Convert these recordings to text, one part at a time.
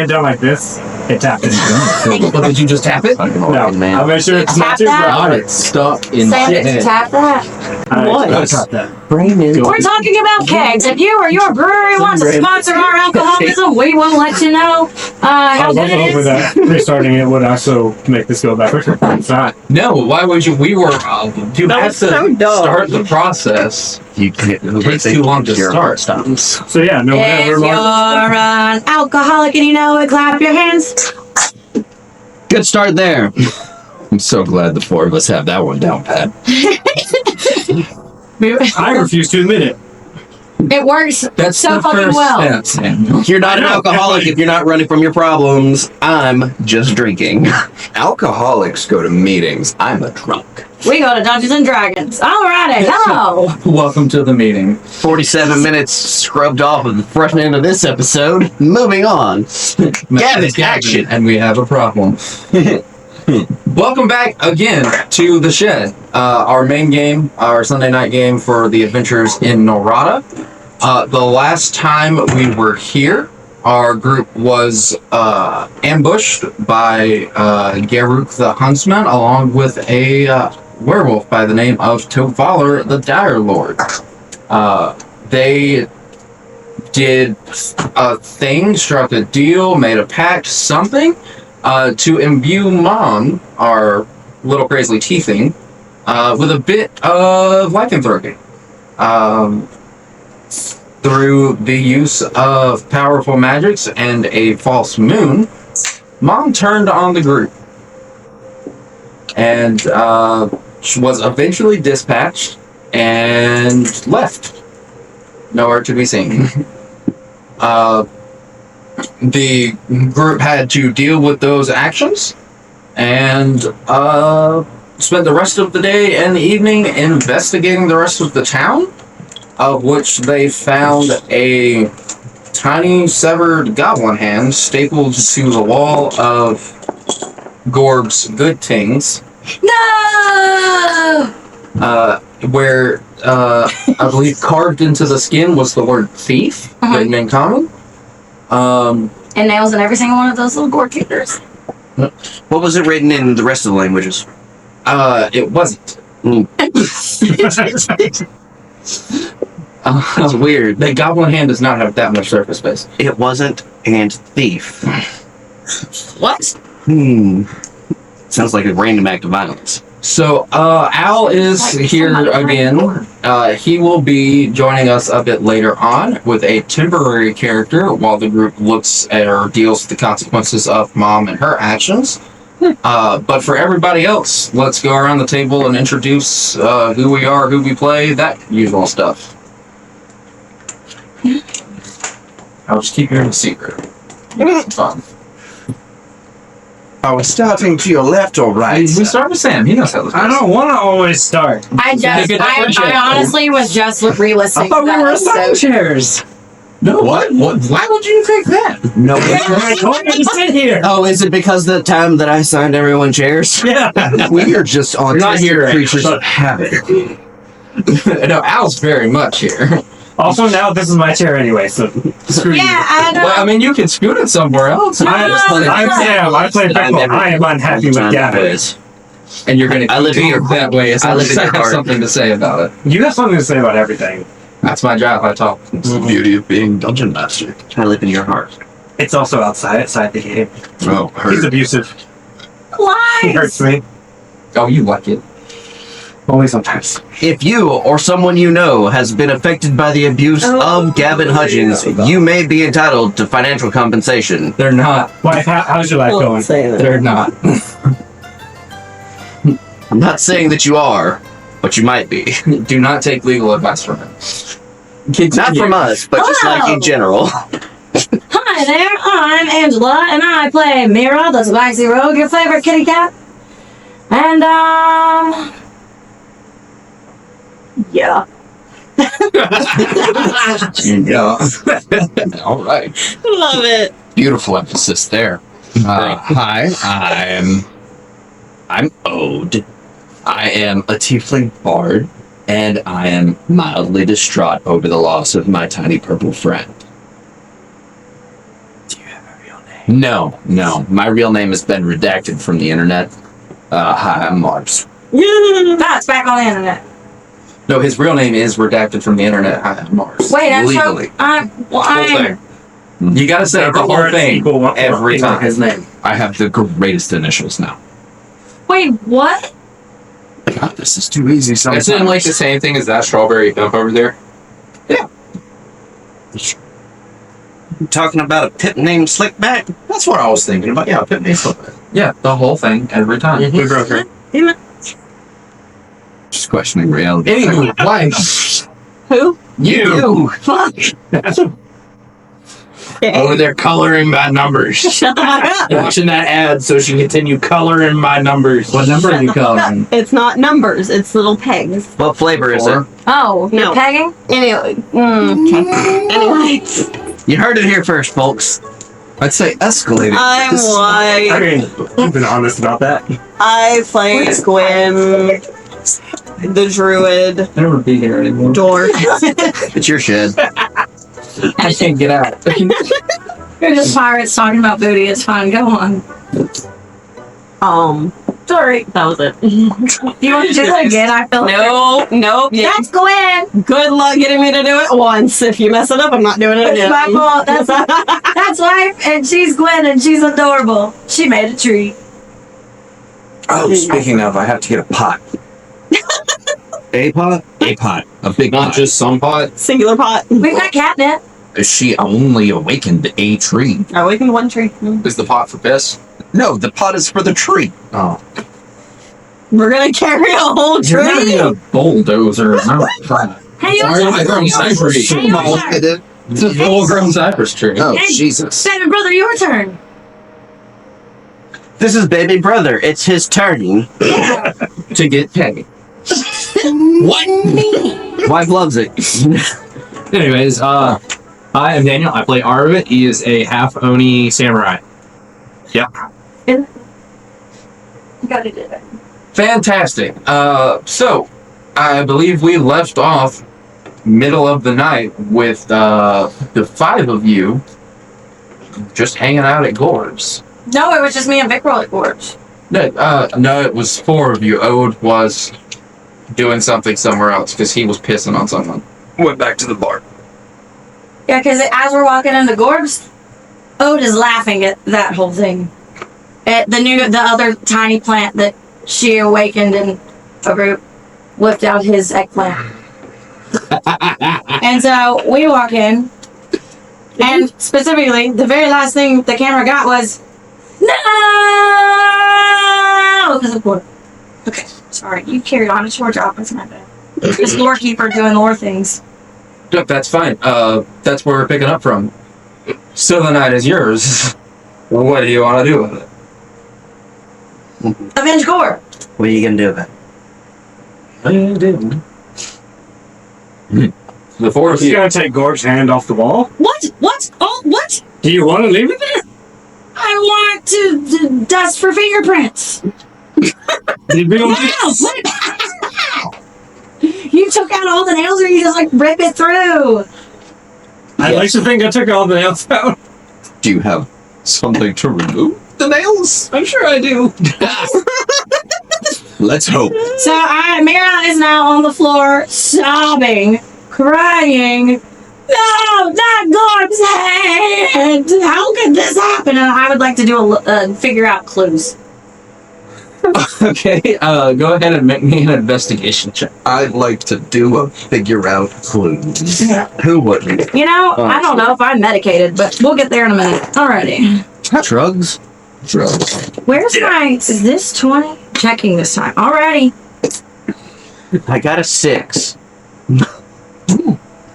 hand down like this, it tapped into it. Well, did you just tap it? No, I'll make sure it's not too Got bright. it stuck in Sam, my did you head. tap that? I tapped that. We're talking about kegs. If you or your brewery wants to sponsor our alcoholism, we will let you know I how was good also it hoping is. that restarting it would also make this go backwards. It's not. No, why would you? We were. You That have was to so dumb. start the process. You can't. It takes too long to start. So yeah, no If you're an alcoholic and you know it, clap your hands. Good start there. I'm so glad the four of us have that one down pat. I refuse to admit it. It works That's so the fucking first well. step, Samuel. You're not an alcoholic if you're not running from your problems. I'm just drinking. Alcoholics go to meetings. I'm a drunk. We go to Dungeons and Dragons. Alrighty, hello. Welcome to the meeting. 47 minutes scrubbed off of the front end of this episode. Moving on. Gavin, action. And we have a problem. Welcome back again to the shed. Our main game, our Sunday night game for the adventures in Norada. The last time we were here, our group was ambushed by Garuk the Huntsman, along with a werewolf by the name of Tovaler the Dire Lord. They did a thing, struck a deal, made a pact, something, to imbue Mom, our little crazy tiefling, with a bit of lycanthropy. Through the use of powerful magics and a false moon, Mom turned on the group and she was eventually dispatched and left. Nowhere to be seen. The group had to deal with those actions and spent the rest of the day and the evening investigating the rest of the town, of which they found a tiny severed goblin hand stapled to the wall of Gorb's Good Things. No! Where I believe carved into the skin was the word thief, written in common. And nails in every single one of those little gore kickers. What was it written in the rest of the languages? It wasn't. That's weird. The goblin hand does not have that much surface space. It wasn't and thief. What? Sounds like a random act of violence. So, Al is Like here somebody again. tried He will be joining us a bit later on with a temporary character while the group looks at or deals with the consequences of Mom and her actions. But for everybody else, let's go around the table and introduce who we are, who we play, that usual stuff. I'll just keep hearing a secret. It's fun. Are we starting to your left or right? We start with Sam. He knows how this I goes. don't want to always start. I honestly was just re-listening. I thought we were assigned chairs. No, what? Why would you think that? No. I told you to sit here. Oh, is it because the time that I signed everyone chairs? Yeah. We are just We're not here, creatures but- of habit. No, Al's very much here. Also, now this is my chair anyway, so screw Yeah, you. I know. Well, I mean, you can scoot it somewhere else. I'm Sam. I play football. I am unhappy with Gavin. And you're going to I live in your that way. As I long live as in I your have heart. something to say about it. You have something to say about everything. That's my job. I talk. It's the beauty of being dungeon master. I live in your heart. It's also outside the game. Oh, He's heard. abusive. He Lies. hurts me. Oh, you like it. Only sometimes. If you or someone you know has been affected by the abuse of Gavin Hudgens, you may be entitled to financial compensation. They're not. Wife, how's your life going? They're not. I'm not saying that you are, but you might be. Do not take legal advice from him. Not from us, but just like in general. Hi there, I'm Angela, and I play Mira, the spicy rogue, your favorite kitty cat. And, yeah. Yeah. All right. Love it. Beautiful emphasis there. Hi, I'm Ode. I am a tiefling bard, and I am mildly distraught over the loss of my tiny purple friend. Do you have a real name? No. My real name has been redacted from the internet. Hi, I'm Mars. That's back on the internet. No, his real name is redacted from the internet. Hi, I'm Mars. Wait, Legally. I'm You gotta say the whole thing every time. His name. I have the greatest initials now. Wait, what? God, this is too easy sometimes. Isn't it like the same thing as that strawberry dump over there? Talking about a pip named Slickback? That's what I was thinking about. Yeah, Pip named Slickback. Yeah, the whole thing every time. We broke her. Just questioning reality. Anywho, why? Who? You! Fuck. Over there coloring my numbers. Shut the fuck up. Watching that ad so she can continue coloring my numbers. What number are you calling? It's not numbers, it's little pegs. What flavor is it? Oh, No. you're pegging? Anyway, okay. Anyway, You heard it here first, folks. I'd say escalating. I'm I white. mean, you've been honest about that. I play Gwyn, the druid, I don't want to be here anymore. dwarf. It's your shed. I can't get out. You're just pirates talking about booty. It's fine. Go on. Sorry. That was it. Do you want to do that again? I feel like Nope. Yeah. That's Gwen. Good luck getting me to do it once. If you mess it up, I'm not doing it It's again. my fault. That's life, and she's Gwen, and she's adorable. She made a tree. Oh, speaking of, I have to get a pot. A pot? A pot. A big Not pot. just some pot. Singular pot. We've got catnip. She only awakened a tree. I awakened one tree. Is the pot for piss? No, the pot is for the tree. Oh. We're gonna carry a whole You're not tree. even a bulldozer. No. Hey, Sorry, your I grown turn. cypress. Hey, your turn. It's a full-grown cypress tree. Oh, Hey. Jesus. Baby brother, your turn. This is baby brother. It's his turn. To get pegged. What? Wife loves it. Anyways, hi, I'm Daniel. I play Arvid. He is a half Oni samurai. Got it. Fantastic. So, I believe we left off middle of the night with the 5 of you just hanging out at Gorb's. No, it was just me and Vic roll at Gorge. No, it was 4 of you. Ode was doing something somewhere else because he was pissing on someone. Went back to the bar. Yeah, because as we're walking into Gorb's, Ode is laughing at that whole thing. At the other tiny plant that she awakened in a group whipped out his eggplant. And so we walk in, and specifically, the very last thing the camera got was, no! Because of Gordon. Okay, sorry, you carried on. It's your job. It's my bad. This lore keeper doing lore things. Look, that's fine. That's where we're picking up from. So the night is yours. What do you want to do with it? Avenge Gore. What are you gonna do about it? The 4 of She's you. gonna take Gorb's hand off the wall. What? What? Oh, what? Do you want to leave it there? I want to dust for fingerprints. You'd be like, You took out all the nails, or you just like rip it through? I'd like to think I took all the nails out. Do you have something to remove the nails? I'm sure I do. Let's hope. So Mira is now on the floor, sobbing, crying. No, not Gorb's hand! How could this happen? And I would like to do figure out clues. Okay, go ahead and make me an investigation check. I'd like to do a figure out clues. Who wouldn't? You know, I don't know if I'm medicated, but we'll get there in a minute. Alrighty. Drugs? Drugs. Where's is this 20? Checking this time. Alrighty. I got a 6.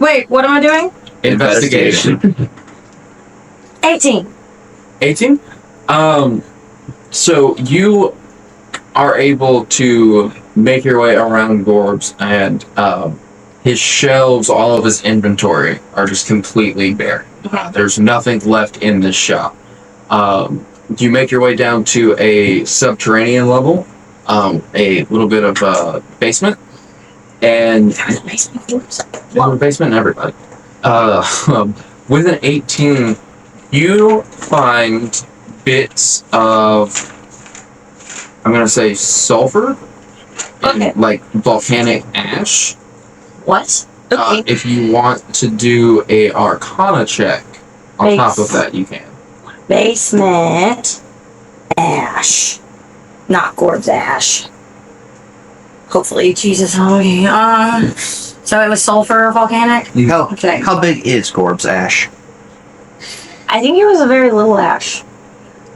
Wait, what am I doing? Investigation. 18. 18? So you are able to make your way around Gorb's, and his shelves, all of his inventory are just completely bare. There's nothing left in this shop. You make your way down to a subterranean level, a little bit of basement, and basement and everybody. With an 18, You find bits of, I'm gonna say sulfur, Okay. and like volcanic ash. What? Okay. If you want to do a Arcana check on top of that, you can. Basement ash. Not Gorb's ash. Hopefully, Jesus. Okay. So it was sulfur volcanic? Okay. How big is Gorb's ash? I think it was a very little ash.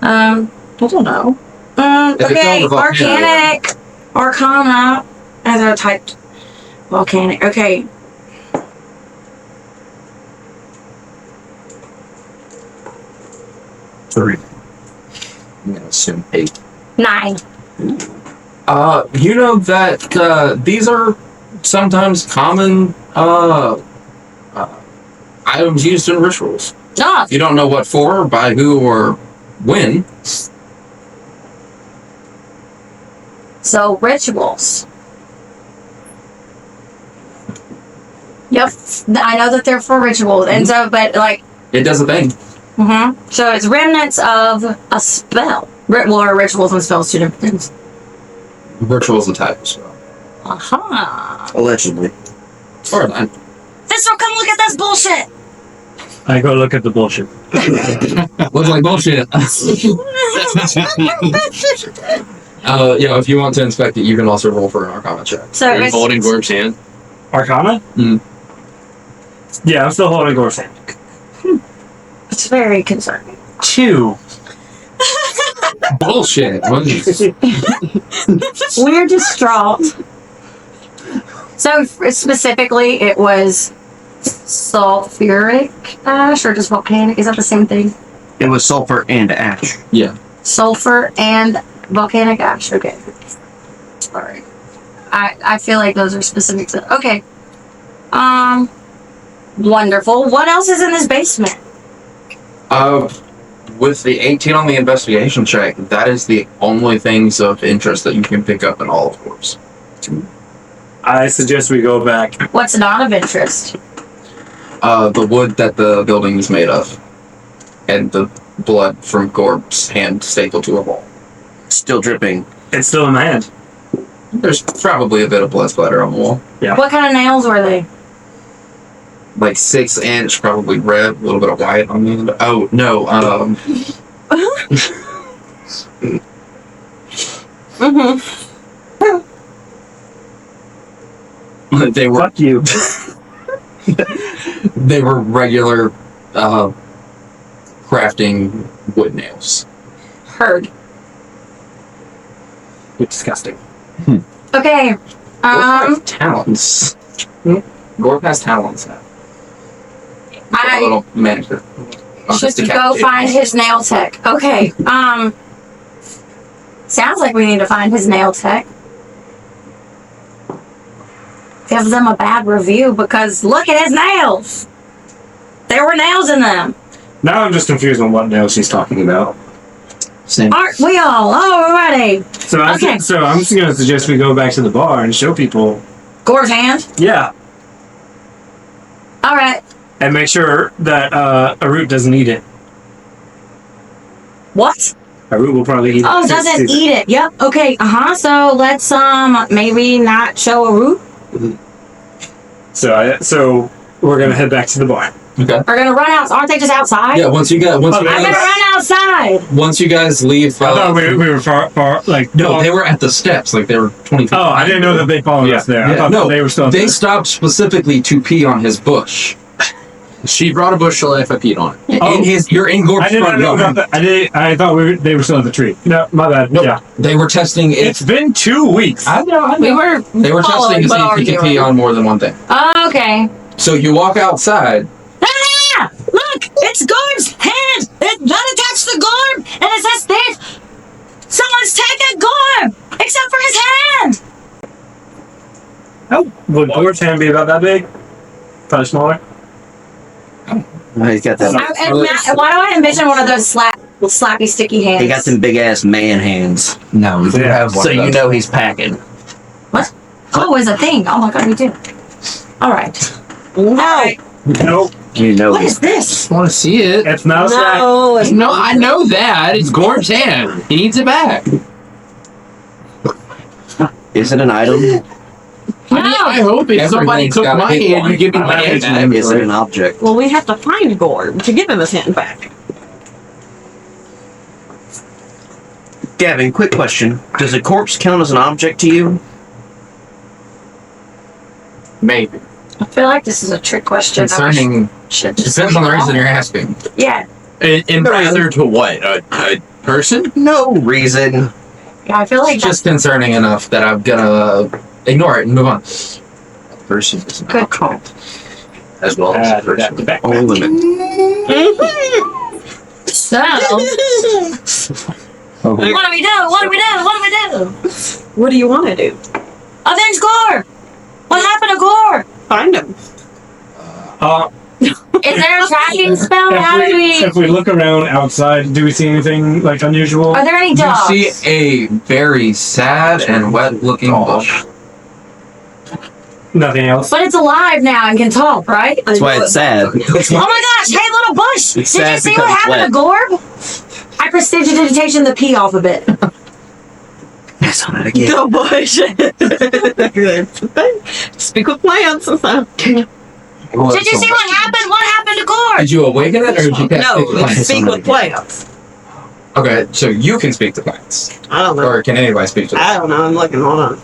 I don't know. If it's Okay, on the Arcanic. Arcana. As I typed volcanic. Okay. Three. I'm gonna assume 8. 9. You know that these are sometimes common items used in rituals. Ah, You don't know what for, by who, or when. so rituals. Yep. I know that they're for rituals. And so, but like, It does a thing. so it's remnants of a spell. Or rituals and spells, two different things. Ritual's a type of spell. Allegedly. As far as I know. This'll come look at this bullshit. I go look at the bullshit. Looks like bullshit. Yeah, if you want to inspect it, you can also roll for an Arcana check. So Are you it's, holding Gorb's hand? Arcana? Yeah, I'm still holding Gorb's hand. it's very concerning. 2. Bullshit. We're distraught. So specifically, it was sulfuric ash or just volcanic? Is that the same thing? It was sulfur and ash. Yeah. Sulfur and volcanic ash. Okay. Alright. I feel like those are specific to. Okay. Wonderful. What else is in this basement? With the 18 on the investigation check, that is the only things of interest that you can pick up in all of Gorb's. I suggest we go back. What's not of interest? The wood that the building is made of, and the blood from Gorb's hand stapled to a wall. Still dripping. It's still in my hand. There's probably a bit of blood splatter on the wall. What kind of nails were they? Like 6-inch, probably red, a little bit of white on the end. Oh, no, they were Fuck you. they were regular crafting wood nails. Heard. You're disgusting. Okay. Gorb has talents. Gorb has talents now. A I little manicure. should go find his nail tech. Okay. Sounds like we need to find his nail tech. Give them a bad review because look at his nails. There were nails in them. Now I'm just confused on what nails she's talking about. Same. Aren't we all? Alrighty. So I'm just gonna suggest we go back to the bar and show people. Gore's hand. Yeah, Alright. and make sure that Arut doesn't eat it. What? Arut will probably eat it. Oh, doesn't eat it. Yep. Okay. So let's maybe not show a root. So we're gonna head back to the bar. Okay. We're gonna run out. Aren't they just outside? Yeah. Once you I'm gonna run outside. once you guys leave, I thought we were far like no, they were at the steps, like they were 20 feet. Oh, I didn't know that they followed us there. I Yeah, thought no, they were still. they stopped specifically to pee on his bush. She brought a bush to life. I peed on it. Oh. You're in Gorb's I didn't front know yard. about that. I thought they were still in the tree. No, my bad. Nope. Yeah, They were testing it. it's been 2 weeks. I know. We were. They were testing to see following, if you but could pee on more than one thing. Okay. So you walk outside. Ah! Look! It's Gorb's hand! It's not attached to Gorb! And it says this! Someone's taken Gorb! Except for his hand! Oh, would Gorb's hand be about that big? Probably smaller. He's got that. Why do I envision one of those slappy, sticky hands? He got them big ass man hands. No, we do Yeah. have one. So of you those. know he's packing. Oh, it's a thing. Oh my god, we do. Alright. No. Alright. Nope. You know. What is this? Just want to see it. It's not a snack. No, it's No, I know that. It's Gorb's hand. He needs it back. Is it an item? I hope if somebody Everything's took got a my big hand, one. you give me my hand back. Is it an object? well, we have to find Gorb to give him his hand back. Gavin, quick question. Does a corpse count as an object to you? Maybe. I feel like this is a trick question. Concerning, Should just depends on the leave it reason alone. you're asking. Yeah. And rather to what? A person? No reason. Yeah, I feel like It's just concerning enough that I'm gonna ignore it and move on. A person is an Good object, call. as well as a Add that person. to back. Only limit. So, Oh, what do we do? What do we do? What do we do? What do you want to do? Avenge Gore! What happened to Gore? Find him. Is there a tracking spell? How do If we look around outside, do we see anything like unusual? Are there any You dogs? see a very sad and wet-looking bush. Nothing else. But it's alive now and can talk, right? That's why it's sad. Oh my gosh! Hey, little bush! It's Did you sad see because what it's happened to Gorb? I prestidigitation the pee off a bit. Yes, on it again. Go bush. Speak with plants and stuff. Did you see what happened? What happened to Gorb? Did you awaken it or did you cast No, it to plants? speak with plants. Okay, so you can speak to plants. I don't know. Or can anybody speak to I them? don't know. I'm looking. Hold on.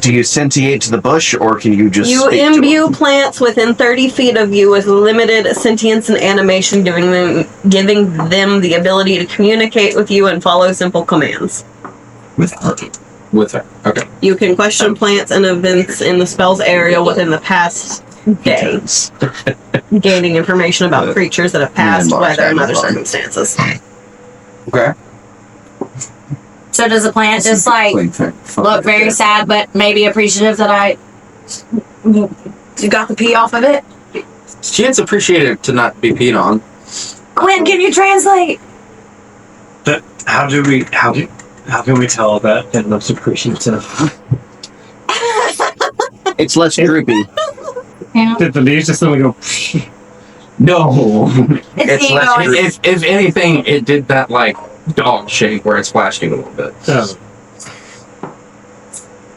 Do you sentiate to the bush, or can you just You speak to imbue them? plants within 30 feet of you with limited sentience and animation, giving them the ability to communicate with you and follow simple commands. With her. Okay. You can question plants and events in the spell's area within the past day, gaining information about creatures that have passed, weather, and other circumstances. Okay. So does the plant just like look very sad, but maybe appreciative that I got the pee off of it? It's appreciated to not be peed on. Gwen, can you translate? How can we tell that it looks appreciative? It's less droopy. Yeah. Did the leaves just suddenly go? No. It's ego. If anything, it did that like dog shake where it's flashing a little bit.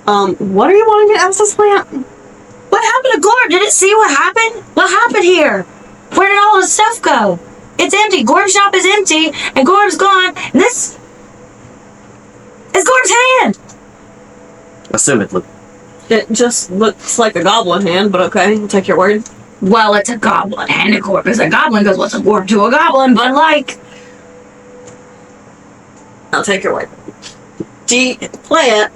What are you wanting to ask this plant? What happened to Gorb? Did it see what happened? What happened here? Where did all the stuff go? It's empty. Gorb's shop is empty, and Gorb's gone. And this is Gorb's hand. Assumedly. It just looks like a goblin hand, but okay, I'll take your word. Well, it's a goblin, and a Gorb is a goblin, because what's a Gorb to a goblin? But like, I'll take your word. Plant,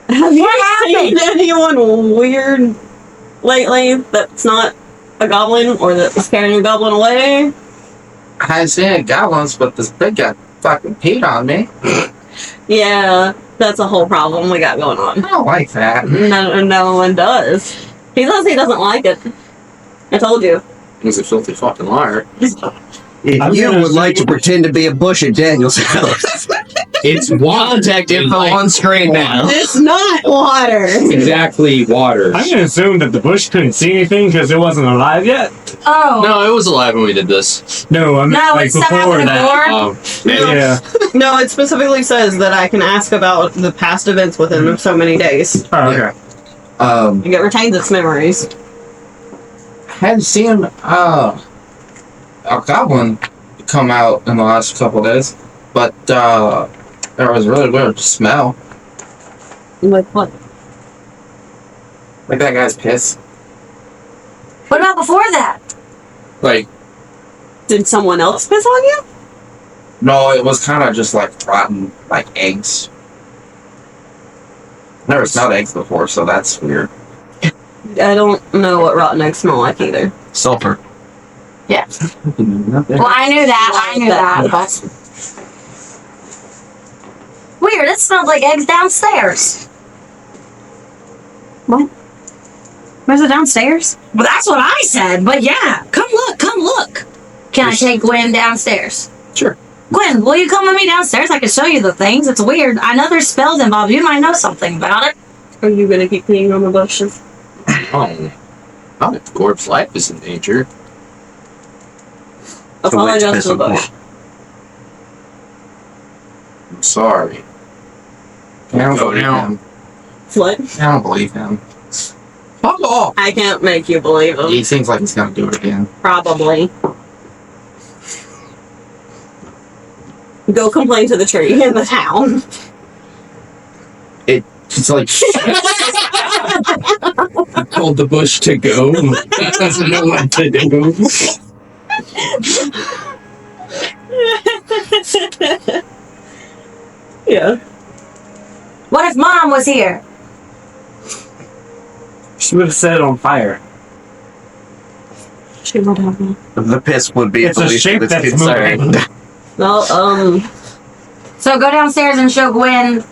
have you What seen anyone weird lately that's not a goblin or that's scaring a goblin away? I seen goblins, but this big guy fucking peed on me. Yeah, that's a whole problem we got going on. I don't like that. No one does. He says he doesn't like it. I told you. He's a filthy fucking liar. If I'm you gonna would like to pretend to be a bush at Daniel's house, It's water. contact info on screen now. It's not water. Exactly, water. I'm gonna assume that the bush couldn't see anything because it wasn't alive yet. oh No, it was alive when we did this. No, I mean no, like it's stuff before happened to that. Gorb. Yeah. No, it specifically says that I can ask about the past events within so many days. Oh, okay. It retains its memories. Hadn't seen a goblin come out in the last couple of days, but there was a really weird smell, Like what? like that guy's piss. What about before that? Like, Did someone else piss on you? no, it was kind of just like rotten, like eggs. Never smelled eggs before, so that's weird. I don't know what rotten eggs smell like either. Sulfur. Well, I knew that, but weird. It smelled like eggs downstairs. What? Where's it downstairs? Well, that's what I said. But yeah, come look. Can I take Gwen downstairs? Sure. Gwen, will you come with me downstairs? I can show you the things. It's weird. I know there's spells involved. You might know something about it. Are you gonna keep peeing on the bushes? Oh, not if Gorb's life is in danger. Apologize to the bush. I'm sorry. I don't believe him. What? I don't believe him. Fuck off! I can't make you believe him. He seems like he's gonna do it again. Probably. Go complain to the tree in the town. It's like I told the bush to go. It doesn't know what to do. Yeah. What if Mom was here? She would have set it on fire. She would have me. The piss would be It's the a least shape of its that's concern. moving. Well, So go downstairs and show Gwen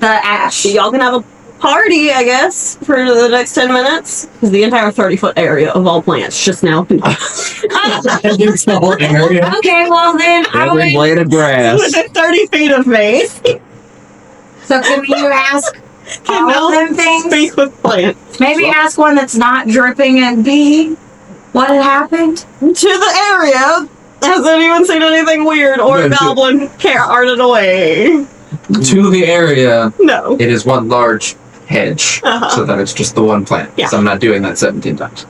the ash. y'all can have a party, I guess, for the next 10 minutes. Because the entire 30-foot area of all plants just now. It's the whole area. Okay, well then I Every would. blade of grass. Within 30 feet of me. So can you ask all of them things? Speak with plants. Maybe ask one that's not dripping and be what had happened. To the area. Has anyone seen anything weird or Yeah, a goblin carted away? To the area, No. it is one large hedge, so that it's just the one plant. Yeah. So I'm not doing that 17 times.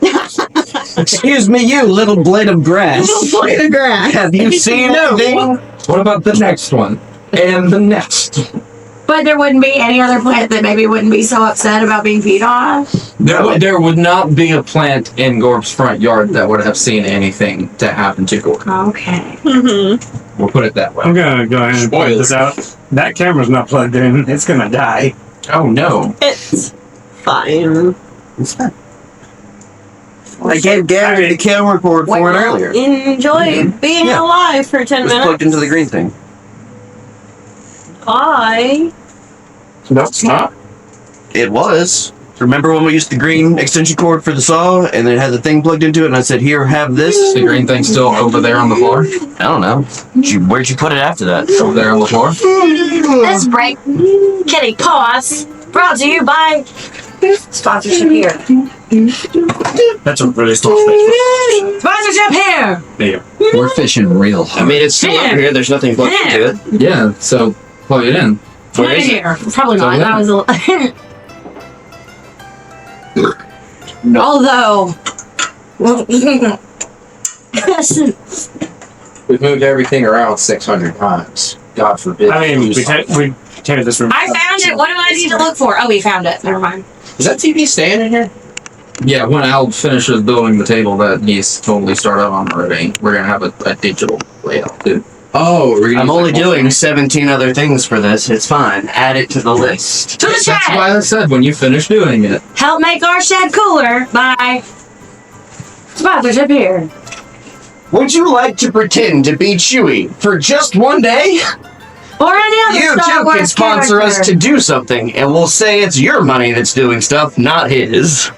Excuse me, you little blade of grass. Little blade of grass. Have you seen No. anything? What about the next one? And the next? But there wouldn't be any other plant that maybe wouldn't be so upset about being peed on. There would not be a plant in Gorb's front yard that would have seen anything to happen to Gorb. Okay. Mm-hmm. We'll put it that way. I'm gonna go ahead and point this out. That camera's not plugged in. It's gonna die. Oh no. It's fine. It's fine. I gave Gary the camera cord for it earlier. Enjoy being Yeah. alive for 10 It was minutes. plugged into the green thing. Bye. No, it's not. It was. Remember when we used the green extension cord for the saw and then it had the thing plugged into it and I said, here, have this? The green thing's still over there on the floor? I don't know. Where'd you put it after that? Over there on the floor? This break, Kitty Paws, brought to you by sponsorship here. That's a really small space. Sponsorship here. There. We're fishing real I hard. mean, it's still over here. There's nothing plugged into it. Yeah, so plug it in. Put it here. Probably not. That was a. No. Although. We've moved everything around 600 times. God forbid. I mean, use we tear this room. I found it. What do I need to look for? Oh, we found it. Never mind. Is that TV staying in here? Yeah, when Al finishes building the table that he's totally started on already, we're gonna have a digital layout too. Oh, we're gonna I'm use, only like, doing 17 other things for this. It's fine. Add it to the list. To the That's shed. why I said when you finish doing it. Help make our shed cooler by sponsorship here. Would you like to pretend to be Chewy for just one day? Or any other You Star too Wars can sponsor us character. to do something, and we'll say it's your money that's doing stuff, not his.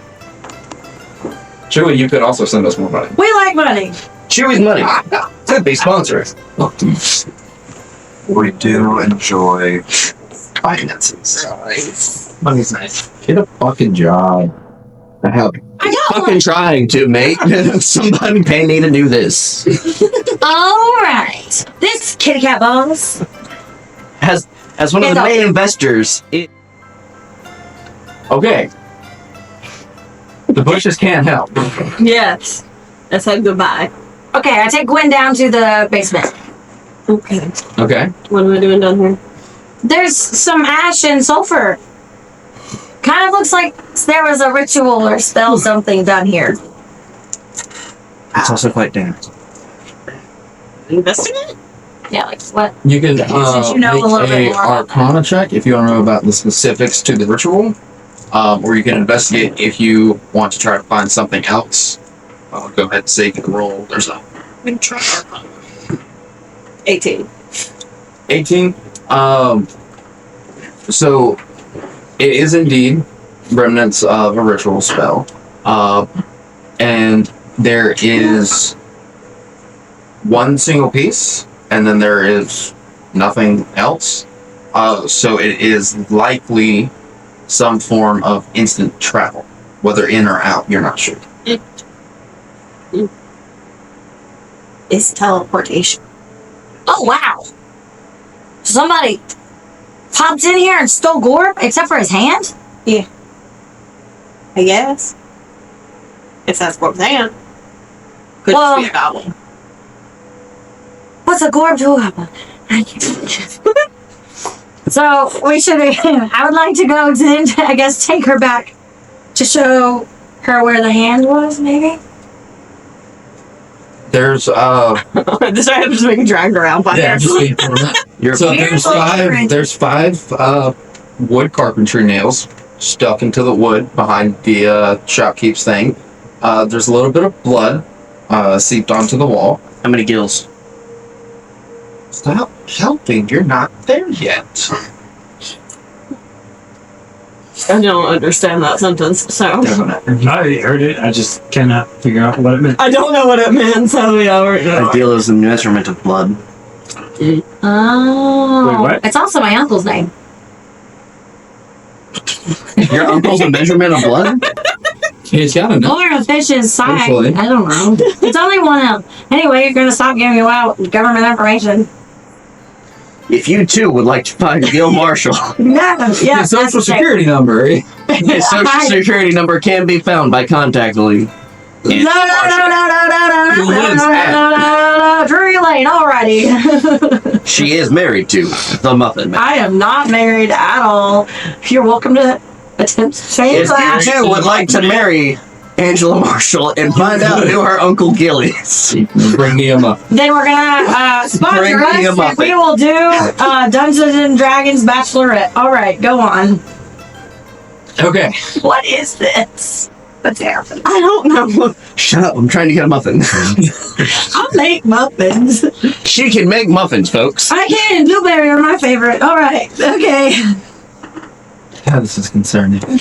Chewy, you could also send us more money. We like money. Chewy's money. Could be sponsoring. We do enjoy finances. Money's nice. Get a fucking job. I have. I got Fucking one. trying to, mate. Somebody pay me to do this. All right. This kitty cat boss. As one of It's the all- main investors, Okay. The bushes can't help. Yes. I said goodbye. Okay, I take Gwen down to the basement. Okay. Okay. What am I doing down here? There's some ash and sulfur. Kind of looks like there was a ritual or spell something done here. it's also quite damp. Investigate? Yeah, like what? You can Since you know make a little bit a more about Arcana check if you want to know about the specifics to the ritual, or you can investigate if you want to try to find something else. I'll go ahead and say you can roll. There's a 18. 18. So it is indeed remnants of a ritual spell, and there is one single piece, and then there is nothing else. So it is likely some form of instant travel. whether in or out, you're not sure. Is teleportation. Oh wow! Somebody popped in here and stole Gorb, except for his hand. I guess. If that's what I'm saying. Could Well- just be a goblin. What's a Gorb to a goblin? So we should. I would like to go to, I guess, take her back to show her where the hand was, maybe. There's This I have just being dragged around by yeah, her. You're so Here's there's five wood carpentry nails stuck into the wood behind the shopkeep's thing. There's a little bit of blood seeped onto the wall. How many gills? Stop helping, you're not there yet. I don't understand that sentence, so I heard it. I just cannot figure out what it meant. I don't know what it meant. So yeah, A gill is a measurement of blood. Oh. Wait, what? It's also my uncle's name. Your uncle's a measurement of blood? He's got enough. Or a fish's side. Hopefully. I don't know. It's only one M. Anyway, you're gonna stop giving out government information. If you too would like to find Gil Marshall, No. Yeah. Your social that's okay. security number. his social security number can be found by contacting No. Too late. Alrighty. She is married to the Muffin Man. I am not married at all. You're welcome to attempt to change If that. you too would like to marry Angela Marshall and find out who her Uncle Gil is, Bring me him up. Then we're gonna sponsor Bring me a us. Muppet. We will do Dungeons and Dragons Bachelorette. All right, go on. Okay. What is this? What's happening? I don't know. shut up, I'm trying to get a muffin. I'll make muffins. She can make muffins, folks. I can. Blueberry are my favorite. All right. Okay. Yeah, this is concerning. You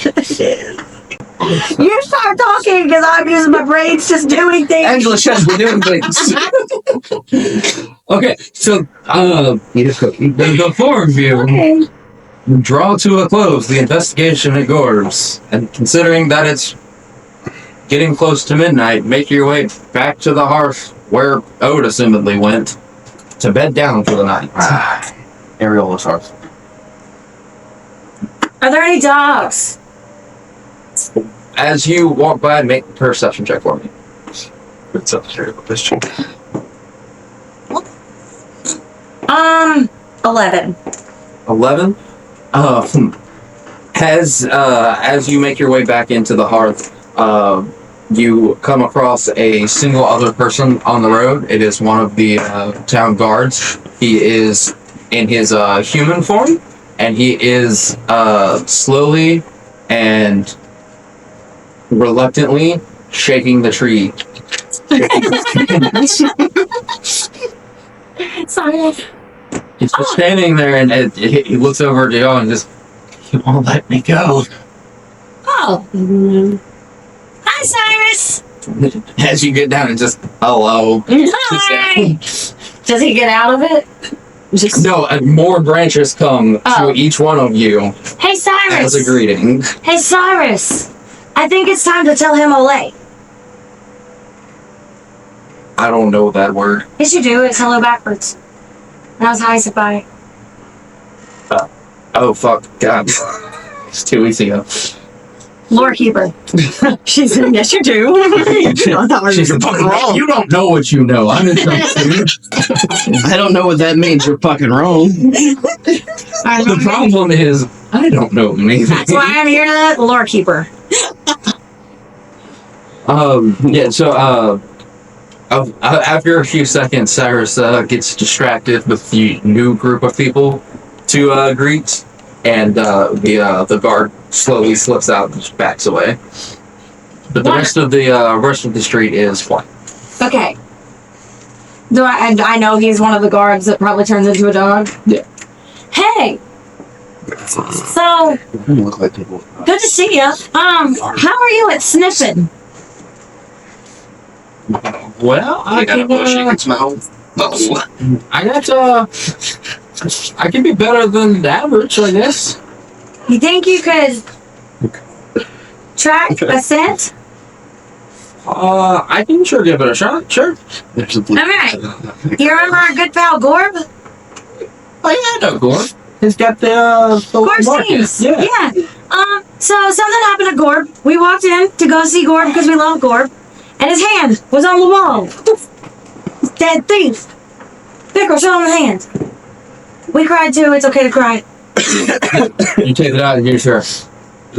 start talking because I'm using my brains just doing things. Angela says we're doing things. Okay, so Eat a cookie. the four of you Okay. draw to a close the investigation at Gorb's, and considering that it's getting close to midnight, make your way back to the hearth where Ode assumedly went to bed down for the night. Ariola's hearth. Are there any dogs? As you walk by, make a perception check for me. It's up here. This check. 11. 11. As you make your way back into the hearth, you come across a single other person on the road. It is one of the town guards. He is in his human form, and he is slowly and reluctantly shaking the tree. Sorry. He's just standing there, and he looks over at y'all and just, "You won't let me go." Oh. Hi, Cyrus. As you get down and just, hello. Hi. Does he get out of it? Just No, more branches come Oh. to each one of you Hey, Cyrus. as a greeting. Hey, Cyrus. I think it's time to tell him Olay. I don't know that word. Yes, you do. It's hello backwards. That was how I said bye. Oh, fuck. God. It's 2 weeks ago. Lore keeper. She said, yes, you do. I thought She's fucking wrong. You don't know what you know. I'm interested. I don't know what that means. You're fucking wrong. The problem is, I don't know anything. That's why I'm here to lore keeper. Yeah, so, after a few seconds, Cyrus gets distracted with the new group of people to greet, and the guard slowly slips out and just backs away. But the rest of the street is fine. Okay. Do I know he's one of the guards that probably turns into a dog? Yeah. Hey. So Look like people. good to see you. How are you at sniffing? Well, I can smell. I can be better than the average, I guess. You think you could track a scent? I can sure give it a shot. Sure. There's a Alright. You remember our good pal Gorb? Oh yeah, no, Gorb. He's got the Gorb's market. teams. Yeah. So something happened to Gorb. We walked in to go see Gorb because we love Gorb. And his hand was on the wall. Dead thief. Pickle, show him the hand. We cried too. It's okay to cry. You take it out and here's her.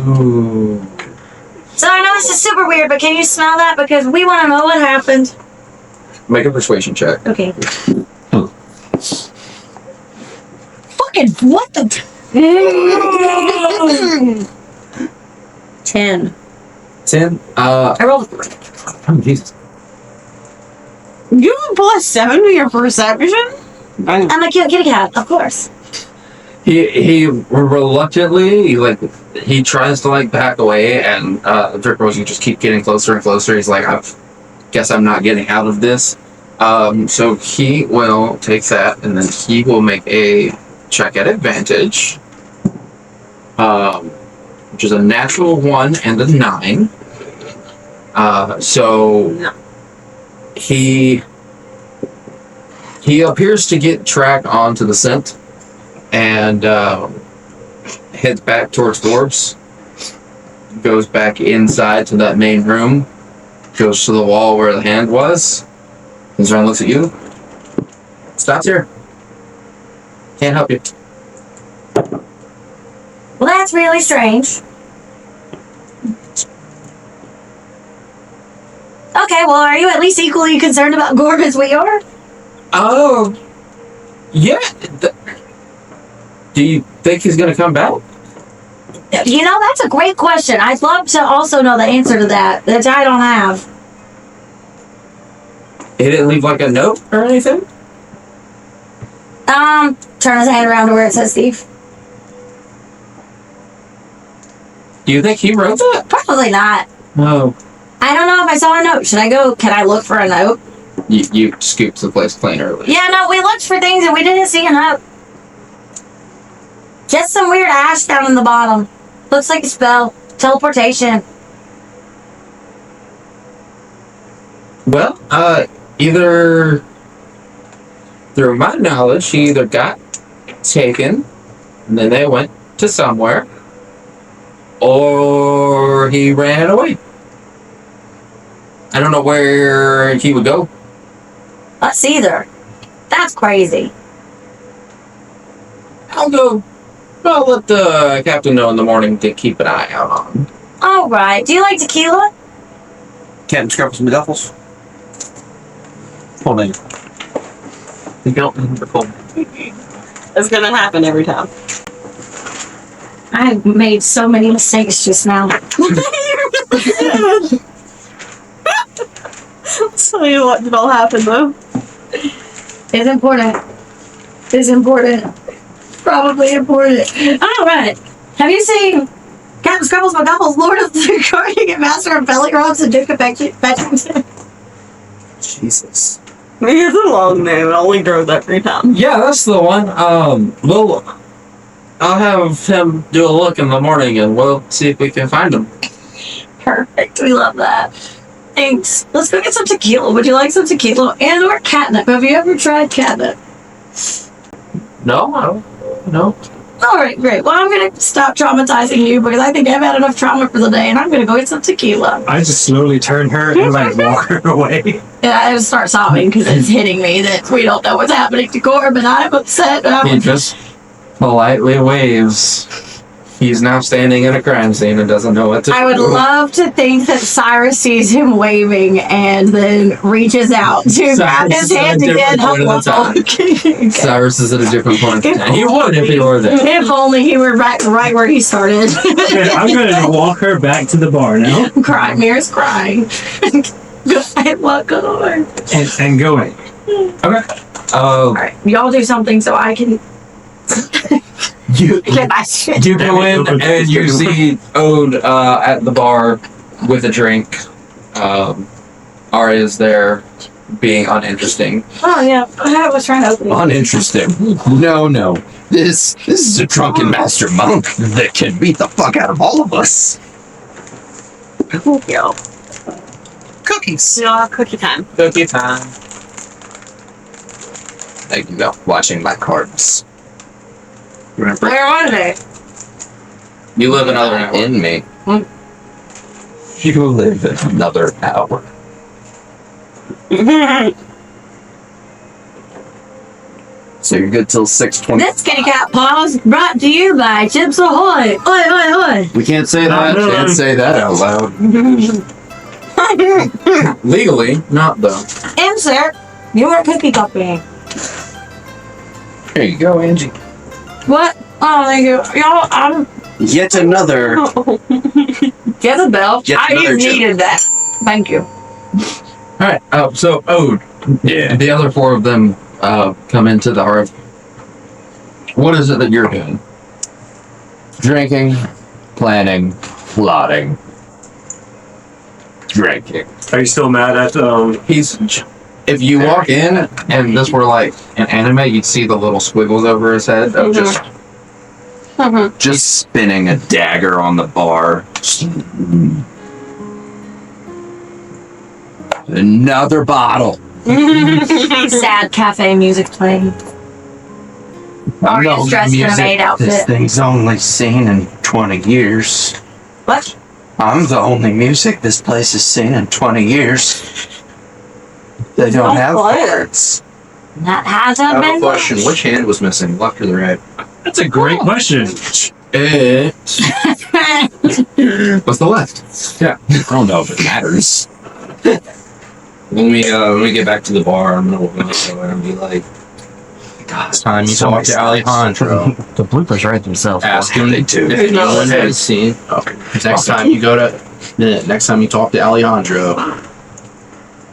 Ooh. So I know this is super weird, but can you smell that? Because we want to know what happened. Make a persuasion check. Okay. Fucking what the? 10. 10. I rolled. Oh Jesus. You have +7 to your perception? I'm a cute kitty cat, of course. He reluctantly he tries to back away, and Dirk Rosen just keep getting closer and closer. He's like, I guess I'm not getting out of this. So he will take that, and then he will make a check at advantage, which is a natural 1 and a 9. So he appears to get tracked onto the scent and heads back towards Gorb's. Goes back inside to that main room. Goes to the wall where the hand was. Turns around, looks at you. Stops here. Can't help you. Well, that's really strange. Okay, well, are you at least equally concerned about Gorb as we are? Oh, yeah. Do you think he's gonna come back? You know, that's a great question. I'd love to also know the answer to that I don't have. He didn't leave a note or anything? Turn his hand around to where it says thief. Do you think he wrote that? Probably not. No. I don't know if I saw a note. Should I go? Can I look for a note? You scooped the place clean earlier. Yeah, no, we looked for things and we didn't see a note. Just some weird ash down in the bottom. Looks like a spell. Teleportation. Well, either through my knowledge, he either got taken and then they went to somewhere, or he ran away. I don't know where he would go. Us either. That's crazy. I'll let the captain know in the morning to keep an eye out on. All right. Do you like tequila? Captain Scruffles McDuffles. Full name. You don't remember full name. It's gonna happen every time. I made so many mistakes just now. Tell you what did all happen though. It's important. It's important. Probably important. All right. Have you seen Captain Scrubbles McDuffles, Lord of the Guardian and Master of Belly Rubs and Duke of Betchington? Jesus. It's a long name. It only grows every time. Yeah, that's the one. Well, I'll have him do a look in the morning, and we'll see if we can find him. Perfect. We love that. Thanks. Let's go get some tequila. Would you like some tequila and or catnip? Have you ever tried catnip? No, I don't. No. All right, great. Well, I'm going to stop traumatizing you because I think I've had enough trauma for the day, and I'm going to go get some tequila. I just slowly turn her and walk her away. Yeah, I just start sobbing because it's hitting me that we don't know what's happening to Gorb, and I'm upset. He just politely waves. He's now standing in a crime scene and doesn't know what to do. I would love to think that Cyrus sees him waving and then reaches out to grab his hand again. Cyrus is at a different point in time. He would if he were there. If only he were right where he started. Okay, I'm going to walk her back to the bar now. Crying, Mira's crying. Go ahead, walk on. And go in. Okay. Alright, y'all do something so I can You get my shit. you go in and you see Ode at the bar with a drink. Arya's there being uninteresting. Oh yeah, I was trying to open it. Uninteresting. No. This is a drunken master monk that can beat the fuck out of all of us. Yo. Cookies. Yeah, cookie time. Cookie time. Thank you, though. Watching my cards. Remember, Where are they? you live another hour. In me. You live another hour. So you're good till 6:20. This kitty cat pause brought to you by Chips Ahoy. Oi, oi, oi. We can't say that. Can't say that out loud. Legally, not though. Insert your cookie copy. Here you go, Angie. What? Oh, thank you. Y'all, I'm. Yet another. Get the bell. Get I another just chip. needed that. Thank you. Alright, so Ode. Yeah. The other four of them come into the RF. What is it that you're doing? Drinking, planning, plotting. Drinking. Are you still mad at He's. If you walk in and this were like an anime, you'd see the little squiggles over his head of just. Just spinning a dagger on the bar. Another bottle. Sad cafe music playing. Aria's dressed in a maid This outfit. thing's only seen in 20 years. What? I'm the only music this place has seen in 20 years. They don't have cards. That I hasn't have a been. question. Which hand was missing, left or the right? That's a great question. It was the left. I don't know if it matters. When we get back to the bar, I'm gonna go somewhere and be like, It's time you talk to Alejandro. The bloopers write themselves. ask him They do. if anyone has seen. Next time you talk to Alejandro,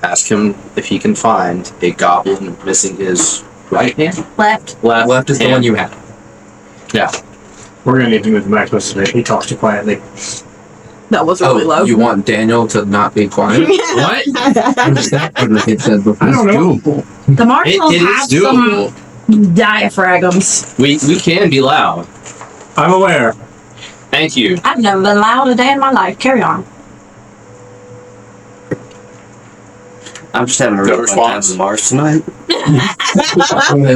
ask him if he can find a goblin missing his right hand. Left. Left is the hand. one you have. We're gonna need to move back to us today. He talks too quietly. That was really low. You want Daniel to not be quiet? What? That would have said before. I don't know. The marshmallows It have is doable. some diaphragms. We can be loud. I'm aware. Thank you. I've never been loud a day in my life. Carry on. I'm just having a No real fun time response. with Mars tonight.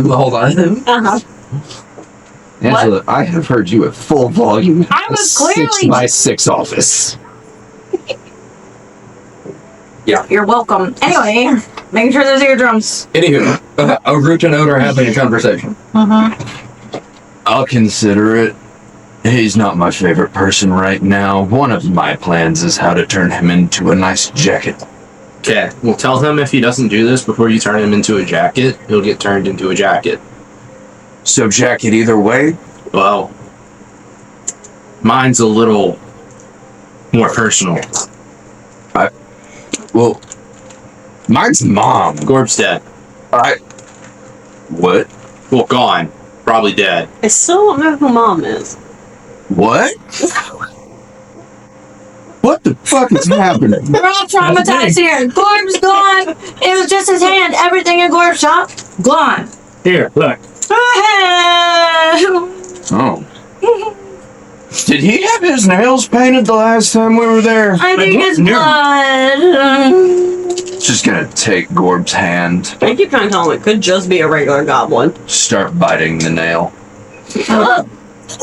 Hold on. Uh-huh. Angela, I have heard you at full volume. I was A clearly- 6x6 office. You're welcome. Anyway, making sure there's eardrums. Anywho, a root and Ode are having a conversation. I'll consider it. He's not my favorite person right now. One of my plans is how to turn him into a nice jacket. Okay. Well, tell him if he doesn't do this before you turn him into a jacket, he'll get turned into a jacket. So jacket either way. Well, mine's a little more personal. Well, mine's mom. Gorb's dead. What? Well, gone. Probably dead. I still don't know who mom is. What? What the fuck is happening? We're all traumatized here. Gorb's gone. It was just his hand. Everything in Gorb's shop, gone. Here, look. Oh. Did he have his nails painted the last time we were there? I think it's No. blood. Just gonna take Gorb's hand, I keep trying to tell him it could just be a regular goblin. start biting the nail.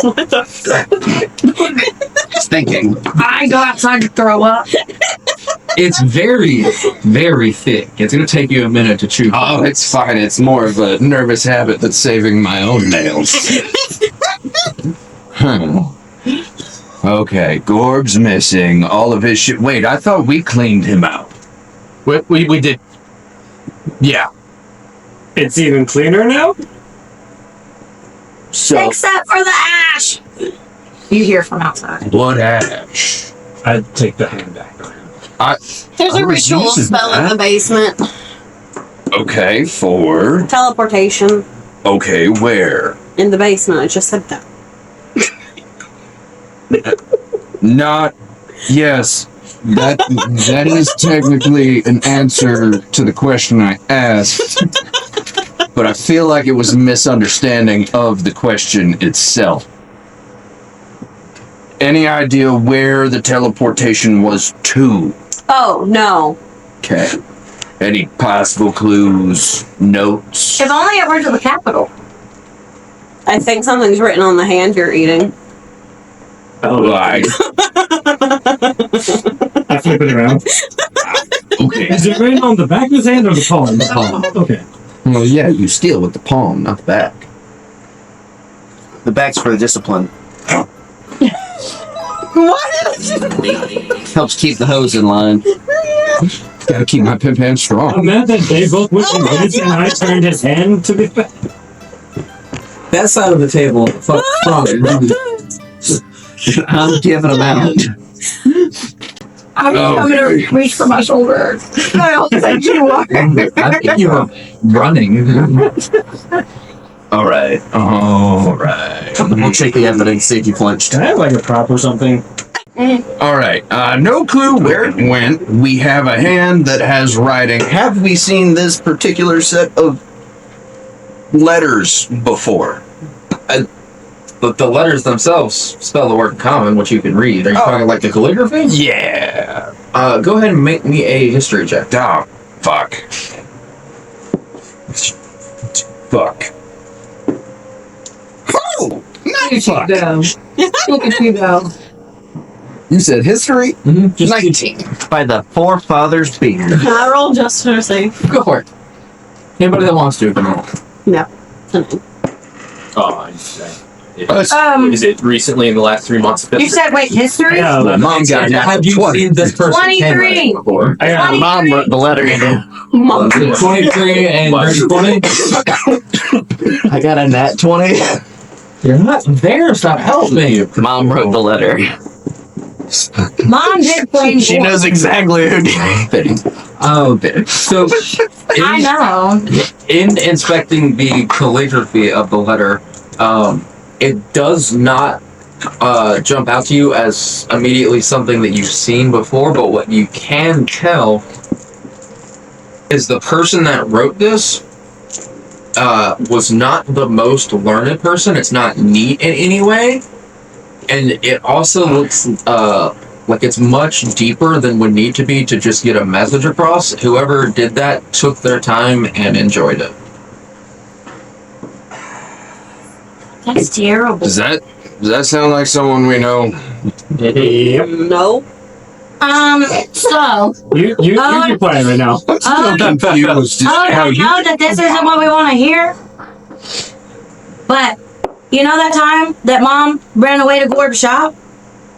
What the Thinking. I go outside to throw up. It's very, very thick. It's gonna take you a minute to chew. Oh, it's fine. It's more of a nervous habit that's saving my own nails. Okay, Gorb's missing. All of his shit. Wait, I thought we cleaned him out. We did. Yeah. It's even cleaner now? So Except for the ash. You hear from outside. What ash? I'd take the hand back. There's I a was ritual using spell in that. the basement. Okay, for. Teleportation Okay, where? in the basement. I just said that. Not. Yes. That is technically an answer to the question I asked. But I feel like it was a misunderstanding of the question itself. Any idea where the teleportation was to? Oh, no. Okay. Any possible clues, notes? If only it were to the capital. I think something's written on the hand you're eating. Like, I flip it around. okay. Is it written on the back of his hand or the palm? The palm. Okay. Well, yeah, you steal with the palm, not the back. The back's for the discipline. Helps keep the hose in line. Gotta keep my pimp hand strong. I'm mad that they both went in minutes and I turned his hand to be back. That side of the table. Fuck from I'm giving them out. I'm gonna reach for my shoulder. I don't think you are. I think you were running. All right. We'll check the evidence, see if you flinched. Can I have like a prop or something? All right. No clue where it went. We have a hand that has writing. Have we seen this particular set of letters before? But the letters themselves spell the word common, which you can read. Are you talking like the calligraphy? Yeah. Go ahead and make me a history check. Oh, fuck. Fuck. Oh, nice. Fuck. Look at you go. You said history? Mm-hmm. Just 19. By the forefathers beard. Can I roll just for safe? Go for it. Anybody that wants to can roll. No. Oh, Is it recently in the last 3 months? You said, wait, history? Yeah, My mom got Have you seen this person 23. before? I got Mom wrote the letter. 23 and 20. I got a nat 20. You're not there. Stop helping. Mom wrote the letter. Mom did play She knows exactly who did it. So I know. in inspecting the calligraphy of the letter, it does not jump out to you as immediately something that you've seen before, but what you can tell is the person that wrote this was not the most learned person. It's not neat in any way, and it also looks like it's much deeper than would need to be to just get a message across. Whoever did that took their time and enjoyed it. That's terrible. Does that sound like someone we know? No. So. You can play right now. Confused how I you. know that this isn't what we want to hear. But, you know that time that Mom ran away to Gorb's shop?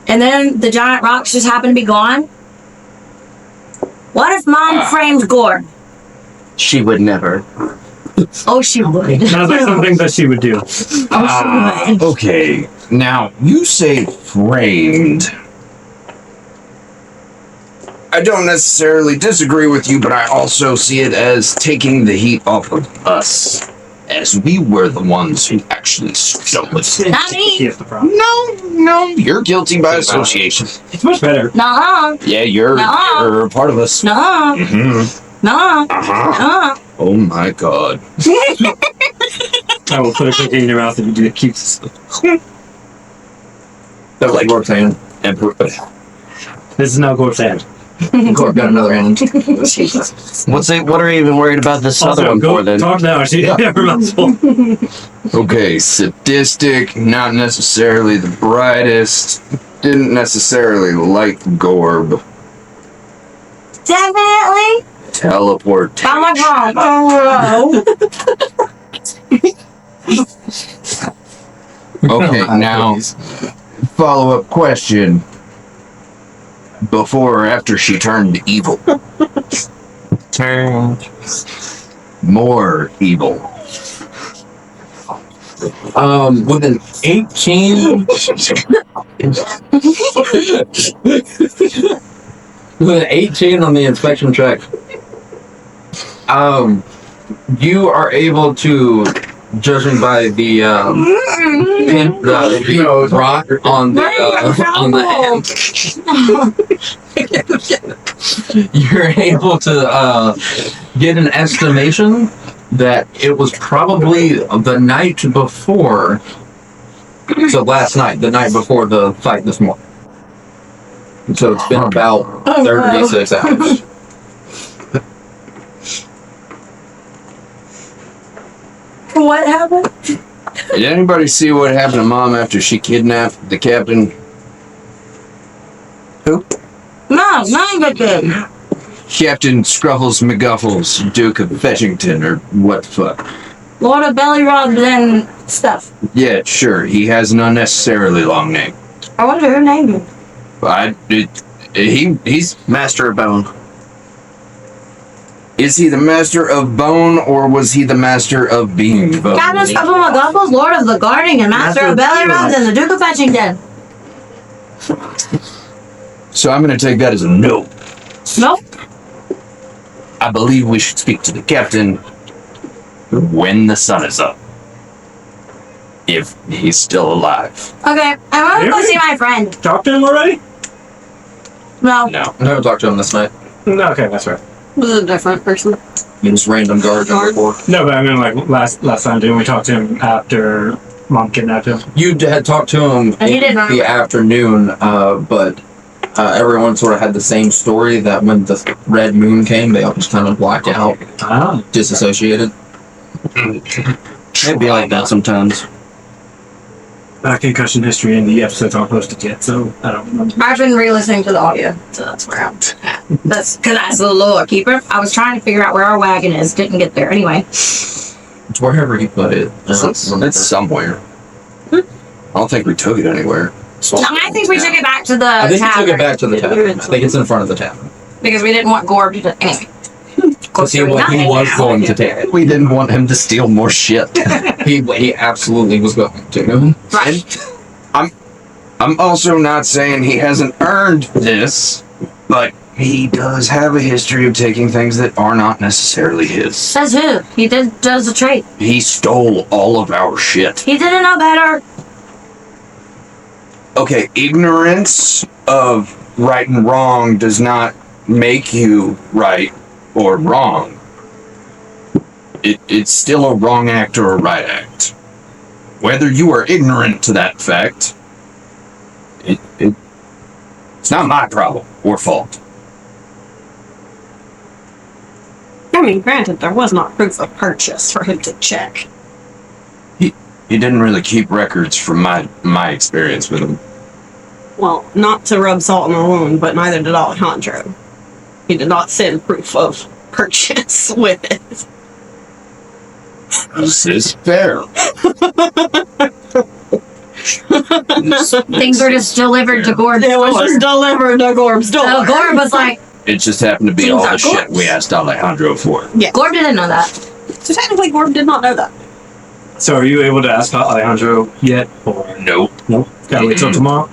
And then the giant rocks just happened to be gone? What if Mom framed Gorb? She would never. Oh, she would. Sounds like something that she would do. Oh, she would. Okay. Now, you say framed. I don't necessarily disagree with you, but I also see it as taking the heat off of us, as we were the ones who actually stole it. Not me. Here's the problem. No, you're guilty by association. It's much better. Nuh-uh. Yeah, you're a part of us. Nuh-uh. Mhm. Nuh-uh. Uh-huh. Nuh-uh. Oh my god. I will put a cookie in your mouth if you do it. Keeps. That was Gork's hand. This is now Gorb's hand. Gork got another hand. What are we even worried about this other one go for then? talk now. She never mouthful. Okay, sadistic, not necessarily the brightest. Didn't necessarily like Gorb. Definitely. Teleport. Oh my god. Okay, now follow-up question. Before or after she turned evil? Turned. More evil. With an 18. With an 18 on the inspection check, you are able to, judging by the the rock on the hand, you're able to get an estimation that it was probably the night before So last night, the night before the fight this morning. So it's been about 36 hours. What happened? Did anybody see what happened to Mom after she kidnapped the captain? No, none of it did. Captain Scruffles McGuffles, Duke of Fetchington, or what the fuck? Lord of Belly Rubs and stuff. Yeah, sure. He has an unnecessarily long name. I wonder who named him. He's Master of Bone. Is he the master of bone, or was he the master of being bone? Captain Scuffle McGuffles, Lord of the Guarding, and Master of Belly Rubs, and the Duke of Fetchington. So I'm going to take that as a no. Nope. I believe we should speak to the captain when the sun is up. If he's still alive. Okay, I'm gonna go see my friend. Talked to him already? No. No. I haven't talked to him this night. No, okay, that's right. Was it a different person? Just random guard number 4. No, but I mean, like last time, didn't we talk to him after Mom kidnapped him? You had talked to him And he in did not. the afternoon, but everyone sort of had the same story that when the red moon came, they all just kind of blacked out, Ah. disassociated. It'd be like that sometimes. Concussion history and the episodes aren't posted yet, so I don't remember. I've been re-listening to the audio, so that's where I'm at. That's because that's the lore keeper. I was trying to figure out where our wagon is. Didn't get there. Anyway. It's wherever you put it. It's somewhere. I don't think we took it anywhere. I think we took it back to the I think you tavern. took it back to the tavern. I think it's in front of the tavern. Because we didn't want Gorb to... Anyway. Because he was going to take it. We didn't want him to steal more shit. He absolutely was going to. Right. I'm also not saying he hasn't earned this, but he does have a history of taking things that are not necessarily his. Says who? He does the trade. He stole all of our shit. He didn't know better. Okay, ignorance of right and wrong does not make you right or wrong. It's still a wrong act or a right act. Whether you are ignorant to that fact, it's not my problem or fault. I mean, granted, there was not proof of purchase for him to check. He didn't really keep records from my experience with him. Well, not to rub salt in the wound, but neither did Alejandro. He did not send proof of purchase with it. This is fair. Things were just delivered to Gorb's It was door. just delivered to Gorb's door. So Gorb was like, It just happened to be Things all are the shit Gorb's. we asked Alejandro for. Gorb didn't know that. So technically, Gorb did not know that. So are you able to ask Alejandro yet? Or Nope. nope? Gotta wait till tomorrow?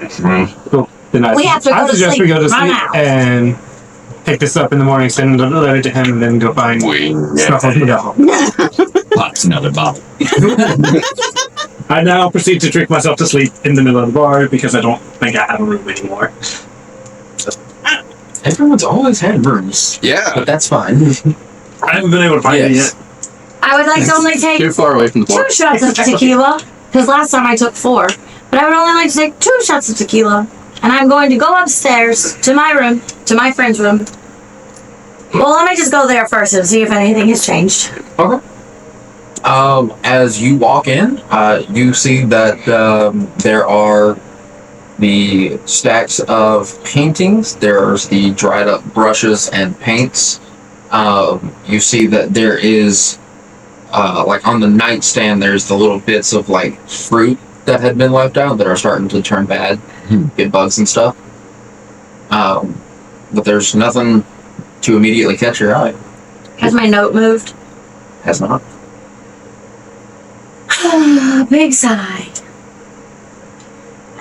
Cool. Then We have to go to suggest sleep we go to right sleep now. and pick this up in the morning, send a letter to him, and then go find Snuffles McGuffle. Pops another bottle. I now proceed to drink myself to sleep in the middle of the bar because I don't think I have a room anymore. Everyone's always had rooms, Yeah. but that's fine. I haven't been able to find it Yes. yet. I would like to only take Too far away from the bar. 2 shots of tequila. Because last time I took 4. But I would only like to take 2 shots of tequila. And I'm going to go upstairs to my room, to my friend's room. Well, let me just go there first and see if anything has changed. Okay. As you walk in, you see that there are the stacks of paintings. There's the dried up brushes and paints. You see that there is, like on the nightstand, there's the little bits of like fruit that had been left out that are starting to turn bad, get bugs and stuff. But there's nothing to immediately catch your eye. Has my note moved? Has not. Big sigh.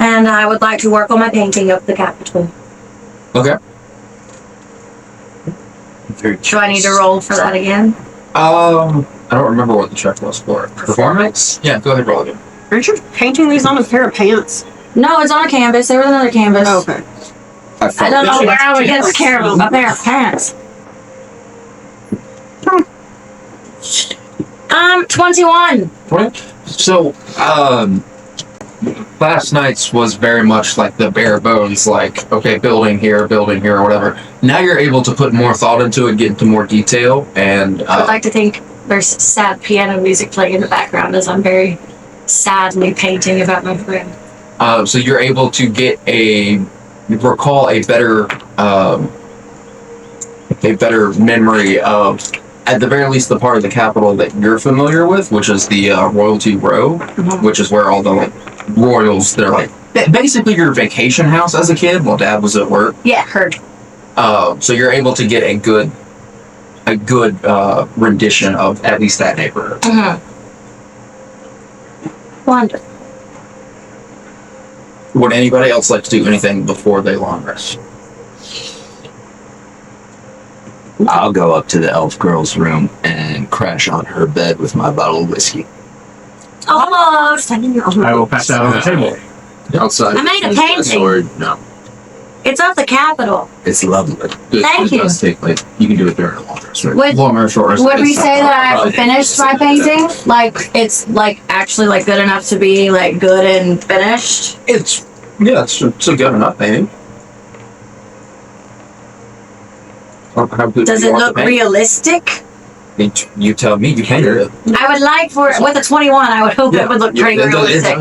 And I would like to work on my painting of the Capitol. Okay. Do I need to roll for that again? I don't remember what the check was for. Performance? Yeah, go ahead, roll again. Aren't you painting these on a pair of pants? No, it's on a canvas. There was another canvas. Okay. I don't know where I would get a pair of pants. 21. So, last night's was very much like the bare bones, like, okay, building here, or whatever. Now you're able to put more thought into it, get into more detail, and I would like to think there's sad piano music playing in the background as I'm very sadly painting about my friend. so you're able to recall a better memory of, at the very least, the part of the capital that you're familiar with, which is the Royalty Row, which is where all the like royals, they're like basically your vacation house as a kid while Dad was at work. Yeah, heard. So you're able to get a good rendition of at least that neighborhood. Wonderful. Would anybody else like to do anything before they long rest? I'll go up to the elf girl's room and crash on her bed with my bottle of whiskey. Almost. I will pass out on the table. Outside. I made a use my painting. Sword. No. It's of the Capitol. It's lovely. Thank you. Take, like, you can do it during a long rest, right? Would Long or short rest? would we say that I Probably. finished my painting? Like it's like actually like good enough to be like good and finished? It's a good enough painting. How good Does do you it want look the painting? realistic? You tell me. You painted it. I would like for with a 21. I would hope it would look pretty realistic.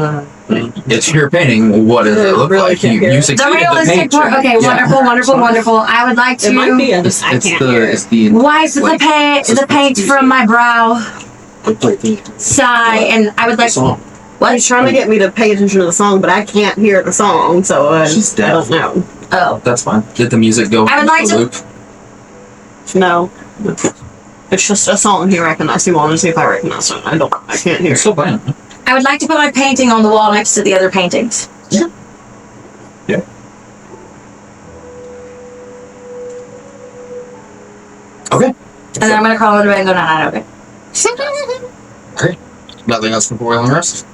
It's your painting. What does it look like? You The succeeded to realistic paint. part. Okay, Yeah. wonderful. I would like It might be. to I can't hear it. It's the wipe the paint from my brow, sigh, and I would like. song. He's trying to get me to pay attention to the song, but I can't hear the song, so She's I don't deaf. know. Oh, That's fine. Did the music go? I would like the to- loop? No. It's just a song he recognized. He wanted to see if I recognize it. I can't hear It's it. still playing. I would like to put my painting on the wall next to the other paintings. Okay. And then I'm gonna crawl into bed and go night. Okay. Nothing else before long rest.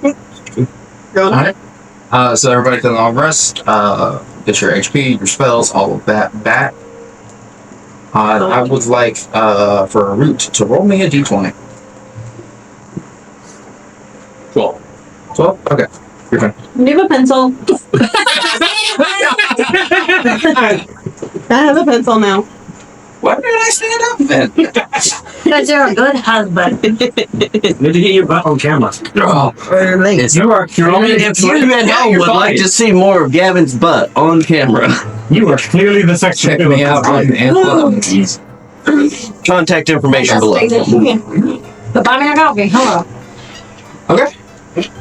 Go on. Alright. So everybody can long rest. Get your HP, your spells, all of that back. I would like for a root to roll me a d20. 12. 12? Okay. You're fine. Do you have a pencil? I have a pencil now. Why did I stand up then? Because you're a good husband. Need to get your butt on camera. Oh, You're only If you at home would like to see more of Gavin's butt on camera, You are clearly the section. check me out on Anthem. contact information below. But buy me a coffee. Hello. Okay.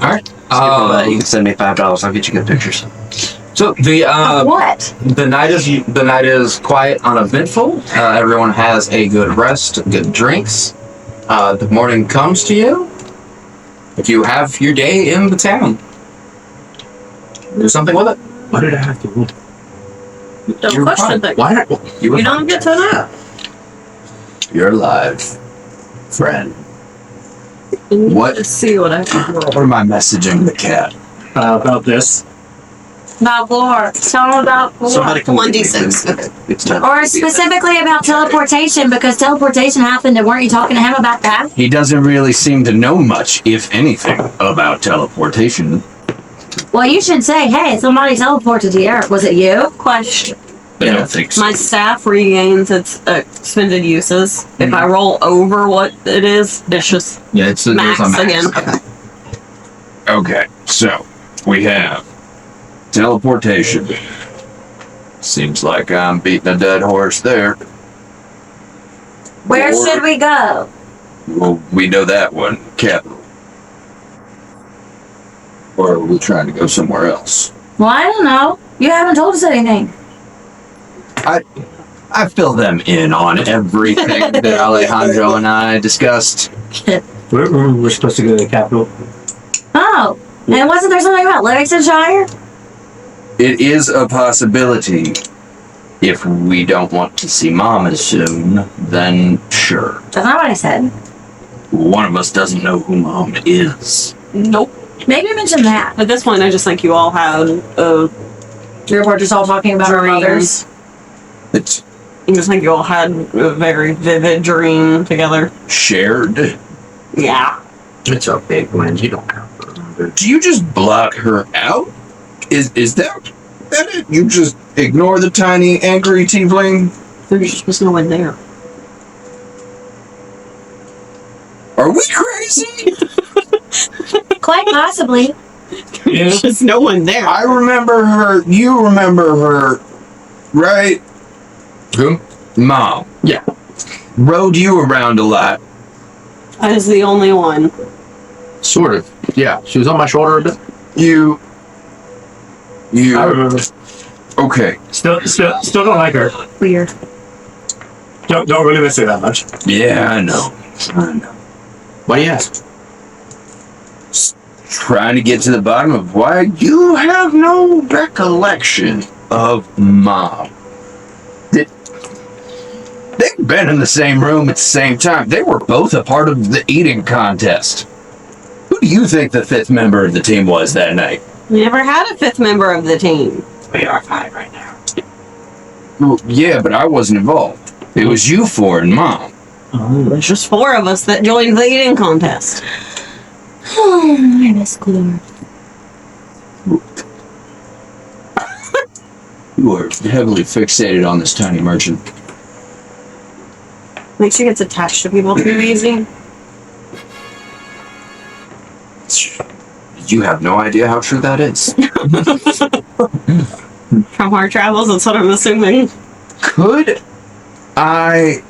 Alright. You can send me $5. I'll get you good pictures. So What? the night is quiet, uneventful. Everyone has a good rest, good drinks. The morning comes to you. You have your day in the town. Do something with it. What did I have to do? Don't You're question fine. things. Why not? You were You don't get to know. You're alive, friend. What? Let's see what I can roll. What am I messaging the cat? About this. About Lore. Tell them about Lore. Somebody come 1d6. Okay. It's time. Or specifically about teleportation, because teleportation happened, and weren't you talking to him about that? He doesn't really seem to know much, if anything, about teleportation. Well, you should say, hey, somebody teleported here. Was it you? Question. I don't think so. My staff regains its expended uses. If I roll over what it is, it's just Yeah, it's max a max. again. Okay. Okay, so we have teleportation. Seems like I'm beating a dead horse there. Where Lore. should we go? Well, we know that one, capital. Or are we trying to go somewhere else? Well, I don't know. You haven't told us anything. I fill them in on everything that Alejandro and I discussed. We're supposed to go to the capital. Oh, and wasn't there something about Livingstonshire? It is a possibility. If we don't want to see Mom as soon, then sure. That's not what I said. One of us doesn't know who Mom is. Nope. Maybe you mentioned that. At this point, I just think you all had We were just all talking about our Dreams. mothers. It's I just think you all had a very vivid dream together. shared. Yeah. It's a big one. You don't have to. Do you just block her out? Is that it? You just ignore the tiny, angry tiefling? There's just no one there. Are we crazy? Quite possibly. There's just no one there. I remember her. You remember her, right? Who? Mom. Yeah. Rode you around a lot. I was the only one. Sort of. Yeah, she was on my shoulder a bit. You. I remember. Okay. Still don't like her. Weird. Don't really miss her that much. Yeah, I know. Why do you ask? Trying to get to the bottom of why you have no recollection of Mom. They've been in the same room at the same time. They were both a part of the eating contest. Who do you think the fifth member of the team was that night? We never had a fifth member of the team. We are 5 right now. Well, yeah, but I wasn't involved. It was you four and Mom. There's just 4 of us that joined the eating contest. I miss Gloom. You are heavily fixated on this tiny merchant. Makes you gets attached to people too easy. You have no idea how true that is. From our travels, that's what I'm assuming. Could I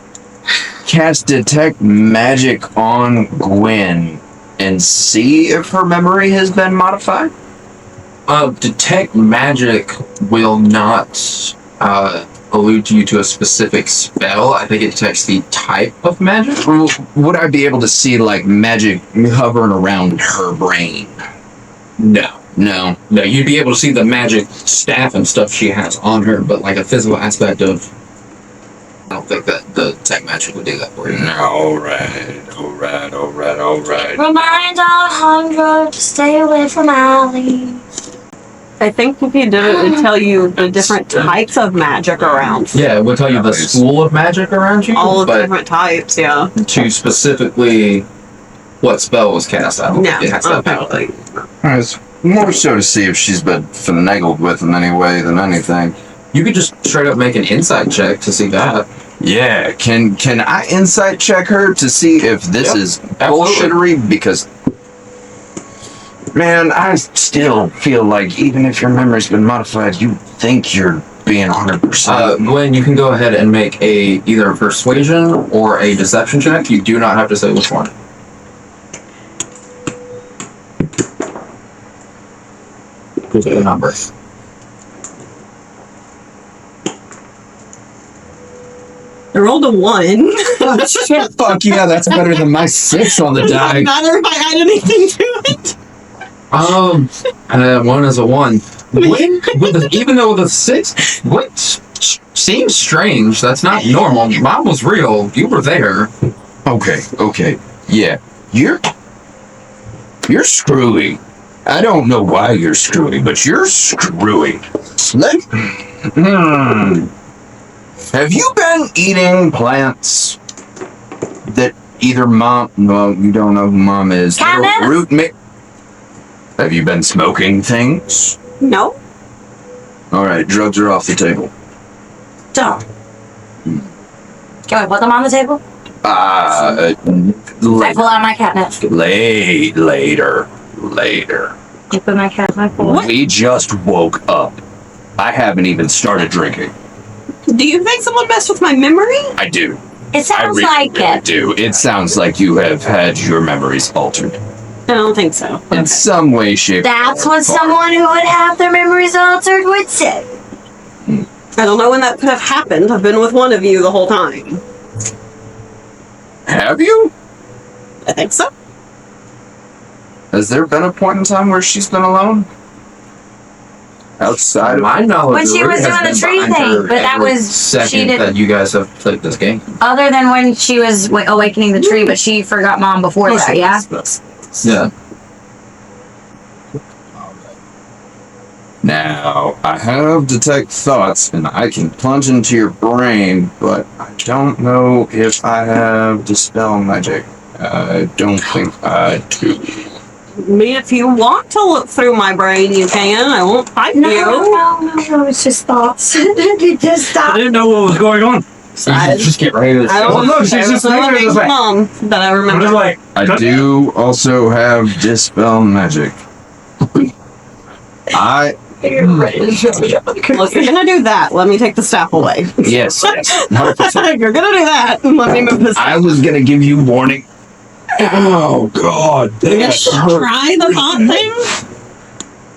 cast Detect Magic on Gwen and see if her memory has been modified? Detect magic will not allude you to a specific spell. I think it detects the type of magic. Would I be able to see, like, magic hovering around her brain? No. No. No, you'd be able to see the magic staff and stuff she has on her, but like a physical aspect of... I don't think that the tech magic would do that for you. Alright. Remind Alejandro to stay away from Allie. I think if you did it, it'd tell you the different types of magic around. Yeah, it would tell you the school of magic around you, All of the but different types, yeah. to specifically what spell was cast, I don't think it has that power. It's more so to see if she's been finagled with in any way than anything. You could just straight up make an insight check to see that. Yeah, can I insight check her to see if this is bullshittery? Because, man, I still feel like even if your memory's been modified, you think you're being 100%. Gwen, you can go ahead and make either a persuasion or a deception check. You do not have to say which one. Here's the number. I rolled a 1. Fuck yeah, that's better than my 6 on the die. Neither if I add anything to it. 1 is a 1. Even though with a 6, what seems strange. That's not normal. Mom was real. You were there. Okay. Yeah. You're screwy. I don't know why you're screwy, but you're screwy. Have you been eating plants that either Mom... Well, you don't know who Mom is. Catnip? Have you been smoking things? No. Alright, drugs are off the table. Don't. Can we put them on the table? I pull out my catnip. Later. You put my catnip away. We just woke up. I haven't even started drinking. Do you think someone messed with my memory? I do. It sounds like really it. do. It sounds like you have had your memories altered. I don't think so. In some way, shape, That's or what form. someone who would have their memories altered would say. I don't know when that could have happened. I've been with one of you the whole time. Have you? I think so. Has there been a point in time where she's been alone? Outside of my knowledge, When she was Lori has doing the been tree behind thing, her but that every was- second she did- that you guys have played this game. Other than when she was awakening the tree, but she forgot Mom before that, yeah? Yeah. Now, I have detect thoughts, and I can plunge into your brain, but I don't know if I have dispel magic. I don't think I do. If you want to look through my brain, you can. I won't fight No, you. no, it's just thoughts. Just I stop. didn't know what was going on. Just get ready to I don't Oh, look, she's there just was no making it named this way. Mom that I I'm remember. just like, I do also have dispel magic. I Well, if you're gonna do that, let me take the staff away. yes, 100%. If you're gonna do that, let me move this. I was gonna give you warning. Oh God! Try the thought thing.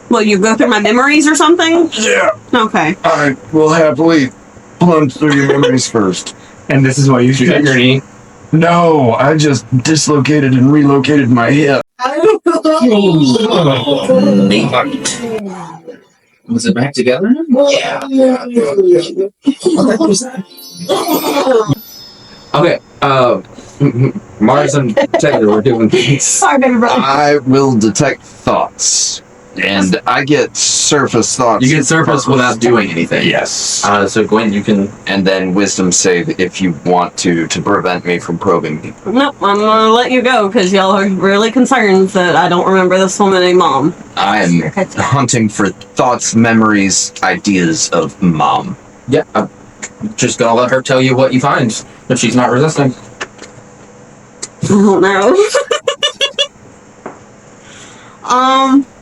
Will you go through my memories or something? Yeah, Okay. I will happily plunge through your memories first. and this is why you should Hit your knee. No, I just dislocated and relocated my hip. Was it back together? Okay, Mars and Taylor were doing things. Sorry, baby brother. I will detect thoughts, and I get surface thoughts. You can surface without doing anything. Yes. So Gwen, you can. And then wisdom save if you want to prevent me from probing people. Nope, I'm gonna let you go because y'all are really concerned that I don't remember this woman named Mom. I am hunting for thoughts, memories, ideas of Mom. Yeah, I'm just gonna let her tell you what you find if she's not resisting. I don't know.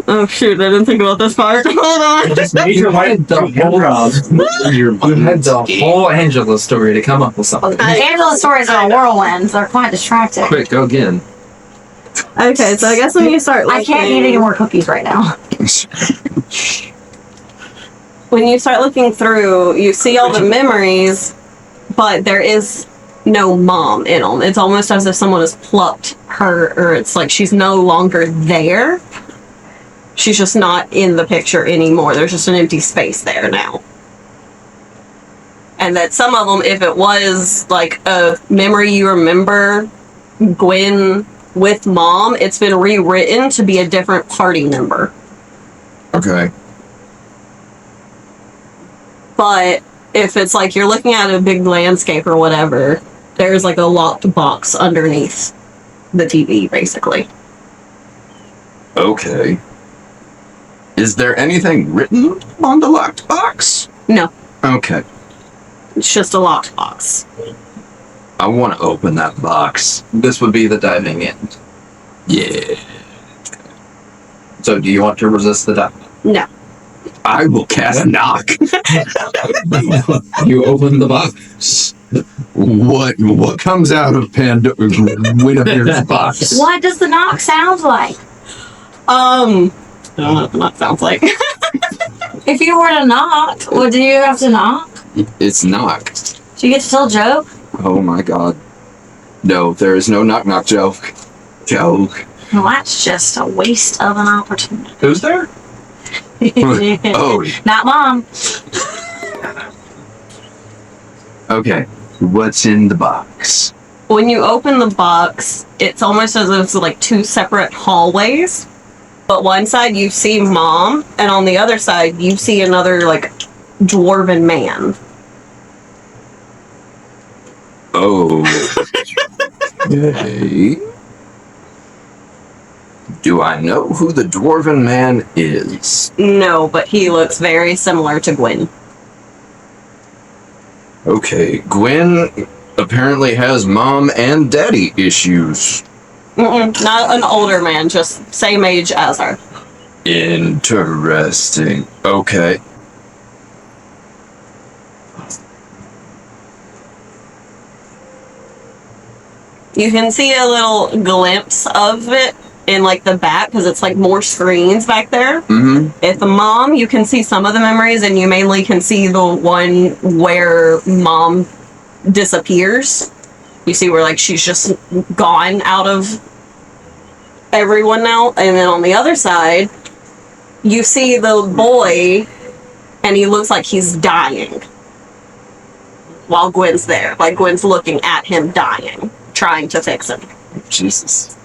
Oh shoot, I didn't think about this part. Hold on. just made your wife the whole you had the whole Angela story to come up with something. Angela's stories are whirlwinds. They're quite distracting. Quick, go again. Okay, so I guess when you start looking, I can't eat any more cookies right now. when you start looking through, you see all the memories, but there is no Mom in them. It's almost as if someone has plucked her, or it's like she's no longer there. She's just not in the picture anymore. There's just an empty space there now. And that some of them, if it was like a memory you remember Gwen with Mom, it's been rewritten to be a different party member. Okay. But if it's like you're looking at a big landscape or whatever, there's like a locked box underneath the TV, basically. Okay. Is there anything written on the locked box? No, Okay. it's just a locked box. I want to open that box. This would be the diving in. Yeah. So, do you want to resist the dive? No. I will cast knock. You open the box. What comes out of Guinevere's box? What does the knock sound like? I don't know what the knock sounds like. If you were to knock, what do you have to knock? It's knocked. Do you get to tell a joke? Oh my God. No, there is no knock knock joke. Joke. Well, that's just a waste of an opportunity. Who's there? Oh, Not Mom. okay. What's in the box? When you open the box, it's almost as if it's like two separate hallways. But one side you see Mom, and on the other side you see another like dwarven man. Oh. Okay. Do I know who the dwarven man is? No, but he looks very similar to Gwen. Okay, Gwen apparently has mom and daddy issues. Not an older man, just same age as her. Interesting. Okay. You can see a little glimpse of it in like the back because it's like more screens back there. Mm-hmm. At the Mom, you can see some of the memories, and you mainly can see the one where Mom disappears. You see where like she's just gone out of everyone now. And then on the other side, you see the boy, and he looks like he's dying while Gwen's there. Like Gwen's looking at him dying, trying to fix him. Jesus.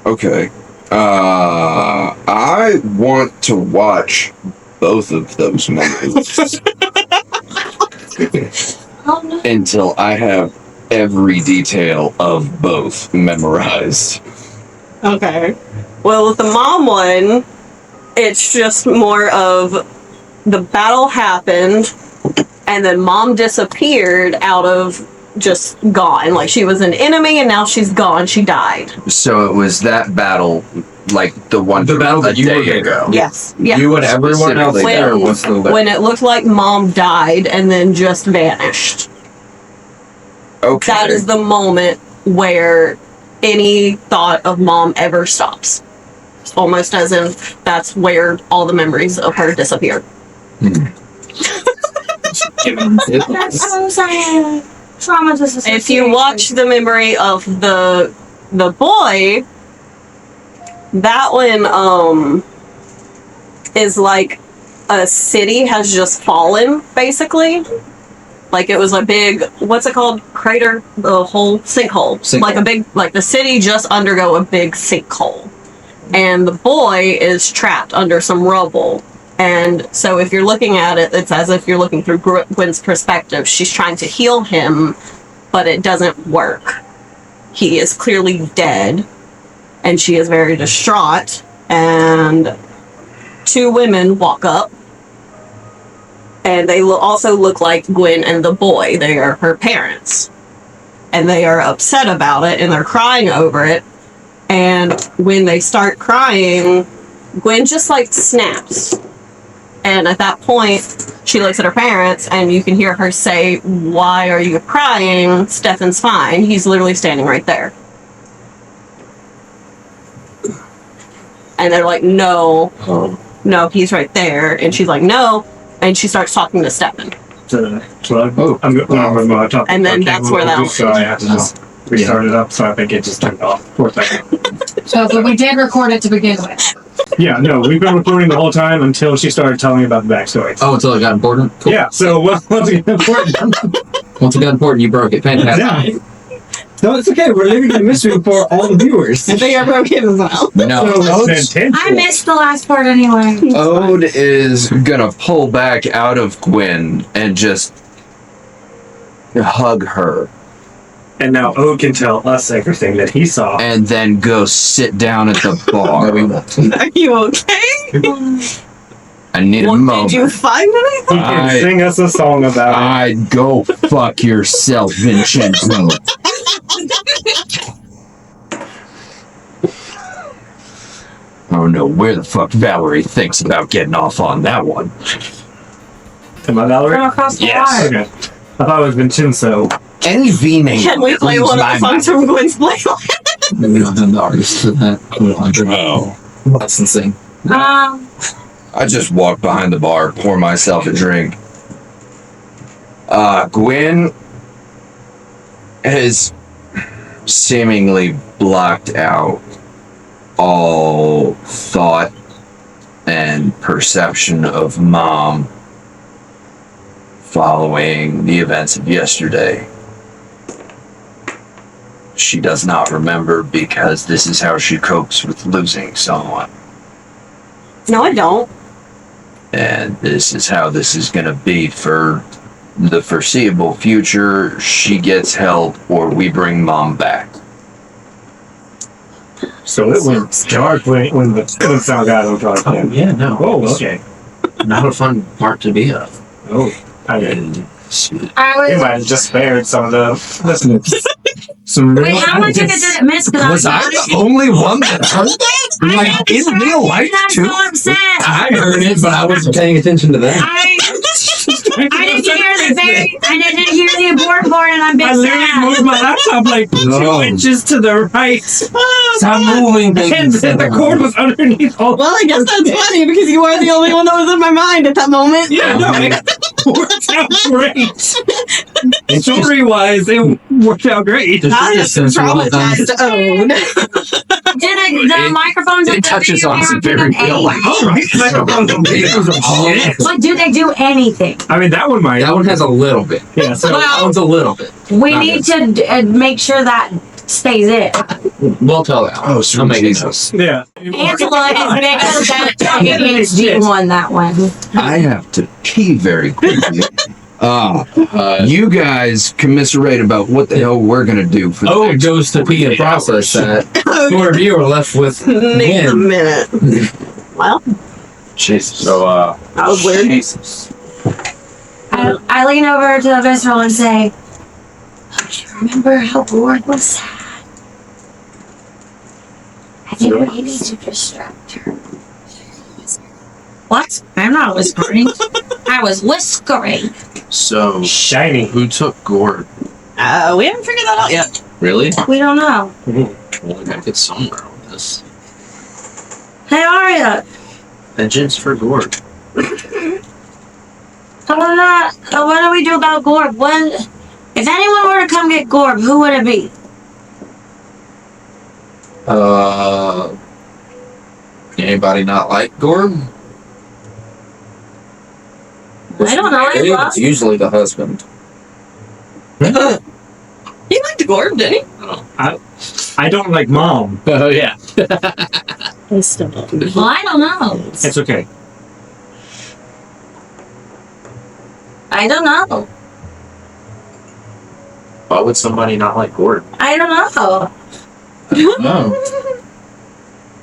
Okay. I want to watch both of those movies Oh no. until I have every detail of both memorized. Okay. Well, with the mom one, it's just more of the battle happened, and then mom disappeared out of just gone. Like she was an enemy, and now she's gone. She died. So it was that battle, like the one The battle that a you were day in. ago. Yes. Yeah. You and everyone else Specifically there was still there. When it looked like mom died and then just vanished. Okay. That is the moment where any thought of mom ever stops. It's almost as if that's where all the memories of her disappear. That's so sad. Trauma disassociation. If you watch the memory of the boy, that one is like a city has just fallen, basically. Like it was a big, what's it called? Crater, the whole sinkhole. Like a big, like the city just undergo a big sinkhole. And the boy is trapped under some rubble. And so if you're looking at it, it's as if you're looking through Gwen's perspective. She's trying to heal him, but it doesn't work. He is clearly dead, and she is very distraught. And two women walk up, and they also look like Gwen and the boy. They are her parents. And they are upset about it, and they're crying over it. And when they start crying, Gwen just like snaps. And at that point, she looks at her parents, and you can hear her say, "Why are you crying? Stefan's fine. He's literally standing right there." And they're like, "No, no, he's right there." And she's like, "No." And she starts talking to Stefan. So I'm going to talk. And then that's where that So I have to just restart it up. So I think it just turned off for a second. So, but we did record it to begin with. Yeah, no, we've been recording the whole time until she started telling me about the backstory. Oh, until it got important? Cool. Yeah, so once it got important. Once it got important, you broke it. Fantastic. Yeah. No, it's okay. We're leaving the mystery for all the viewers. I think I broke it as well. No, I missed the last part anyway. Ode is gonna pull back out of Gwen and just hug her. And now Ode can tell us everything that he saw. And then go sit down at the bar. Are you okay? I need a Well, moment. did you find anything? He can sing us a song about it. I'd go fuck yourself, Vincenzo. I don't know where the fuck Valerie thinks about getting off on that one. Am I Valerie? From across the Yes. water. Okay. I thought it was Vincenzo. Any V name. Can we play one of the songs from Gwen's playlist? We don't have the artist for that. Oh. That's insane. I just walk behind the bar, pour myself a drink. Gwen has seemingly blocked out all thought and perception of Mom following the events of yesterday. She does not remember because this is how she copes with losing someone. No, I don't. And this is how this is going to be for the foreseeable future. She gets help or we bring Mom back. So it went dark when the sound got on dark. Oh, yeah, no. Oh, okay. Not a fun part to be of. Oh, I didn't. I We was. might have just spared some of the listeners. Some real Wait, how much of it did it miss? Was I the only one that heard that? Like, in real life, I'm too? so upset. I heard it, but I wasn't paying attention to that. I didn't hear I didn't hear the abort part, and I'm big I literally sad. moved my laptop like No. 2 inches to the right. Stop moving, baby. And the cord was underneath all. Well, I guess that's funny because you were the only one that was in my mind at that moment. Yeah, no, it worked out great. Story-wise, it worked out great. I just traumatized Owen. Did the microphones? It touches on some very real life. All right. But do they do anything? I mean, that one might. That one has a little bit. Yeah, so That one's a little bit. We Not need to make sure that stays in. We'll tell that. Oh, I'll make it Jesus. yeah. Angela is bigger than ADHD one. That one. I have to pee very quickly. You guys commiserate about what the hell we're gonna do for the Oh, next goes to pee and process that. Four of you are left with Wait a him. minute. Well, Jesus. So, that was weird. Jesus. I lean over to the visceral and say, "Don't you remember how Gord was sad? I think we need to distract her." What? I'm not whispering. I was whiskering. so Shiny. who took Gord? We haven't figured that out yet. Really? We don't know. Well, we gotta get somewhere on this. Hey, Arya. Vengeance for Gord. What do we do about Gorb? If anyone were to come get Gorb, who would it be? Anybody not like Gord? I don't know. It's usually the husband. He liked Gorb, didn't he? I don't like mom. Oh, yeah. I still don't. Well, I don't know. It's okay. I don't know. Why would somebody not like Gord? I don't know. No.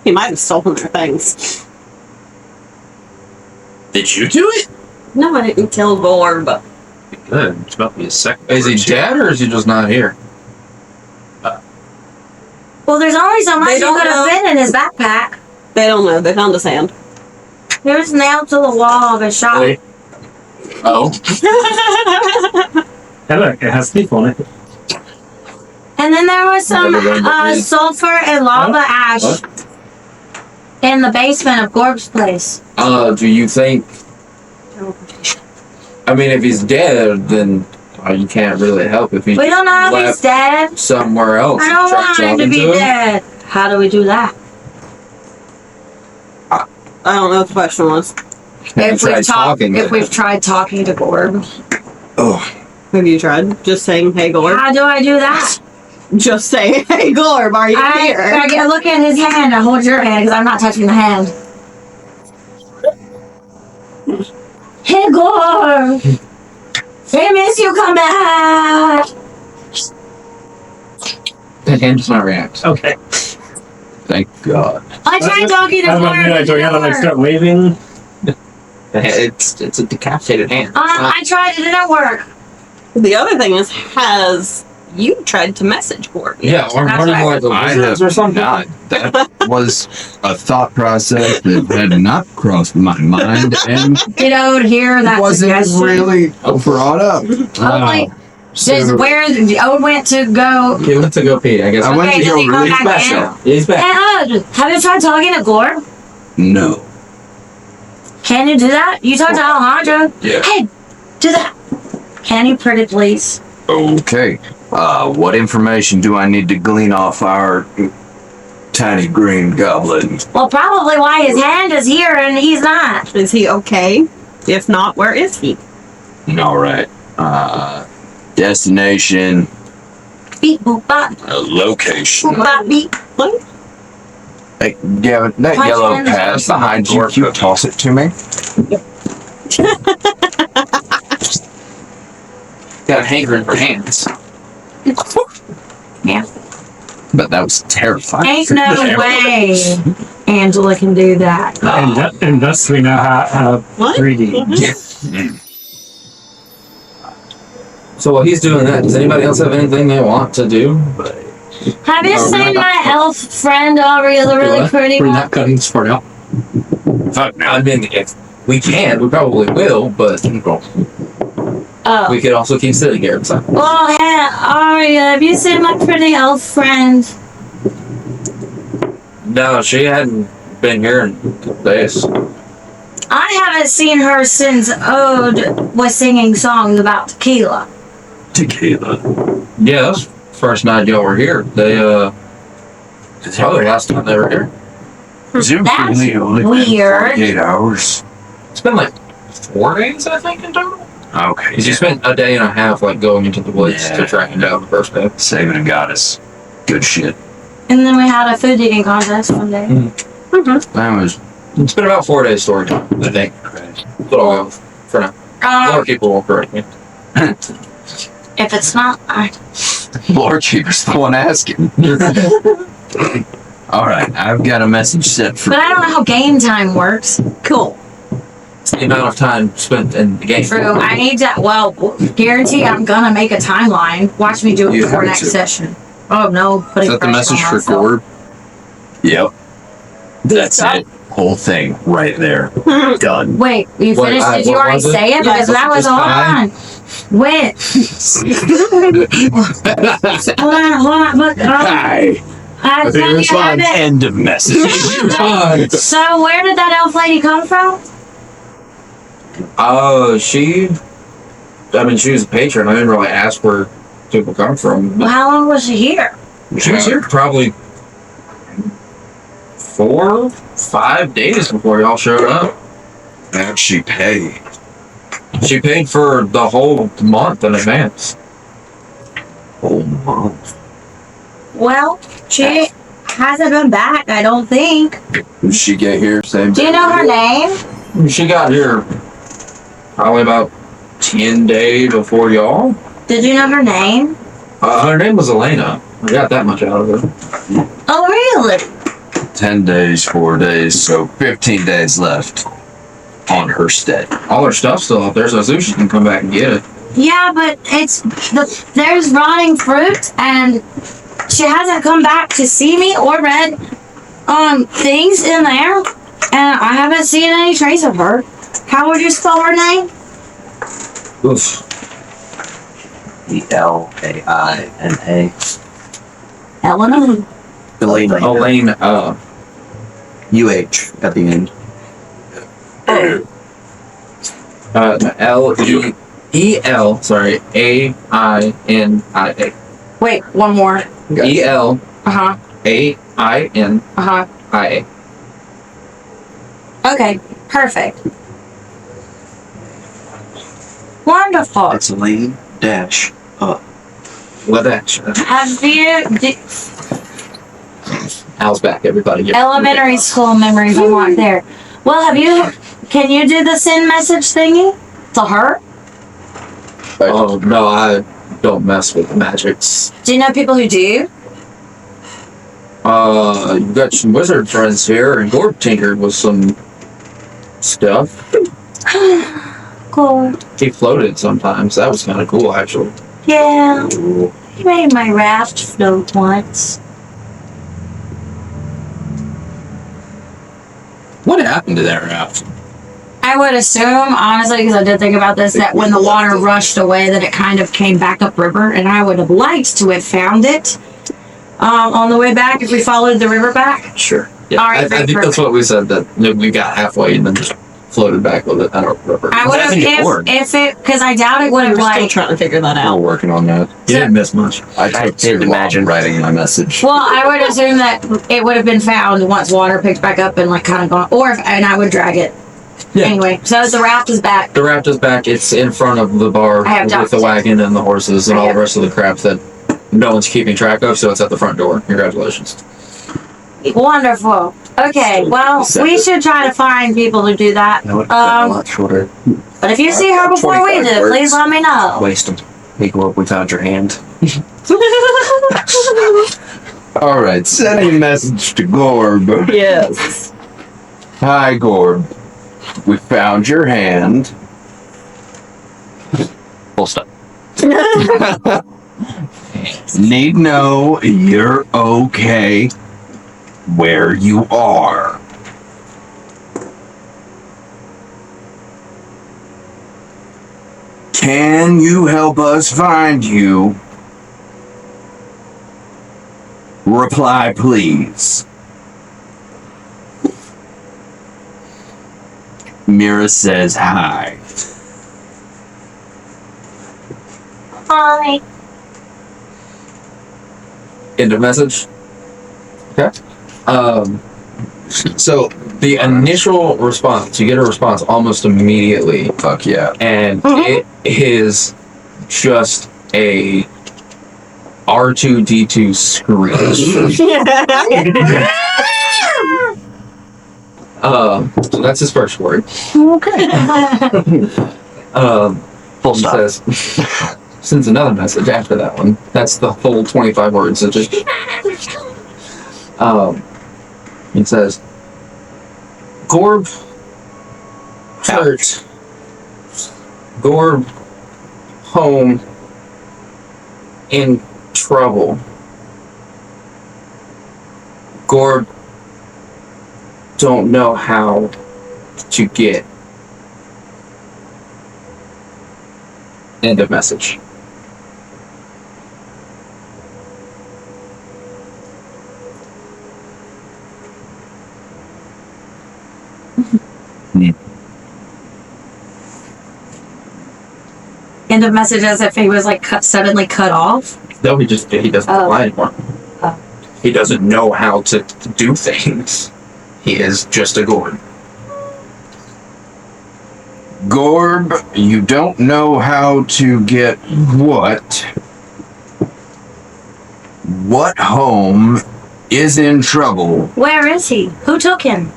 He might have stolen their things. Did you do it? No, I didn't kill Gorb. Good. It's about to be a second. Is he or two. dead or is he just not here? Well, there's only so much They he don't could have know. been in his backpack. They don't know. They found his hand. He was nailed to the wall of his shop. Hey, Oh. hey, look, it has teeth on it. And then there was some Never learned to read. sulfur and lava ash What? in the basement of Gorb's place. Do you think? I mean, if he's dead, then you can't really help if he's We don't know if he's left dead. somewhere else. I don't Try want him to talking be him. dead. How do we do that? I don't know what the question was. Have you tried talking to If we've tried talking to Gorb. Have you tried? Just saying, hey, Gorb. How do I do that? Just say, hey, Gorb, are you here? I look at his hand. I hold your hand because I'm not touching the hand. Hey, Gorb. I miss you. Come back. The hand does not react. Okay. Thank God. I tried talking to How Gorb. about do I gotta like start waving? It's a decapitated hand. I tried. It didn't work. The other thing is, has you tried to message Gorb? Yeah, or That's one of right. like the I wizards have or something. not. That was a thought process that had not crossed my mind and Did Ode hear that wasn't suggestion? really brought up. Like, just So- where Ode went to go. He went to go pee, I guess. I went Okay, to does go he come really back special. in? He's back. Hey, Ode, have you tried talking to Gorb? No. Can you do that? You talked to Alejandro. Yeah. Hey, do that. Can you pretty please? Okay. What information do I need to glean off our tiny green goblin? Well, probably why his hand is here and he's not. Is he okay? If not, where is he? All right. Destination, Beep boop bop. location. Boop bop beep. What? Hey, Gavin, that Punch yellow in. pad behind you, can you toss it to me? Got a hankering for hands. Yeah. But that was terrifying. Ain't no way Angela can do that. And thus we now have What? 3D. So while he's doing that, does anybody else have anything they want to do? Have you Oh, seen really? my elf friend Aurea, the really pretty We're one? not cutting this part out. Fuck no. I mean, if we can, we probably will, but Oh. we could also keep sitting here. So. Well, hey, Aurea, have you seen my pretty elf friend? No, she hadn't been here in days. I haven't seen her since Ode was singing songs about tequila. Tequila. Yeah, that's the first night y'all were here. They, it's probably the last time they were here. That's Really only been weird. 48 hours. It's been like 4 days, I think, in total. Okay. Because you spent a day and a half, like, going into the woods Yeah. to track him down the first day. Saving a goddess. Good shit. And then we had a food eating contest one day. That was It's been about 4 days story time, I think. But I'll go for now. More people will correct me. If it's not, Lord Cheaper's the one asking. All right, I've got a message set for but I don't know how game time works. Cool. It's the amount of time spent in the game. True. I need to. Well, guarantee I'm gonna make a timeline. Watch me do it You before have next to. session. Oh no! Is Putting that the pressure message on for myself. Gorb? Yep. That's stuff. it. Whole thing right there. Done. Wait, you What, finished? Did you what already was it? say it? Because that was This time? on. When? hold on. Look, Hi. I thought you had it. End of message. So where did that elf lady come from? She was a patron. I didn't really ask where people come from. Well, how long was she here? She was here probably 4, 5 days before y'all showed up. How'd she pay? She paid for the whole month in advance. Whole month. Well, she hasn't been back. I don't think. Did she get here same Do you know her name? She got here probably about 10 days before y'all. Did you know her name? Her name was Elena. I got that much out of her. Oh, really? 10 days, 4 days, so 15 days left on her stay. All her stuff's still up there, so as soon as she can come back and get it. Yeah, but there's rotting fruit, and she hasn't come back to see me or read things in there, and I haven't seen any trace of her. How would you spell her name? Oof. Elaina. Eleanor. Elena. Elaine, UH at the end. L-E-E-L, sorry, A-I-N-I-A. Wait, one more. E-L Uh-huh. A-I-N-I-A. Uh-huh. Okay, perfect. Wonderful. It's Elaine dash up. Ladesh. Have you Al's back, everybody. elementary school memories unlocked there? Well, can you do the send message thingy to her? Oh, no, I don't mess with magics. Do you know people who do? You've got some wizard friends here, and Gorb tinkered with some stuff. Cool. He floated sometimes. That was kind of cool, actually. Yeah. He made my raft float once. What happened to that raft? I would assume, honestly, because I did think about this, that when the water rushed away, that it kind of came back upriver, and I would have liked to have found it on the way back if we followed the river back. Sure. Yeah, All right, I think great, that's what we said, that we got halfway and then just floated back with it. I don't remember. I would have, if it, because I doubt it would have, We're still like, trying to figure that We're out. working on that. You didn't miss much. I took didn't too long imagine. writing my message. well, I would assume that it would have been found once water picked back up and, like, kind of gone, and I would drag it. Yeah. Anyway, so the raft is back. The raft is back. It's in front of the bar I have with the dogs. wagon and the horses and I all have- the rest of the crap that no one's keeping track of, so it's at the front door. Congratulations. Wonderful. Okay, well, we should try to find people to do that. That would have been a lot shorter. But if you see her before we 25 do, words. please let me know. Waste them. Hey, Gorb, we found your hand. All right, sending a message to Gorb. Yes. Hi, Gorb. We found your hand. Full stop. Need know you're okay where you are. Can you help us find you? Reply, please. Mira says hi. Hi. End of message. Okay. So the initial response, you get a response almost immediately, Fuck yeah. and it is just a R2D2 screech. So that's his first word. Okay. Full He stop. says, sends another message after that one. That's the full 25 words. So just, it says, Gorb hurt. Gorb home in trouble. Gorb don't know how to get. End of message. End of message as if he was like suddenly cut off. No, he doesn't lie anymore. He doesn't know how to do things. He is just a Gorb. Gorb, you don't know how to get what? What home is in trouble? Where is he? Who took him?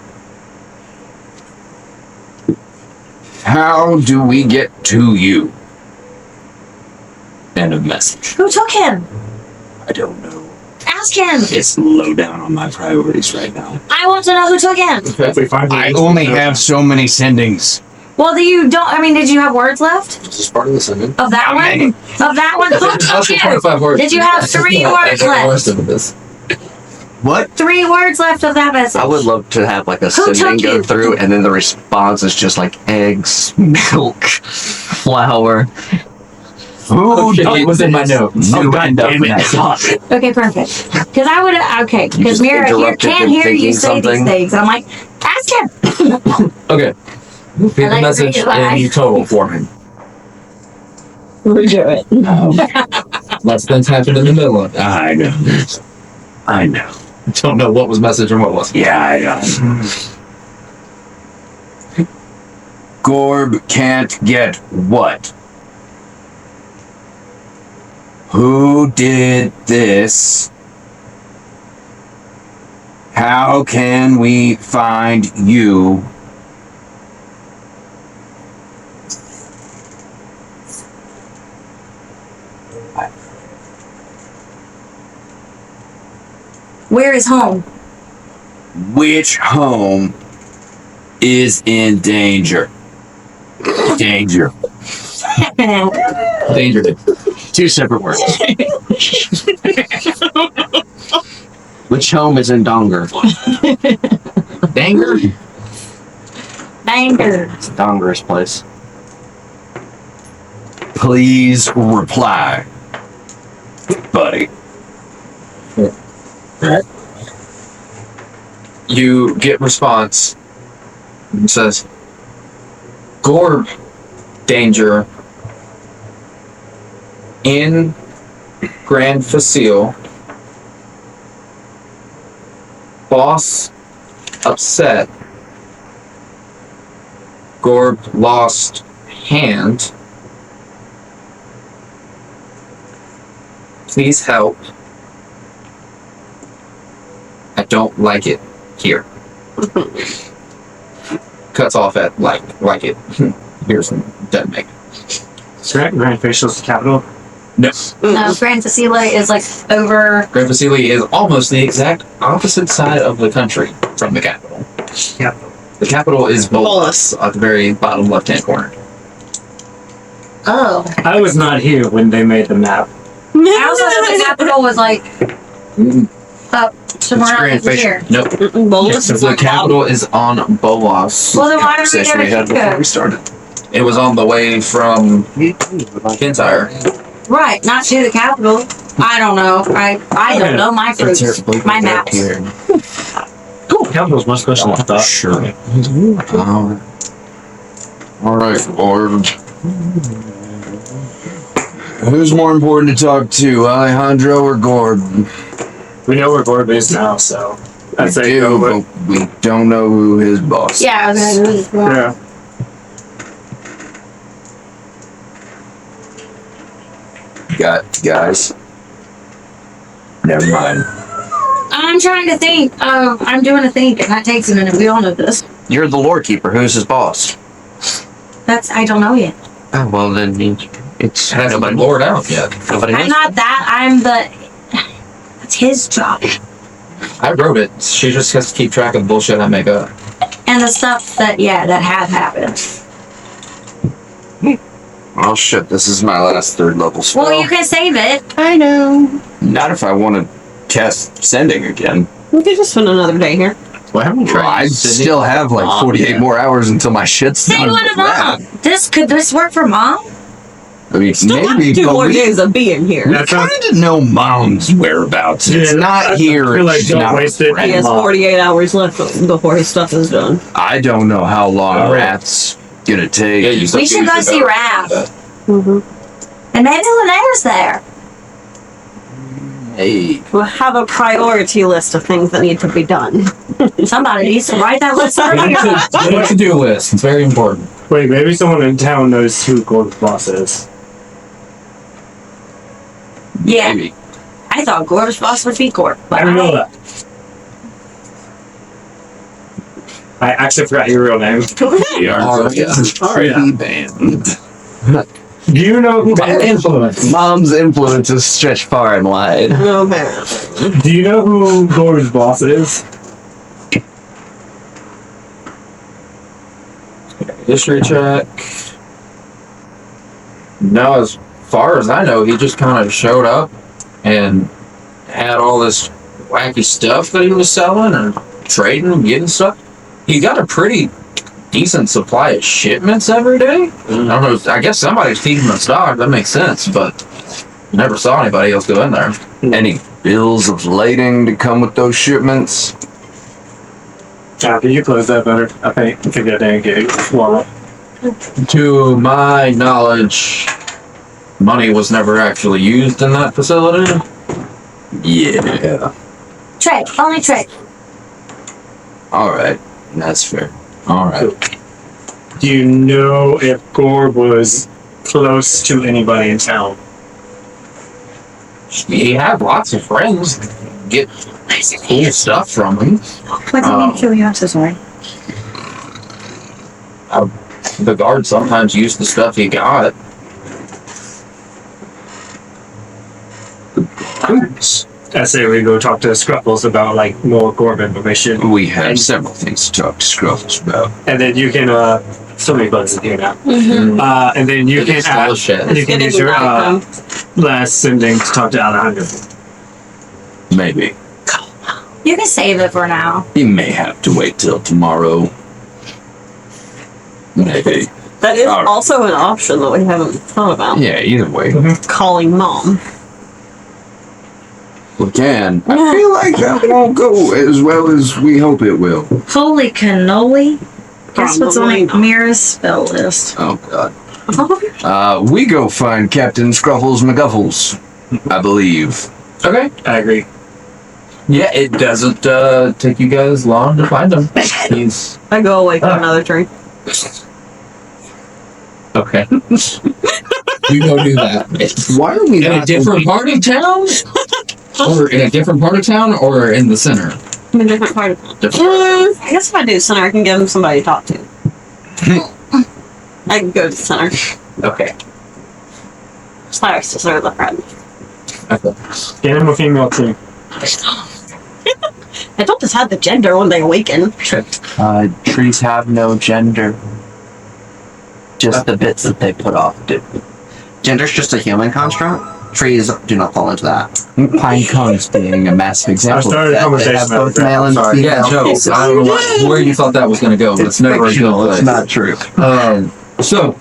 How do we get to you? End of message. Who took him? I don't know. Ask him. It's low down on my priorities right now. I want to know who took him. If we find I only have so many sendings. Well, you don't. I mean, did you have words left This is part of the sentence. of that one? Of that one, who took you? 25 words. Did you have 3 words left? What? 3 words left of that message. I would love to have like a Who sending took go you? through, and then the response is just like eggs, milk, flour. Who It was in my notes. You God end up damn it. next. Okay, perfect. Because I would. Okay, because just Mira interrupted can't him hear you thinking say something. these things. I'm like, ask him. Okay. Read the like message to read it in total for me. Redo it. Lots of things happened in the middle of it. I know. I know. Don't know what was message and what wasn't. Yeah, I know. Gorb can't get what? Who did this? How can we find you? Where is home? Which home is in danger? Danger. Danger. 2 separate words. Which home is in Donger? Danger? Banger. It's Donger's place. Please reply, buddy. You get response. It says, Gorb danger in Grand Facile. Boss upset. Gorb lost hand. Please help. I don't like it here. Cuts off at like it. Here's doesn't make it. Grand Facial is the capital. No. No, Grand Facile is like over. Grand Facile is almost the exact opposite side of the country from the capital. Yeah. The capital is Bolus at the very bottom left-hand corner. Oh. I was not here when they made the map. I also thought the capital was like up somewhere It's Grand else here. Facial. Nope. Bolus is The like capital is on Bolas. Well, then why don't we Conversation go we to had before Chico? we started. It was on the way from Kintyre. Right, not to the capital. I don't know. I don't know my fruits. My maps. Cool. Capital's much closer than I thought. Sure. All right, Lord. Who's more important to talk to, Alejandro or Gorb? We know where Gorb is now, so I'd say We go do, with. but we don't know who his boss is. Yeah, I was gonna do this. Yeah. Got guys. Never mind. I'm trying to think. I'm doing a think, and that takes a minute. We all know this. You're the lore keeper. Who's his boss? I don't know yet. Oh, well, then it's Hasn't nobody. been lured out yet. Nobody I'm knows. not that. I'm the. That's his job. I wrote it. She just has to keep track of the bullshit I make up. And the stuff that has happened. Oh shit, this is my last third level spell. Well, you can save it. I know. Not if I want to cast sending again. We could just spend another day here. Why haven't we Well, tried I sending- still have like 48 more hours until my shit's Say done. what with about that. could this work for mom? I mean, Still maybe, have 2 but more we days of being here. That's kind of know mom's whereabouts. It's Yeah, not I here. feel like It's don't not waste it. He has 48 hours left before his stuff is done. I don't know how long Oh. Raph's gonna take. Yeah, you We should go see Raph. Mm-hmm. And maybe Linnea's there. Hey, We'll have a priority list of things that need to be done. Somebody needs to write that list down. What to-do list. It's very important. Wait, maybe someone in town knows who Gord's boss is. Yeah, maybe. I thought Gord's boss would be Gord. I don't know that. I actually forgot your real name. We are Aria. pretty band. Do you know who? Influence. Mom's influence is stretched far and wide. Oh, man. Do you know who Gord's boss is? History check. No, as far as I know, he just kind of showed up and had all this wacky stuff that he was selling and trading and getting stuff. He got a pretty decent supply of shipments every day. I don't know. I guess somebody's feeding the stock. That makes sense, but never saw anybody else go in there. Any bills of lading to come with those shipments? Could you close that better? I think it's a good dang gig. Well, To my knowledge, money was never actually used in that facility. Yeah. Trade, only trade. All right, that's fair. All right. do you know if Gord was close to anybody in town? He had lots of friends. Get cool stuff from him. What's Um, curiosity? Sorry. The guard sometimes used the stuff he got. I say we go talk to Scruffles about like more Gorb information, We have several things to talk to Scruffles about. and then you can so many bugs in here now. Mm-hmm. And then you can It's full of shit. you can use your last sending to talk to Alejandro. Maybe. You can save it for now. He may have to wait till tomorrow. Maybe. That is Alright. also an option that we haven't thought about. Yeah, either way. Calling mom. We can. I feel like that won't go as well as we hope it will. Holy cannoli. Guess what's on Probably not. Mira's spell list? Oh, God. We go find Captain Scruffles McGuffles, I believe. Okay. I agree. Yeah, it doesn't take you guys long to find him. He's I go away for another turn. okay. You go do that. Why are we In a different part of town, or in a different part of town, or in the center. I'm in a different part of I guess if I do center, I can give him somebody to talk to. I can go to the center. Okay. Cyrus deserves a friend. Get him a female too. I don't decide the gender when they awaken. Trees have no gender. Just the bits that they put off do. Gender's just a human construct. Trees do not fall into that. Pine cones being a massive example. started a of that. They conversation have about both that. male and Sorry. Yeah, female. Joe. I don't know where you thought that was going to go, but it's never a good Fictional, place. it's not true. So,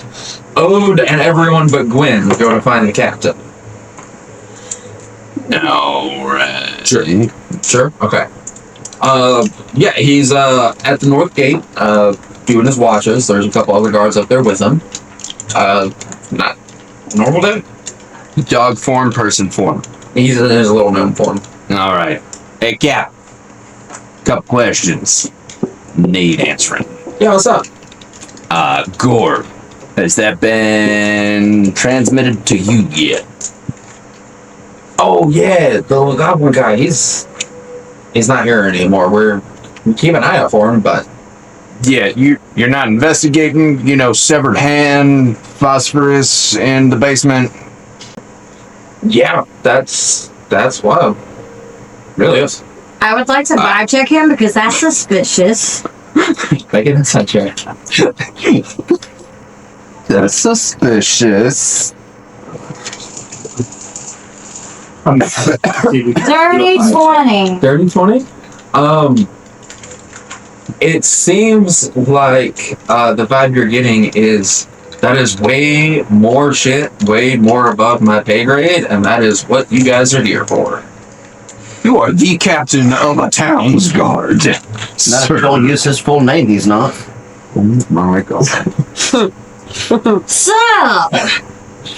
Ode and everyone but Gwen go to find the captain. Alright. Sure. Okay. Yeah, he's at the north gate, doing his watches. There's a couple other guards up there with him. Not normal day. Dog form, person form. He's in his little gnome form. Alright. Hey, Cap. Couple questions. Need answering. Yeah, what's up? Gore. Has that been transmitted to you yet? Oh yeah, the little goblin guy. He's not here anymore. We keep an eye out for him, but Yeah, you're not investigating, severed hand, phosphorus in the basement. Yeah, that's wild. Really is. I would like to vibe check him because that's suspicious. Make an insight check. That's suspicious. Dirty 20. Dirty 20? It seems like the vibe you're getting is that is way more shit, way more above my pay grade, and that is what you guys are here for. You are the captain of a town's guard. Not if you don't use his full name, he's not. Oh my god. So,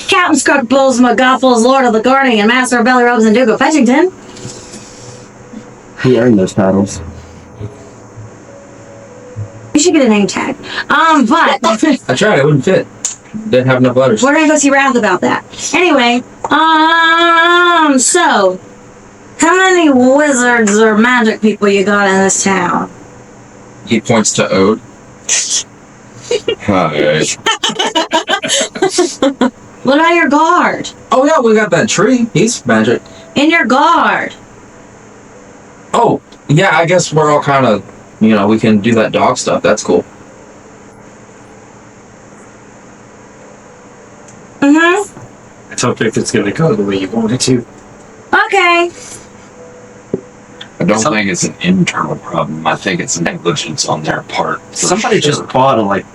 Captain Scruckles McGuffles, Lord of the Guarding, and Master of Belly Robes and Duke of Fetchington. He earned those titles. You should get a name tag. But I tried, it wouldn't fit. Didn't have enough letters. we're gonna go see Wrath about that. Anyway, so how many wizards or magic people you got in this town? He points to Ode. Alright. What about your guard? Oh yeah, we got that tree. He's magic. In your guard. Oh, yeah, I guess we're all kind of, we can do that dog stuff. That's cool. Mm-hmm. Let's hope if it's gonna go the way you want it to. Okay. I don't think it's an internal problem. I think it's negligence on their part. Somebody just bought a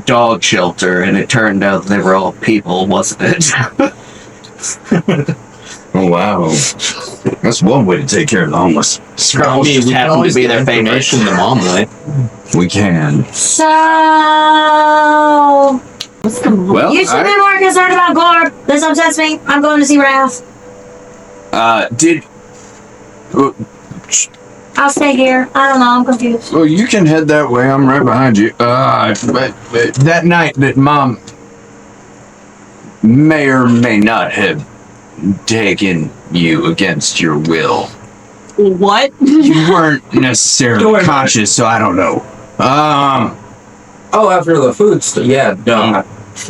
dog shelter, and it turned out they were all people, wasn't it? Oh wow. That's one way to take care of the homeless. Scrolls just happened to be their favorite. The mom, right? We can. So Well, you should be more concerned about Gord. This upsets me. I'm going to see Wrath. I'll stay here. I don't know. I'm confused. Well, you can head that way. I'm right behind you. But that night that Mom may or may not have taken you against your will. What? You weren't necessarily conscious, so I don't know. Oh, after the food stuff. Yeah, no.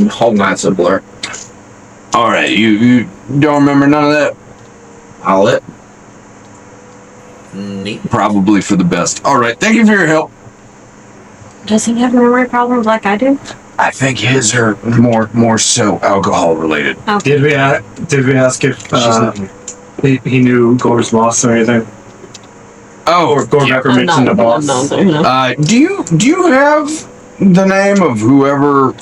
Whole night's a blur. All right, you don't remember none of that? I'll let. Probably for the best. All right, thank you for your help. Does he have memory problems like I do? I think his are more so alcohol related. Did we ask if he knew Gore's boss or anything? Oh, Or Gore ever mentioned a boss? do you have the name of whoever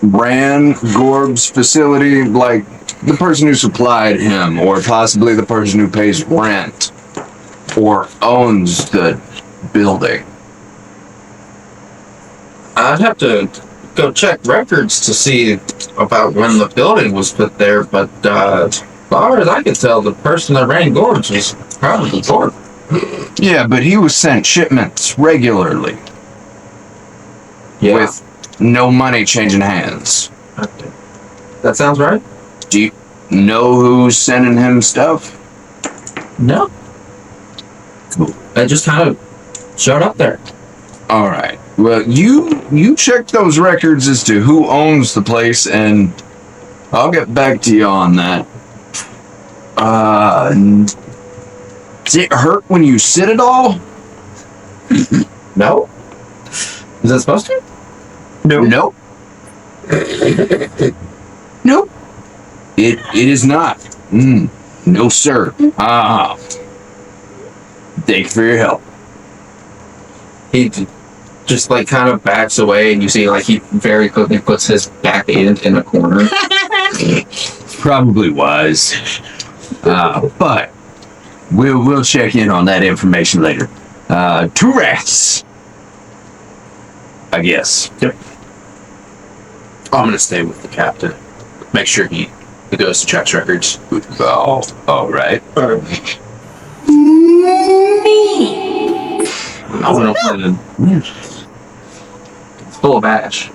ran Gorb's facility, like the person who supplied him, or possibly the person who pays rent or owns the building? I'd have to go check records to see about when the building was put there, but as far as I can tell, the person that ran Gord's was probably Gord. Yeah, but he was sent shipments regularly with no money changing hands. Okay. That sounds right? Do you know who's sending him stuff? No. Cool. I just kind of showed up there. All right. Well, you check those records as to who owns the place, and I'll get back to you on that. Does it hurt when you sit at all? No? Is that supposed to? No. Nope. Nope. It is not. No, sir. Thank you for your help. He just kind of backs away, and you see he very quickly puts his back end in a corner. Probably wise. But we'll check in on that information later. To rest, I guess. Yep. I'm gonna stay with the captain. Make sure he goes to checks records. Oh, all right. I'm gonna put it in. It's full of ash.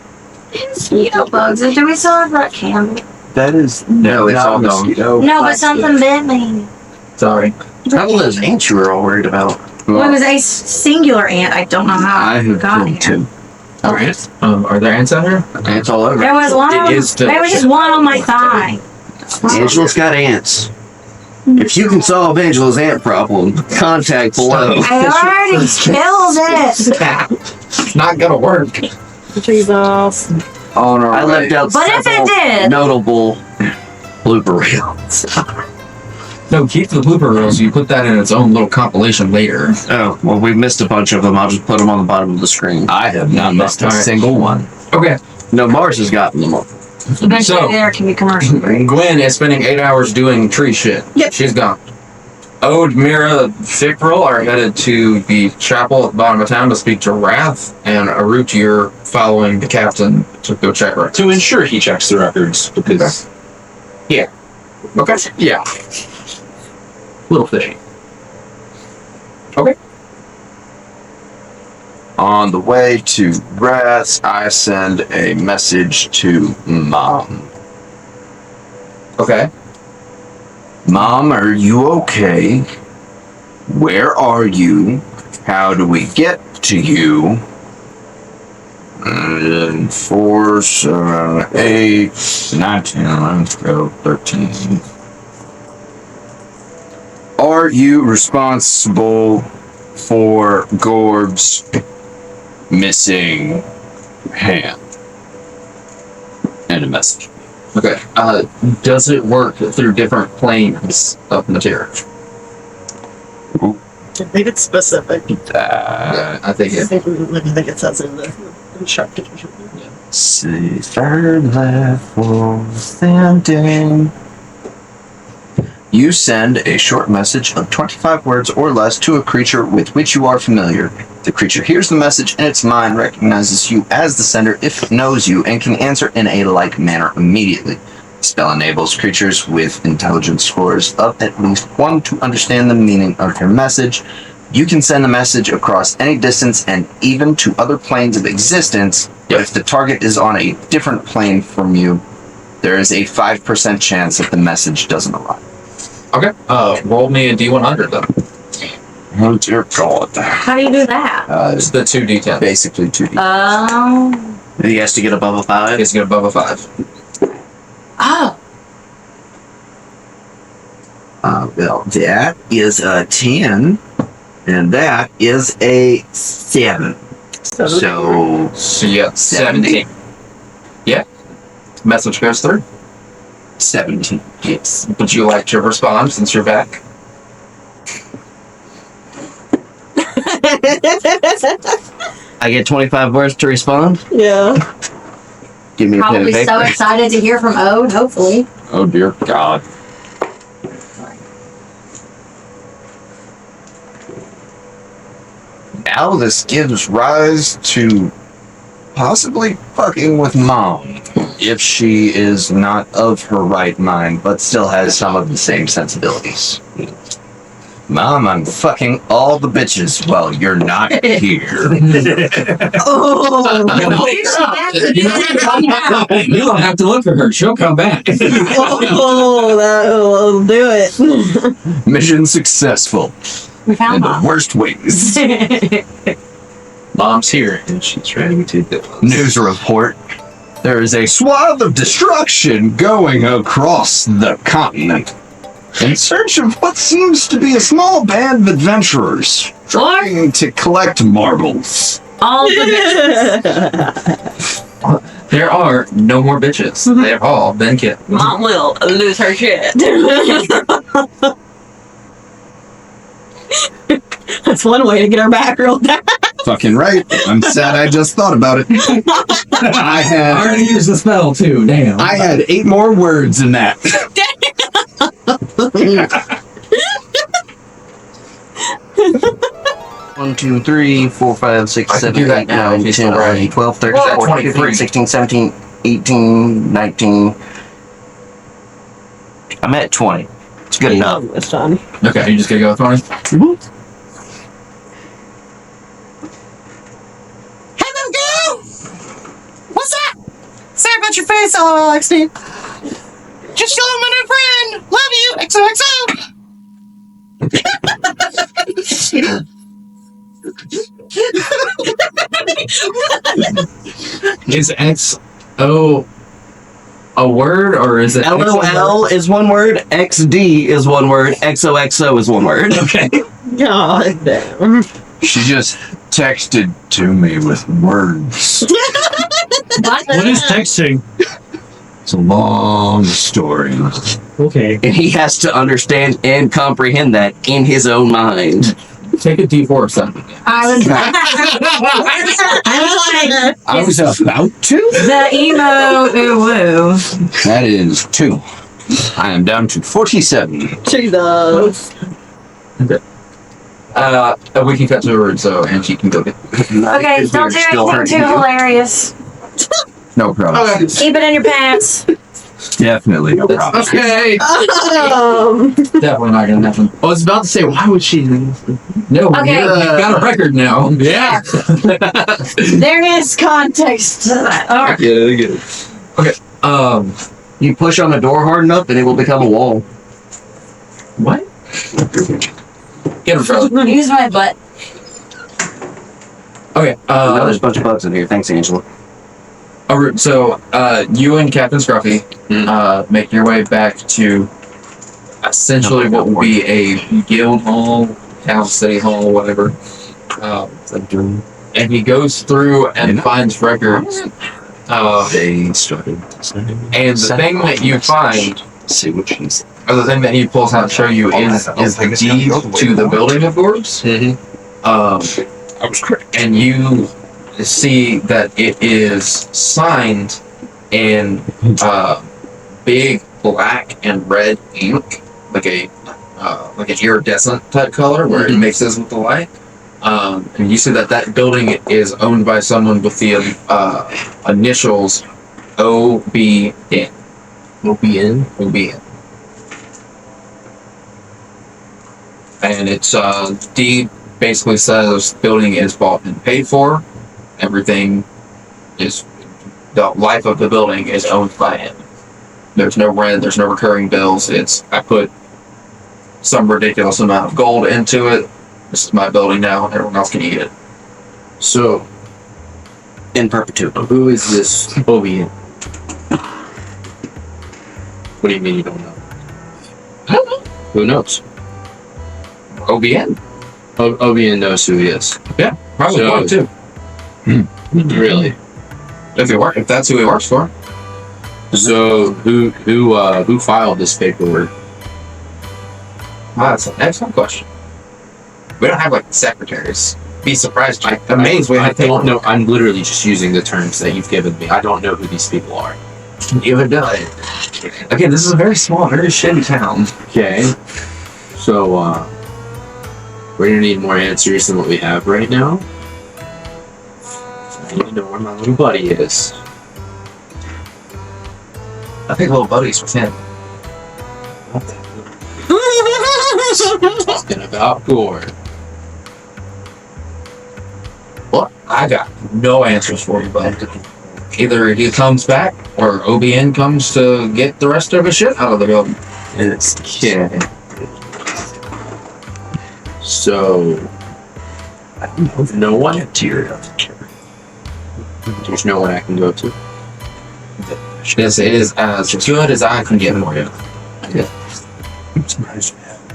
Mosquito bugs. Do we still have rat candy? That is No, it's all gone. mosquito. No, but something bit me. Sorry. Probably those ants you were all worried about. Well, it was a singular ant. I don't know how I have got killed here. 2. Are ants? Are there ants out here? Ants all over. There was one. It is There was just one on my thigh. Angela's got ants. If you can solve Angela's ant problem, contact below. I already killed it. It's not gonna work. Jesus. On our I way. left out But if it several did? notable blooper reels. No, keep the blooper reels. You put that in its own little compilation later. Oh, well, we missed a bunch of them. I'll just put them on the bottom of the screen. I have not missed a Alright. single one. Okay. No, Mars has gotten them all. Eventually, So- there can be commercial break. Gwen is spending 8 hours doing tree shit. Yep. She's gone. Ode, Mira, Fikril are headed to the chapel at the bottom of town to speak to Wrath, and Arut, you're following the captain to go check her. To ensure he checks the records, because Okay. yeah, Little fishy. On the way to Wrath, I send a message to Mom. Okay. Mom, are you okay? Where are you? How do we get to you? 4, 7, 8, 9, 10, 11, 12, 13. Are you responsible for Gorb's missing hand? And a message. Okay. Does it work through different planes of material? I think it's specific. Yeah, I think I it. think it says in the instructions. See, third level standing. You send a short message of 25 words or less to a creature with which you are familiar. The creature hears the message in its mind, recognizes you as the sender if it knows you, and can answer in a like manner immediately. The spell enables creatures with intelligence scores of at least 1 to understand the meaning of your message. You can send the message across any distance and even to other planes of existence, but if the target is on a different plane from you, there is a 5% chance that the message doesn't arrive. Okay. Roll me a D100 then. Oh dear God. How do you do that? It's the 2D10. Basically 2D. Oh. He has to get above a 5. It's get above a 5. Oh. Well, that is a 10, and that is a 7. So, So you got 17. Yeah. Message goes through. 17. Yes. Would you like to respond since you're back? I get 25 words to respond. Yeah. Give me a pen and Probably so paper. excited to hear from Ode, hopefully. Oh dear God. Now this gives rise to possibly fucking with Mom, if she is not of her right mind, but still has some of the same sensibilities. Mom, I'm fucking all the bitches while you're not here. Oh. You don't have to look for her. She'll come back. Oh, that'll do it. Mission successful We in found the Mom. worst ways. Mom's here and she's ready to do it. News report. There is a swath of destruction going across the continent in search of what seems to be a small band of adventurers trying to collect marbles. All the There are no more bitches. They've all been killed. Mom will lose her shit. That's one way to get her back real down. Fucking right. I'm sad I just thought about it. I already used the spell too. Damn. I had 8 more words in that. 1, 2, 3, 4, 5, 6, I can 7, do that 8, now 9, if he's 10, not ready. 11, 12, 13, Well, 14, 23. 15, 16, 17, 18, 19. I'm at 20. It's good enough. It's done. Okay, you just gotta go with 20? Hello, girl! What's up? Sorry about your face, LOLXD. Just showing my new friend. Love you. XOXO. Is XO a word or is it LOL is one word, XD is one word, XOXO is one word. Okay. God damn. She just texted to me with words. What is texting? It's a long story. Okay. And he has to understand and comprehend that in his own mind. Take a D4 of something. I was like, I was about to. the emo ooh woo. That is 2. I am down to 47. Jesus. We can cut to her, so and she can go get. Okay, don't do anything too hilarious. No problem. Keep it in your pants. Definitely no problem. Okay. Definitely not gonna happen. I was about to say, why would she? No, Okay. you've got a record now. Yeah. There is context to that. All right. Yeah, I get it. Okay. You push on the door hard enough and it will become a wall. What? Get him, Charlie. Use my butt. Okay. Now there's a bunch of bugs in here. Thanks, Angela. So, you and Captain Scruffy make your way back to essentially what will be a guild hall, town city hall, whatever. And he goes through and finds records. They started. And the thing that you find, See what she's. or the thing that he pulls out to show you is the deed to the building of Gorbs. I was correct. And you see that it is signed in big black and red ink, like an iridescent type color where it mixes with the light. And you see that building is owned by someone with the initials OBN. OBN. And its deed basically says building is bought and paid for. Everything is, the life of the building is owned by him. There's no rent, there's no recurring bills. I put some ridiculous amount of gold into it. This is my building now, and everyone else can eat it. So, In perpetuity. who is this OBN? What do you mean you don't know? Who knows? OBN? OBN knows who he is. Yeah, probably So- one too. Really? If that's who he works for. So who filed this paperwork? Wow, that's an excellent question. We don't have like secretaries. Be surprised. Amazed we I have don't know. I'm literally just using the terms that you've given me. I don't know who these people are. You have done it. Again, this is a very small, very shitty town. Okay. So we're gonna need more answers than what we have right now. I need to know where my little buddy is. I think little buddies with him. Talking about Gore. Well, I got no answers for you, bud. Either he comes back or OBN comes to get the rest of his shit out of the building. Okay. So no one There's no one I can go to. This is as good as I can get for you.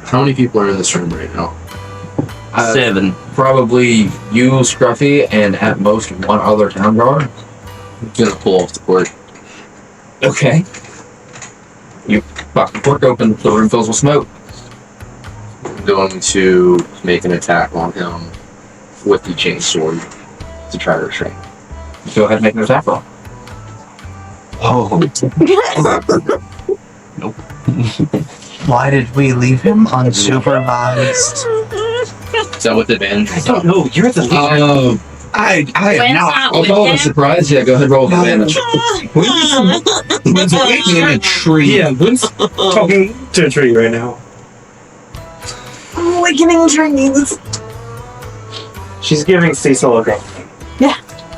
How many people are in this room right now? 7. Probably you, Scruffy, and at most one other town guard. I'm gonna pull off the cord. Okay. You pop the cork open, the room fills with smoke. I'm going to make an attack on him with the chainsword to try to restrain. Go ahead and make an attack roll. Oh. Nope. Why did we leave him unsupervised? Is that with advantage? I don't know. You're the leader. I am When's not. that I'll call it a weekend? surprise. Yeah, go ahead and roll with advantage. When's waiting in a tree? Yeah, Lynn's talking to a tree right now. Awakening trees. She's giving Cecil a go.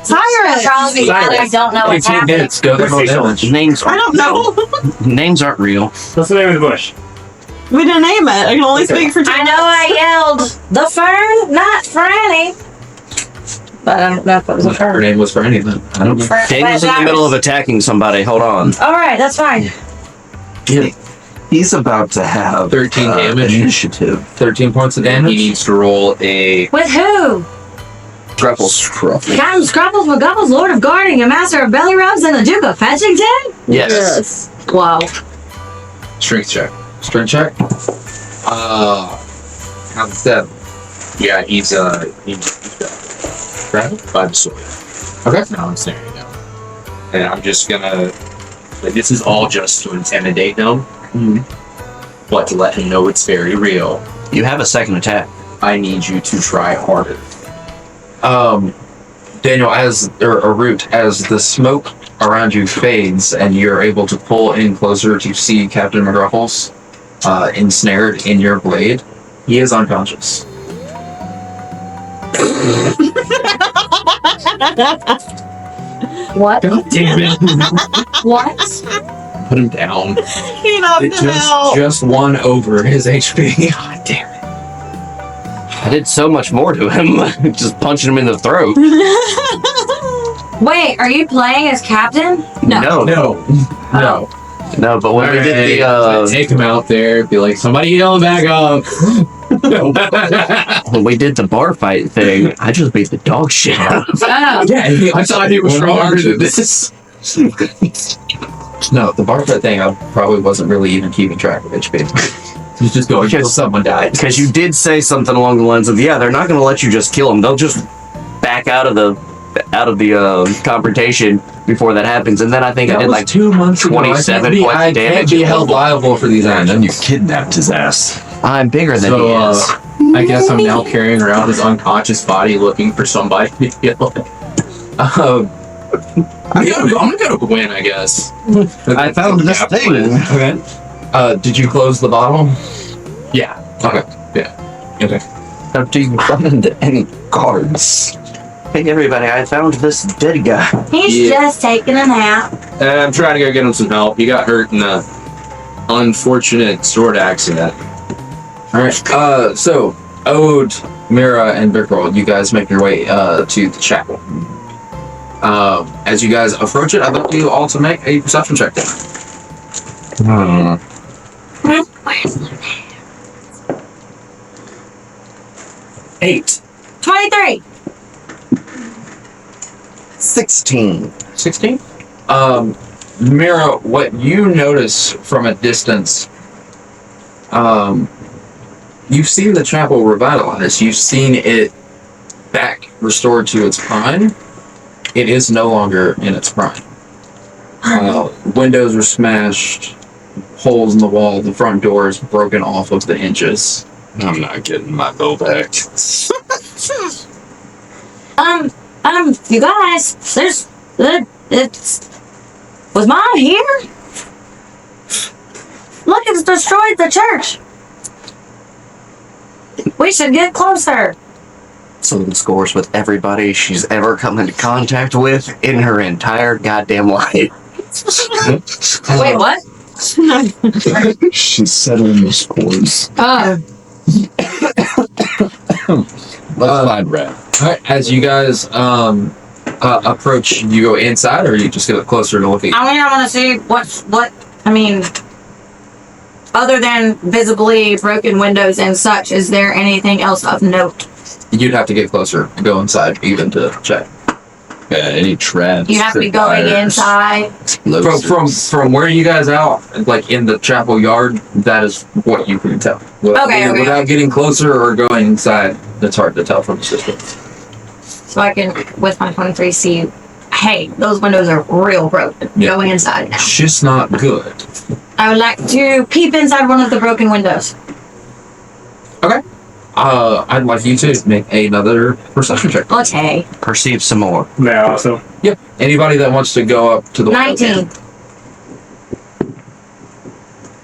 Cyrus. Probably I don't know what's 18 happening. hits. Go ahead and roll damage. Names I aren't, don't know. names aren't real. What's the name of the bush? We didn't name it. I can only Okay. speak for I know I yelled, the fern, not Franny. but I don't know if it was a Her her. name was for anything. I don't know. Daniel's in the middle of attacking somebody. Hold on. All right, that's fine. He's about to have 13 damage. Initiative. 13 points of damage. He needs to roll a With who? Scruffles. Captain Scruffles McGuffles, Lord of Guarding, a Master of Belly Rubs, and the Duke of Fetchington? Yes. Wow. Strength check. Strength check. How's that? Yeah, he's grabbed by the sword. Okay. Now I'm staring at him. And I'm just gonna, like, this is all just to intimidate him, but to let him know it's very real. You have a second attack. I need you to try harder. Daniel, or Root, as the smoke around you fades and you're able to pull in closer to see Captain McGruffles ensnared in your blade, he is unconscious. What? God damn it. What? Put him down. He knocked him out. Just one over his HP. God damn it. I did so much more to him. Just punching him in the throat. Wait, are you playing as Captain? No. No. No, but when we did the take him out there, be like, somebody get him back up. when we did the bar fight thing, I just beat the dog shit out of him. Oh. Yeah, I thought he was stronger than this. No, the bar fight thing, I probably wasn't really even keeping track of HP. He's just going until someone died. Because you did say something along the lines of, yeah, they're not going to let you just kill them. They'll just back out of the confrontation before that happens. And then I think That I did was like 2 months ago. 27 I points of can't damage. be held liable for these And then actions. you kidnapped his ass. I'm bigger than So, he is. I guess I'm now carrying around his unconscious body looking for somebody to kill. I'm gonna go to win, I guess. I found this thing. Okay. Did you close the bottle? Yeah. Okay. After you run into any guards. Hey, everybody, I found this dead guy. He's just taking a nap. I'm trying to go get him some help. He got hurt in a unfortunate sword accident. Alright, so, Ode, Mira, and Bickrol, you guys make your way to the chapel. As you guys approach it, I'd like you all to make a perception check. Hmm. 8. 23. 16. 16? Mira, what you notice from a distance, you've seen the chapel revitalized. You've seen it back restored to its prime. It is no longer in its prime. Windows are smashed, holes in the wall, the front door is broken off of the hinges. I'm not getting my bow back. You guys, was Mom here? Look, it's destroyed the church. We should get closer. Some scores with everybody she's ever come into contact with in her entire goddamn life. Wait, what? She's settling the scores. Let's find Red. Alright, as you guys approach, you go inside, or you just get closer to look at you? I want to see other than visibly broken windows and such, is there anything else of note? You'd have to get closer to go inside, even to check. Any traps? You have to be going inside. From where you guys out, like in the chapel yard, that is what you can tell. Okay. Without getting closer or going inside, it's hard to tell from the distance. So I can, with my 23, see, hey, those windows are real broken. Yeah. Going inside now. It's just not good. I would like to peep inside one of the broken windows. Okay. I'd like you to make another perception check. Okay. Perceive some more. Yeah, also. Yep. Anybody that wants to go up to the 19.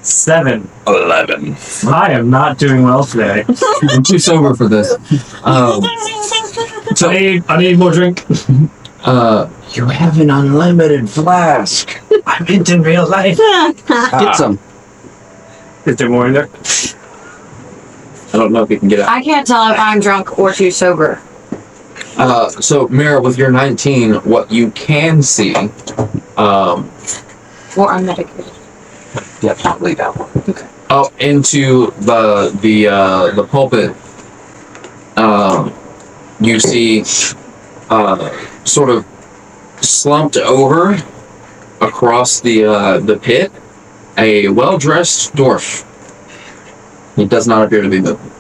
7. 11. I am not doing well today. I'm too sober for this. So I need more drink. You have an unlimited flask. I meant in real life. Get some. Is there more in there? I don't know if you can get out. I can't tell if I'm drunk or too sober. So Mira, with your 19, what you can see, Or unmedicated. definitely that one. Okay. Up into the pulpit, you see, sort of slumped over across the pit, a well-dressed dwarf. He does not appear to be moving.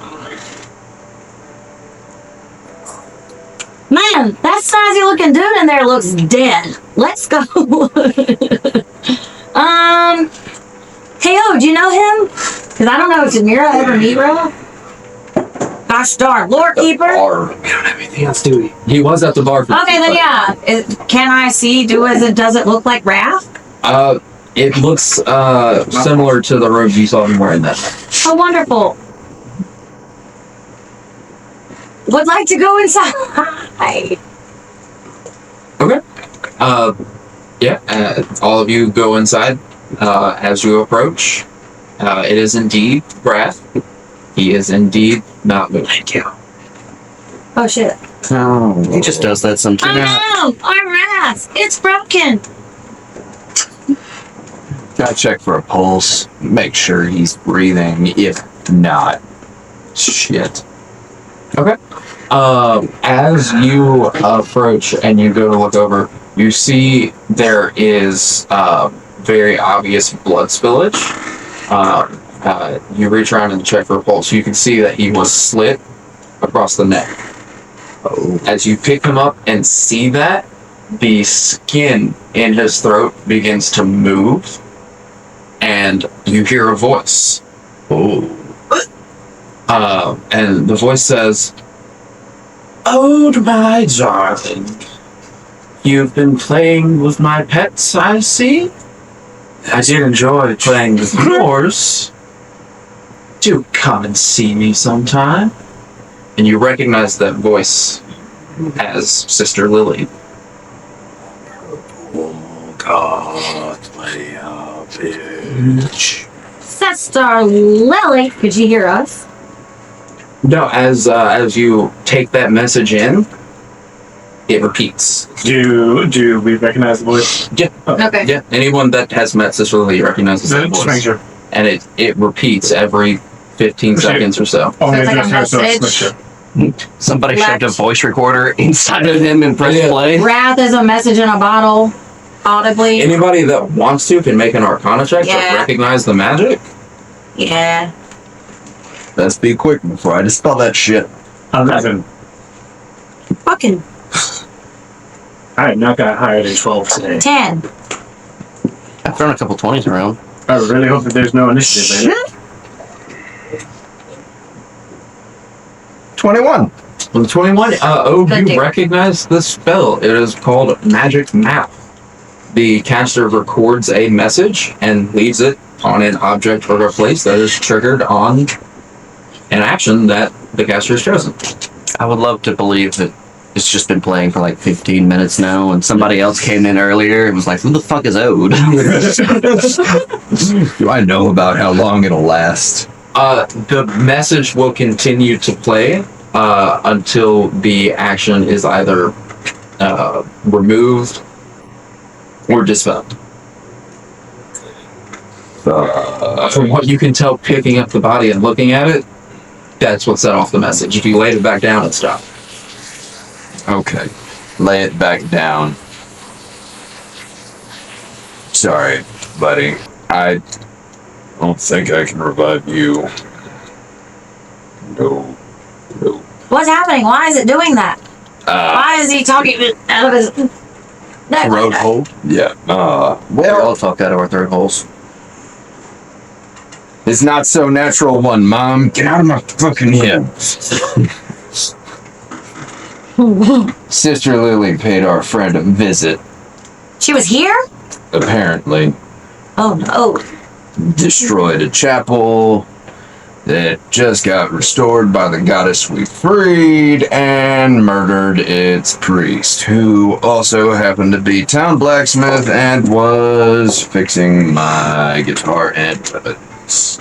Man, that snazzy looking dude in there looks dead. Let's go. Hey, do you know him? Because I don't know if Mira ever meet Ro. Gosh darn, lore keeper. We don't have anything else, do we? He was at the bar. Okay, then yeah. Can I see? Does it look like Wrath? It looks similar to the robes you saw him wearing that night. Oh, wonderful. Would like to go inside. Okay. Yeah. All of you go inside. As you approach, it is indeed Wrath. He is indeed not moving. Thank you. Oh shit. He just does that sometimes. Oh no! Our Wrath! It's broken! Gotta check for a pulse. Make sure he's breathing. If not, shit. Okay. As you approach and you go to look over, you see there is very obvious blood spillage. You reach around and check for a pulse. You can see that he was slit across the neck. As you pick him up and see that, the skin in his throat begins to move, and you hear a voice. And the voice says, "Oh, my darling, you've been playing with my pets, I see. I did enjoy playing with yours. Do come and see me sometime." And you recognize that voice as Sister Lily. Oh, God, play a bitch. Sister Lily, could you hear us? No, as you take that message in, it repeats. Do we recognize the voice? Yeah. Okay. Yeah. Anyone that has met Sister Lily recognizes that Just voice. make sure. And it repeats every 15 seconds or so. Oh, it's maybe like a that's how it's message. Somebody Left. shoved a voice recorder inside of him and pressed play. Wrath is a message in a bottle, audibly. Anybody that wants to can make an Arcana check to Yeah. recognize the magic. Yeah. Let's be quick before I dispel that shit. 11. Fucking I have not got higher than 12 today. 10. I've thrown a couple 20s around. I really hope that there's no initiative later. 21. With 21, Good you deal. recognize the spell. It is called Magic Map. The caster records a message and leaves it on an object or a place that is triggered on an action that the caster has chosen. I would love to believe that it's just been playing for like 15 minutes now, and somebody else came in earlier and was like, "Who the fuck is Ode?" Do I know about how long it'll last? The message will continue to play until the action is either removed or dispelled. From what you can tell, picking up the body and looking at it, that's what set off the message. If you laid it back down, it stopped. Okay. Lay it back down. Sorry, buddy. I don't think I can revive you. No. What's happening? Why is it doing that? Uh, Why is he talking out of his... Throat hole. yeah. We all fuck out of our throat holes. It's not so natural one, Mom. Get out of my fucking head. Sister Lily paid our friend a visit, She was here? apparently. Oh no. Destroyed a chapel that just got restored by the goddess we freed, and murdered its priest, who also happened to be town blacksmith and was fixing my guitar and weapons.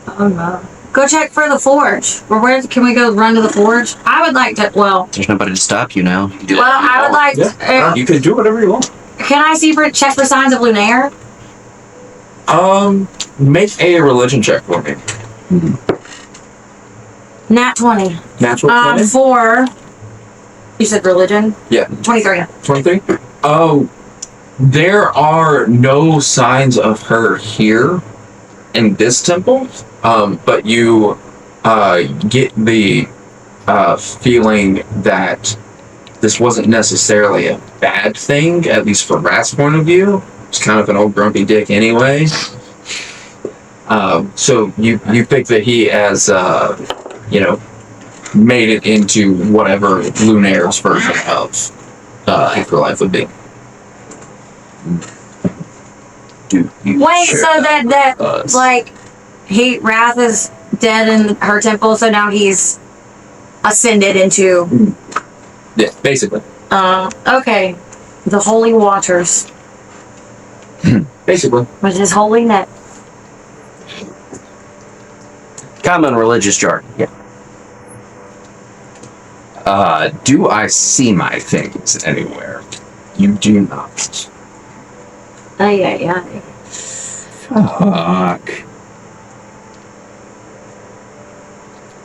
Oh no. go check for the forge. Or where can we go run to the forge? I would like to. Well, There's nobody to stop you now. You do well, I would like. You can do whatever you want. Can I check for signs of lunaire? Make a religion check for me. Nat 20. Natural 20? For. You said religion? Yeah. 23. 23? Oh, there are no signs of her here in this temple, but you get the feeling that this wasn't necessarily a bad thing, at least from Rat's point of view. It's kind of an old grumpy dick anyway. So you think that he has, made it into whatever Lunaire's version of afterlife would be. Wait, so that Wrath is dead in her temple, so now he's ascended into. Yeah, basically. Okay. The holy waters. Basically. With his holy net. Common religious jargon. Yeah. Do I see my things anywhere? You do not. Yeah. Fuck.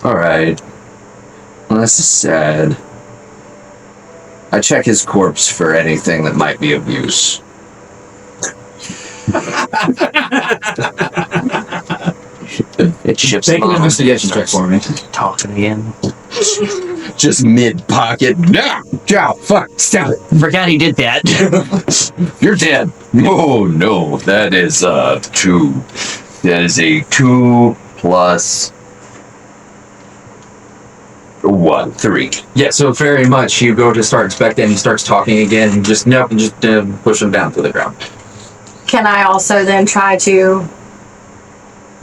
Alright. Well, this is sad. I check his corpse for anything that might be of use. It ships Make an investigation check for me. Talking again. Just mid-pocket. No! Fuck! Stop it! Forgot he did that. You're dead. Oh, no. That is 2. That is a 2 plus 1, 3. Yeah, so very much you go to start inspecting, he starts talking again, and just push him down to the ground. Can I also then try to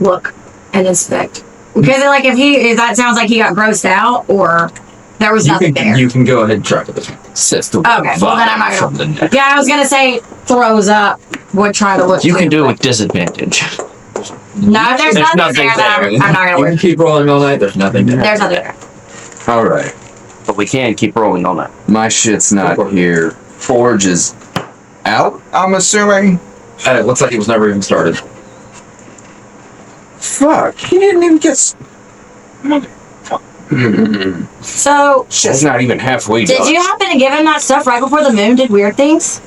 look and inspect? Because if that sounds like he got grossed out, or there was nothing there. You can go ahead and try to this one. Okay, well then I'm not gonna. Yeah, I was gonna say throws up. Would try to look. You can do it with disadvantage. No, there's nothing there. I'm not gonna You work. can keep rolling all night. There's nothing there. There's nothing there. Alright. But we can keep rolling all night. My shit's not here. Forge is out, I'm assuming? It looks like it was never even started. Fuck, he didn't even get... So, Shit's not even halfway did done. you happen to give him that stuff right before the moon did weird things?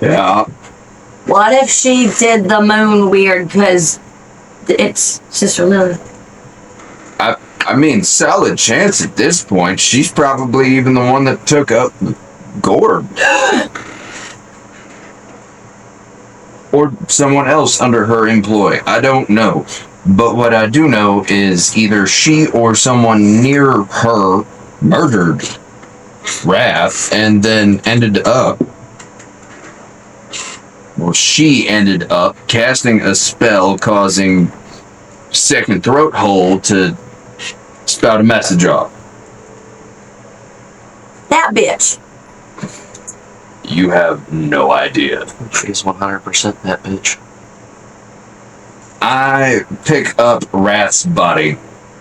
Yeah. What if she did the moon weird because it's Sister Lilith? I mean, solid chance at this point. She's probably even the one that took up Gorb. Or someone else under her employ. I don't know. But what I do know is either she or someone near her murdered Wrath and then ended up... Well, she ended up casting a spell causing second throat hole to spout a message off. That bitch. You have no idea. She's 100% that bitch. I pick up Wrath's body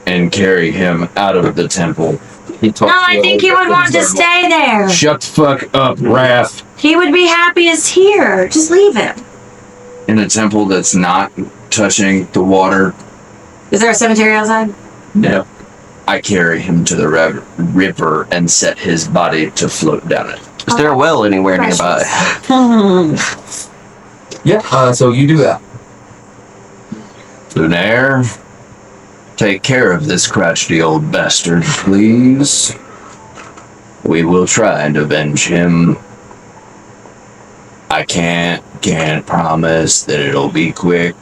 and carry him out of the temple. No, I think he would want to stay there. Shut the fuck up, Wrath. He would be happiest here. Just leave him. In a temple that's not touching the water. Is there a cemetery outside? No. I carry him to the river and set his body to float down it. Is there a well anywhere nearby? Yeah, so you do that. Lunaire, take care of this crotchety old bastard, please. We will try and avenge him. I can't promise that it'll be quick.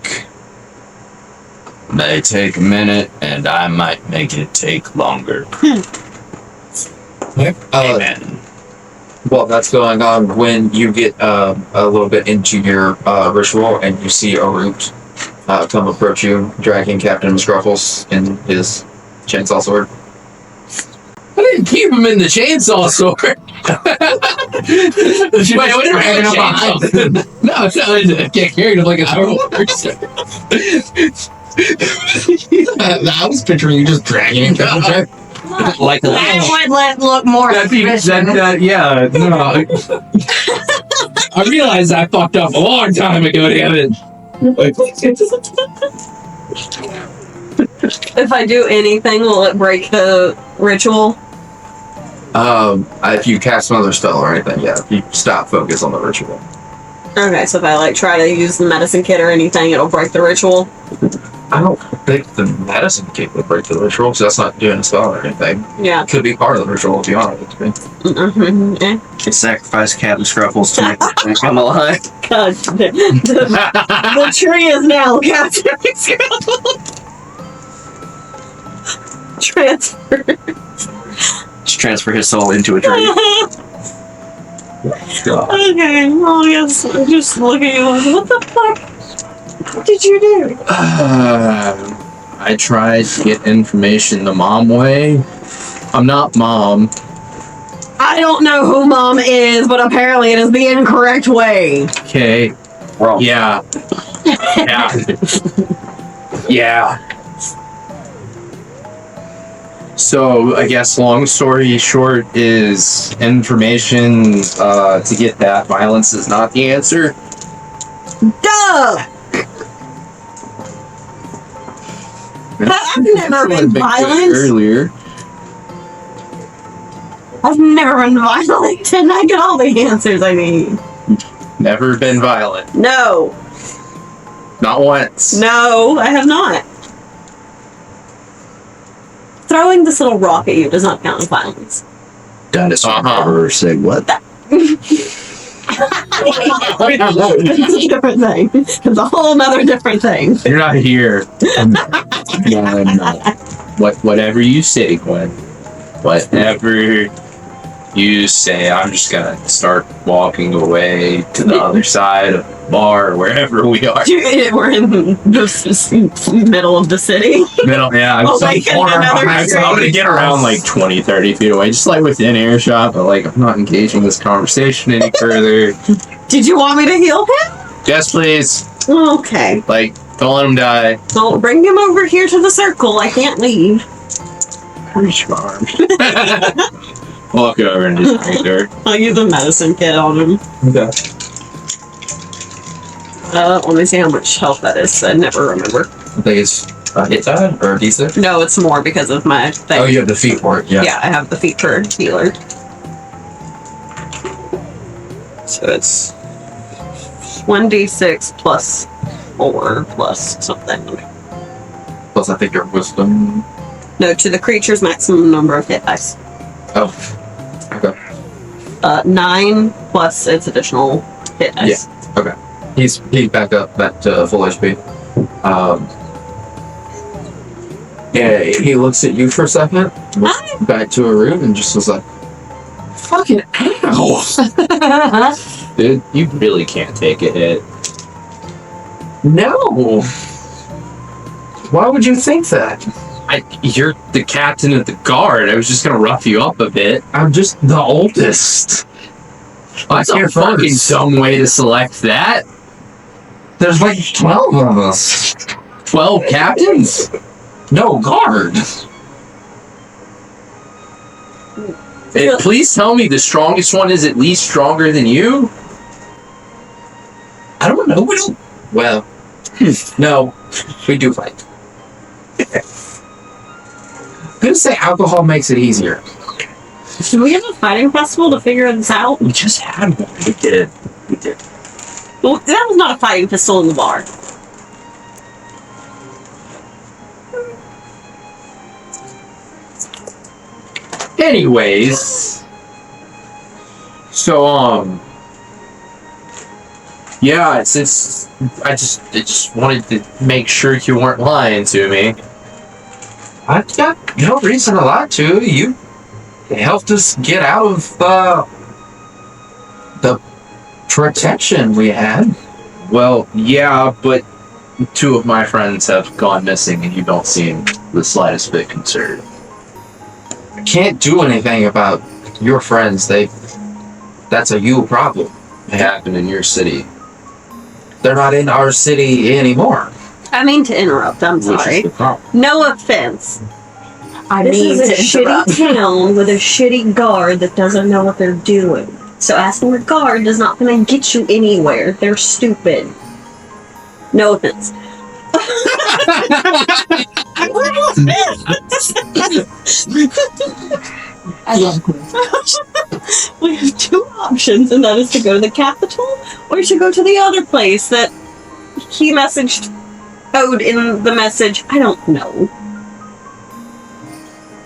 May take a minute, and I might make it take longer. Amen. Well, that's going on when you get a little bit into your ritual and you see a root come approach you, dragging Captain Scruffles in his chainsaw sword. I didn't keep him in the chainsaw sword. Wait, what dragging him behind? No, I can't carry him like a normal person. I was picturing you just dragging him down there. Like That would look more suspicious. yeah, no. I realized I fucked up a long time ago, damn it. If I do anything, will it break the ritual? If you cast another spell or anything, yeah. If you stop focus on the ritual. Okay, so if I like try to use the medicine kit or anything, it'll break the ritual. I don't think the medicine kit would break the ritual because that's not doing a spell or anything. Yeah. It could be part of the ritual, to be honest with me. Yeah. You sacrifice Captain Scruffles to make the thing come alive. God, the tree is now Captain Scruffles. Transfer. Just transfer his soul into a tree. Okay, well, yes, I'm just looking at you like, what the fuck? What did you do? I tried to get information the mom way. I'm not mom. I don't know who mom is, but apparently it is the incorrect way. Okay. Wrong. Yeah. Yeah. So I guess long story short is information to get that violence is not the answer. Duh! I've never been violent. Earlier. I've never been violent, and I get all the answers I need. Never been violent. No. Not once. No, I have not. Throwing this little rock at you does not count as violence. Dinosaur never say what? It's a different thing. It's a whole nother different thing. You're not here. Whatever you say, Gwen. Whatever you say, I'm just gonna start walking away to the other side of the bar or wherever we are. We're in the middle of the city. Yeah, I'm Oh, some like in corner another behind, so I'm gonna get around like 20, 30 feet away, just like within earshot, but like I'm not engaging this conversation any further. Did you want me to heal him? Yes, please. Okay. Like, don't let him die. So bring him over here to the circle. I can't leave. Reach my arms. Walk over and just make her. I'll use a medicine kit on him. Okay. Let me see how much health that is. I never remember. I think it's a hit die or a D6. No, it's more because of my thing. Oh, you have the feet for it. Yeah. Yeah, I have the feet for healer. So it's 1d6 plus 4 plus something. Plus, I think your wisdom. No, to the creature's maximum number of hit dice. Oh. Okay. 9 plus its additional hit dice. Yeah. Okay. He's back to full HP. Yeah, he looks at you for a second, looks back to a room, and just was like, "Fucking ow!" Dude, you really can't take a hit. No. Why would you think that? You're the captain of the guard. I was just gonna rough you up a bit. I'm just the oldest. That's a fucking dumb way to select that. There's like 12 of us. 12 captains? No, guard. Please tell me the strongest one is at least stronger than you? I don't know. We don't. Well, no, we do fight. I'm gonna say alcohol makes it easier. Should we have a fighting festival to figure this out? We just had one. We did. Well, that was not a fighting pistol in the bar. Anyways, so yeah, it's I just wanted to make sure you weren't lying to me. I got no reason to lie to you. You helped us get out of the protection we had. Well, yeah, but 2 of my friends have gone missing, and you don't seem the slightest bit concerned. I can't do anything about your friends. That's a you problem. It happened in your city. They're not in our city anymore. I mean to interrupt. I'm Which is sorry. the problem. No offense. I This mean is a to shitty interrupt. town with a shitty guard that doesn't know what they're doing. So asking the guard is not going to get you anywhere. They're stupid. No offense. I love Queens. We have two options, and that is to go to the capital or to go to the other place that he messaged Ode in the message. I don't know.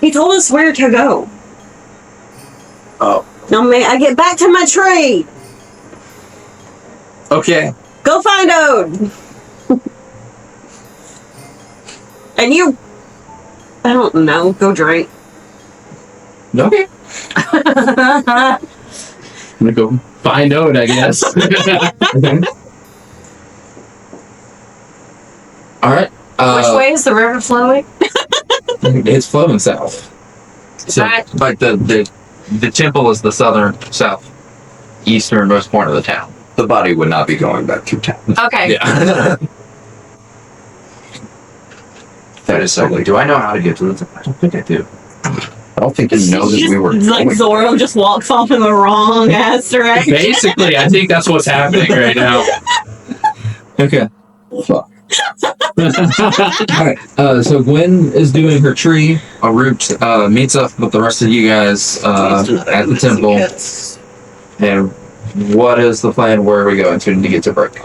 He told us where to go. Oh. Now may I get back to my tree? Okay. Go find Ode. And you, I don't know, go drink. Okay. I'm gonna go find Ode, I guess. All right. Which way is the river flowing? It's flowing south. So, Right. like the temple is the easternmost point of the town. The body would not be going back through town. Okay. Yeah. That is so. Do I know how to get to the temple? I don't think I do. I don't think you know that we were. Like going. Zoro just walks off in the wrong ass direction. Basically, I think that's what's happening right now. Okay. Fuck. Alright, so Gwen is doing her tree. Root meets up with the rest of you guys at the temple. And what is the plan? Where are we going to get to break?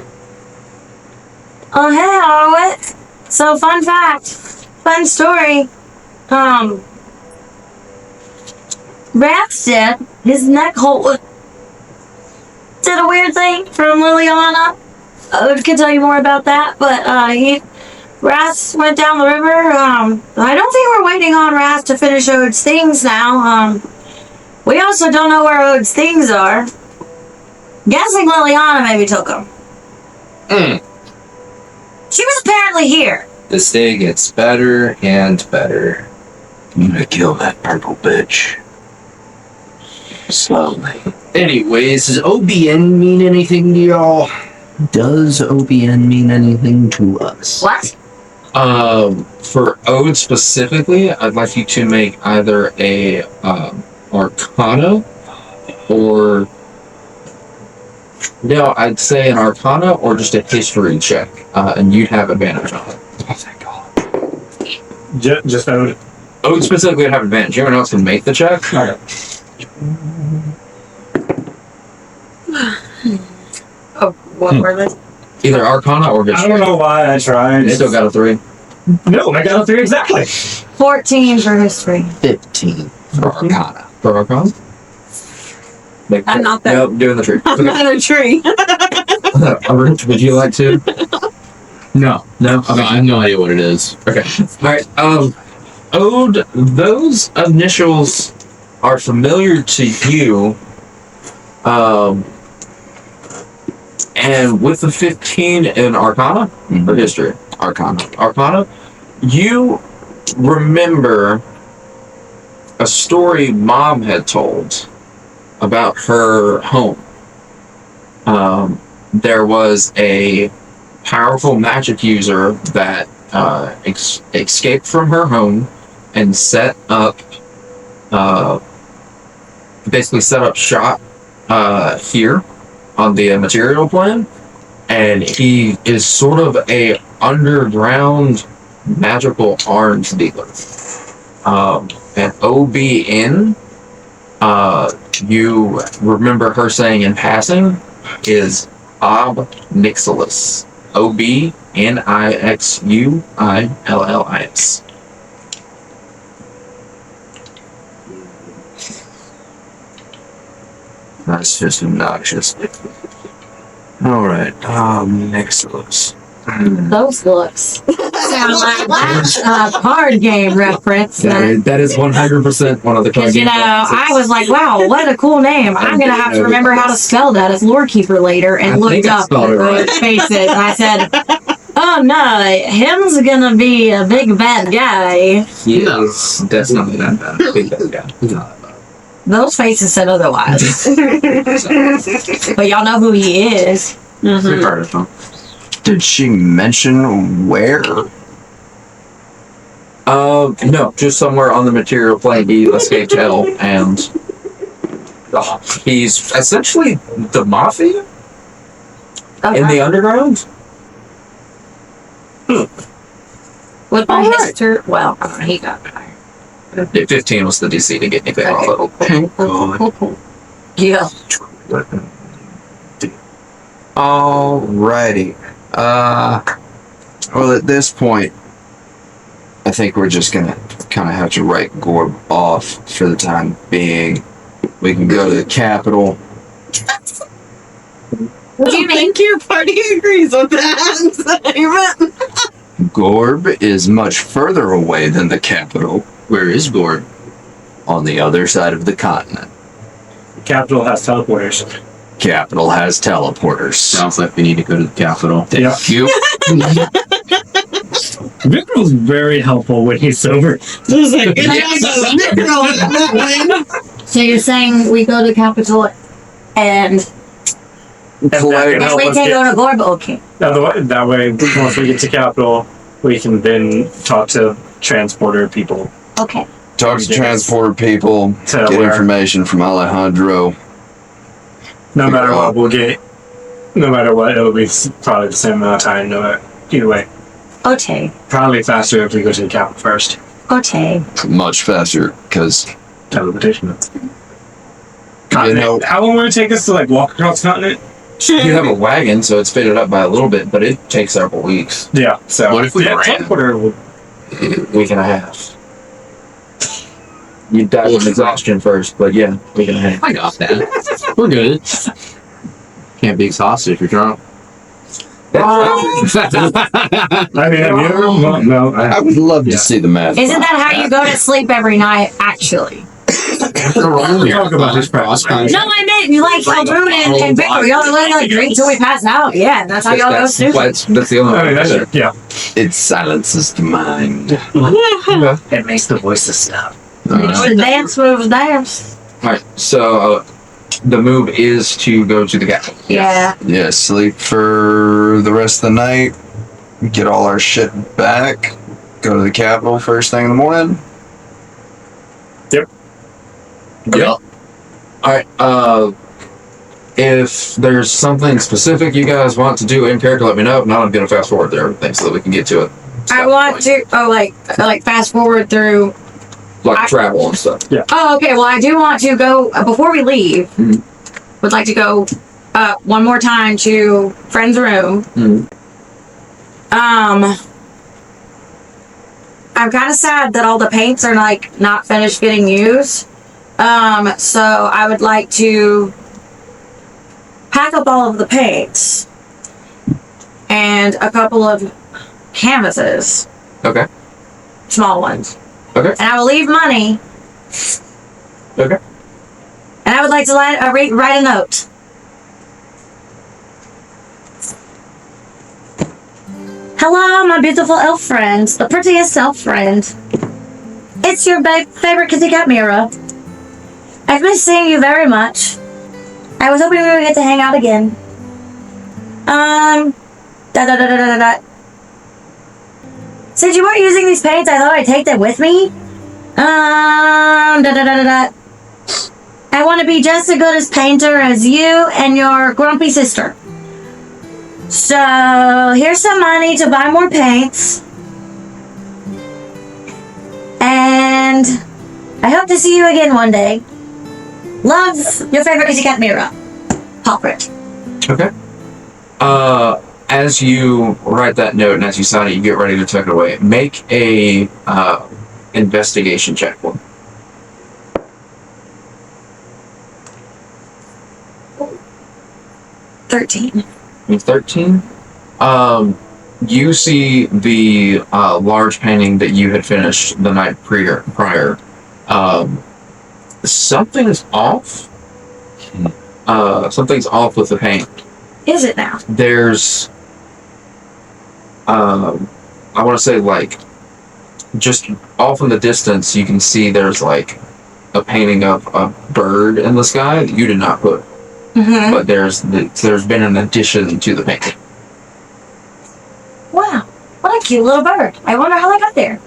Oh, hey, Arwit. So, fun fact, fun story. Raph's dead. His neck hole did a weird thing from Liliana. I could tell you more about that, but Rath went down the river. I don't think we're waiting on Rath to finish Ode's things now. We also don't know where Ode's things are. Guessing Liliana maybe took them. She was apparently here. This day gets better and better. I'm gonna kill that purple bitch. Slowly. Anyways, does OBN mean anything to y'all? Does OBN mean anything to us? What? For Ode specifically, I'd like you to make either a Arcana or no, I'd say an Arcana or just a History check, and you'd have advantage on it. Oh, thank God. Just Ode. Ode specifically would have advantage. Everyone else can make the check. Okay. Oh, what were they? Either Arcana or I History. don't know why I tried. You still got a 3. No, I got a 3 exactly. 14 for history. 15 for Arcana. For Arcana? I'm not that. Nope, doing the tree. I'm not a tree. Rich, would you like to? No. No? Okay. I have no idea what it is. Okay. Alright, Ode, those initials are familiar to you. And with the 15 in Arcana or History? Arcana, you remember a story Mom had told about her home. There was a powerful magic user that escaped from her home and set up shop here on the material plane, and he is sort of a underground magical arms dealer. And OBN, you remember her saying in passing, is Ob Nixilis. OBNIXUILLIS. That's just obnoxious. Alright, Nixilis. Those looks sound like that card game reference. That is 100% one of the card Because, game I was like, wow, what a cool name. I'm going to have to remember how to spell that as Lorekeeper later, and looked up the faces. And I said, oh no, him's going to be a big bad guy. He is definitely that bad. Big bad guy. Those faces said otherwise. But y'all know who he is. We've heard of him. Did she mention where? No, just somewhere on the material plane. He escaped hell, and he's essentially the mafia in the underground. With my history, well, he got higher. 15 was the DC to get anything off of. Yeah. Alrighty. Well, at this point, I think we're just gonna kind of have to write Gorb off for the time being. We can go to the capital. What do you mean? Thank your party agrees with that. Gorb is much further away than the capital. Where is Gorb? On the other side of the continent. The capital has teleporters. Capital has teleporters. Sounds like we need to go to the capital. Yeah. You. Victor's very helpful when he's sober. So you're saying we go to the capital and we can't go to Gorb? Okay. That way, once we get to capital, we can then talk to transporter people. Okay. Talk to transporter people. To get where? information from Alejandro. No matter what, we'll get. No matter what, it'll be probably the same amount of time. Either way. Okay. Probably faster if we go to the capital first. Okay. Much faster, because Teleportation. you know, How long will it take us to walk across the continent? You have a wagon, so it's fitted up by a little bit, but it takes several weeks. Yeah. So What if we ran? Teleporter will. Week and a half. You die from exhaustion first, but yeah, week and a half. I got that. We're good. Can't be exhausted if you're drunk. I mean, have you ever? Well, no. I would love to see the math. Isn't that how you go to sleep every night, actually? Talk about this practice. No, I meant you like Calhoun and Victor. Y'all literally drink till we pass out. Yeah, that's how y'all go snoozing. That's the only I mean, way. that's yeah. It silences the mind. It makes the voices stop. The dance moves dance. Alright, so the move is to go to the capital. Yeah. Yeah, sleep for the rest of the night. Get all our shit back. Go to the capital first thing in the morning. Yep. Alright, if there's something specific you guys want to do in character, let me know. If not, I'm gonna fast forward through everything so that we can get to it. I want to, like fast forward through. Like travel and stuff. Yeah. Oh, okay. Well, I do want to go, before we leave, would like to go one more time to Friend's room. I'm kind of sad that all the paints are not finished getting used. So I would like to pack up all of the paints and a couple of canvases. Okay. Small ones. Okay. And I will leave money. Okay. And I would like to write a note. Hello, my beautiful elf friends, the prettiest elf friend. It's your favorite kitty cat Mira. I've missed seeing you very much. I was hoping we would get to hang out again. Since you weren't using these paints, I thought I'd take them with me. I want to be just as good as painter as you and your grumpy sister. So, here's some money to buy more paints. And I hope to see you again one day. Love, your favorite kitty cat Mira. Palpert. Okay. As you write that note and as you sign it, you get ready to tuck it away. Make a investigation check. 13. 13. You see the large painting that you had finished the night prior. Something is off. Something's off with the paint. Is it now? There's, I want to say, just off in the distance, you can see there's a painting of a bird in the sky that you did not put. Mm-hmm. But there's been an addition to the painting. a cute little bird. I wonder how they got there.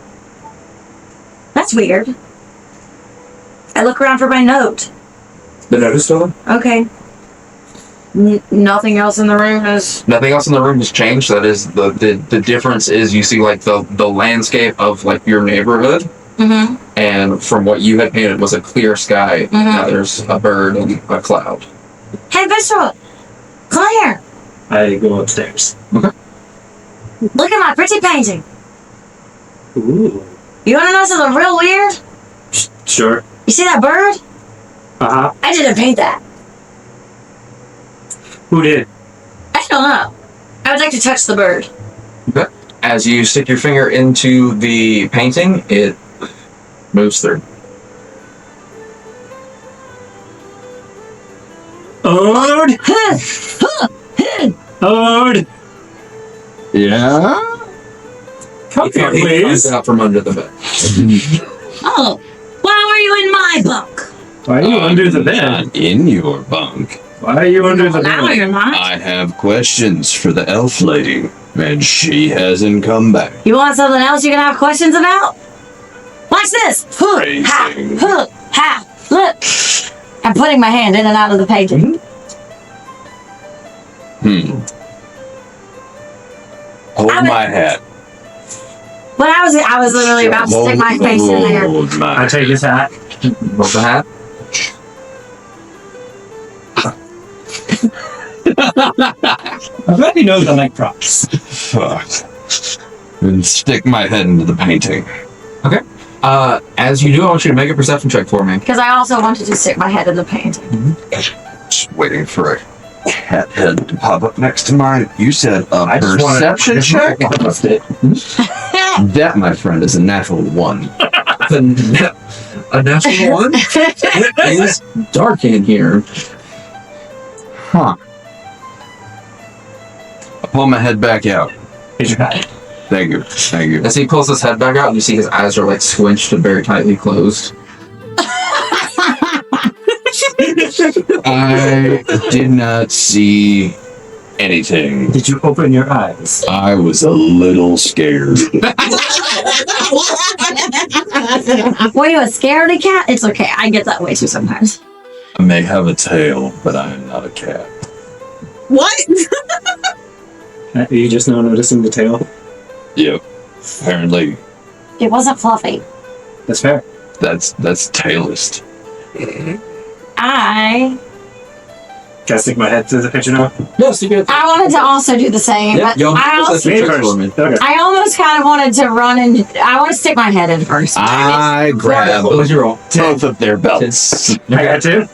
That's weird. I look around for my note. The note is still there. Okay. Nothing else in the room is. Nothing else in the room has changed. That is the difference is you see like the landscape of like your neighborhood, Mm-hmm. and from what you had painted was a clear sky. Now there's a bird and a cloud. Hey, Visceral! Come here! I go upstairs. Look at my pretty painting. Ooh. You wanna know something real weird? Sure. You see that bird? Uh-huh. I didn't paint that. Who did? I don't know. I would like to touch the bird. Okay. As you stick your finger into the painting, it moves through. Ode! Ode! Yeah? Come here, He please. comes out from under the bed. Oh, why were you in my bunk? Why are you under the bed? Not in your bunk. Why are you under the Now bed? you're not. I have questions for the elf lady, and she hasn't come back. You want something else you can have questions about? Watch this! Huh, ha, Phrasing. huh, ha. Look! I'm putting my hand in and out of the painting. Hold I'm- my hat. When I was literally about to stick my face in there. Hold my I take his hat. What's the hat? I bet he knows I like props. Fuck. And stick my head into the painting. As you do, I want you to make a perception check for me. Because I also wanted to stick my head in the painting. Just waiting for a cat head to pop up next to mine. You said a I just wanted- perception check? That, my friend, is a natural 1. A natural one? It is dark in here. Huh. I pull my head back out. Here's your hat. Thank you. Thank you. As he pulls his head back out, you see his eyes are like squinched and very tightly closed. I did not see anything. Did you open your eyes? I was a little scared. Were you a scaredy cat? It's okay. I get that way too sometimes. I may have a tail, but I am not a cat. What? You just now noticing the tail? Yep. Apparently, It wasn't fluffy. That's fair. that's tailist. I Can I stick my head to the picture now? Yes, you get. wanted to also do the same, Yeah, but y'all I do also, Me check first. for me. Okay. I almost kind of wanted to run and I want to stick my head in first. I grab What was your roll? both of their belts. I got two.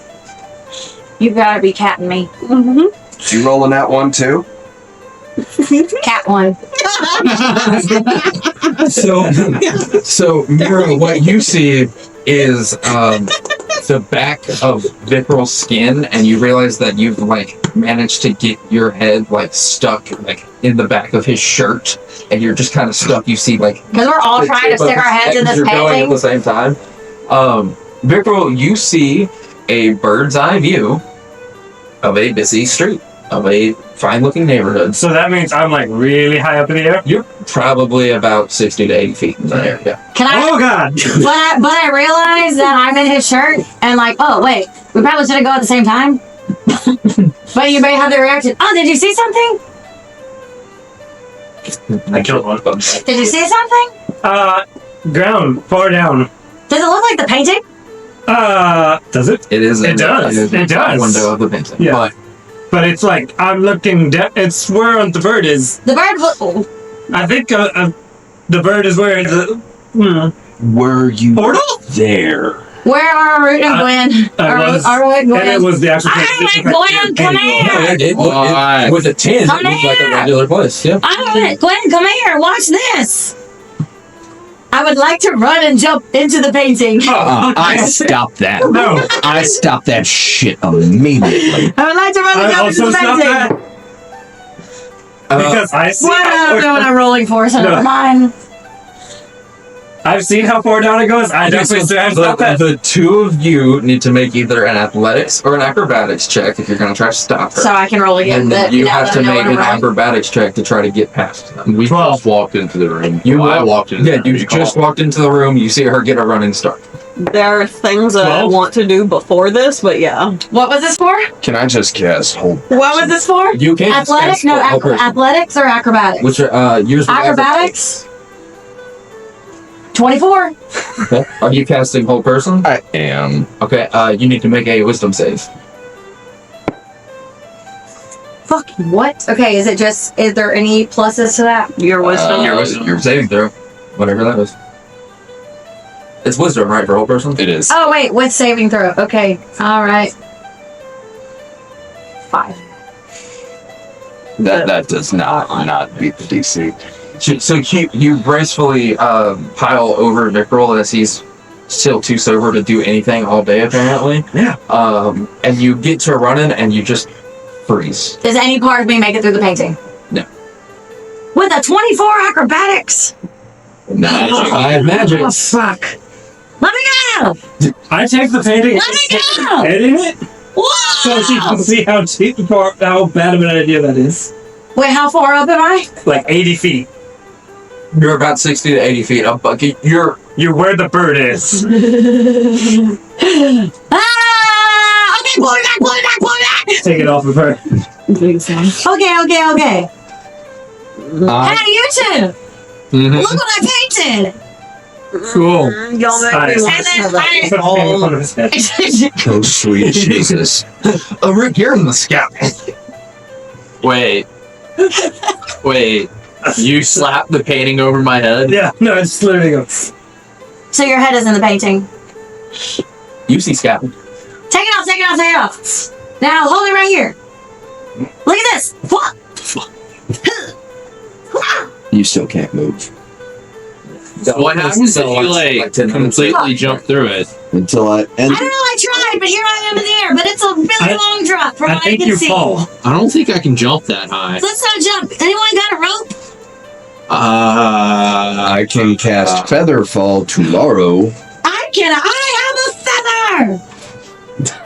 You gotta be catting me. You rolling that one too? Cat one. So Mira, what you see is the back of Vitral's skin, and you realize that you've like managed to get your head like stuck like in the back of his shirt, and you're just kind of stuck. You see like Because we're all the trying to tip of stick our his heads in neck, this you're going at the painting. same time. Vitral, you see a bird's eye view of a busy street, of a fine-looking neighborhood. So that means I'm like really high up in the air? You're probably about 60 to 80 feet in the area. Can I? Oh god! But I realized that I'm in his shirt and like, oh wait, we probably shouldn't go at the same time. But you may have the reaction. Oh, did you see something? I killed one. Did you see something? Ground, far down. Does it look like the painting? Does it? It is. It does. is It does. the window of the painting. Yeah. But it's like, I'm looking it's where the bird is. The bird. I think the bird is where the Were you portal? there? Where are Root and Gwen? I was. Are Root and And it Gwen? was the actual Alright, Gwen, come here! Why? With a 10, Come it looked like a here! regular place. Yeah. Alright, Gwen, come here. Watch this. I would like to run and jump into the painting. I stopped that. No. I stopped that shit immediately. I would like to run and I jump into also the stopped painting. that. Because I see. Well, I don't know what I'm rolling for, so No. never mind. I've seen how far down it goes. I definitely say I'm not that. The two of you need to make either an athletics or an acrobatics check if you're going to try to stop her. So I can roll again. And then but you now have that to I know make what an I'm rolling. acrobatics check to try to get past them. We just walked into the room. I walked into. Yeah, you just walked into the room. You see her get a running start. There are things that I 12? want to do before this, but yeah. What was this for? Can I just cast hold? What was this for? You can't just Athletics? cast No, whole person. athletics or acrobatics? Which yours? Acrobatics. 24. Okay. Are you casting whole person? I am. Okay. You need to make a wisdom save. Fuck, what? Okay, is there any pluses to that? Your wisdom. Your saving throw, whatever that is. It's wisdom, right, for whole person? It is. Oh, wait, with saving throw. Okay, alright. 5. That does not beat the DC. So you gracefully pile over Nickerel as he's still too sober to do anything all day, apparently. Yeah. And you get to running and you just freeze. Does any part of me make it through the painting? No. With a 24 acrobatics? I imagine. Oh, fuck. Let me go! I take the painting Let me go! edit it Whoa! so she can see how bad of an idea that is. Wait, how far up am I? Like 80 feet. You're about 60 to 80 feet up. You're where the bird is. Ah! Okay, pull it back, pull it back, pull it back! Take it off of her. Okay. Hey, you two! Mhm. Look what I painted! Cool. Y'all make Nice. me want And to then have that. Put a hand on his head. Oh, sweet Jesus. Rick, you're in the scout. Wait. You slapped the painting over my head? Yeah, no, it's literally goes. So your head is in the painting. You see scout. Take it off. Now, hold it right here. Look at this. You still can't move What happens if you like completely jump through it? until I I don't know, I tried, but here I am in the air. But it's a really long drop from I what I think can you see. fall. I don't think I can jump that high. Let's not jump. Anyone got a rope? I can cast Featherfall tomorrow. I have a feather.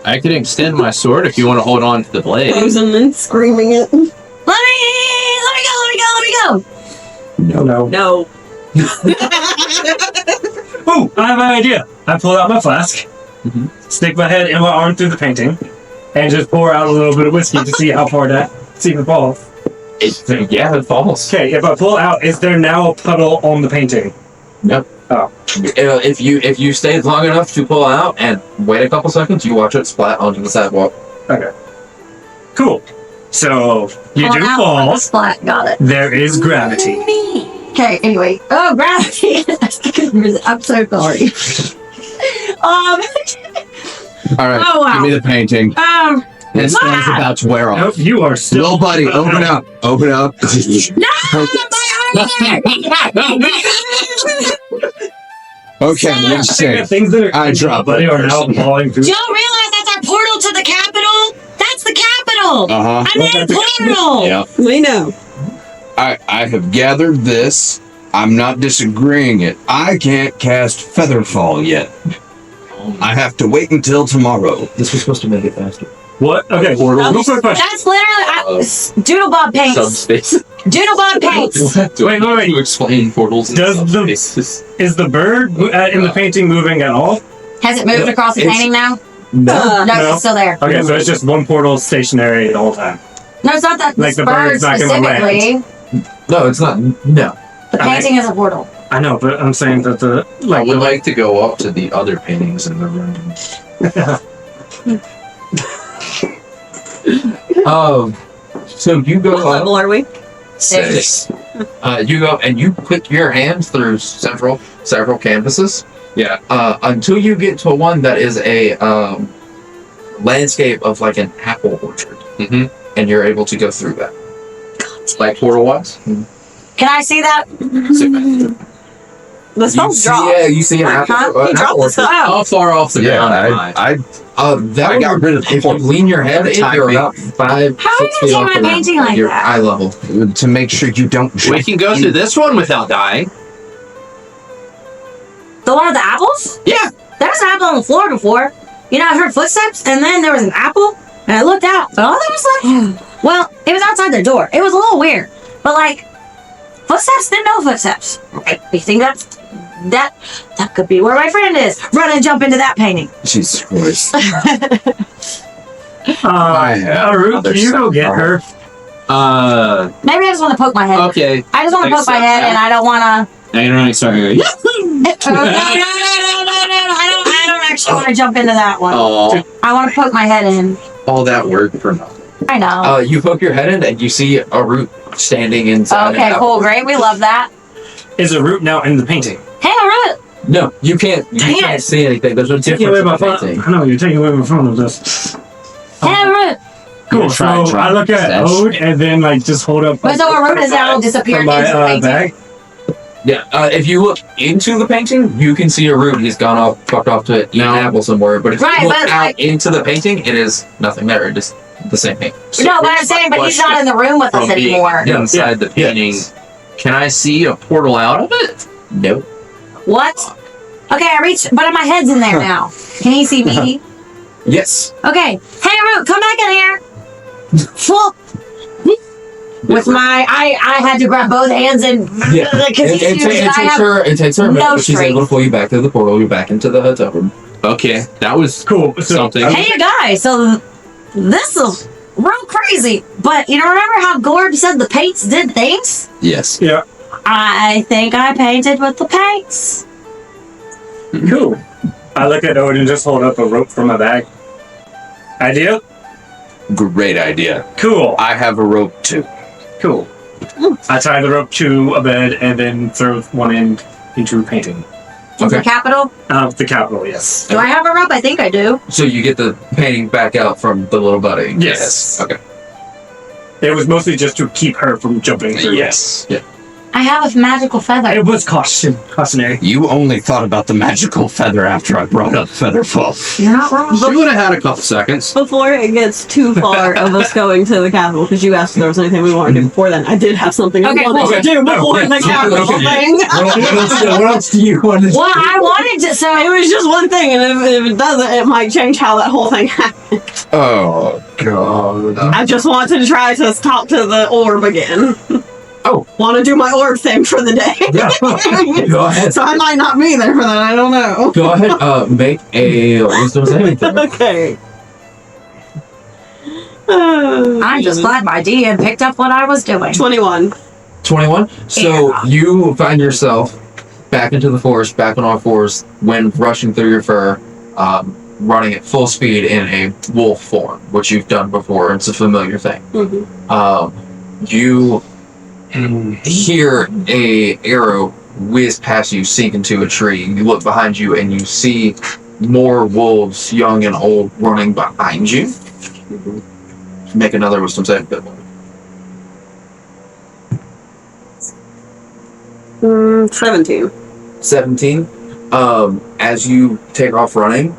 I could extend my sword if you want to hold on to the blade. Frozen and screaming it. Let me go. No. No. Ooh, I have an idea. I pull out my flask, stick my head and my arm through the painting, and just pour out a little bit of whiskey to see how far see if it falls. Yeah, it falls. Okay, if I pull out, is there now a puddle on the painting? Nope. Oh. If you stay long enough to pull out and wait a couple seconds, you watch it splat onto the sidewalk. Okay. Cool. So, you Pull do out fall. the splat. Got it. There is gravity. Okay, anyway. Oh, gravity. I'm so sorry. All right, Oh, wow. give me the painting. This thing's about to wear off. Nope, you are still. Little buddy, open up. Open up. No, my armor! Okay, let's I think see. the things that are I dropped buddy it. are now falling through. Do y'all realize that's our portal to the capital? That's the capital! Uh-huh. I made a portal! Yeah. We know. I have gathered this. I'm not disagreeing it. I can't cast Featherfall yet. I have to wait until tomorrow. This was supposed to make it faster. What? Okay, real quick question. That's literally Doodle Bob paints. Subspace. Doodle Bob paints. Wait. You explain portals and Does the- subspaces. Is the bird in the painting moving at all? Has it moved across the It's- painting now? No. No, No. it's still there. Okay, so it's just one portal stationary the whole time. No, it's not that Like the bird bird's not gonna land. specifically. No, it's not. No. The painting is a portal. I know, but I'm saying that I would like to go up to the other paintings in the room. So you go What up. level are we? 6. You go and you click your hand through several canvases. Yeah. Until you get to one that is a landscape of like an apple orchard, and you're able to go through that. Like portal wise. Can I see that? The spell's dropped. Yeah, you see an apple. Huh? He an dropped apple the orchard. spell. How far off the ground am I? That I got rid of if you lean your head in, you're about 5, How are 6 you feet gonna off see the my ground. painting like You're that? eye level. to make sure you don't We jump. can go through this one without dying. The one with the apples? Yeah. There was an apple on the floor before. You know, I heard footsteps, and then there was an apple, and I looked out, but all that was like, well, it was outside their door. It was a little weird, but like, footsteps, then no footsteps. You think that could be where my friend is. Run and jump into that painting. Jesus Christ. Aruk, can you go get her? Maybe I just want to poke my head. Okay. I just want to poke my head, and I don't want to. I'm gonna start going. No, I don't actually want to jump into that one. Oh, I want to poke my head in. all that work for nothing. I know. You poke your head in and you see a root standing inside. Okay, cool, great. We love that. Is a root now in the painting? Hey, Arut. No, you can't. You Dang can't it. see anything. There's no Taking away difference. my in phone. anything. I know you're taking away my phone with this. Hey, Arut. Cool. So I look at Stash. Ode and then like just hold up. But so Arut has now disappeared from my into the painting. bag. Yeah, if you look into the painting, you can see a root. He's gone off, fucked off to eat an apple somewhere. But if Right, you look but, out like- into the painting, it is nothing there. It is the same thing. No, but I'm saying, but he's not in the room with us From being anymore. inside the painting, can I see a portal out of it? No. What? Okay, I reached, but my head's in there now. Can he see me? Yes. Okay. Hey, Arut, come back in here. Flop. With my, I had to grab both hands and Yeah. because It takes her a minute, no but she's strength. able to pull you back through the portal. You're back into the hotel room. Okay, that was Cool. So something. Hey, you guys. So this is real crazy. But you know, remember how Gorb said the paints did things? Yes. yeah. I think I painted with the paints. Cool. I look at Ode and just hold up a rope from my bag. Idea? Great idea. Cool. I have a rope too. Cool. I tie the rope to a bed and then throw one end into a painting. Into the capital. Of the capital, yes. Do I have a rope? I think I do. So you get the painting back out from the little buddy. Yes. Okay. It was mostly just to keep her from jumping through. Yes. I have a magical feather. It was cautionary. You only thought about the magical feather after I brought up Featherfall. You're not wrong. You would have had a couple seconds. Before it gets too far of us going to the capital, because you asked if there was anything we wanted to do before then, I did have something I Okay, wanted cool. to do before the capital thing. What else do you want to do? Well, I wanted to. So It was just one thing, and if it doesn't, it might change how that whole thing happened. Oh, God. I just want to try to talk to the orb again. Oh. Want to do my orb thing for the day. Yeah. Go ahead. So I might not be there for that, I don't know. Go ahead. Make a wisdom saving throw. Okay. I'm just glad my DM picked up what I was doing. 21. 21. So Yeah. you find yourself back into the forest, back on all fours, wind rushing through your fur, running at full speed in a wolf form, which you've done before. It's a familiar thing. You hear a arrow whiz past you, sink into a tree. You look behind you and you see more wolves, young and old, running behind you. Make another wisdom saving throw. 17. 17. As you take off running,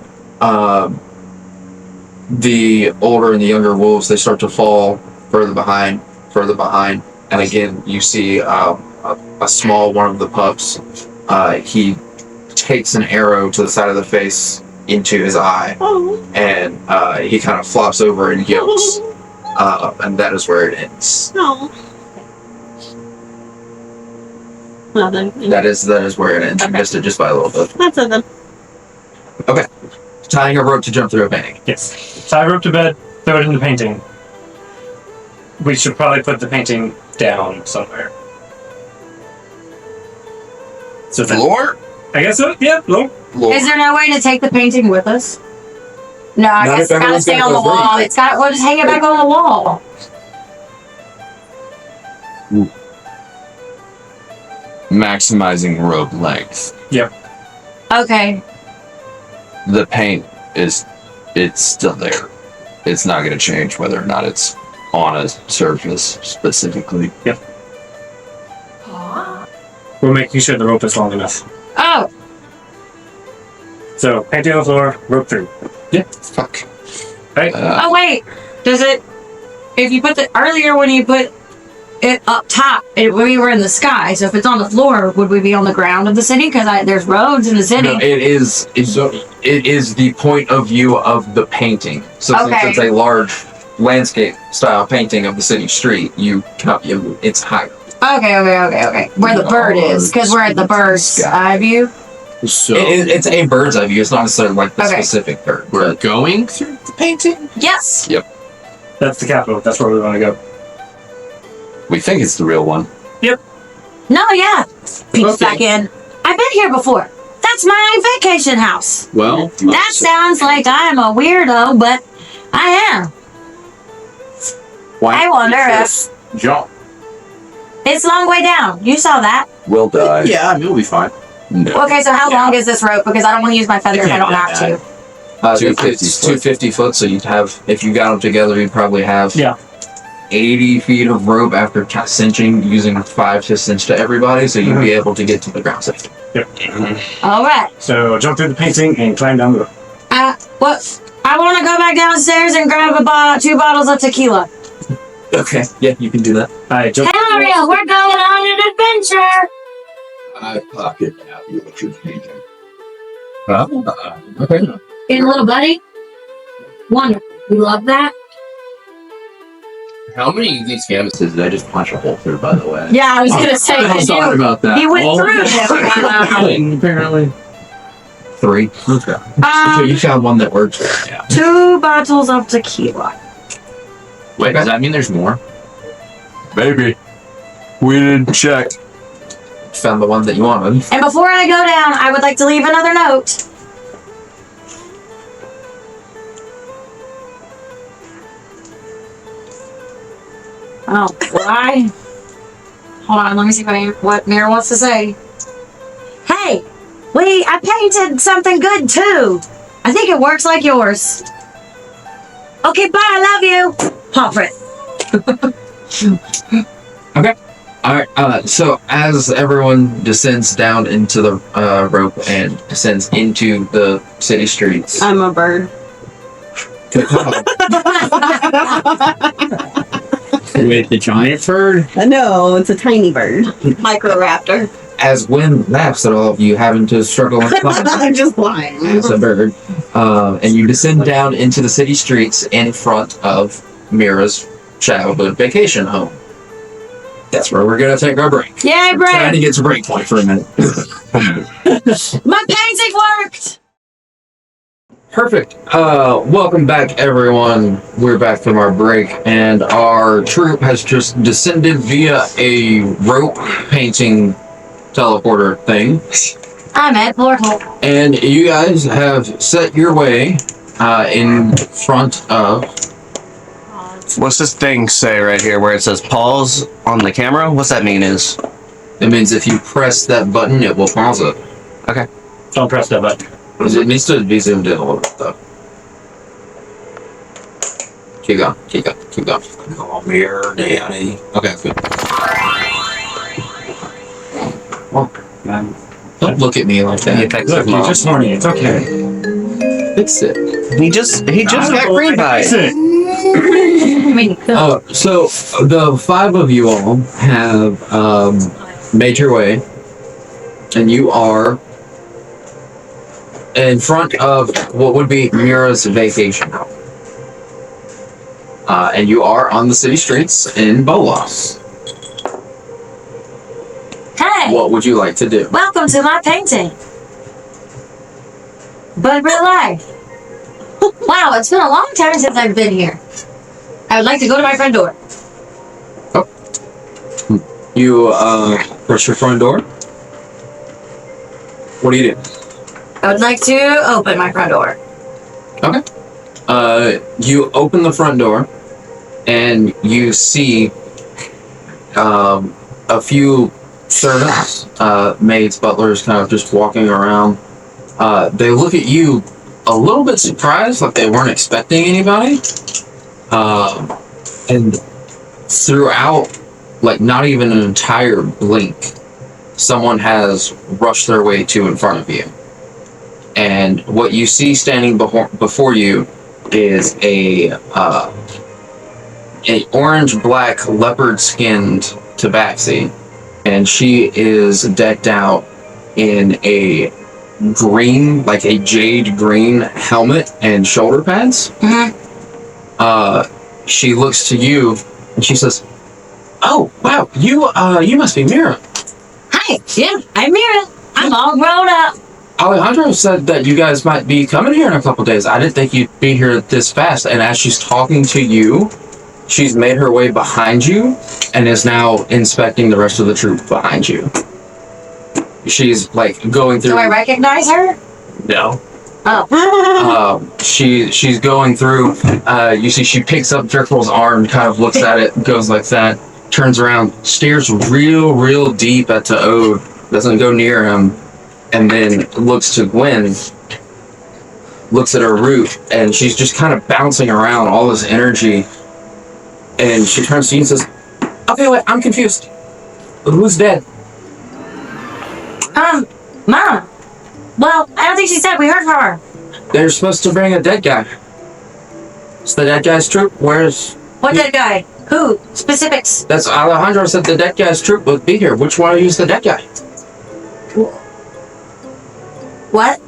the older and the younger wolves, they start to fall further behind, and again you see a small one of the pups. He takes an arrow to the side of the face into his eye, and he kind of flops over and yelps, and that is where it ends. No. Nothing. That is where it ends. You missed it just by a little bit. That's it then. Tying a rope to jump through a painting. Yes. Tie rope to bed, throw it in the painting. We should probably put the painting down somewhere. So then, Floor? I guess so. Yeah, floor. Is there no way to take the painting with us? No, I Not guess if it's gotta everyone's stay gonna on the go through. wall. It's got. We'll just hang it back on the wall. Maximizing rope length. Okay. The paint it's still there. It's not going to change whether or not it's on a surface specifically. We're making sure the rope is long enough. Oh, So painting on the floor, rope through. Fuck. Right? oh wait. Does it? If you put the earlier when you put it up top. We were in the sky, so if it's on the floor, would we be on the ground of the city? Because there's roads in the city. No, it is the point of view of the painting. So since Okay. it's a large landscape style painting of the city street, it's higher. Okay. Where the bird is, because we're at the bird's eye view. So It's a bird's eye view. It's not necessarily like the Okay. specific bird. we're going through the painting? Yes. That's the capital. That's where we want to go. We think it's the real one. No, yeah. Peeps back in. I've been here before. That's my vacation house. Well, That sounds like I'm a weirdo, but I am. I wonder if Jump. it's a long way down. You saw that. we'll die. Yeah, I mean, we'll be fine. No. Okay, so how long is this rope? Because I don't want to use my feather if I don't have to. 250 foot. So you'd have, if you got them together, you'd probably have Yeah. 80 feet of rope after cinching, using 5 to cinch to everybody, so you'd be able to get to the ground safely. All right. So jump through the painting and climb down the rope. What? I want to go back downstairs and grab 2 bottles of tequila. Okay, yeah, you can do that. Alright, jump. Hell yeah, we're going on an adventure. I pocket out what you're painting. Okay. Hey, little buddy. Wonderful. You love that? How many of these canvases did I just punch a hole through, by the way? Yeah, I was gonna say I was talking about that. he went All through of them. Apparently. 3. Okay. So you found one that works. 2 bottles of tequila. Wait, does that mean there's more? Maybe. We didn't check. Found the one that you wanted. And before I go down, I would like to leave another note. Oh, why? Hold on, let me see what Mira wants to say. Hey, I painted something good too. I think it works like yours. Okay, bye, I love you. Pomfret. Alright, so as everyone descends down into the rope and descends into the city streets. I'm a bird. With the giant bird? No, it's a tiny bird. Microraptor. As wind laughs at all of you having to struggle and climb I'm just lying. as a bird, and you descend down into the city streets in front of Mira's childhood vacation home. That's where we're gonna take our break. Yay, Trying Brad! to get to break point for a minute. My painting worked! Perfect. Welcome back, everyone. We're back from our break, and our troop has just descended via a rope painting teleporter thing, I'm at portal. and you guys have set your way in front of. What's this thing say right here where it says pause on the camera? What's that mean is? It means if you press that button, it will pause it. Don't press that button. It needs to be zoomed in a little bit, though. Keep going. Oh, mirror, Danny. Okay, good. Well, don't look at me like that. Look, you just warned me. It's okay. Fix it. He just got green by Fix it. it. So the 5 of you all have made your way, and you are in front of what would be Mira's vacation home. And you are on the city streets in Bolas. Hey, What would you like to do? welcome to my painting. But real life. Wow, it's been a long time since I've been here. I would like to go to my front door. You press your front door. What do you do? I would like to open my front door. You open the front door, and you see a few servants, maids, butlers, kind of just walking around. They look at you a little bit surprised, like they weren't expecting anybody. And throughout, like not even an entire blink, someone has rushed their way to in front of you. And what you see standing before you is a a orange-black leopard-skinned tabaxi, and she is decked out in a green, like a jade green helmet and shoulder pads. She looks to you and she says, "Oh wow, you must be Mira." Hi, yeah, I'm Mira. I'm all grown up. Alejandro said that you guys might be coming here in a couple days. I didn't think you'd be here this fast. And as she's talking to you, she's made her way behind you and is now inspecting the rest of the troop behind you. She's like going through. Do I recognize her? No. Oh. She's going through. You see, she picks up Jerkel's arm, kind of looks at it, goes like that, turns around, stares real deep at Ode, doesn't go near him, and then looks to Gwen, looks at her root, and she's just kind of bouncing around all this energy. And she turns to you and says, "Okay, wait, I'm confused. Who's dead?" Mom. Well, I don't think she said we heard from her. They're supposed to bring a dead guy. It's the dead guy's troop. Where's... What dead guy? Who? Specifics. That's Alejandro said the dead guy's troop would be here. Which one of you is the dead guy? What?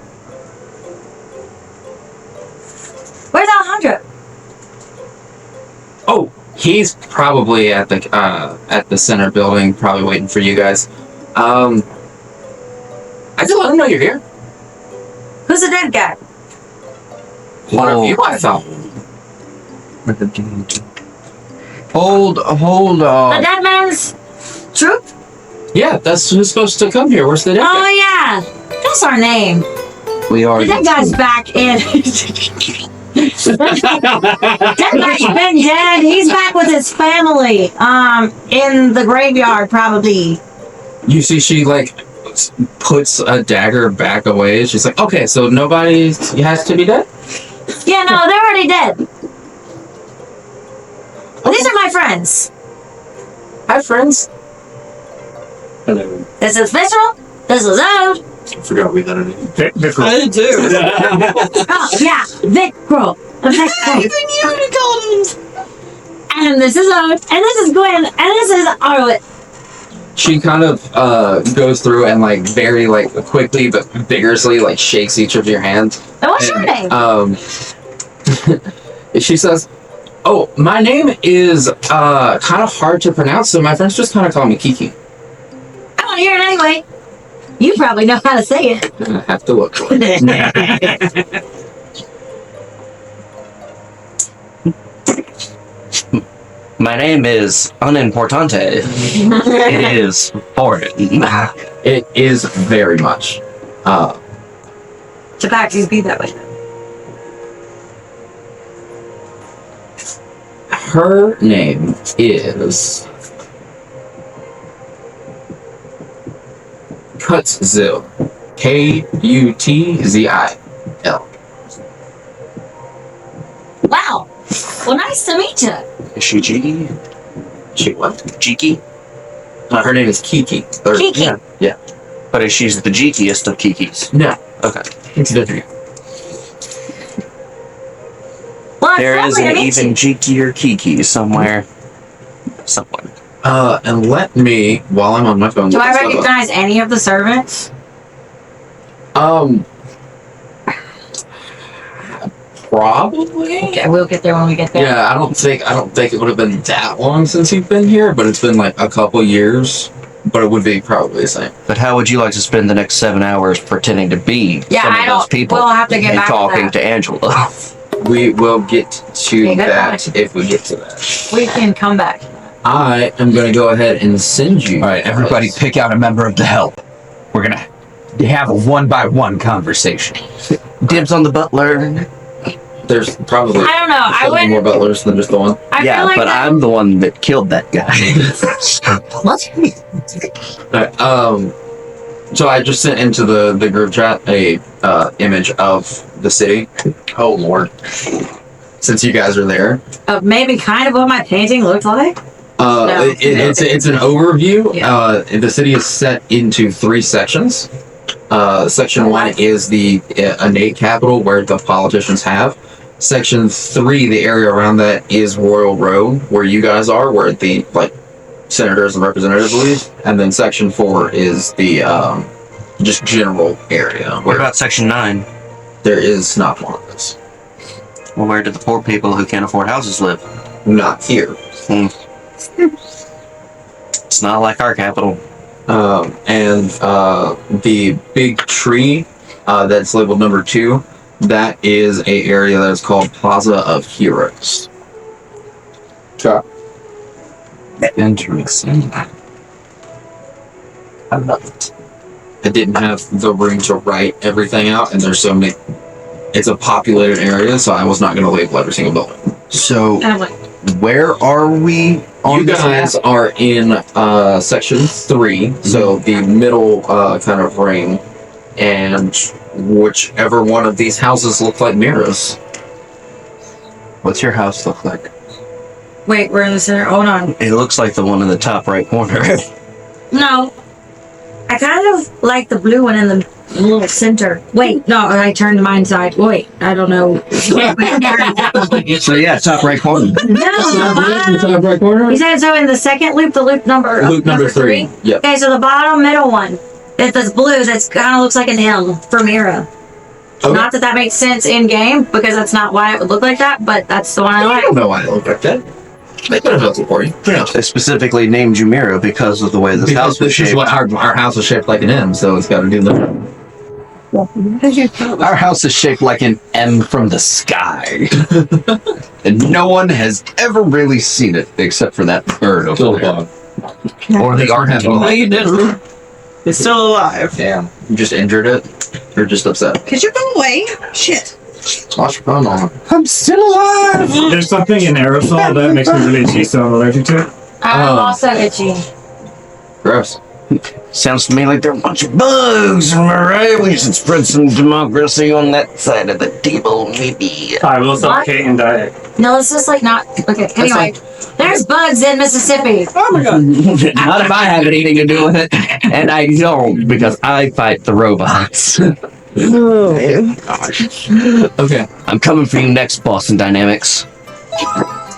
Where's Alejandro? Oh, he's probably at the center building, probably waiting for you guys. I just let him know you're here. Who's the dead guy? One of you, I thought. Hold. The dead man's troop? Yeah, that's who's supposed to come here. Where's the dead guy? Oh yeah, that's our name. We are. The dead guy's back in. Dead guy's been dead. He's back with his family. In the graveyard, probably. You see, she like puts a dagger back away. She's like, "Okay, so nobody has to be dead." Yeah, no, they're already dead. These are my friends. Hi, friends. Hello. This is Visceral. This is Ode. I forgot we had a name. I did too. Oh, yeah, Vicro. And this is Ode. And this is Gwen. And this is Arlet. She kind of goes through and like very like quickly but vigorously like shakes each of your hands. And what's your name? She says, "Oh, my name is kind of hard to pronounce, so my friends just kind of call me Kiki." I want to hear it anyway. You probably know how to say it. I have to look for it. My name is Unimportante. It is foreign. It is very much. Tabaxis be that way. Her name is Kutzil. Kutzil. Wow. Well, nice to meet you. Is she cheeky? She what? Cheeky? Her name is Kiki. Kiki. Yeah. But she's the cheekiest of Kikis. No. Okay. It's different. Well, it's There is lovely to an meet even you. cheekier Kiki somewhere. And let me, while I'm on my phone. Do I recognize any of the servants? Probably. Okay, we'll get there when we get there. Yeah, I don't think it would have been that long since you've been here, but it's been like a couple years. But it would be probably the same. But how would you like to spend the next 7 hours pretending to be Yeah, some I of those don't- people we'll have to get and back to talking that. to Angela? We will get to Okay, good that point. if we get to that. We can come back. I am going to go ahead and send you. All right, everybody, pick out a member of the help. We're gonna have a one-by-one conversation. Dibs on the butler. There's probably I don't know. I so many more wouldn't. butlers than just the one. I Yeah, feel like but that- I'm the one that killed that guy. What? Alright, so I just sent into the group chat a image of the city. Oh lord. Since you guys are there. Maybe kind of what my painting looked like. No. It's an overview. Yeah. The city is set into 3 sections. Section 1 is the innate capital where the politicians have. Section 3, the area around that is Royal Road, where you guys are, where the like senators and representatives live, and then Section 4 is the just general area. What Where about Section 9? there is not one of those. Well, where do the poor people who can't afford houses live? Not here. It's not like our capital. And the big tree that's labeled number 2, that is a area that is called Plaza of Heroes. Interesting. I love it. I didn't have the room to write everything out, and there's so many. It's a populated area, so I was not going to label every single building. So, I'm like, where are we on You this guys map? are in section 3, so the middle kind of ring, and whichever one of these houses look like mirrors. What's your house look like? wait, we're in the center. Hold on. It looks like the one in the top right corner. No. I kind of like the blue one in the little center. Wait, no, I turned mine side. Wait, I don't know. So yeah, top right corner. No, you said so in the second loop, the loop number Number 3. Yep. Okay, so the bottom middle one, if it's blue, that kind of looks like an M for Mira. Okay. Not that makes sense in game because that's not why it would look like that, but that's the one I I like. don't know why it looked like that. They could have built it for you. Who knows? They specifically named Jumira because of the way this Because house was this is shaped. what our house is shaped like an M, so it's got to do that. Our house is shaped like an M from the sky. And no one has ever really seen it except for that bird over there. Or the art. No, you didn't. It's still alive. Damn. You just injured it? Or just upset? Could you go away? Shit. Watch your phone on. I'm still alive! There's something in aerosol that makes me really itchy, so I'm allergic to it. I'm also itchy. Gross. Sounds to me like they're a bunch of bugs, am I right? We should spread some democracy on that side of the table, maybe. I will suffocate and die. No, it's just like not. Okay, anyway. There's bugs in Mississippi. Oh my god. Not if I have anything to do with it. And I don't, because I fight the robots. Okay. I'm coming for you next, Boston Dynamics.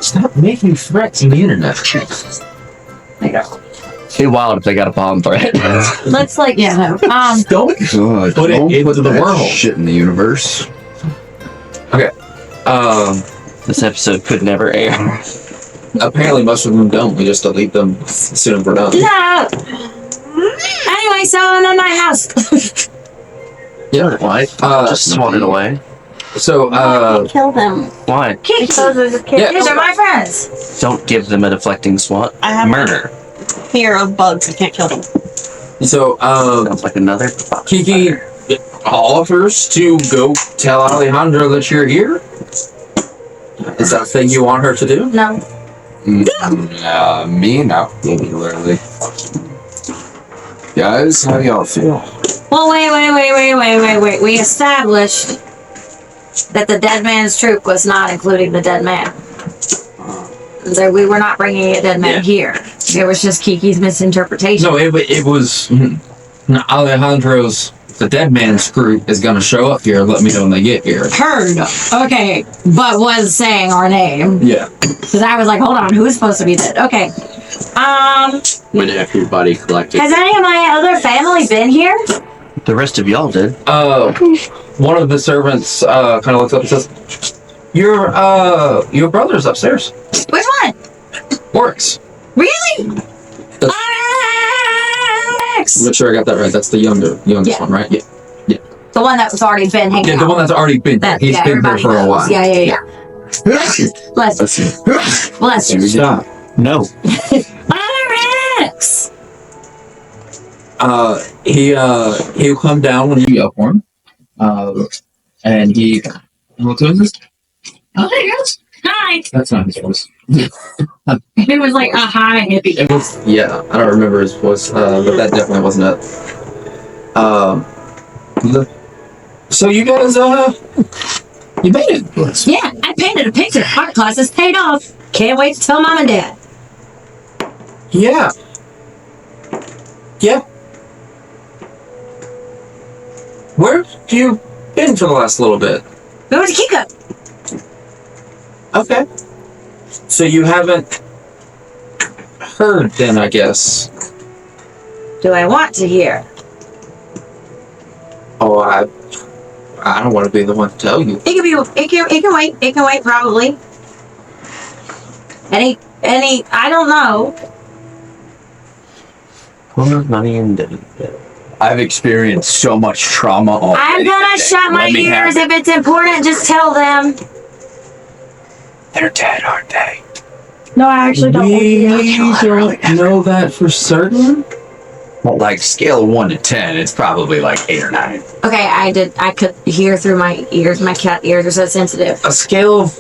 Stop making threats on the internet. Be wild if they got a bomb threat. Let's like Don't God, put it don't into put the that world. shit in the universe. Okay. This episode could never air. Apparently most of them don't. We just delete them as soon as we're done. no. Anyway, so I'm in my house. Yeah. Why? Just swat it away. So, Kill them. Why? These are my friends. Don't give them a deflecting swat. I have Murder. fear of bugs. I can't kill them. so, Sounds like another Kiki offers to go tell Alejandro that you're here. Is that a thing you want her to do? No. Me? No. Literally. Guys, how y'all feel? Well, wait. We established that the dead man's troop was not including the dead man. So we were not bringing a dead man here. It was just Kiki's misinterpretation. No, it was Alejandro's. The dead man's group is gonna show up here and let me know when they get here. Heard. Okay. But was saying our name. Yeah. Because I was like, hold on, who's supposed to be dead? Okay. When everybody collected. Has any of my other family been here? The rest of y'all did. One of the servants kind of looks up and says, your brother's upstairs. Which one? Oryx. Really? I'm not sure I got that right. That's the youngest Yeah. one, right? Yeah. The one that was already been hanging Yeah, out. the one that's already been there. That- He's yeah, been there everybody for a knows. while. Yeah. Bless you. Bless you. Stop. No. Oryx! He'll come down when you up for him. And he. What tune is this? Hi. That's not his voice. It was like a high hippie. It was, yeah, I don't remember his voice, but that definitely wasn't it. So you guys, you made it. Yeah, I painted a picture. Art classes paid off. Can't wait to tell mom and dad. Yeah. Yeah. Where have you been for the last little bit? We went to Kiko. Okay. So you haven't heard then, I guess. Do I want to hear? Oh, I don't want to be the one to tell you. It can be. It can wait. It can wait. Probably. Any. I don't know. Poor money and debt. I've experienced so much trauma already. I'm gonna shut my ears. If it's important, just tell them. They're dead, aren't they? No, I actually don't. We don't know that for certain. Well, like scale of 1 to 10, it's probably like 8 or 9. Okay, I could hear through my ears. My cat ears are so sensitive. A scale of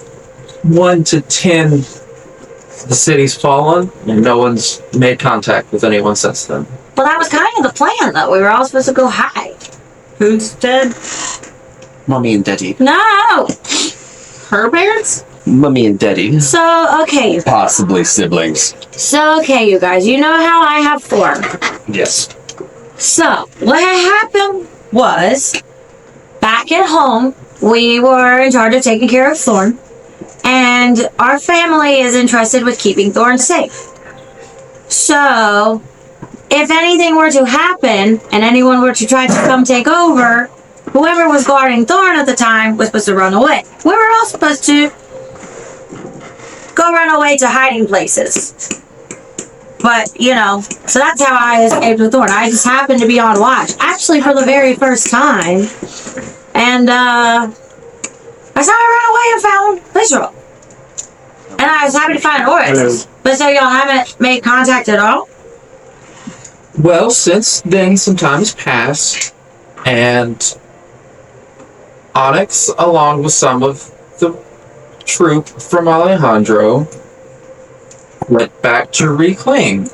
1 to 10, the city's fallen, and no one's made contact with anyone since then. Well, that was kind of the plan, though. We were all supposed to go hide. Who's dead? Mummy and Daddy. No. Her parents? Mummy and Daddy. So okay. Possibly siblings. So okay, you guys. You know how I have 4. Yes. So what happened was, back at home, we were in charge of taking care of Thorn, and our family is entrusted with keeping Thorn safe. So, if anything were to happen and anyone were to try to come take over, whoever was guarding Thorn at the time was supposed to run away. We were all supposed to go run away to hiding places. But, you know, so that's how I escaped with Thorn. I just happened to be on watch, actually for the very first time. And, that's how I ran away and found Visceral. And I was happy to find Oryx. But so y'all haven't made contact at all? Well, since then, some time has passed, and Onyx, along with some of the troop from Alejandro, went back to reclaim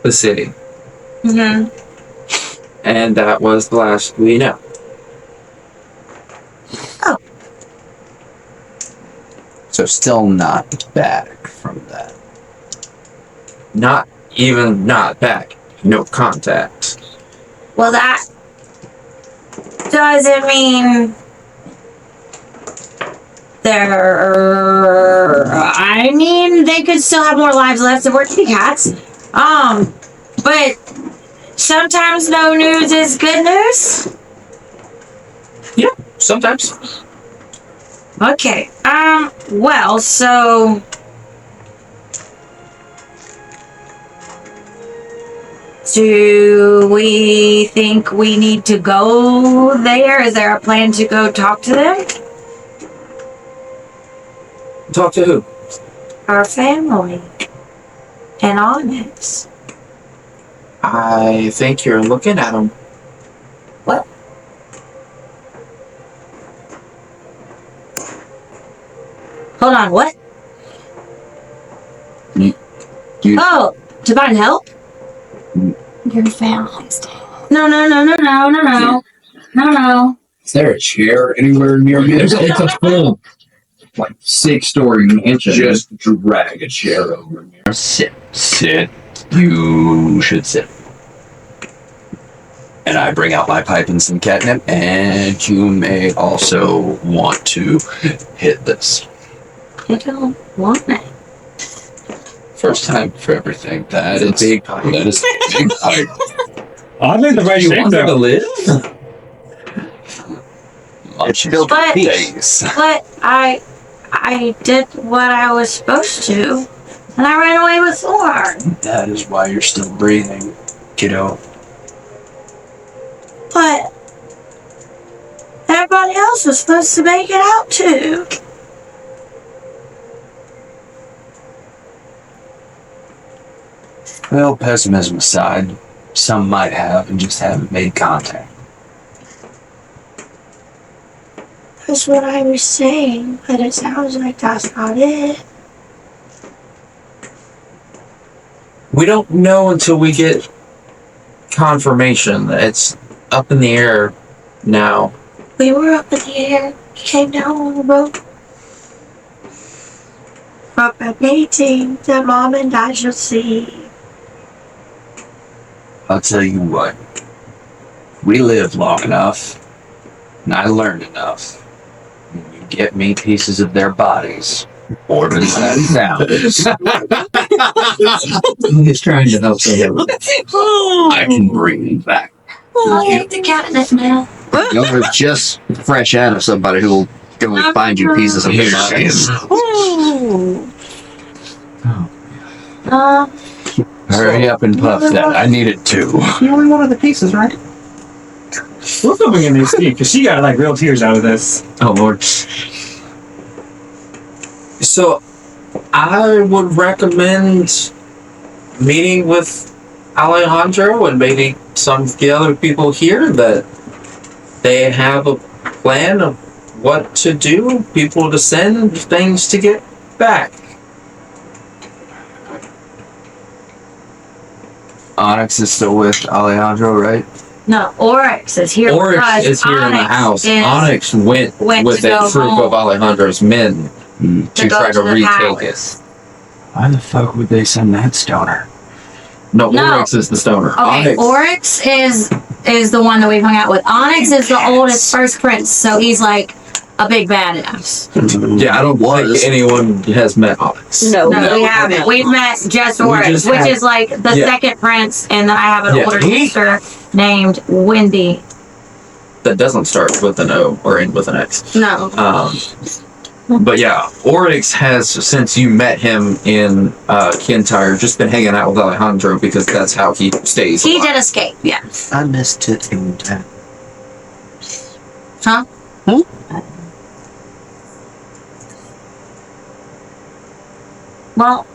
the city. Mm-hmm. And that was the last we know. Oh. So still not back from that. Not even not back. No contact. Well, that doesn't mean I mean, they could still have more lives left if we're kitty cats. But sometimes no news is good news. Yeah, sometimes. Okay. Well, so do we think we need to go there? Is there a plan to go talk to them? Talk to who? Our family. And Onyx. I think you're looking at them. What? Hold on, what? You Oh, to find help? Your family's dead. No. Is there a chair anywhere near me? It's a full, like, 6-story mansion. Just drag a chair over here. Sit. You should sit. And I bring out my pipe and some catnip, and you may also want to hit this. I don't want it. First time for everything. That It's a is big pipe. That is a big pipe. I think the right shape though. live? Much But- days. But I did what I was supposed to, and I ran away with Thorn. That is why you're still breathing, kiddo. But everybody else was supposed to make it out too. Well, pessimism aside, some might have and just haven't made contact. That's what I was saying, but it sounds like that's not it. We don't know until we get confirmation. It's up in the air now. We were up in the air, came down on the road. From a painting that Mom and Dad should see. I'll tell you what. We lived long enough, and I learned enough. We get me pieces of their bodies. Or does that sound? He's trying to help someone. I can bring them back. I'll take the catnip now. You're just fresh out of somebody who will go and find you pieces of their bodies. Hurry up and puff that. I need it too. You only wanted the pieces, right? We're filming in this speak because she got like real tears out of this. Oh Lord. So, I would recommend meeting with Alejandro and maybe some of the other people here that they have a plan of what to do, people to send, things to get back. Onyx is still with Alejandro, right? No, Oryx is here. Oryx because is here in the Onyx house. is- Onyx went with to a go troop home. of Alejandro's men to go try to to the retake palace. it. Why the fuck would they send that stoner? No, No. Oryx is the stoner. Okay, Onyx, Oryx is the one that we've hung out with. Onyx is the oldest first prince, so he's like a big badass. yeah, I don't think anyone has met Onyx. No, No, we haven't. We've met just Oryx, just which had- is like the Yeah. second prince, and then I have an Yeah. older sister named Wendy. That doesn't start with an O or end with an X. No. But yeah, Oryx has, since you met him in Kintyre, just been hanging out with Alejandro because that's how he stays He alive. did escape, yes. I missed it in time. Huh? Well,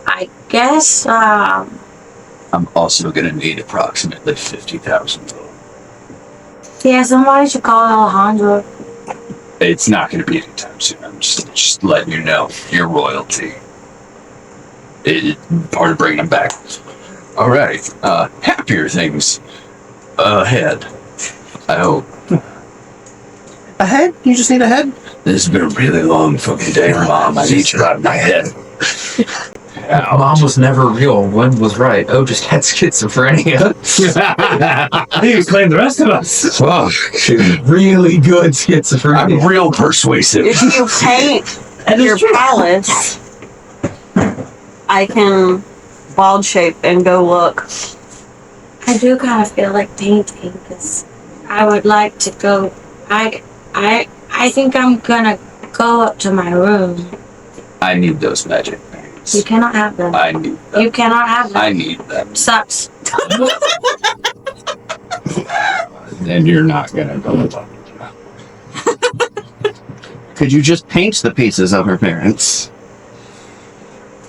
I guess, I'm also gonna need approximately 50,000. yeah, somebody should call Alejandro. It's not gonna be anytime soon. I'm just letting you know. You're royalty. Part of bringing them back. All right. Happier things ahead. I hope. A head? You just need a head? This has been a really long fucking day, Mom. I need you out of my head. Mom was never real. One was right. Oh, just had schizophrenia. I think you claimed the rest of us. Well, Really good schizophrenia. I'm real persuasive. If you paint your palace, I can wild shape and go look. I do kind of feel like painting because I would like to go. I think I'm gonna go up to my room. I need those magic paints. You cannot have them. I need them. You cannot have them. I need them. Sucks. And you're not gonna go. Could you just paint the pieces of her parents?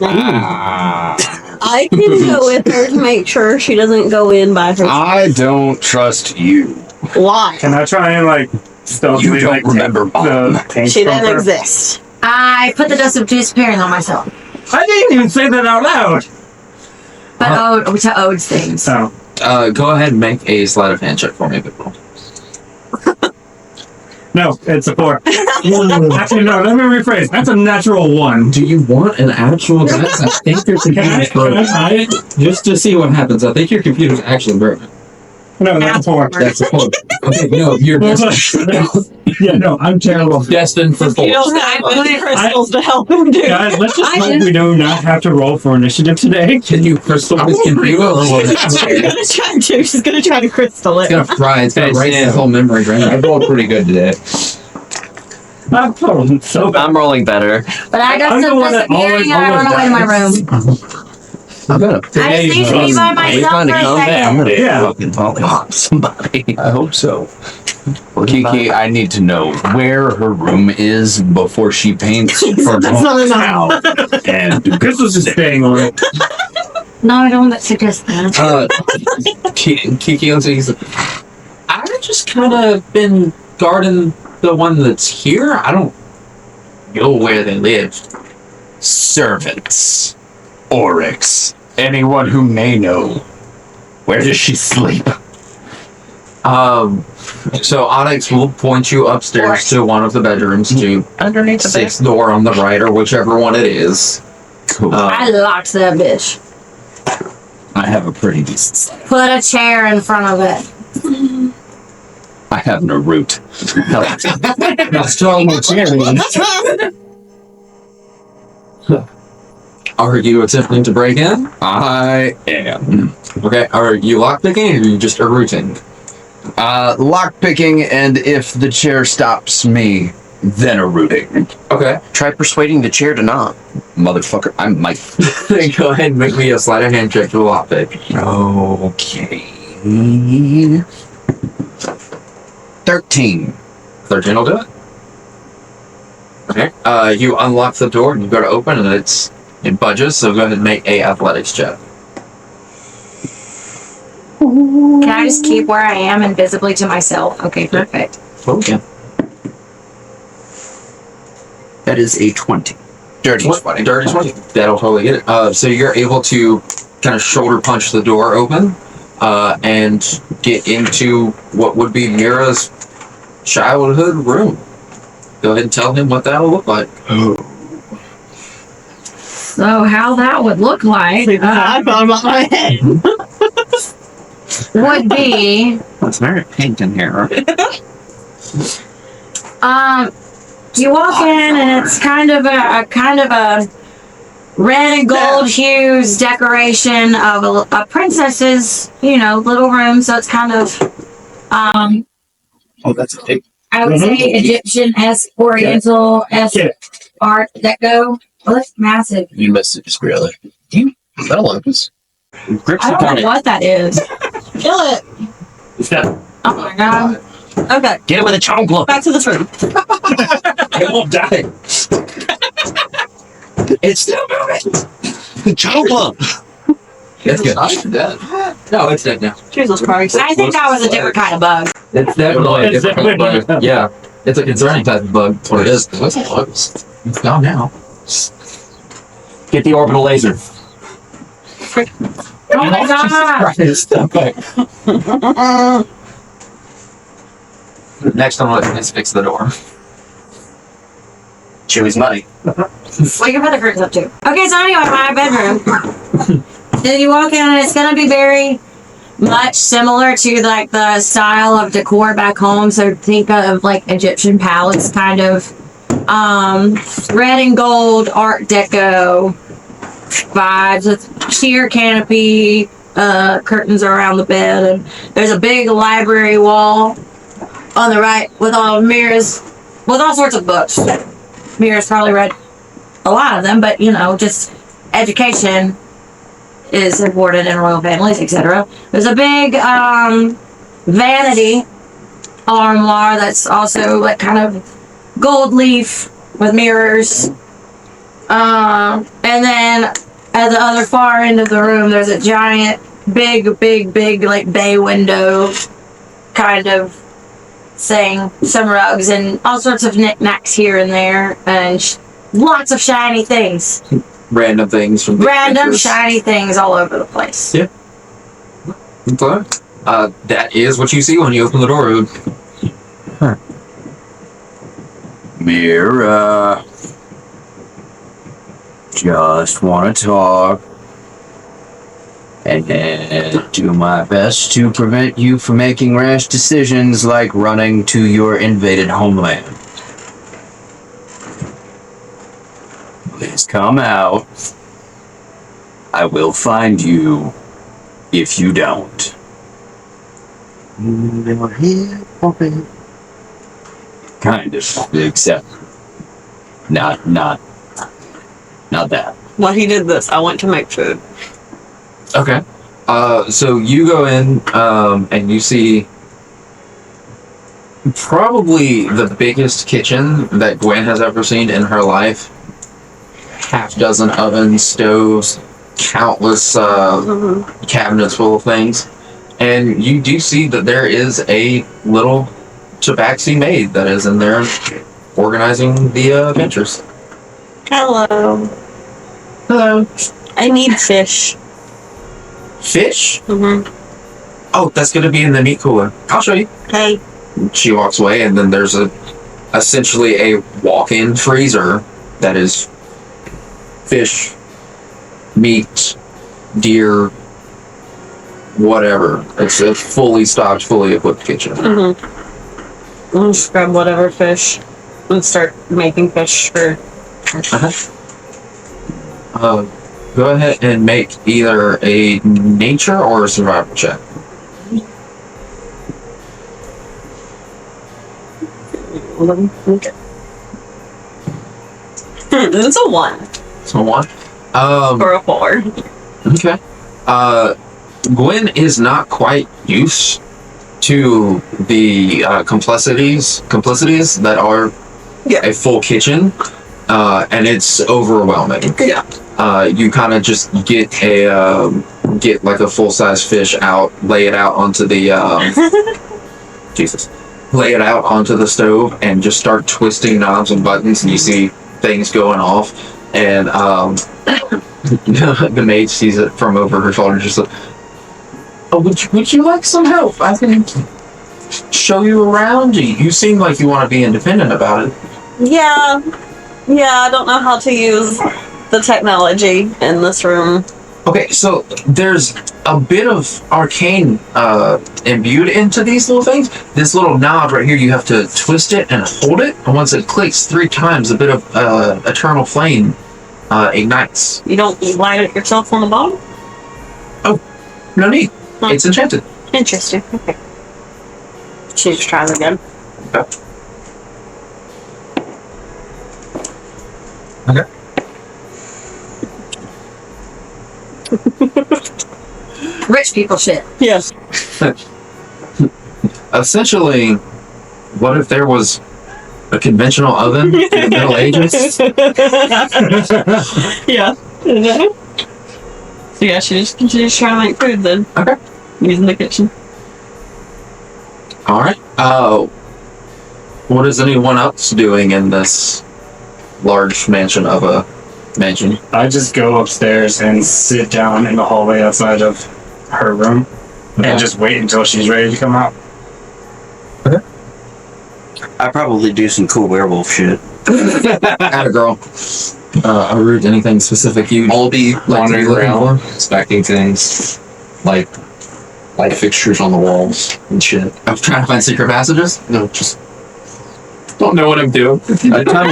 I can go with her to make sure she doesn't go in by herself. I don't trust you. Why? Can I try and like stealthily You don't like remember Mom. the paint She from doesn't her? exist. I put the dust of disappearing on myself. I didn't even say that out loud. But to Ode's things. So Go ahead and make a sleight of hand check for me, Big Bro. no, it's a 4. Actually, no. Let me rephrase. That's a natural 1. Do you want an actual dice? I think your computer's Can I broken. try it? Just to see what happens. I think your computer's actually broken. No, that's a 4. That's a 4. Okay, no, you're Yeah, no, I'm terrible. destined for 4. You don't have any crystals to help him do. Guys, let's just hope we do not have to roll for initiative today. Can you crystal this computer or what? She's gonna try to. She's gonna try to crystal It's it. gonna fry. It's gonna erase his whole memory. Right? I rolled pretty good today. I'm rolling so bad. I'm rolling better. But I got I'm the some one that disappearing and I run away to my room. I'm gonna. I just need to be by Are we myself trying to for a come back? I'm second. gonna Yeah. fucking volley somebody. I hope so. Kiki, I need to know where her room is before she paints her That's not enough. house. And Crystal's just staying on it. No, I don't suggest that. Kiki looks at you, he's like, I've just kind of been guarding the one that's here. I don't know where they live. servants, Oryx, anyone who may know. Where does she sleep? So Onyx will point you upstairs to one of the bedrooms to Underneath the bed. sixth door on the right or whichever one it is. Cool. I locked that bitch. I have a pretty decent size. Put a chair in front of it. I have no root. That's strong material. Are you attempting to break in? I am. Okay. Are you lockpicking or are you just rooting? Lock picking, and if the chair stops me, then a rooting. Okay. Try persuading the chair to not. Motherfucker, I might. Go ahead and make me a sleight of hand check to lockpick. Okay. 13. 13 will do it. Okay. You unlock the door and you go to open and it budges, so go ahead and make a athletics check. Can I just keep where I am invisibly to myself? Okay, perfect. Okay. That is a 20. Dirty 20. Dirty 20. That'll totally get it. So you're able to kind of shoulder punch the door open and get into what would be Mira's childhood room. Go ahead and tell him what that'll look like. So how that would look like I thought about my head. would be It's very pink in here. you walk in and it's kind of a red and gold hues decoration of a princess's, little room. So it's kind of Oh, that's a big. I would say Egyptian-esque, Oriental-esque art deco. Oh, that's massive. You missed it, just really. Is that a locust? I don't know what that is. Kill it. Oh my god. Okay, Get it with a chocolate. back to this room. It won't die. It's still moving. Chocolate. It's good. Dead. No, it's dead now. Jesus Christ. I think that was a different kind of bug. It's definitely a It's different definitely- bug. Yeah. It's a concerning type of bug. That's what it is. What's a locust? It's gone now. Get the orbital laser. Oh my god. Okay. Next on the list is fix the door. Chewy's money. Well, you can put the curtains up too. Okay, so anyway, my bedroom. Then you walk in and it's gonna be very much similar to like the style of decor back home. So think of like Egyptian palace kind of red and gold art deco vibes with sheer canopy, curtains around the bed, and there's a big library wall on the right with all mirrors with all sorts of books. Mira's probably read a lot of them, but just education is important in royal families, etc. There's a big vanity armoire that's also like kind of gold leaf with mirrors. And then at the other far end of the room, there's a giant, big like bay window kind of thing. Some rugs and all sorts of knickknacks here and there, and lots of shiny things. Random things from the Random pictures. shiny things all over the place. Yeah. Okay. That is what you see when you open the door. Mira. Just want to talk. And do my best to prevent you from making rash decisions like running to your invaded homeland. Please come out. I will find you if you don't. Kind of, except not that. When he did this, I went to make food. Okay. So you go in, and you see probably the biggest kitchen that Gwen has ever seen in her life. Half dozen ovens, stoves, countless cabinets full of things. And you do see that there is a little tabaxi maid that is in there organizing the adventures. Hello. Hello. I need fish. Fish? Mm-hmm. Oh, that's going to be in the meat cooler. I'll show you. Okay. She walks away, and then there's essentially a walk-in freezer that is fish, meat, deer, whatever. It's a fully stocked, fully equipped kitchen. Mm-hmm. I'll just grab whatever fish and start making fish for. Go ahead and make either a nature or a survival check. Okay. It's a 1. So 1. Or a 4. Okay. Gwen is not quite used to the complicities that are a full kitchen, and it's overwhelming. Yeah. You kind of just get like a full size fish out, lay it out onto the lay it out onto the stove, and just start twisting knobs and buttons, and you see things going off, and the maid sees it from over her shoulder, just like, oh, would you like some help? I can show you around. You seem like you want to be independent about it. Yeah, I don't know how to use the technology in this room. Okay, so there's a bit of arcane imbued into these little things. This little knob right here, you have to twist it and hold it, and once it clicks 3 times, a bit of eternal flame ignites. You don't light it yourself on the bottom? Oh, no need. It's enchanted. Interesting. Okay. Should just try it again. Okay. Rich people shit. Yes. Essentially, what if there was a conventional oven in the Middle Ages? Yeah. So yeah, she just continues trying to make food then. Okay. Using the kitchen. Alright. What is anyone else doing in this large mansion of a mansion? I just go upstairs and sit down in the hallway outside of her room and just wait until she's ready to come out. Okay. I probably do some cool werewolf shit. Atta girl. Arut, anything specific you I'll be wandering looking around, for? inspecting things, like light fixtures on the walls and shit. I'm trying to find secret passages? No, just don't know what I'm doing. I tell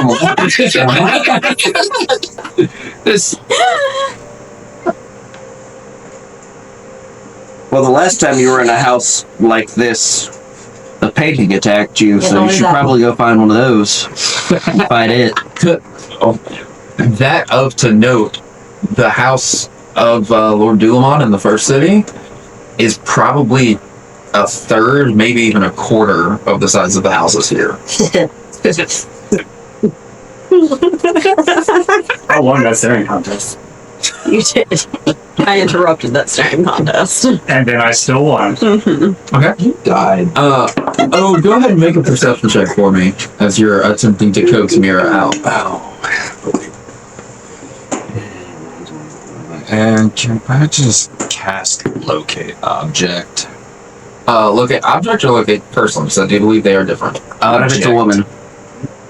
This. Well, the last time you were in a house like this, a painting attacked you, so you should probably go find one of those. Find it. That to note, the house of Lord Dulamon in the First City is probably a third, maybe even a quarter of the size of the houses here. I won that staring contest. You did. I interrupted that staring contest. And then I still won. Mm-hmm. Okay. You died. Go ahead and make a perception check for me as you're attempting to coax Mira out. And can I just cast locate object? Locate object or locate person? Because I do believe they are different. What if it's a woman?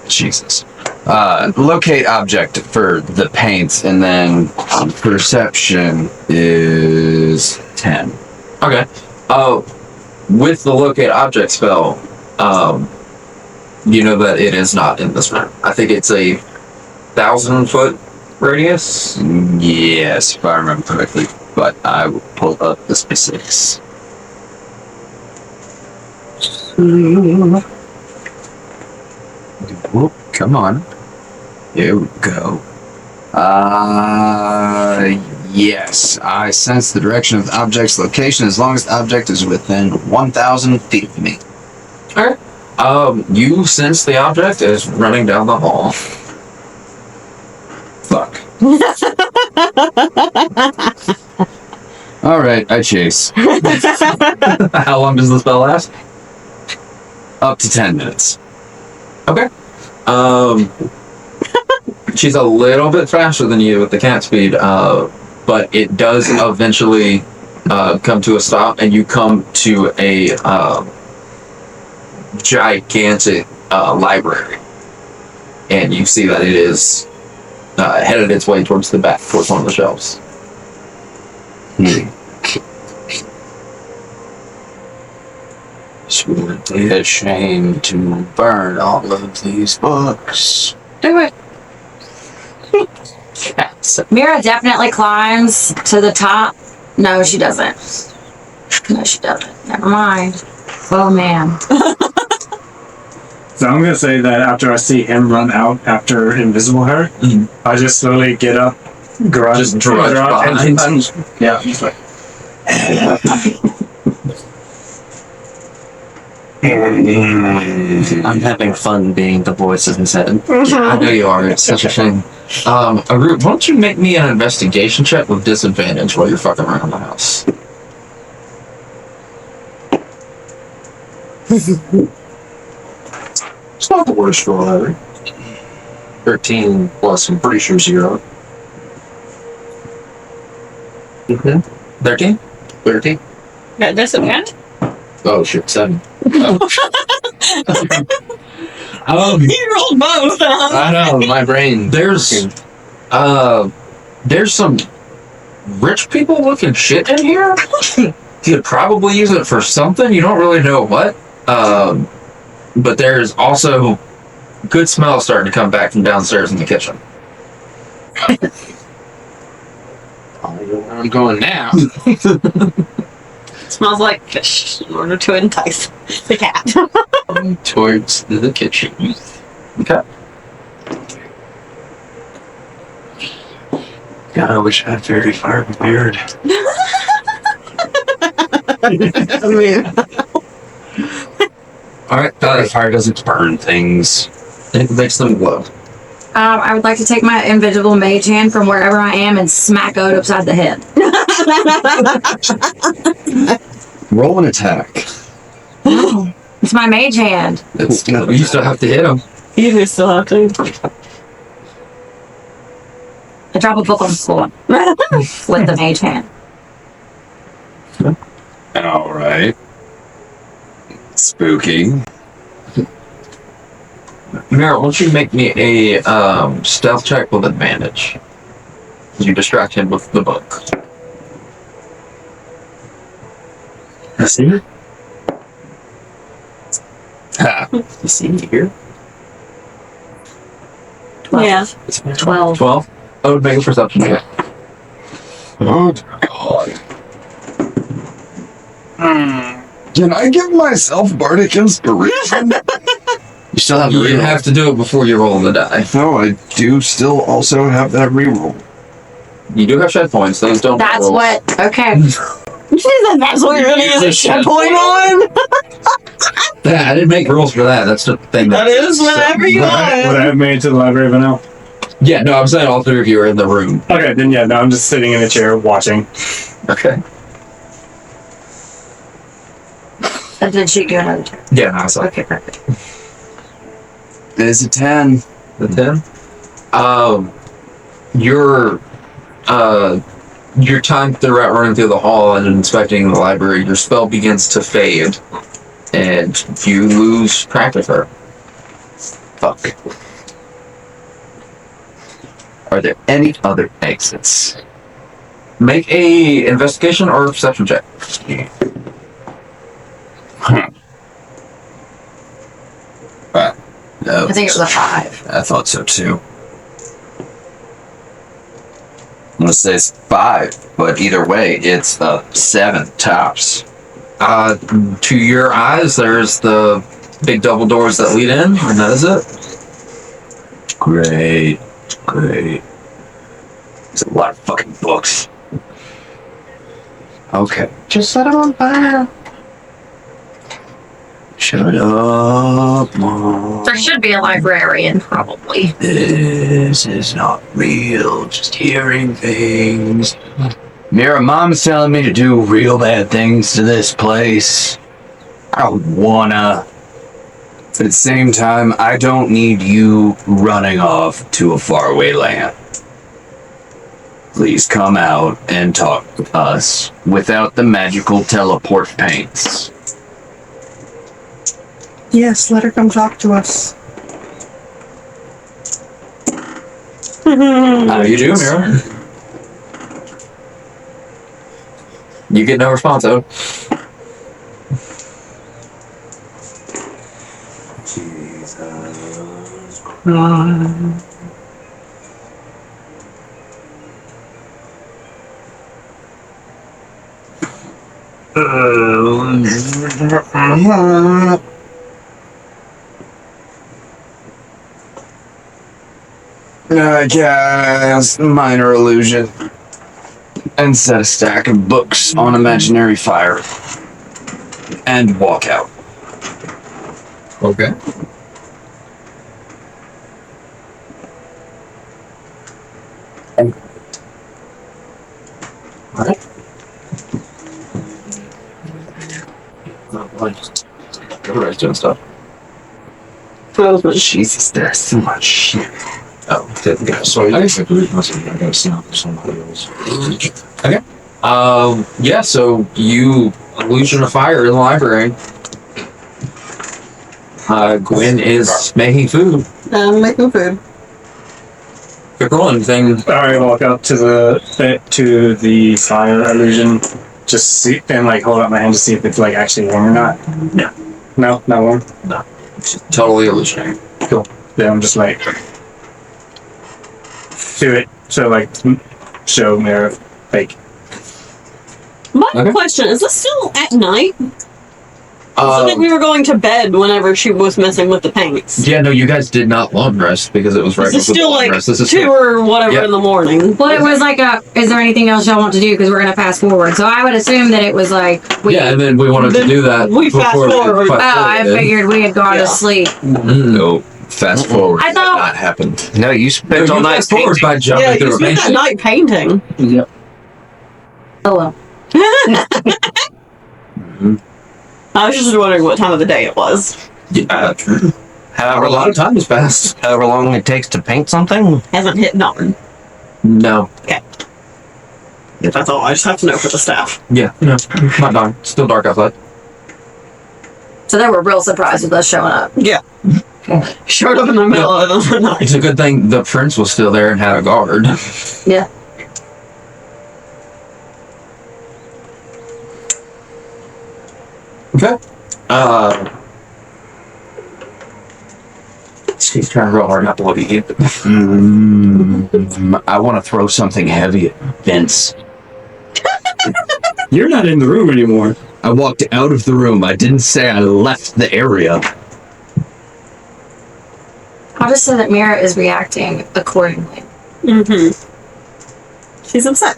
Jesus. Locate object for the paint, and then perception is 10. Okay. With the locate object spell, you know that it is not in this room. I think it's a 1,000-foot radius. Yes, if I remember correctly. But I will pull up the specifics. Whoop, come on. Here we go. Yes. I sense the direction of the object's location as long as the object is within 1,000 feet of me. Alright. You sense the object is running down the hall. Fuck. Alright, I chase. How long does the spell last? Up to 10 minutes. Okay. She's a little bit faster than you with the cat speed, but it does eventually come to a stop, and you come to a gigantic library, and you see that it is headed its way towards the back, towards one of the shelves. It would be a shame to burn all of these books. Do it. Yes. Mira definitely climbs to the top. No, she doesn't. No, she doesn't. Never mind. Oh, man. So I'm gonna say that after I see him run out after invisible her, I just slowly get up, grunt, Just drudge and behind. yeah, just like I'm having fun being the voice in his head. I know you are. It's such a shame. Arut, why don't you make me an investigation check with disadvantage while you're fucking around the house? It's not the worst roll ever. 13 plus, I'm pretty sure 0. 13? 13? Got disadvantage? Oh shit, 7. You rolled both, huh? I know, my brain. There's some rich people looking shit in here. You could probably use it for something. You don't really know what. But there's also good smell starting to come back from downstairs in the kitchen. I'm going now. Smells like fish in order to entice the cat. Towards the kitchen. Okay. God, I wish I had very fire beard. I mean, Alright, Fire doesn't burn things. it makes them glow. I would like to take my invisible mage hand from wherever I am and smack Ode upside the head. Roll an attack. It's my mage hand. It's You still have to hit him. you do still have to. I drop a book on the floor with the mage hand. Alright. Spooky. Mira, why don't you make me a stealth check with advantage? You distract him with the book. I see her. Ha. You see me here? 12. Yeah. 12. 12? Oh, make a perception check. Oh, dear God. Can I give myself bardic inspiration? You still have to You reroll. have to do it before you roll the die. No, I do still also have that reroll. You do have shed points. Those don't. That's roll. what. Okay. That's what you're gonna use a shed point on? Yeah, I didn't make rules for that. That's the thing. That is whatever you Would I want. have made it to the library by now? Yeah, no, I'm saying all three of you are in the room. Okay, then yeah, no, I'm just sitting in a chair watching. Okay. And then she do another turn. Yeah, no, I saw Okay, perfect. It's a 10. the 10. Your time throughout running through the hall and inspecting the library, your spell begins to fade, and you lose track of her. Fuck. Are there any other exits? Make a investigation or perception check. No. I think it was a 5. I thought so too. I'm gonna say it's 5, but either way, it's a 7 tops. To your eyes, there's the big double doors that lead in, and that is it. Great. Great. There's a lot of fucking books. Okay. Just set him on fire. Shut up, Mom. There should be a librarian, probably. This is not real. Just hearing things. Mira, Mom's telling me to do real bad things to this place. I don't wanna. But at the same time, I don't need you running off to a faraway land. Please come out and talk with us without the magical teleport paints. Yes, let her come talk to us. How you do, Mira? You get no response, though. Jesus Christ. I cast minor illusion and set a stack of books on imaginary fire and walk out. Okay. Everybody's doing stuff. Jesus, there's so much shit. Oh, yeah. So I gotta sound somebody else. Okay. Yeah. So you illusion of fire in the library. Gwen is making food. I'm making food. Quick roll anything. I walk up to the fire illusion, just see and like hold up my hand to see if it's like actually warm or not. No. No, not warm. No. It's totally illusionary. Cool. Then I'm just like do it. So like show mirror fake. My Okay. question, is this still at night? I think we were going to bed whenever she was messing with the paints. Yeah, no, you guys did not long rest because it was right This is before the still long like rest. This is 2 or whatever Yeah. in the morning. Well, it was like is there anything else y'all want to do? Because we're going to fast forward. So I would assume that it was like, yeah, and then we wanted to Then do that. we fast before forward. oh, I forwarded. figured we had gone to sleep. No, fast forward. I thought- That not happened. No, you spent No, all you night fast forward painting. by jumping Yeah, through you a spent paint. that night painting. Yep. Oh well. I was just wondering what time of the day it was. Yeah, However a lot long, of time has passed. however long it takes to paint something. Hasn't hit dawn. No. Yeah, that's all. I just have to know for the staff. Yeah, no, not dark. Still dark outside. So they were real surprised with us showing up. Yeah. Showed up in the middle of the night. It's a good thing the prince was still there and had a guard. Yeah. Okay. She's trying real hard not to look at you. I want to throw something heavy at Vince. You're not in the room anymore. I walked out of the room. I didn't say I left the area. I'll just say that Mira is reacting accordingly. Mm-hmm. She's upset.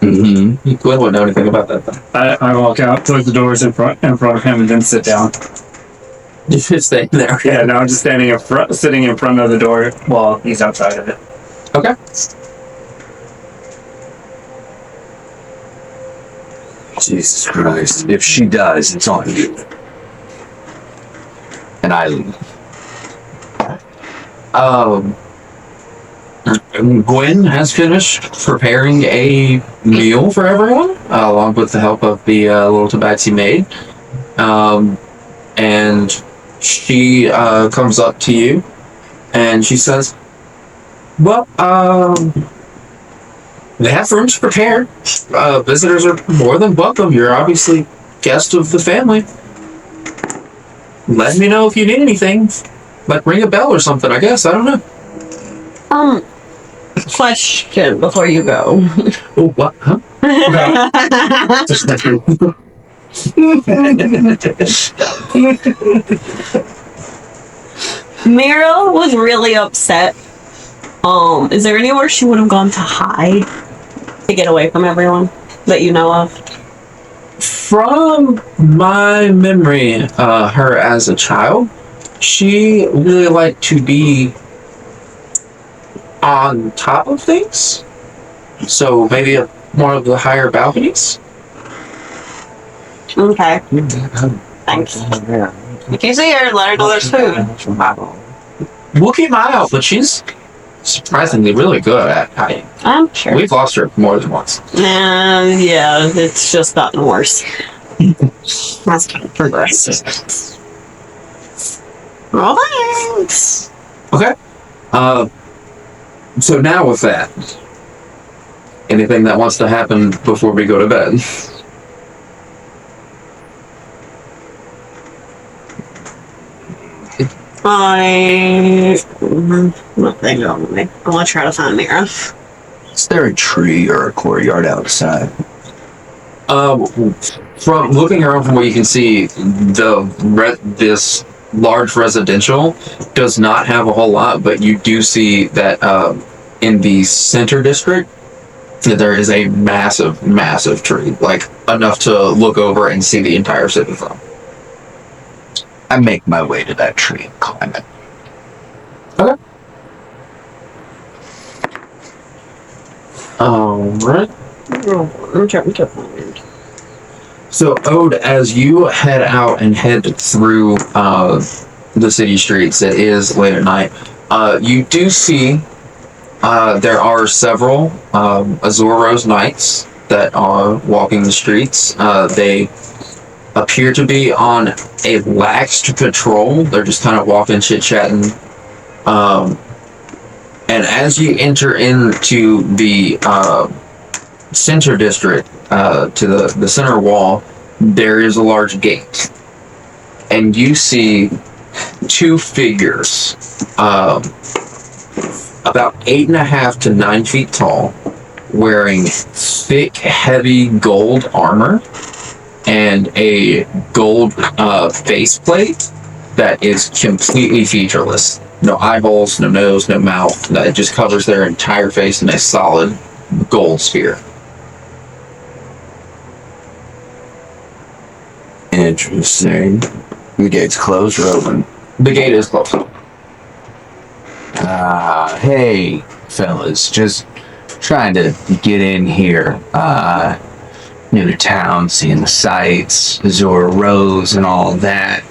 Mm-hmm. Gwen wouldn't know anything about that, though. I walk out, close the doors in front of him, and then sit down. You're just staying there. Yeah, no, I'm just sitting in front of the door while he's outside of it. Okay. Jesus Christ. If she does, it's on you. And I leave. Gwen has finished preparing a meal for everyone, along with the help of the little tabaxi maid. And she comes up to you and she says, well, they have rooms prepared. Visitors are more than welcome. You're obviously guest of the family. Let me know if you need anything. Like ring a bell or something, I guess. I don't know. Question before you go. Oh, what? Huh? Mira was really upset. Is there anywhere she would have gone to hide to get away from everyone that you know of? From my memory, her as a child, she really liked to be on top of things. So maybe one of the higher balconies. Okay. Thanks. If you see her, let her know there's food. We'll keep an eye out, but she's surprisingly really good at hiding. I'm sure. We've lost her more than once. Yeah, it's just gotten worse. That's kind of progressive. Well, thanks. Okay. So now with that, anything that wants to happen before we go to bed? Nothing on me. I'm gonna try to find Mira. Is there a tree or a courtyard outside? From looking around from what you can see, this large residential does not have a whole lot, but you do see that in the center district, there is a massive, massive tree, like enough to look over and see the entire city from. I make my way to that tree and climb it. Okay. Alright. So, Ode, as you head out and head through the city streets, it is late at night, you do see there are several Azuros Knights that are walking the streets. They appear to be on a laxed patrol. They're just kind of walking, chit-chatting. And as you enter into the center district, to the center wall, there is a large gate. And you see two figures, about 8.5 to 9 feet tall, wearing thick, heavy gold armor and a gold faceplate that is completely featureless. No eye holes, no nose, no mouth. It just covers their entire face in a solid gold sphere. Interesting. The gate's closed or open? The gate is closed. Hey, fellas, just trying to get in here. New to town, seeing the sights, Azura Rose, and all that.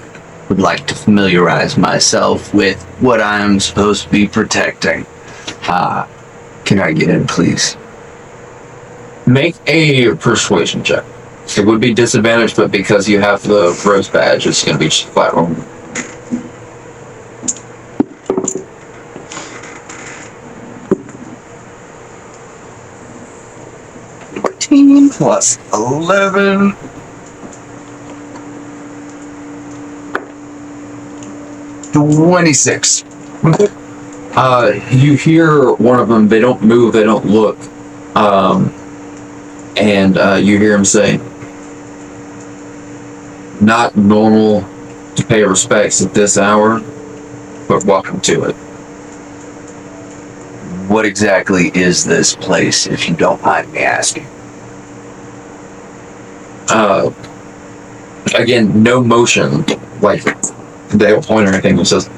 Would like to familiarize myself with what I'm supposed to be protecting. Can I get in, please? Make a persuasion check. It would be disadvantaged, but because you have the rose badge, it's going to be just flat roll. Plus 11. $26. You hear one of them. They don't move. They don't look. And you hear him say, "Not normal to pay respects at this hour, but welcome to it." What exactly is this place, if you don't mind me asking? Again, no motion, like they'll point or anything. It says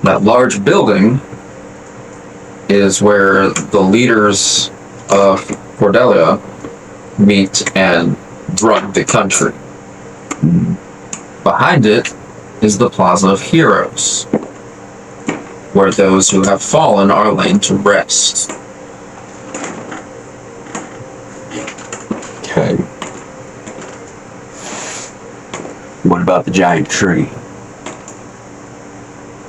that large building is where the leaders of Cordelia meet and run the country. Behind it is the Plaza of Heroes, where those who have fallen are laid to rest. Okay. What about the giant tree?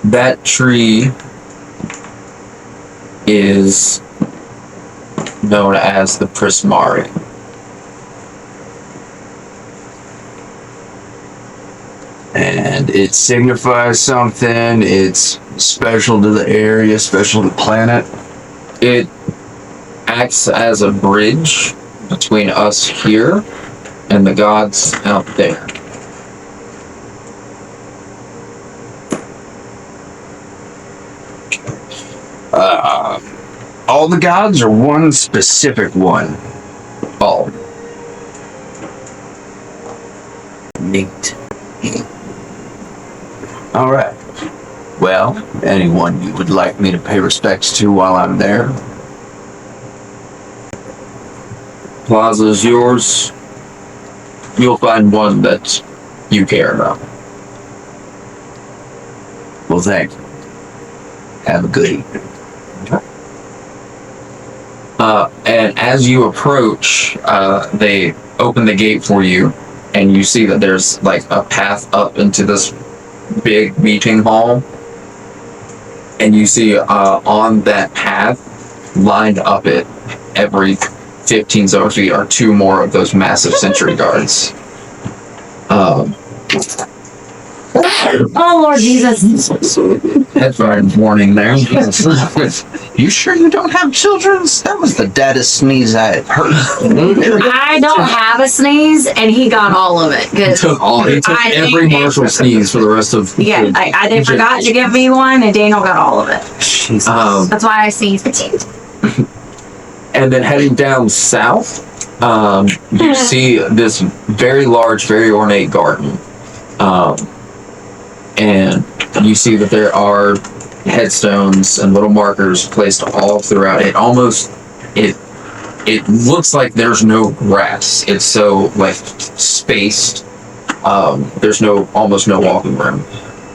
That tree is known as the Prismari. And it signifies something. It's special to the area, special to the planet. It acts as a bridge between us here and the gods out there. All the gods or one specific one? All. Neat. All right. Well, anyone you would like me to pay respects to while I'm there? Plaza's yours. You'll find one that you care about. Well, thank you. Have a good evening. And as you approach, they open the gate for you, and you see that there's like a path up into this big meeting hall. And you see on that path, lined up it, every 15 feet are two more of those massive sentry guards. Oh Lord Jesus! Headphone warning there. You sure you don't have children's? That was the deadest sneeze I had heard. I don't have a sneeze, and he got all of it. He took I every think- Marshall sneeze for the rest of. Yeah, they forgot to give me one, and Daniel got all of it. That's why I sneezed. And then heading down south, you see this very large, very ornate garden. And you see that there are headstones and little markers placed all throughout it. It looks like there's no grass. It's so like spaced. There's almost no walking room.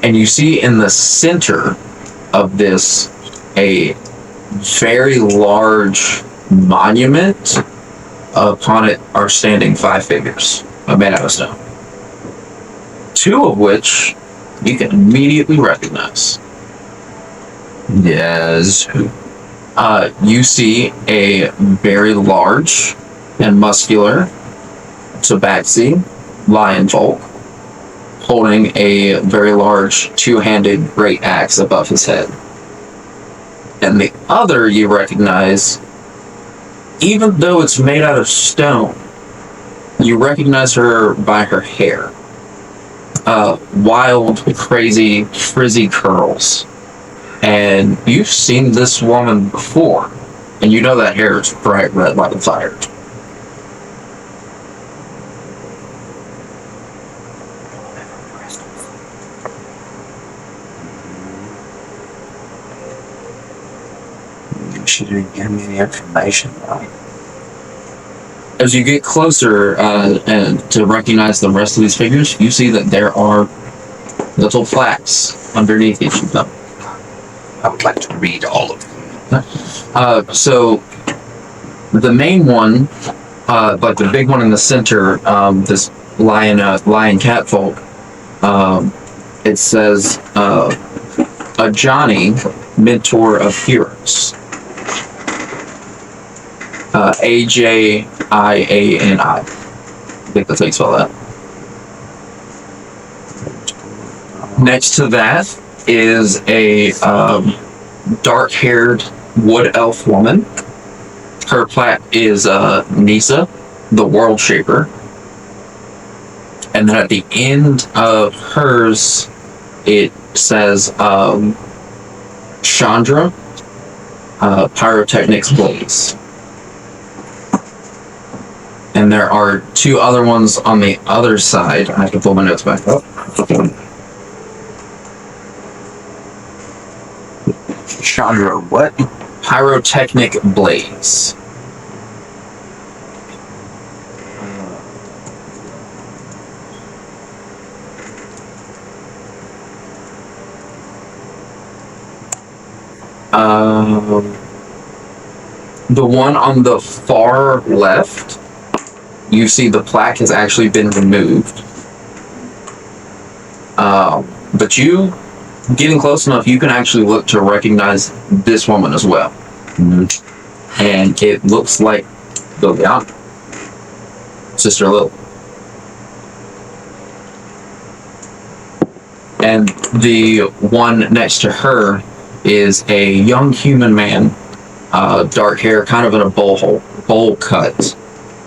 And you see in the center of this a very large monument. Upon it are standing 5 figures made out of stone. 2 of which you can immediately recognize. Yes. You see a very large and muscular tabaxi lion folk holding a very large 2-handed great axe above his head. And the other you recognize, even though it's made out of stone, you recognize her by her hair. Wild, crazy, frizzy curls. And you've seen this woman before, and you know that hair is bright red like a fire. She didn't give me the information though. As you get closer and to recognize the rest of these figures, you see that there are little plaques underneath each of them. I would like to read all of them. So the main one, like the big one in the center, this lion cat folk, it says a Johnny, mentor of heroes. AJIANI. I think that's how you spell that. Next to that is a dark-haired wood elf woman. Her plaque is Nisa, the World Shaper. And then at the end of hers, it says Chandra, Pyrotechnics Blaze. And there are 2 other ones on the other side. I have to pull my notes back up. Chandra, what? Pyrotechnic Blaze. The one on the far left, you see the plaque has actually been removed. But you, getting close enough, you can actually look to recognize this woman as well. Mm-hmm. And it looks like Liliana, Sister Lil. And the one next to her is a young human man, dark hair, kind of in a bowl cut.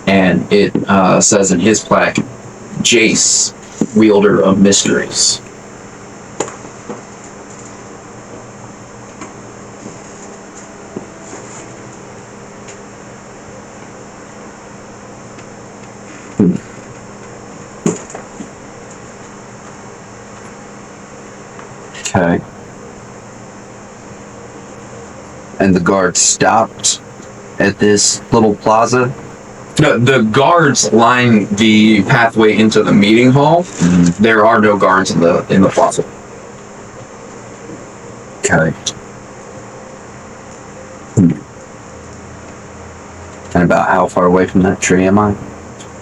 And it says in his plaque, Jace, wielder of mysteries. Okay. And the guard stopped at this little plaza? No, the guards line the pathway into the meeting hall. Mm-hmm. There are no guards in the plaza. Okay. And about how far away from that tree am I?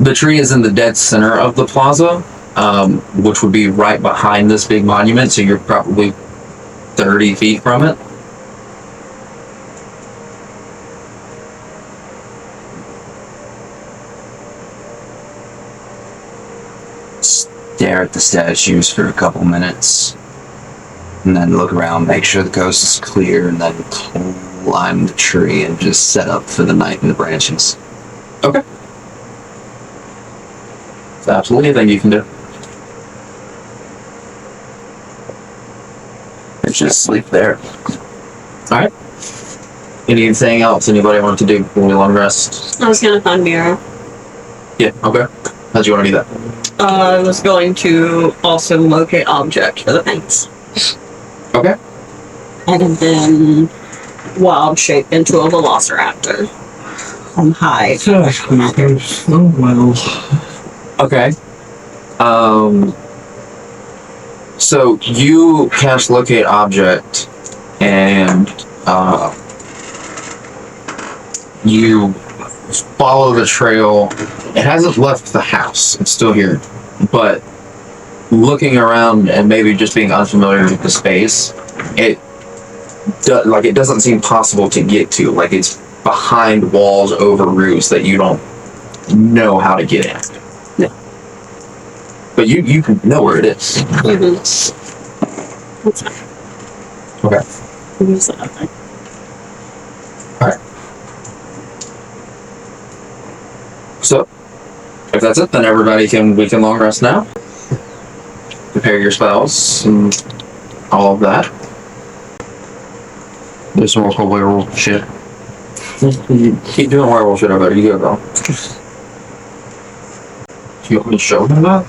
The tree is in the dead center of the plaza, which would be right behind this big monument, so you're probably 30 feet from it. stare at the statues for a couple minutes, and then look around, make sure the coast is clear, and then climb the tree and just set up for the night in the branches. Okay. It's absolutely anything you can do. And just sleep there. Alright. Anything else anybody want to do before we long rest? I was gonna find Mira. Yeah, okay. How'd you want to do that? I was going to also locate object for the paints. Okay. And then wild shape into a velociraptor. On high. Oh well. Okay. So you cast locate object, and you follow the trail. It hasn't left the house; it's still here. But looking around and maybe just being unfamiliar with the space, it doesn't seem possible to get to. Like it's behind walls, over roofs that you don't know how to get in. But you can know where it is. Mm-hmm. That's fine. Okay. Use that thing. Alright. So, if that's it, then we can long rest now. Prepare your spells and all of that. There's some more werewolf shit. Keep doing werewolf shit over there. You go, girl. Do you want me to show them that?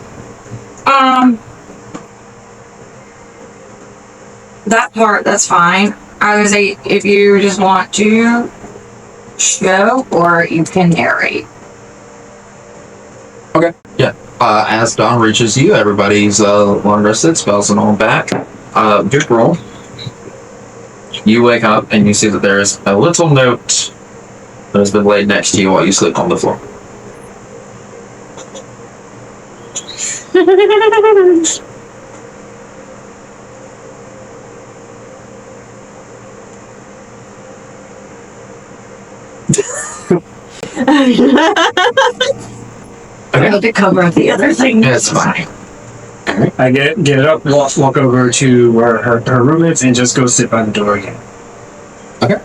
That part, that's fine. I would say if you just want to show or you can narrate. Okay. Yeah. As dawn reaches you, everybody's long rested, spells and all back. Duke roll. You wake up and you see that there is a little note that has been laid next to you while you sleep on the floor. I need to cover up the other thing. That's fine. I get it up, walk over to where her room is, and just go sit by the door again. Okay.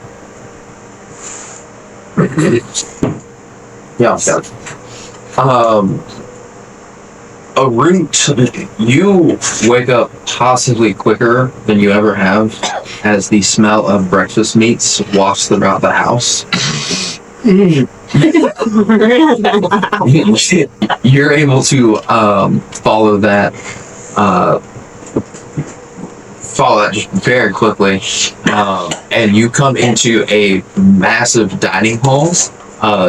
Yeah. A root. You wake up possibly quicker than you ever have, as the smell of breakfast meats wafts throughout the house. You're able to follow that just very quickly, and you come into a massive dining hall,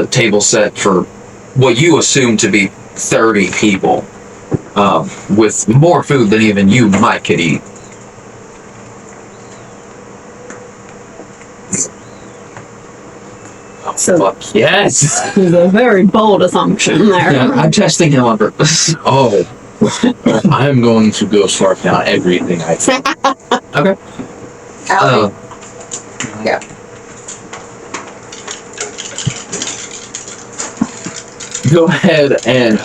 table set for what you assume to be 30 people, with more food than even you might could eat. So, Fuck yes! there's a very bold assumption there. Yeah, I'm testing him on purpose. Oh, I'm going to go sort out everything I can. Okay. Yeah. Go ahead and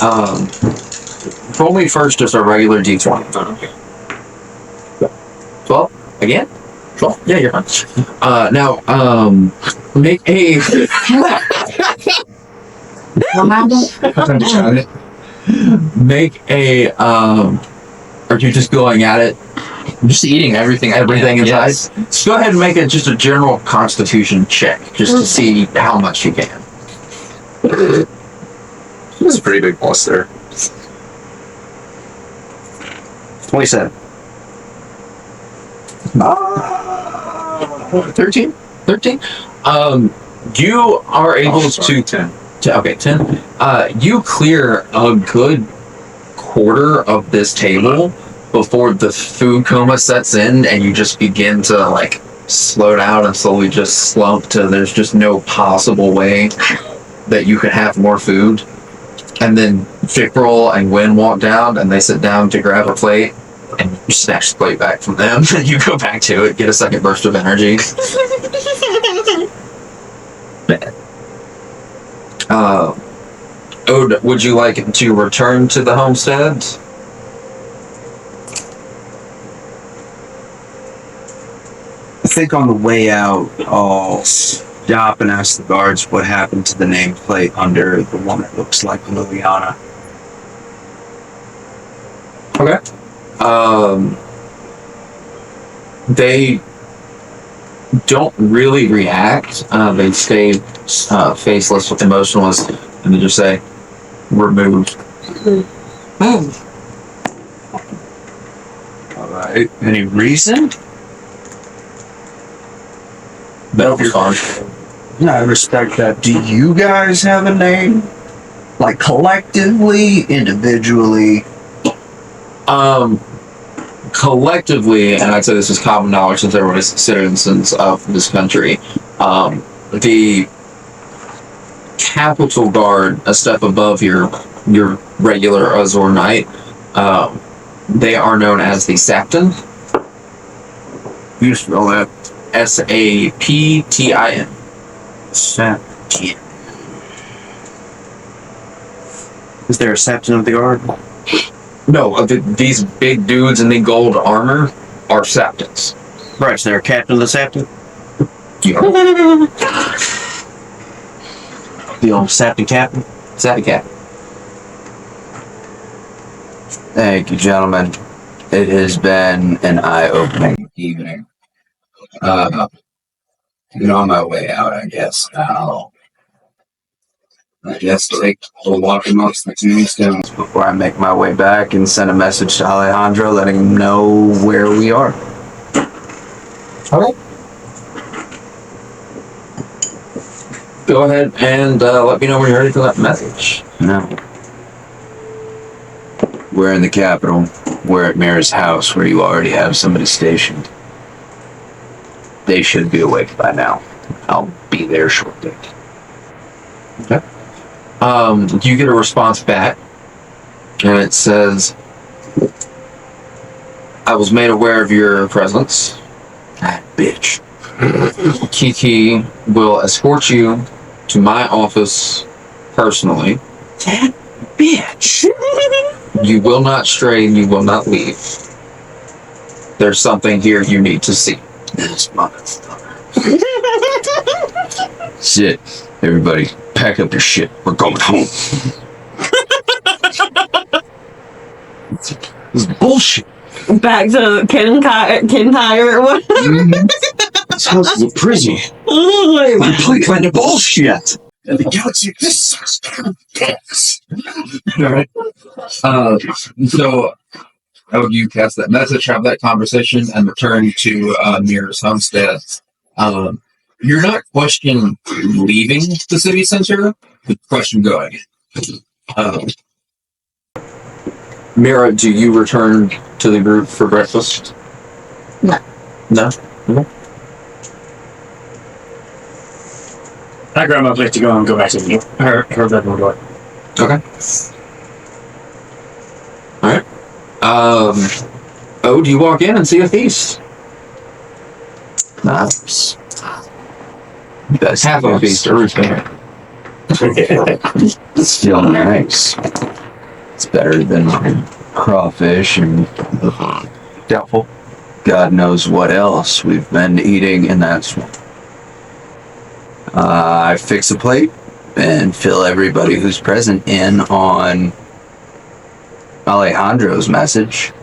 roll me first just a regular d20. 12? Again? 12? Yeah, you're fine. Now, make a... Make a, are you just going at it? I'm just eating everything Everything inside? Yes. Just go ahead and make it just a general constitution check, just to see how much you can. That's a pretty big plus there. 27. 13? 13? You are able to... 10. Okay, 10. You clear a good quarter of this table before the food coma sets in, and you just begin to, like, slow down and slowly just slump to there's just no possible way that you could have more food. And then Vickrol and Gwen walk down, and they sit down to grab a plate, and you snatch the plate back from them, and you go back to it, get a second burst of energy. Ode, would you like to return to the homestead? I think on the way out, I'll stop and ask the guards what happened to the nameplate under the one that looks like Liliana. Okay. They don't really react. They stay faceless, emotionless, and they just say, "Removed." All right. Any reason? That'll be fine. I respect that. Do you guys have a name? Like collectively, individually? Collectively, and I'd say this is common knowledge since everybody's citizens of this country, the Capital Guard, a step above your regular Azor Knight, they are known as the Sapton. You spell that? Saptin. Saptin. Is there a Saptin of the Guard? No, these big dudes in the gold armor are Saptons. Right, so they're a captain of the Saptin? Yeah. The old Saptin captain? Sapton Captain. Thank you, gentlemen. It has been an eye-opening evening. On my way out, I guess I guess take a walk amongst the tombstones before I make my way back and send a message to Alejandro letting him know where we are. Okay. Go ahead and let me know when you're ready for that message. No. We're in the capital. We're at Mira's house where you already have somebody stationed. They should be awake by now. I'll be there shortly. Okay. You get a response back, and it says, "I was made aware of your presence. That bitch. Kiki will escort you to my office personally. That bitch. You will not stray, you will not leave. There's something here you need to see." This motherfucker. Shit. Everybody, pack up your shit. We're going home. This is bullshit. Back to Kintyre or whatever. This house is a prison. Complete kind of bullshit. And the galaxy this sucks. Alright. So you cast that message, have that conversation, and return to Mira's homestead. You're not questioning leaving the city center, but question going. Mira, do you return to the group for breakfast? No. No? Okay. I grab my plate to go and go back to her bedroom door. Okay. Alright. Do you walk in and see a feast? Nice. That's half a feast, or repair. It's still nice. It's better than crawfish and doubtful. God knows what else we've been eating in that swamp. I fix a plate and fill everybody who's present in on Alejandro's message.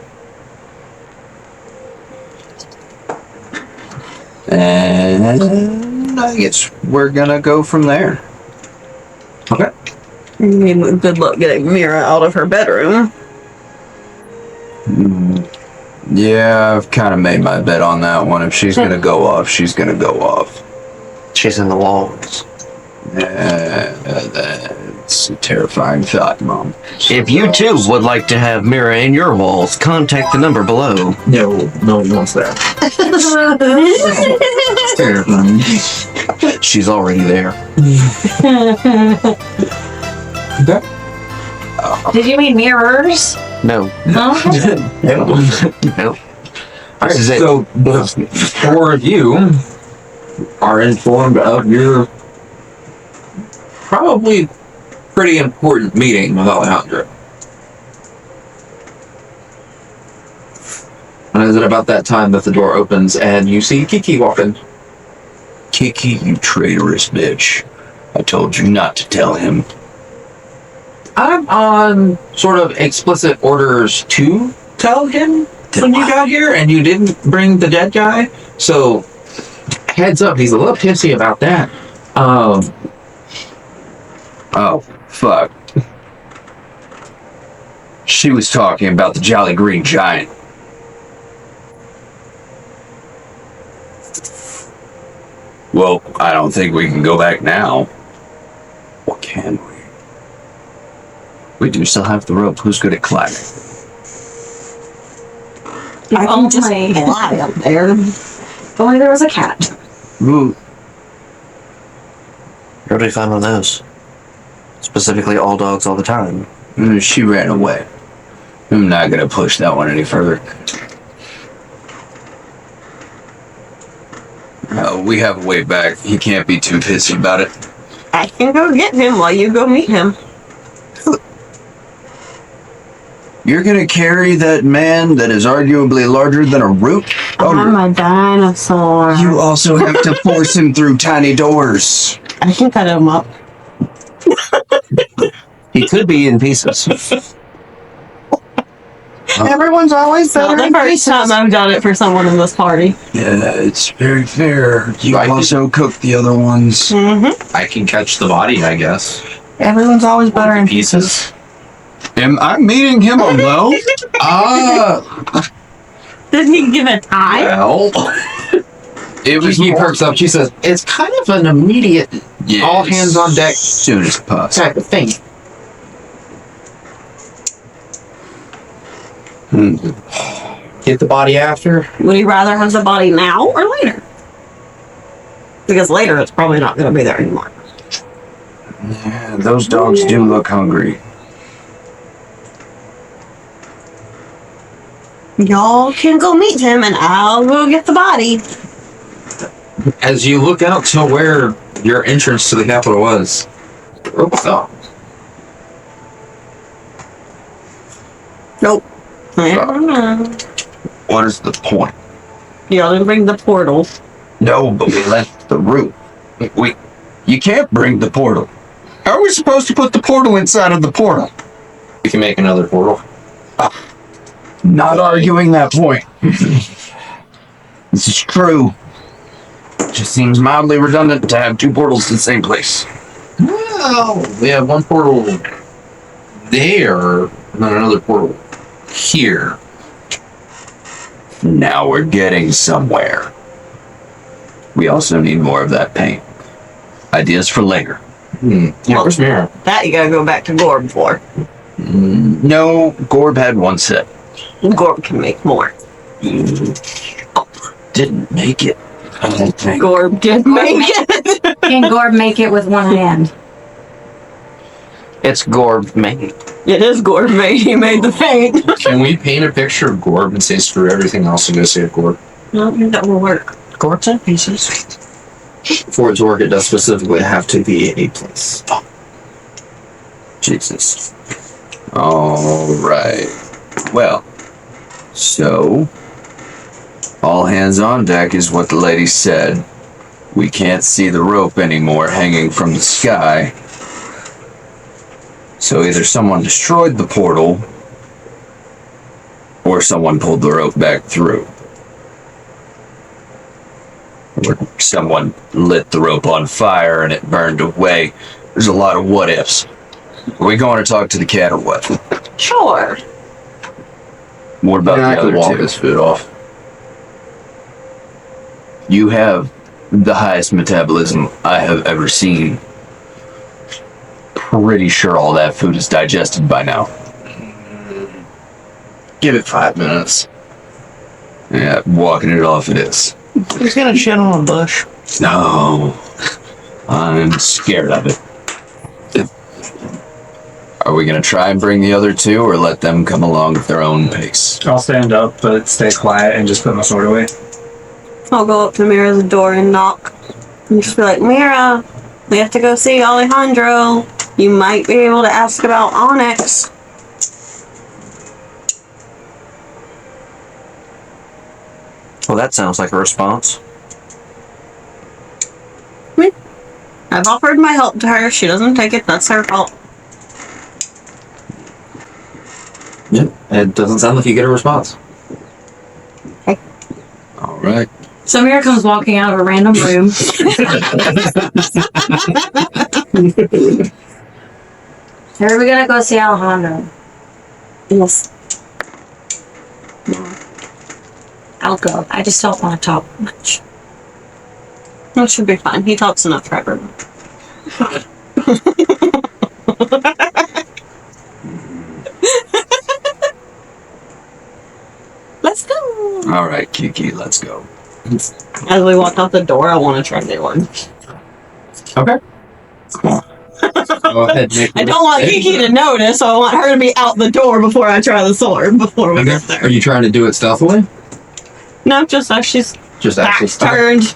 And I guess we're gonna go from there. Okay. Good luck getting Mira out of her bedroom. Yeah, I've kind of made my bet on that one. If she's gonna go off, she's gonna go off. She's in the walls. That's a terrifying thought, Mom. If you too would like to have Mira in your walls, contact the number below. No one wants that. Terrifying. She's already there. Okay. Did you mean mirrors? No. No. No. Alright, so the four of you are informed of your probably pretty important meeting with Alejandro. And is it about that time that the door opens and you see Kiki walking? Kiki, you traitorous bitch. I told you not to tell him. I'm on sort of explicit orders to tell him when you got here, and you didn't bring the dead guy. So, heads up, he's a little pissy about that. Oh, fuck. She was talking about the Jolly Green Giant. Well, I don't think we can go back now. Or can we? We do still have the rope. Who's good at climbing? I can just fly up there. If only there was a cat. Ooh. Where do we find one of those? Specifically, all dogs all the time. She ran away. I'm not gonna push that one any further. We have a way back. He can't be too pissy about it. I can go get him while you go meet him. You're gonna carry that man that is arguably larger than a root? I'm a dinosaur. You also have to force him through tiny doors. I can cut him up. He could be in pieces. Everyone's always Not better the in first pieces. time I've done it for someone in this party. Yeah, it's very fair. You also cooked the other ones. Mm-hmm. I can catch the body, I guess. Everyone's always better in Pieces. Am I meeting him alone? Did he give a time? Well, It was Kiki perks up. She says, it's kind of an immediate, all hands on deck soon as possible. type of thing. Get the body after. Would you rather have the body now or later? Because later it's probably not going to be there anymore. Yeah, those dogs do look hungry. Y'all can go meet him and I'll go get the body. As you look out to where your entrance to the capital was, the rope fell. Nope. I don't know. What is the point? Y'all didn't bring the portal. No, but we left the root. You can't bring the portal. How are we supposed to put the portal inside of the portal? We can make another portal. Not arguing that point. This is true. Just seems mildly redundant to have two portals in the same place. Well, we have one portal there, and then another portal here. Now we're getting somewhere. We also need more of that paint. Ideas for later. Yeah, where's Mira? That you gotta go back to Gorb for. No, Gorb had one set. Gorb can make more. Didn't make it. I don't think. Gorb did make it. Can Gorb make it with one hand? It's Gorb made. It is Gorb made. He made the paint. can we paint a picture of Gorb and say screw everything else and go save Gorb? No, that will work. Gorb's in pieces. For it to work, it does specifically have to be a place. Jesus. All right. Well, so all hands on deck is what the lady said. We can't see the rope anymore hanging from the sky. So either someone destroyed the portal or someone pulled the rope back through. Or someone lit the rope on fire and it burned away. There's a lot of what ifs. Are we going to talk to the cat or what? Sure. What about I the could other walk two? this food off. You have the highest metabolism I have ever seen. Pretty sure all that food is digested by now. Give it 5 minutes. Yeah, walking it off it is. He's gonna shit on a bush. No. I'm scared of it. Are we going to try and bring the other two or let them come along at their own pace? I'll stand up, but stay quiet and just put my sword away. I'll go up to Mira's door and knock. And just be like, Mira, we have to go see Alejandro. You might be able to ask about Onyx. Well, that sounds like a response. I've offered my help to her. She doesn't take it. That's her fault. Yeah, it doesn't sound like you get a response. All right. Samira comes walking out of a random room. Are we gonna go see Alejandro? Yes. I'll go. I just don't want to talk much. That should be fine. He talks enough for everyone. Let's go. All right, Kiki, let's go. As we walk out the door, I want to try the orb. Okay. Go ahead. I don't want Kiki to notice, so I want her to be out the door before I try the sword, before we get there. Are you trying to do it stealthily? No, just as she's Just back actually turned.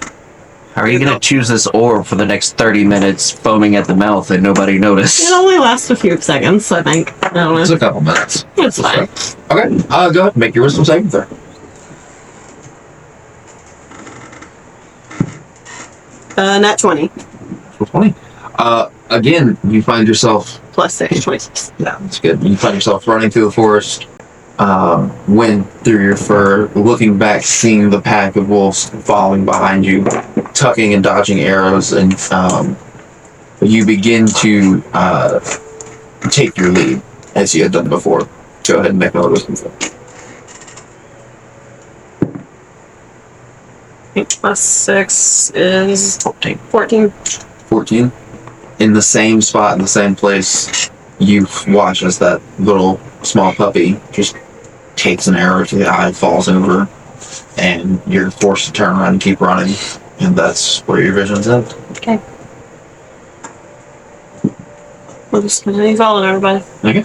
How are you going to choose this orb for the next 30 minutes, foaming at the mouth and nobody noticed? It only lasts a few seconds, I think. I don't know. It's a couple minutes. It's fine. Okay. Go ahead. Make your wisdom saving throw. Nat 20. 20. Again, you find yourself. Plus 6, 26. Yeah, that's good. You find yourself running through the forest, wind through your fur, looking back, seeing the pack of wolves following behind you, tucking and dodging arrows, and you begin to take your lead as you had done before. Go ahead and make another wisdom throw. 8 plus 6 is 14. 14. In the same spot, in the same place, you watch as that little small puppy just takes an arrow to the eye, falls over, and you're forced to turn around and keep running, and that's where your vision's end. Okay. We'll just continue following everybody. Okay.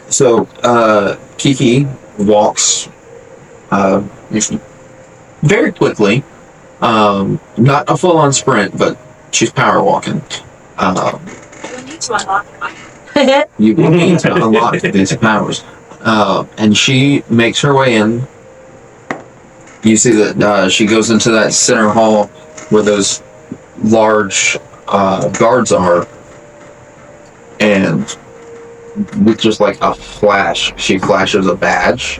So, Kiki walks very quickly. Not a full-on sprint, but she's power walking. You need to unlock these powers. And she makes her way in. You see that she goes into that center hall where those large guards are, and with just like a flash, she flashes a badge.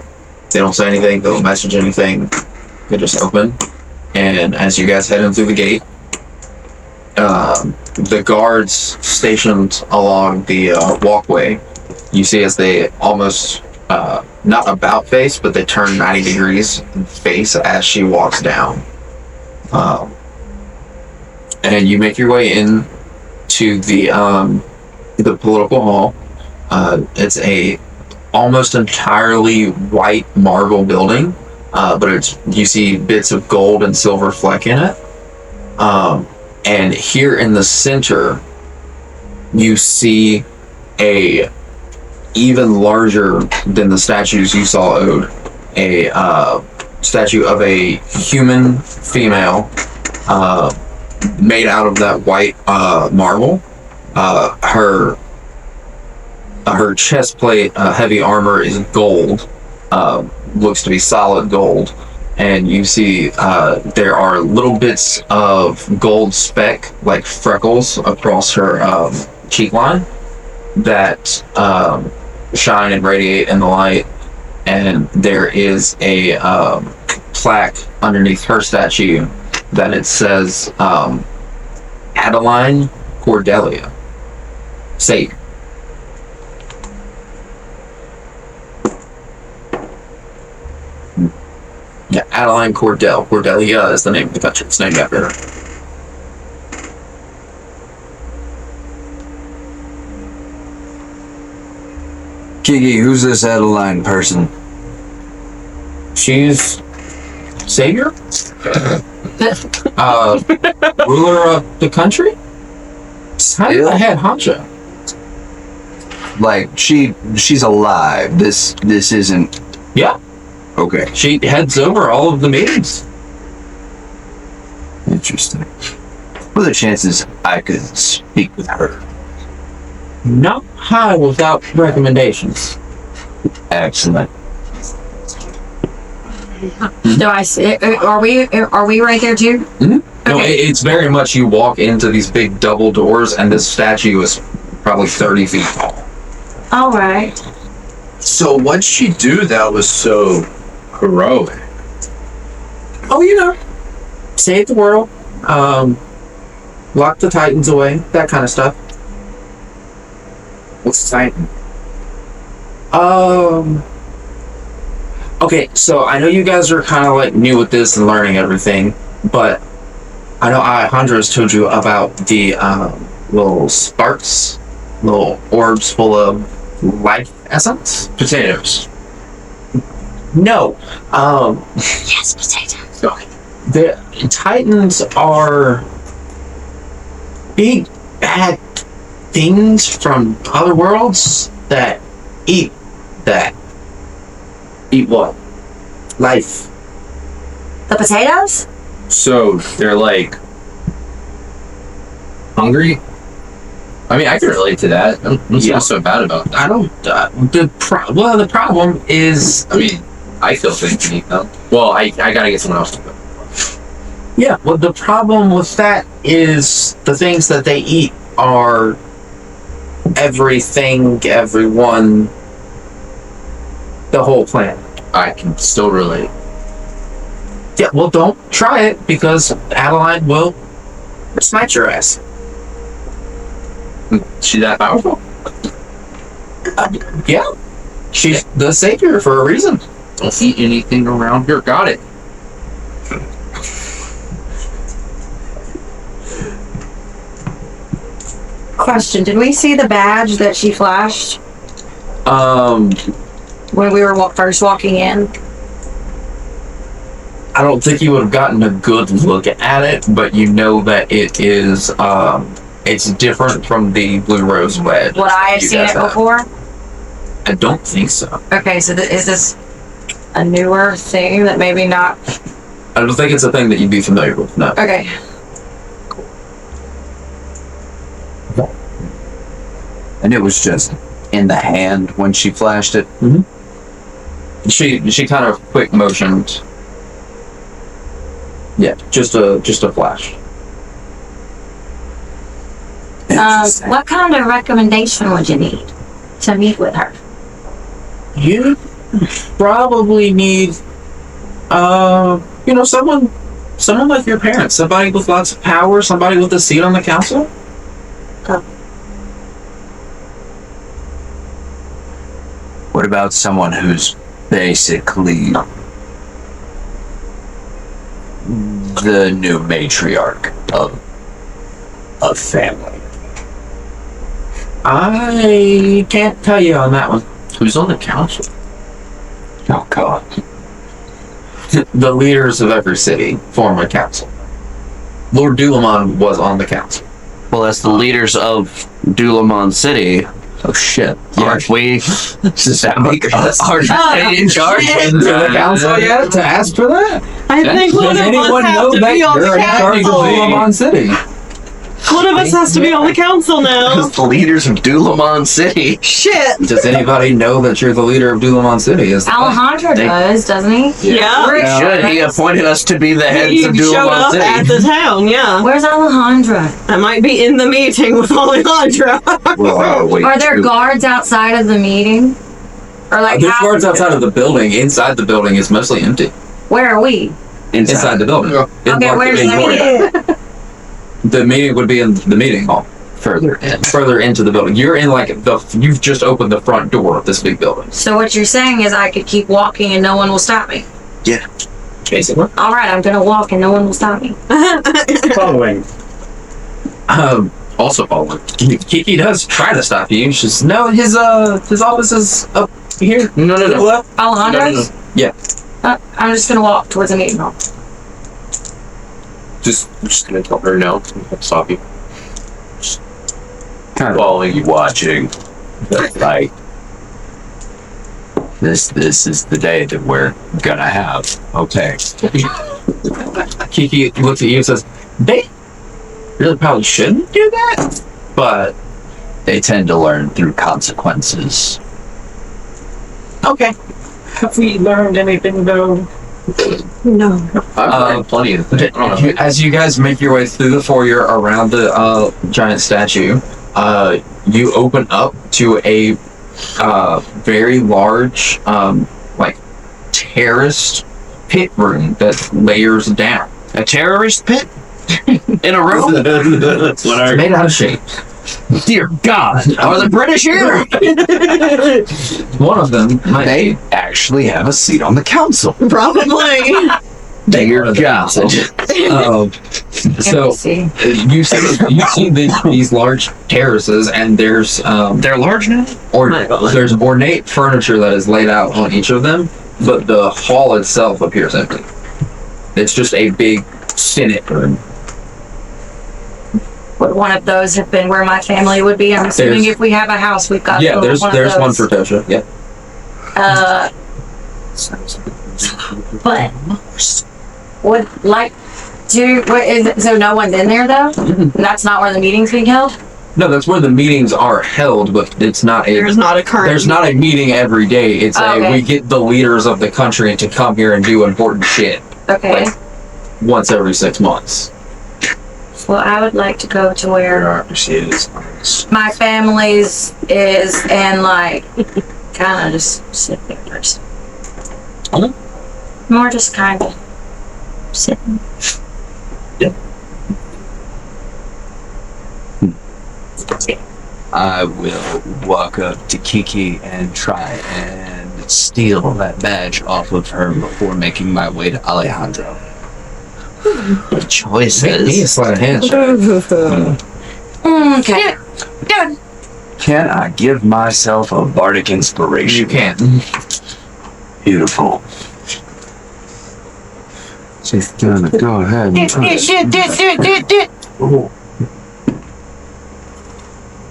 They don't say anything, they don't message anything, they just open. And as you guys head in through the gate, the guards stationed along the walkway, you see as they almost, not about face, but they turn 90 degrees face as she walks down. And you make your way in to the political hall. It's a almost entirely white marble building, but you see bits of gold and silver fleck in it. And here in the center, you see a even larger than the statues you saw, Ode, a statue of a human female, made out of that white marble. Her chest plate, heavy armor is gold, looks to be solid gold, and you see there are little bits of gold speck, like freckles, across her cheek line that shine and radiate in the light, and there is a plaque underneath her statue that it says Adeline Cordelia, Savior. Yeah, Adeline Cordelia is the name of the country. It's named after her. Kiki, who's this Adeline person? She's Savior? Ruler of the country? Kind of the head honcho. Like, she's alive. This isn't... Yeah. Okay. She heads over all of the meetings. Interesting. What are the chances I could speak with her? Not high without recommendations. Excellent. Do I see? Are we right there too? No, it's very much you walk into these big double doors, and this statue is probably 30 feet tall. All right. So what'd she do that was so heroic? Oh, you know, save the world, lock the Titans away, that kind of stuff. What's the Titan? Okay, so I know you guys are kind of like new with this and learning everything, but I know Alejandro has told you about the little sparks, little orbs full of life essence. Potatoes. No. Yes, potatoes. The Titans are big bad things from other worlds that eat that. Eat what? Life. The potatoes? So they're like hungry. I mean, I can relate to that. What's so bad about that? I don't. The problem is. I mean, I feel things can eat them. Well, I gotta get someone else to cook. Yeah. Well, the problem with that is the things that they eat are everything, everyone, the whole planet. I can still relate. Yeah. Well, don't try it because Adeline will smite your ass. She that powerful? Yeah. She's the savior for a reason. Don't eat anything around here. Got it. Question: did we see the badge that she flashed when we were first walking in? I don't think you would have gotten a good look at it, but you know that it is. It's different from the blue rose wedge. Would I have you seen guys it have. before? I don't think so. Okay, so is this a newer thing that maybe not? I don't think it's a thing that you'd be familiar with. No. Okay. And it was just in the hand when she flashed it. She kind of quick motioned. Yeah, just a flash. What kind of recommendation would you need to meet with her? You probably need, someone like your parents, somebody with lots of power, somebody with a seat on the council. What about someone who's basically the new matriarch of a family? I can't tell you on that one. Who's on the council? Oh God. The leaders of every city form a council. Lord Dulamon was on the council. Well, that's the leaders of Dulamon City. Oh shit. Aren't we? Does that make us? Aren't they in charge? To the council yet to ask for that? I think one of us has to be on the you're in charge of council. Dulamon City? One of us has to be on the council now. The leaders of Dulamon City. Shit. Does anybody know that you're the leader of Dulamon City? Alejandro does, doesn't he? Yeah. Where's Should he appointed us to be the heads He of showed Dulamon up City? at the town, yeah. Where's Alejandro? I might be in the meeting with Alejandro. Are there guards outside of the meeting? Or like There's how- guards outside of the building. Inside the building is mostly empty. Where are we? Inside the building. It's Okay, marked where's the indoor. meeting? The meeting would be in the meeting hall. Further in. Further into the building. You're in you've just opened the front door of this big building. So what you're saying is I could keep walking and no one will stop me. Basically. All right, I'm gonna walk and no one will stop me. Following. Also following. Kiki does try to stop you. She's just, no, his office is up here. No. Alejandro's? Yeah. I'm just gonna walk towards the meeting hall. Just gonna tell her no. Stop you. Kind of following you, watching. Like, this is the day that we're gonna have. Okay. Kiki looks at you and says, they really probably shouldn't do that, but They tend to learn through consequences. Okay. Have we learned anything though? No. I've heard plenty of things. I don't know. As you guys make your way through the foyer around the giant statue, you open up to a very large, like terraced pit room that layers down. A terrorist pit? In a room? That's what I Made out of shape. Dear God, are the British here? One of them might They actually have a seat on the council. Probably. Dear God. So you see these large terraces, and there's They're large now? there's ornate furniture that is laid out on each of them, but the hall itself appears empty. It's just a big Senate room. Would one of those have been where my family would be? I'm assuming There's- if we have a house, we've got Yeah, there's one there's of one those. for Tosha. Yeah. But would like to. What is it, so no one's in there though. That's not where the meeting's being held. No, that's where the meetings are held, but it's not a. There's not a current. There's not a meeting every day. It's Okay. we get the leaders of the country to come here and do important shit Okay. like once every 6 months. Well, I would like to go to where bureaucracy is. my family's is and like kind of just sit there first. More just kind of sitting. I will walk up to Kiki and try and steal that badge off of her before making my way to Alejandro. Good choices. He is sleight of hand. Okay. Good. Can I give myself a bardic inspiration? You can. Beautiful. She's gonna go ahead and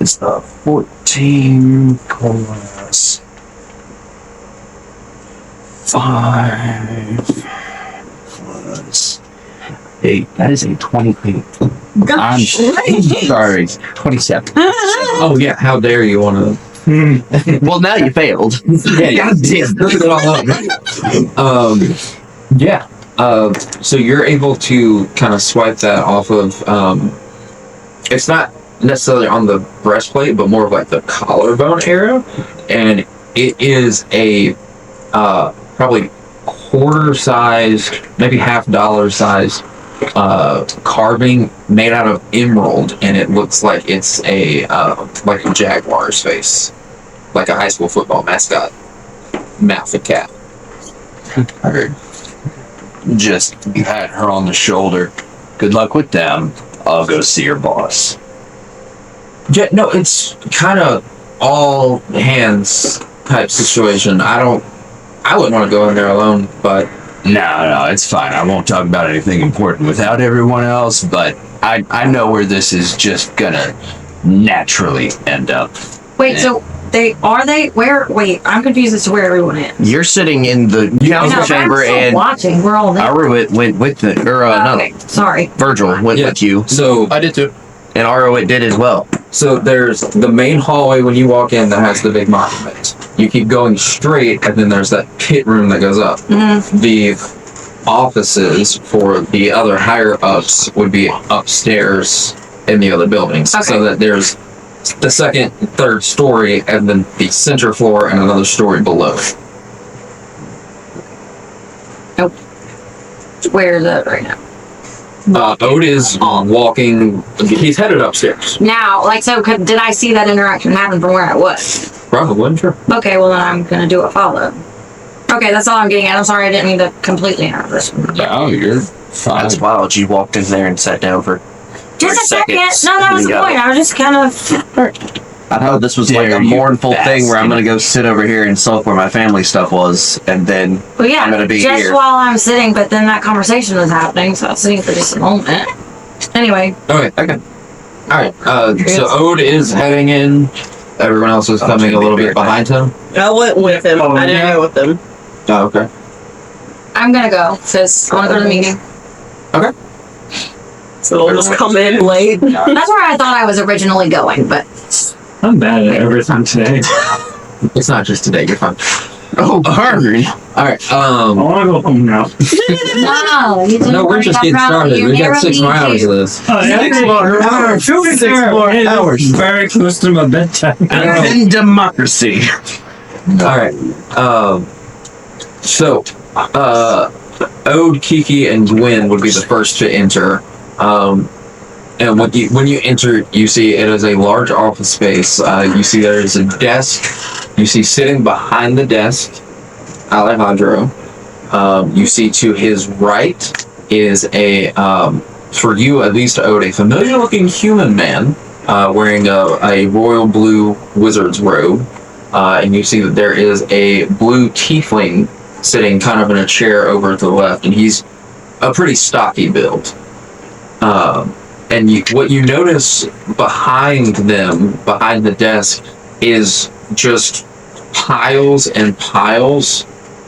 it's the 14 plus 5 plus 8. That is a 28. I'm sorry, 27. Oh yeah, how dare you want to? Well, now you failed. God damn, look it all up. Yeah. So you're able to kind of swipe that off of. It's not necessarily on the breastplate, but more of like the collarbone area, and it is a probably quarter-sized, maybe $50 sized carving made out of emerald, and it looks like it's a like a jaguar's face, like a high school football mascot, mouth and cap. I heard. Just pat her on the shoulder. Good luck with them. I'll go see your boss. Yeah, no, it's kind of all hands type situation. I wouldn't want to go in there alone, but No, it's fine. I won't talk about anything important without everyone else, but I know where this is just gonna naturally end up. Wait. So they where? Wait. I'm confused as to where everyone is. You're sitting in the council chamber, I'm still and watching. We're all there. Arrowit went with the, or Okay. Sorry. Virgil went Yeah. with you, so I did too. and Arrowit did as well. So there's the main hallway when you walk in that has the big monument. You keep going straight, and then there's that pit room that goes up. The offices for the other higher ups would be upstairs in the other buildings. Okay. So that there's the second, third story, and then the center floor and another story below. Where is that right now? Ode is walking. He's headed upstairs. Now, like, so did I see that interaction happen from where I was? Probably, sure. Okay, well then I'm gonna do a follow. Okay, that's all I'm getting at. I'm sorry I didn't mean to completely interrupt this. Oh, you're fine. That's wild. You walked in there and sat down for Just a second. seconds. No, that was the Yeah. point. I was just kind of. I thought this was like Dare a you mournful thing where I'm bastard. gonna go sit over here and sulk where my family stuff was, and then Well, yeah, I'm gonna be just here. while I'm sitting, but then that conversation was happening, so I was sitting for just a moment. Anyway, Okay. Alright, so Ode is heading in. Everyone else is coming a little bit behind him. I went with him. I didn't go with them. Oh, okay. I'm gonna go because I want to go to the meeting. So they'll just come in late. That's where I thought I was originally going, but I'm bad at everything today. It's not just today, you're fine. Oh, darn. All right. I want to go home now. No, you didn't No, we're worry just about getting Ralph. started. You We got never 6 more need hours to. of this. 6 more hours. 6 more hours. Very close to my bedtime. And then democracy. All right. So, Ode, Kiki, and Gwen would be the first to enter. And when you enter, you see it is a large office space. You see there is a desk. You see sitting behind the desk, Alejandro. You see to his right is a, for you at least, Ode, a familiar-looking human man wearing a royal blue wizard's robe. And you see that there is a blue tiefling sitting kind of in a chair over to the left, and he's a pretty stocky build. And what you notice behind them, behind the desk, is just piles and piles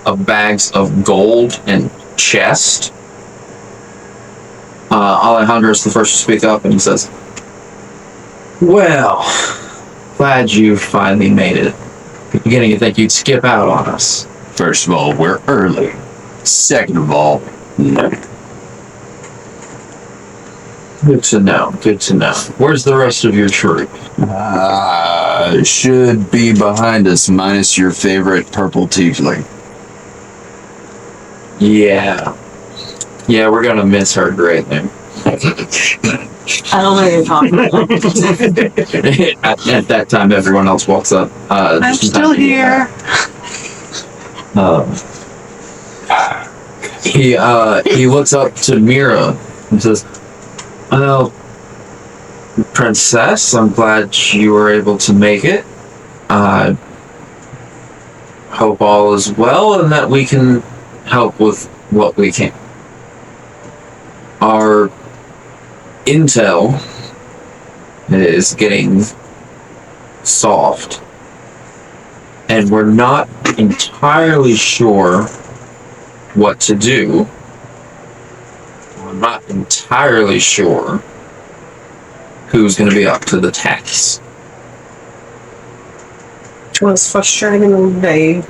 of bags of gold and chest. Alejandro's the first to speak up, and he says, "Well, glad you finally made it. At the beginning, you think you'd skip out on us." First of all, we're early. Second of all, no. Good to know. Good to know. Where's the rest of your troop? Should be behind us, minus your favorite purple tiefling. Yeah. Yeah, we're gonna miss her greatly. I don't know what you're talking about. At that time, everyone else walks up. I'm still here. He looks up to Mira and says, "Well, Princess, I'm glad you were able to make it. Hope all is well and that we can help with what we can. Our intel is getting soft, and we're not entirely sure what to do. We're not entirely sure who's going to be up to the task." Which was frustrating and vague.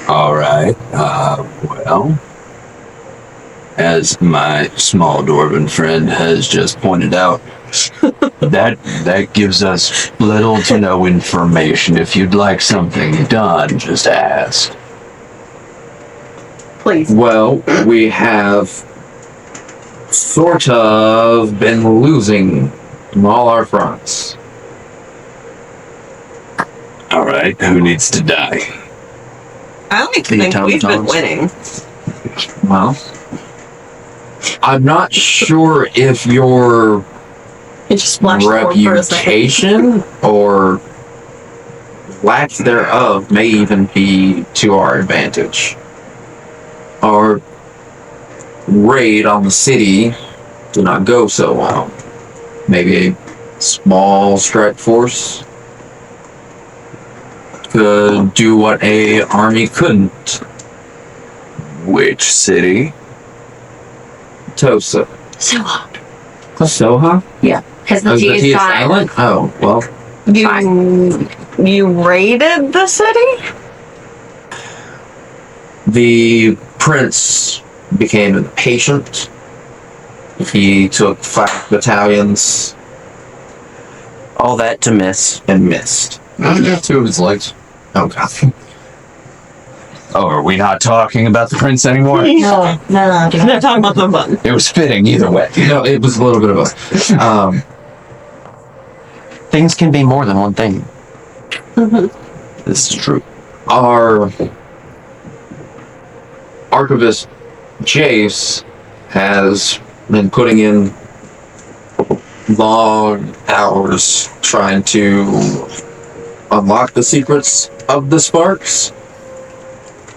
All right. Well, as my small dwarven friend has just pointed out, that gives us little to no information. If you'd like something done, just ask. Please. Well, we have sort of been losing on all our fronts. All right. Who needs to die? I only think we've been winning. Well, I'm not sure if your It just splashed forward for a second. reputation or lack thereof may even be to our advantage. Our raid on the city did not go so well. Maybe a small strike force could do what a army couldn't. Which city? Tosa. Soha. Soha? Yeah, because the Oh, T the is T is silent. silent? Oh, well. You raided the city? The prince became impatient. He took 5 battalions. All that to miss. And missed. I got 2 of his legs. Oh, God. Oh, are we not talking about the prince anymore? No. They're talking about the button. It was fitting either way. No, it was a little bit of both. Things can be more than one thing. This is true. Our archivist, Jace, has been putting in long hours trying to unlock the secrets of the sparks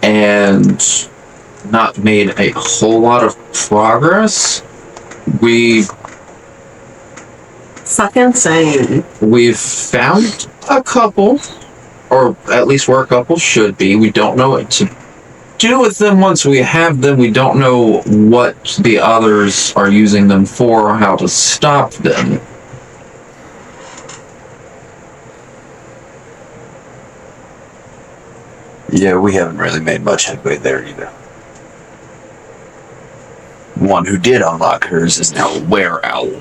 and not made a whole lot of progress. We've found a couple, or at least where a couple should be. We don't know what to do with them once we have them. We don't know what the others are using them for or how to stop them. Yeah, we haven't really made much headway there either. One who did unlock hers is now a were-owl.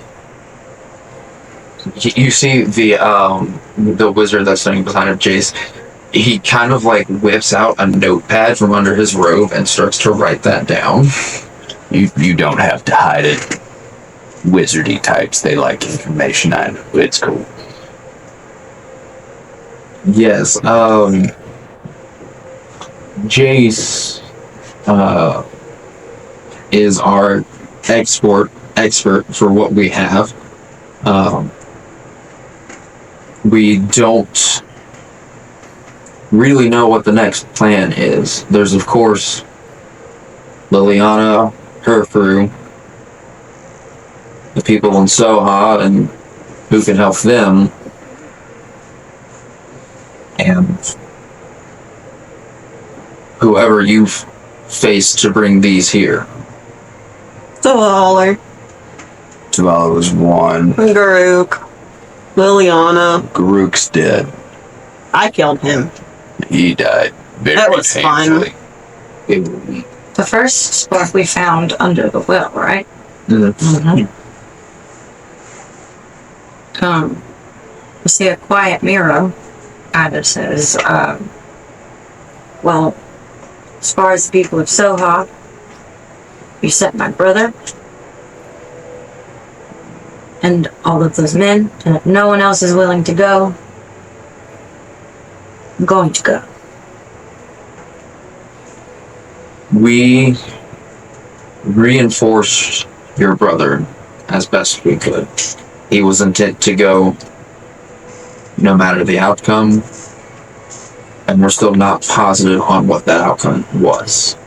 You see the wizard that's standing behind him, Jace. He kind of like whips out a notepad from under his robe and starts to write that down. You don't have to hide it. Wizardy types, they like information. I know. It's cool. Yes, Jace is our expert for what we have. We don't really know what the next plan is. There's of course Liliana, her crew, the people in Soha and who can help them, and whoever you've faced to bring these here. Zavala, Zavala was one. Garuk, Liliana. Garuk's dead. I killed him. He died very That was painfully. The first book we found under the well, right? Mm-hmm. You see a quiet mirror kind of says, well, as far as the people of Soha, you sent my brother and all of those men, and if no one else is willing to go, I'm going to go. We reinforced your brother as best we could. He was intent to go no matter the outcome, and we're still not positive on what that outcome was.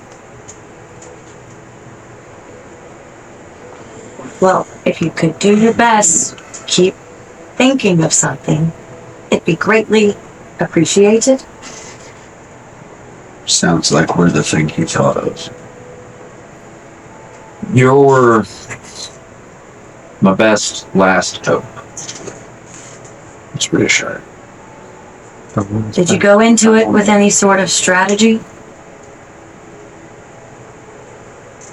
Well, if you could do your best, keep thinking of something, it'd be greatly appreciated. Sounds like we're the thing he thought of. You're my best last hope. It's reassuring. Did you go into it with any sort of strategy?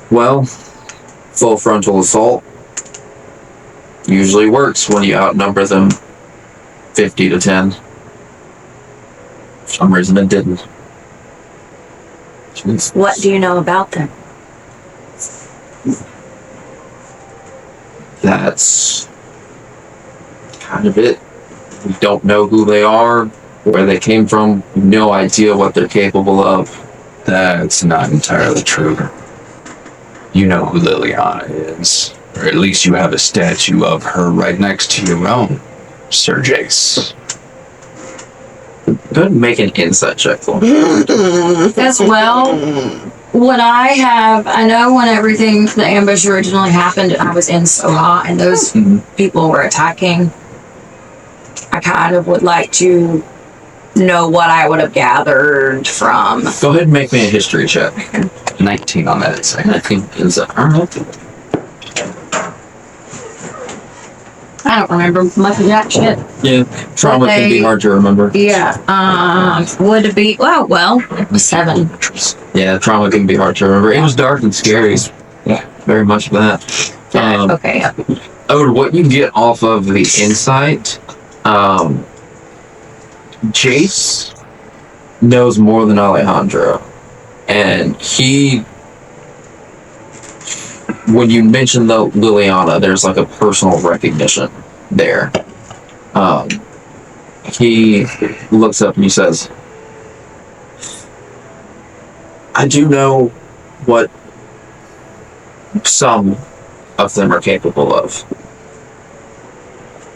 Well, full frontal assault usually works when you outnumber them 50 to 10. For some reason it didn't. What do you know about them? That's kind of it. We don't know who they are, where they came from, no idea what they're capable of. That's not entirely true. You know who Liliana is, or at least you have a statue of her right next to your own, Sir Jace. Go ahead and make an insight check for me. As well, what I have, I know when everything, the ambush originally happened, I was in Soha and those people were attacking. I kind of would like to know what I would have gathered from. Go ahead and make me a history check. 19 on that insight. 19 insight. Alright. I don't remember much of that shit. Yeah, trauma can be hard to remember. Yeah, would it be, well, 7. Yeah, trauma can be hard to remember. It was dark and scary. Yeah, very much that. Okay. Ode, what you get off of the insight, Jace knows more than Alejandro. And when you mention the Liliana, there's like a personal recognition there. He looks up and he says, I do know what some of them are capable of.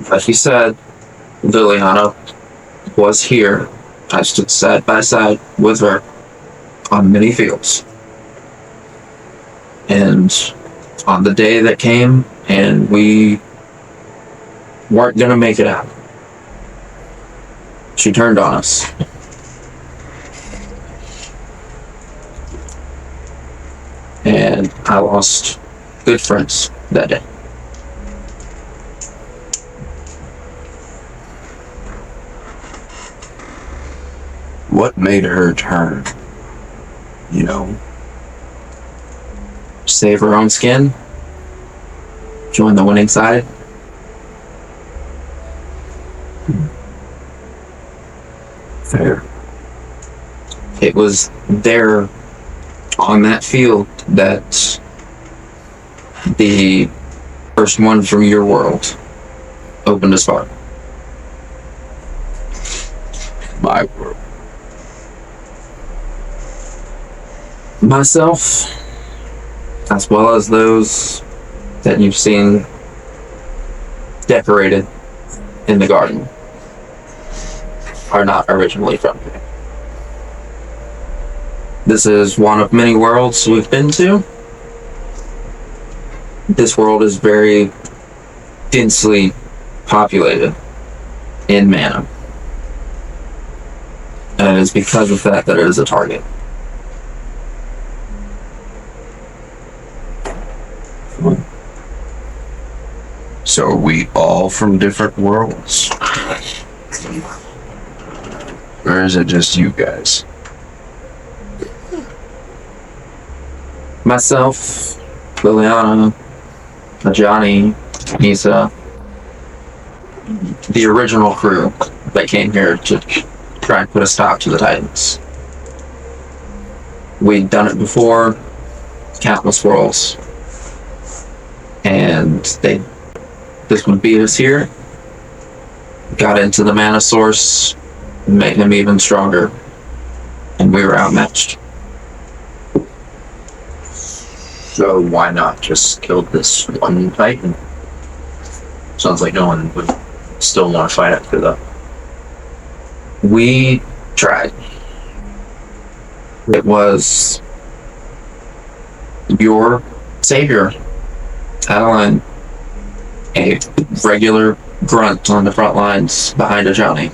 Like he said, Liliana was here. I stood side by side with her on many fields. And on the day that came and we weren't going to make it out, she turned on us. And I lost good friends that day. What made her turn? You know, Save her own skin. Join the winning side. fair. It was there on that field that the first one from your world opened a spark. My world. Myself, as well as those that you've seen decorated in the garden, are not originally from here. This is one of many worlds we've been to. This world is very densely populated in mana. And it is because of that that it is a target. So are we all from different worlds? Or is it just you guys? Myself, Liliana, Johnny, Nisa, the original crew that came here to try and put a stop to the Titans. We'd done it before, countless worlds, and this one beat us here, got into the mana source, made him even stronger, and we were outmatched. So why not just kill this one Titan? Sounds like no one would still want to fight after that. We tried. It was your savior, Adeline, a regular grunt on the front lines behind a Johnny.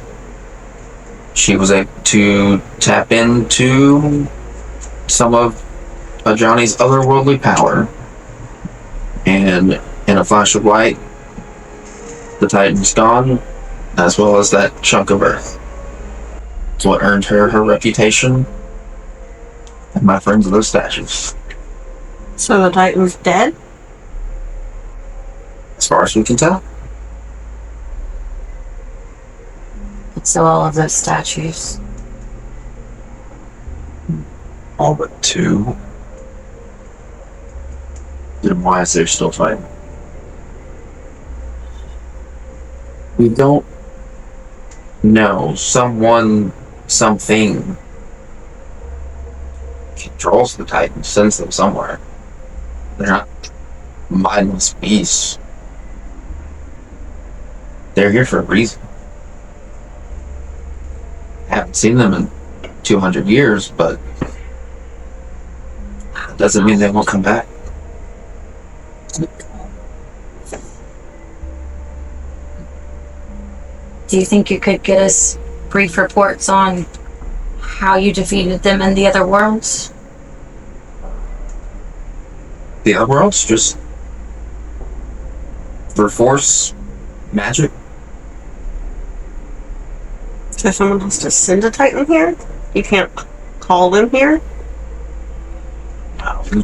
She was able to tap into some of a Johnny's otherworldly power, and in a flash of light, the Titan's gone, as well as that chunk of earth. It's what earned her her reputation and my friends of those statues. So the Titan's dead? As far as we can tell. So all of those statues. All but two. Then why is there still fighting? We don't know. Something controls the Titans, sends them somewhere. They're not mindless beasts. They're here for a reason. Haven't seen them in 200 years, but that doesn't mean they won't come back. Do you think you could get us brief reports on how you defeated them in the other worlds? The other worlds, just for force, magic. So someone has to send a Titan here? You can't call them here? No, we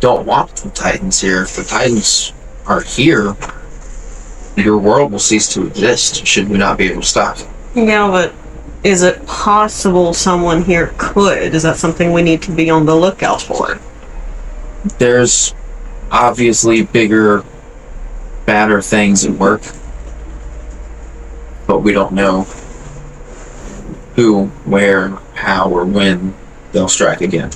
don't want the Titans here. If the Titans are here, your world will cease to exist should we not be able to stop it. Yeah, but is it possible someone here could? Is that something we need to be on the lookout for? There's obviously bigger, badder things at work, but we don't know who, where, how, or when they'll strike again.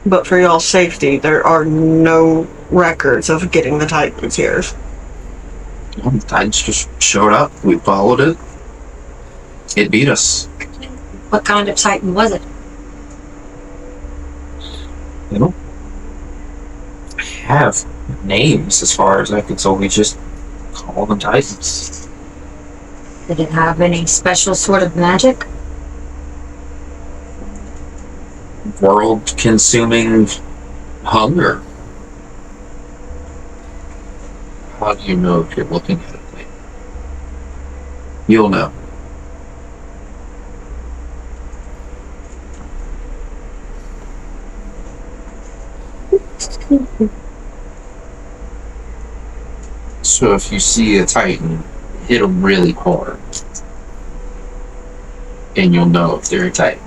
But for y'all's safety, there are no records of getting the Titans here. Well, the Titans just showed up. We followed it. It beat us. What kind of Titan was it? They don't have names as far as I can tell. We just call them Titans. Did it have any special sort of magic? World-consuming hunger. How do you know if you're looking at it? You'll know. So if you see a Titan, hit them really hard. And you'll know if they're a Titan.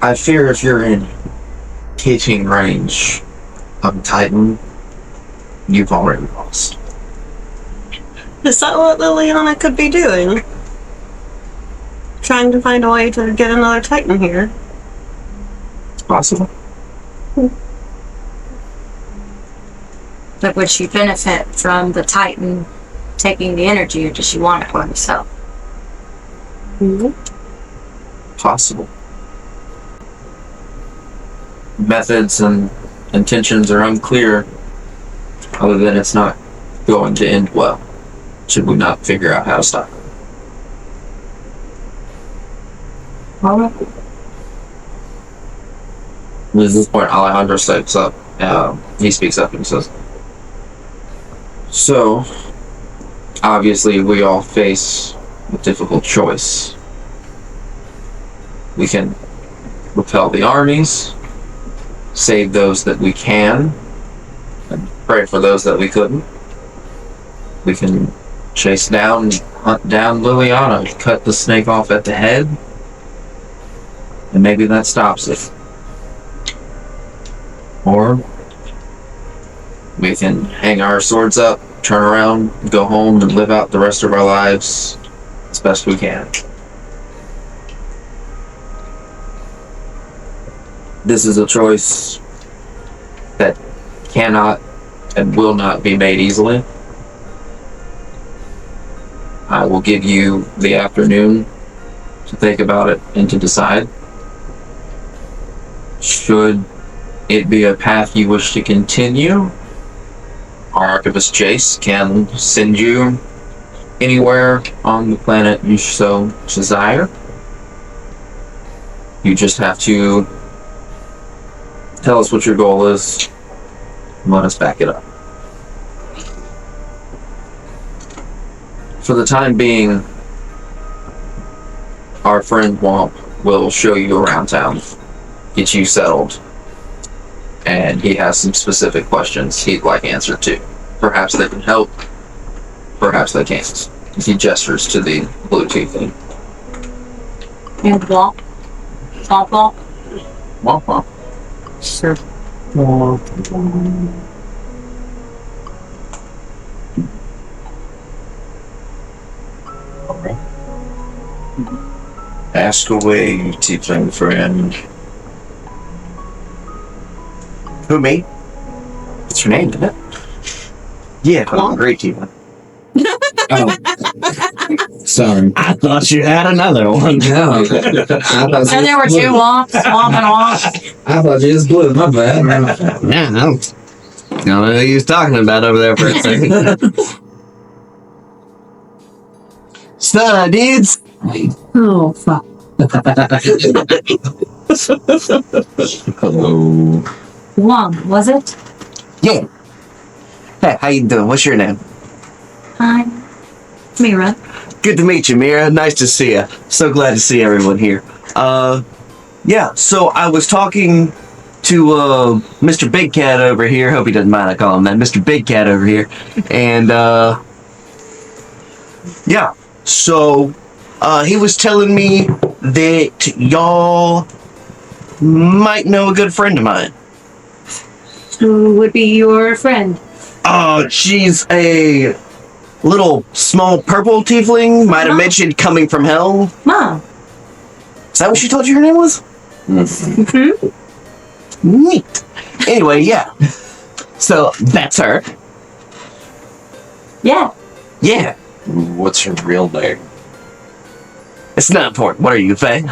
I fear if you're in hitting range of Titan, you've already lost. Is that what Liliana could be doing? Trying to find a way to get another Titan here. It's possible. But would she benefit from the Titan taking the energy, or does she want it for herself? Possible. Methods and intentions are unclear, other than it's not going to end well. Should we not figure out how to stop it? Alright. At this point, Alejandro steps up. He speaks up and he says, "So, obviously, we all face a difficult choice. We can repel the armies, save those that we can, and pray for those that we couldn't. We can chase down and hunt down Liliana, cut the snake off at the head, and maybe that stops it. Or we can hang our swords up, turn around, go home, and live out the rest of our lives as best we can. This is a choice that cannot and will not be made easily. I will give you the afternoon to think about it and to decide. Should it be a path you wish to continue, our Archivist Jace can send you anywhere on the planet you so desire. You just have to tell us what your goal is and let us back it up. For the time being, our friend Womp will show you around town, get you settled, and he has some specific questions he'd like answered to. Perhaps they can help, perhaps they can't. He gestures to the Bluetooth thing. And Womp. Womp Womp. Womp Womp. Sure. Ask away, tiefling friend. Who, me? What's your name, isn't it? Yeah, I'm a great tiefling. Oh. Sorry. I thought you had another one. No. So there were two Womps, Womp and Womp. I thought you just blew. My bad. Yeah, I don't know what he was talking about over there for a second. Son, dudes. Oh, fuck. Hello. Womp, was it? Yeah. Hey, how you doing? What's your name? Hi. Mira. Good to meet you, Mira. Nice to see you. So glad to see everyone here. Yeah, so I was talking to Mr. Big Cat over here. Hope he doesn't mind I call him that. Mr. Big Cat over here. And yeah, so he was telling me that y'all might know a good friend of mine. Who would be your friend? She's a little small purple tiefling. Might have mentioned coming from hell. Mom. Is that what she told you her name was? Mm-hmm. Neat. Anyway, yeah. So that's her. Yeah. Yeah. What's her real name? It's not important. What are you, Faye?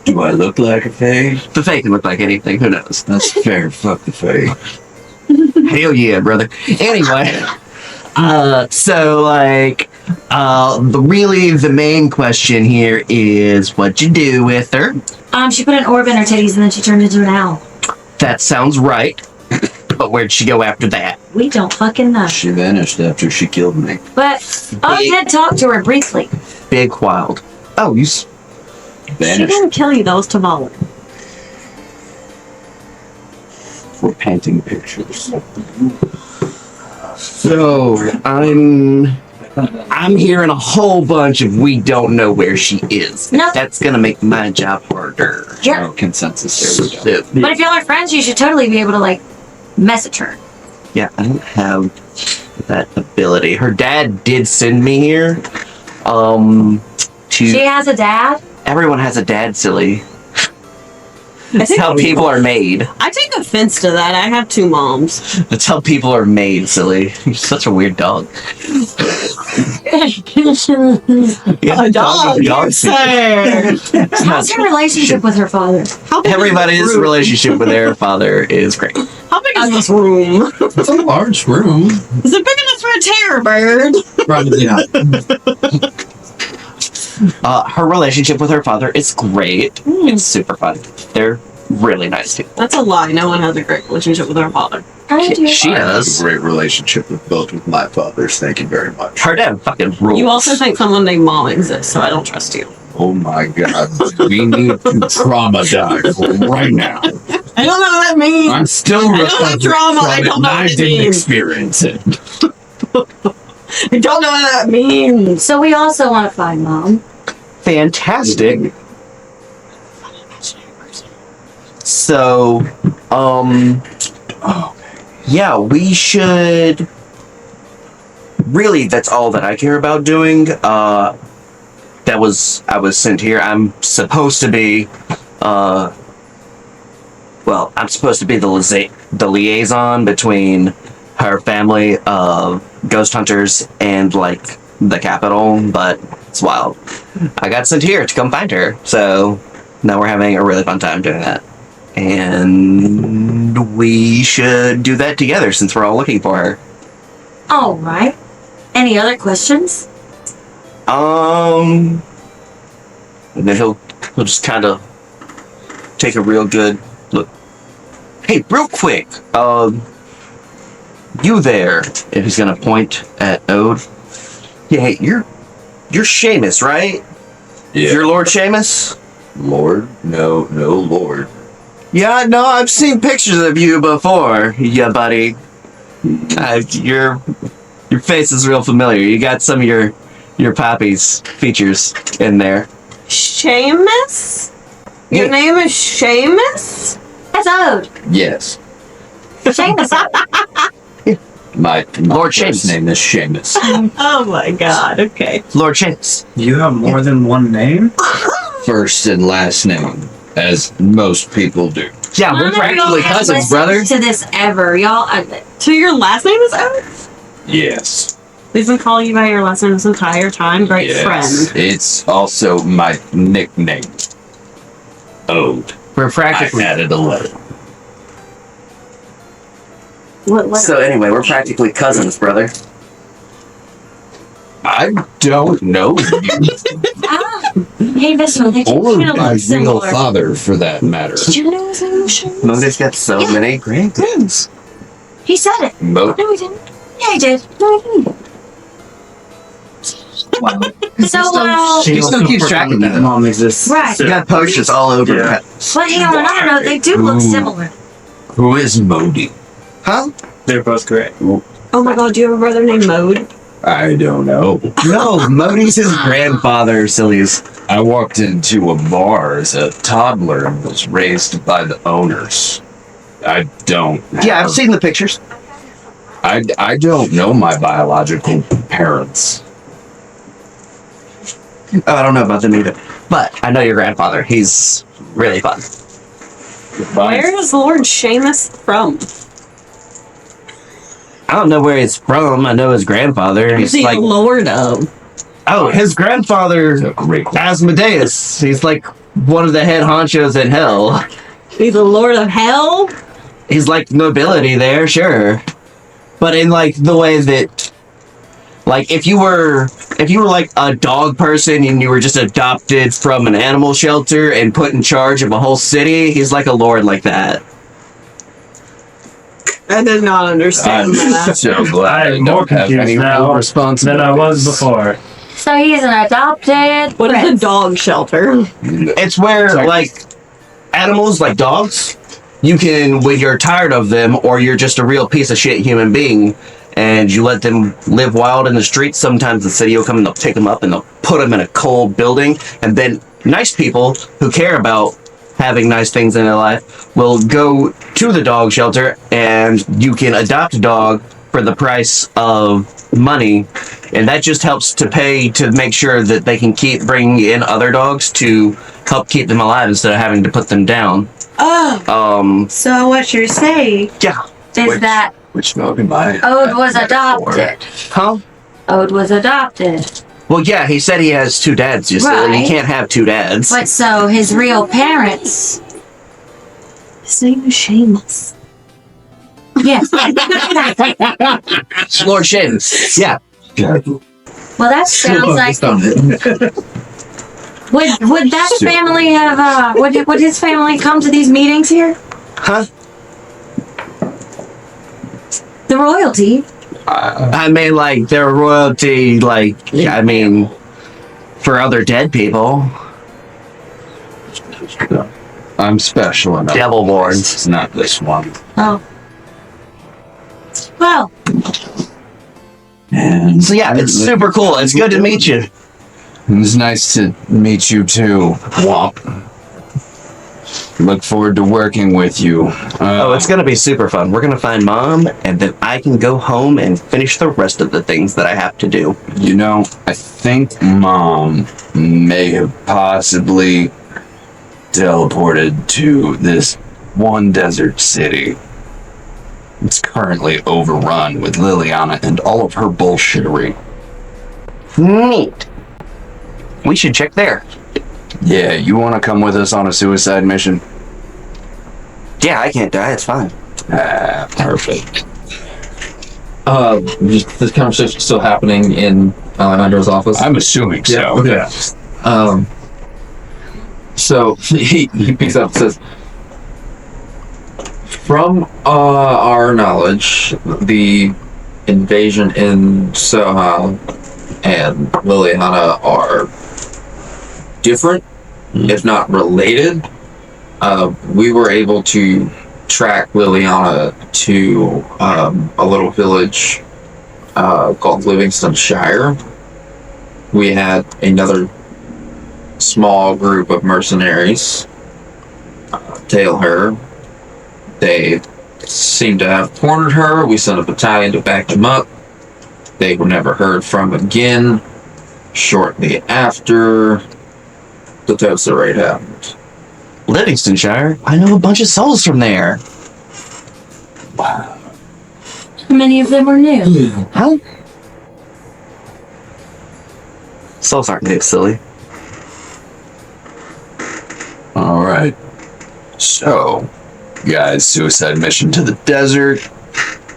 Do I look like a Fae? The Fae can look like anything. Who knows? That's fair. Fuck the Fae. Hell yeah, brother. Anyway, so like, the main question here is what'd you do with her? She put an orb in her titties and then she turned into an owl. That sounds right. But where'd she go after that? We don't fucking know. She vanished after she killed me. But I did talk to her briefly. Big wild. Oh, She didn't kill you, that was Tavalla. we're painting pictures. So I'm hearing a whole bunch of we don't know where she is. No. That's gonna make my job harder. Yeah. No consensus. There we go. But if y'all are friends, you should totally be able to like message her. Yeah, I don't have that ability. Her dad did send me here. She has a dad. Everyone has a dad, silly. I That's think how people are made. I take offense to that. I have two moms. That's how people are made, silly. You're such a weird dog. A dog, sir. How's your relationship with her father? Everybody's relationship with their father is great. How big is this room? It's a large room. Is it big enough for a terror bird? Probably not. Her relationship with her father is great. It's super fun. They're really nice people. That's a lie. No one has a great relationship with her father. She I have does. a great relationship with both of my fathers. Thank you very much. Her dad fucking rules. You also think someone named Mom exists, so I don't trust you. Oh my god. We need to trauma dive right now. I don't know what that means. I'm still I don't have drama. I don't know what it didn't means. experience it. I don't know what that means. So we also want to find Mom. Fantastic. So, yeah, we should. Really, that's all that I care about doing. I was sent here. I'm supposed to be, I'm supposed to be the liaison between her family of ghost hunters and like the capital, but it's wild. I got sent here to come find her, so now we're having a really fun time doing that. And we should do that together since we're all looking for her. All right. Any other questions? And then he'll just kind of take a real good look. Hey, real quick, you there? If he's gonna point at Ode. Yeah, hey, you're Seamus, right? Yeah. You're Lord Seamus? Lord? No, Lord. Yeah, no, I've seen pictures of you before, yeah, buddy. Your face is real familiar. You got some of your Pappy's features in there. Seamus? Your name is Seamus? That's Ode. Yes. Seamus. My Lord first Seamus. name is Seamus. Oh my god, okay. Lord Seamus. You have more than one name? First and last name, as most people do. Yeah, None we're of practically y'all have cousins, listened brother. to this ever, y'all. So your last name is Ode? Yes. We've been calling you by your last name this entire time. Great friend. It's also my nickname. Ode. We're I practically. added a letter. What? So anyway, we're practically cousins, brother. I don't know you. Hey, this one. They Or kind of my look real similar. father, for that matter. Did you know his name was Seamus? Mode's got so many grandkids. He said it. Mo- No, he didn't. Yeah, he did. No, he didn't. So, He still keeps track of that. Mom exists. right. You got posters all over. Yeah. But hey, on another note, they do look Ooh. similar. Who is Modi? Huh? They're both correct. Oh my god, do you have a brother named Mode? I don't know. No, Modi's his grandfather, sillies. I walked into a bar as a toddler and was raised by the owners. I don't. Yeah, I've seen the pictures. I don't know my biological parents. Oh, I don't know about them either. But I know your grandfather. He's really fun. Where is Lord Seamus from? I don't know where he's from. I know his grandfather. Who's He's he like, Lord of? oh, his grandfather, That's a great question. Asmodeus. He's like one of the head honchos in hell. He's a Lord of Hell? He's like nobility there, sure. But in like the way that, like if you were like a dog person and you were just adopted from an animal shelter and put in charge of a whole city, he's like a lord like that. I did not understand I'm that. so glad I I'm more don't have confused any now real than responsibility. I was before. So he's an adopted. What is a prince. dog shelter? It's where like animals like dogs you can, when you're tired of them, or you're just a real piece of shit human being, and you let them live wild in the streets, sometimes the city will come and they'll take them up and they'll put them in a cold building, and then nice people who care about having nice things in their life will go to the dog shelter, and you can adopt a dog for the price of money, and that just helps to pay to make sure that they can keep bringing in other dogs to help keep them alive instead of having to put them down. Oh. So what you're saying is that Which dog am I? Ode was adopted. Huh? Ode was adopted. Well, yeah, he said he has two dads, you see. Right. He can't have two dads. But so his real parents. His name is Seamus. Yes. Lord Seamus. Yeah. Well, that sounds like. Would that family have? Would his family come to these meetings here? Huh? The royalty. I mean, like, they're royalty, like, I mean, for other dead people. I'm special enough. Devil born. It's not this one. Oh. Well. And so yeah, it's super cool. It's good to meet you. It's nice to meet you too, Womp. Look forward to working with you. It's gonna be super fun. We're gonna find Mom, and then I can go home and finish the rest of the things that I have to do. You know, I think Mom may have possibly teleported to this one desert city. It's currently overrun with Liliana and all of her bullshittery. Neat. We should check there. Yeah, you want to come with us on a suicide mission? Yeah, I can't die. It's fine. Perfect. This conversation still happening in Alejandro's office? I'm assuming so. Yeah. Okay. So he picks up and says, from our knowledge, the invasion in Soha and Liliana are different, if not related. We were able to track Liliana to a little village called Livingston Shire. We had another small group of mercenaries tail her. They seemed to have cornered her. We sent a battalion to back them up. They were never heard from again. Shortly after, the Tosa raid happened. Livingstonshire? I know a bunch of souls from there. Wow. How many of them are new? How? Souls aren't new, silly. Alright. So, guys, suicide mission to the desert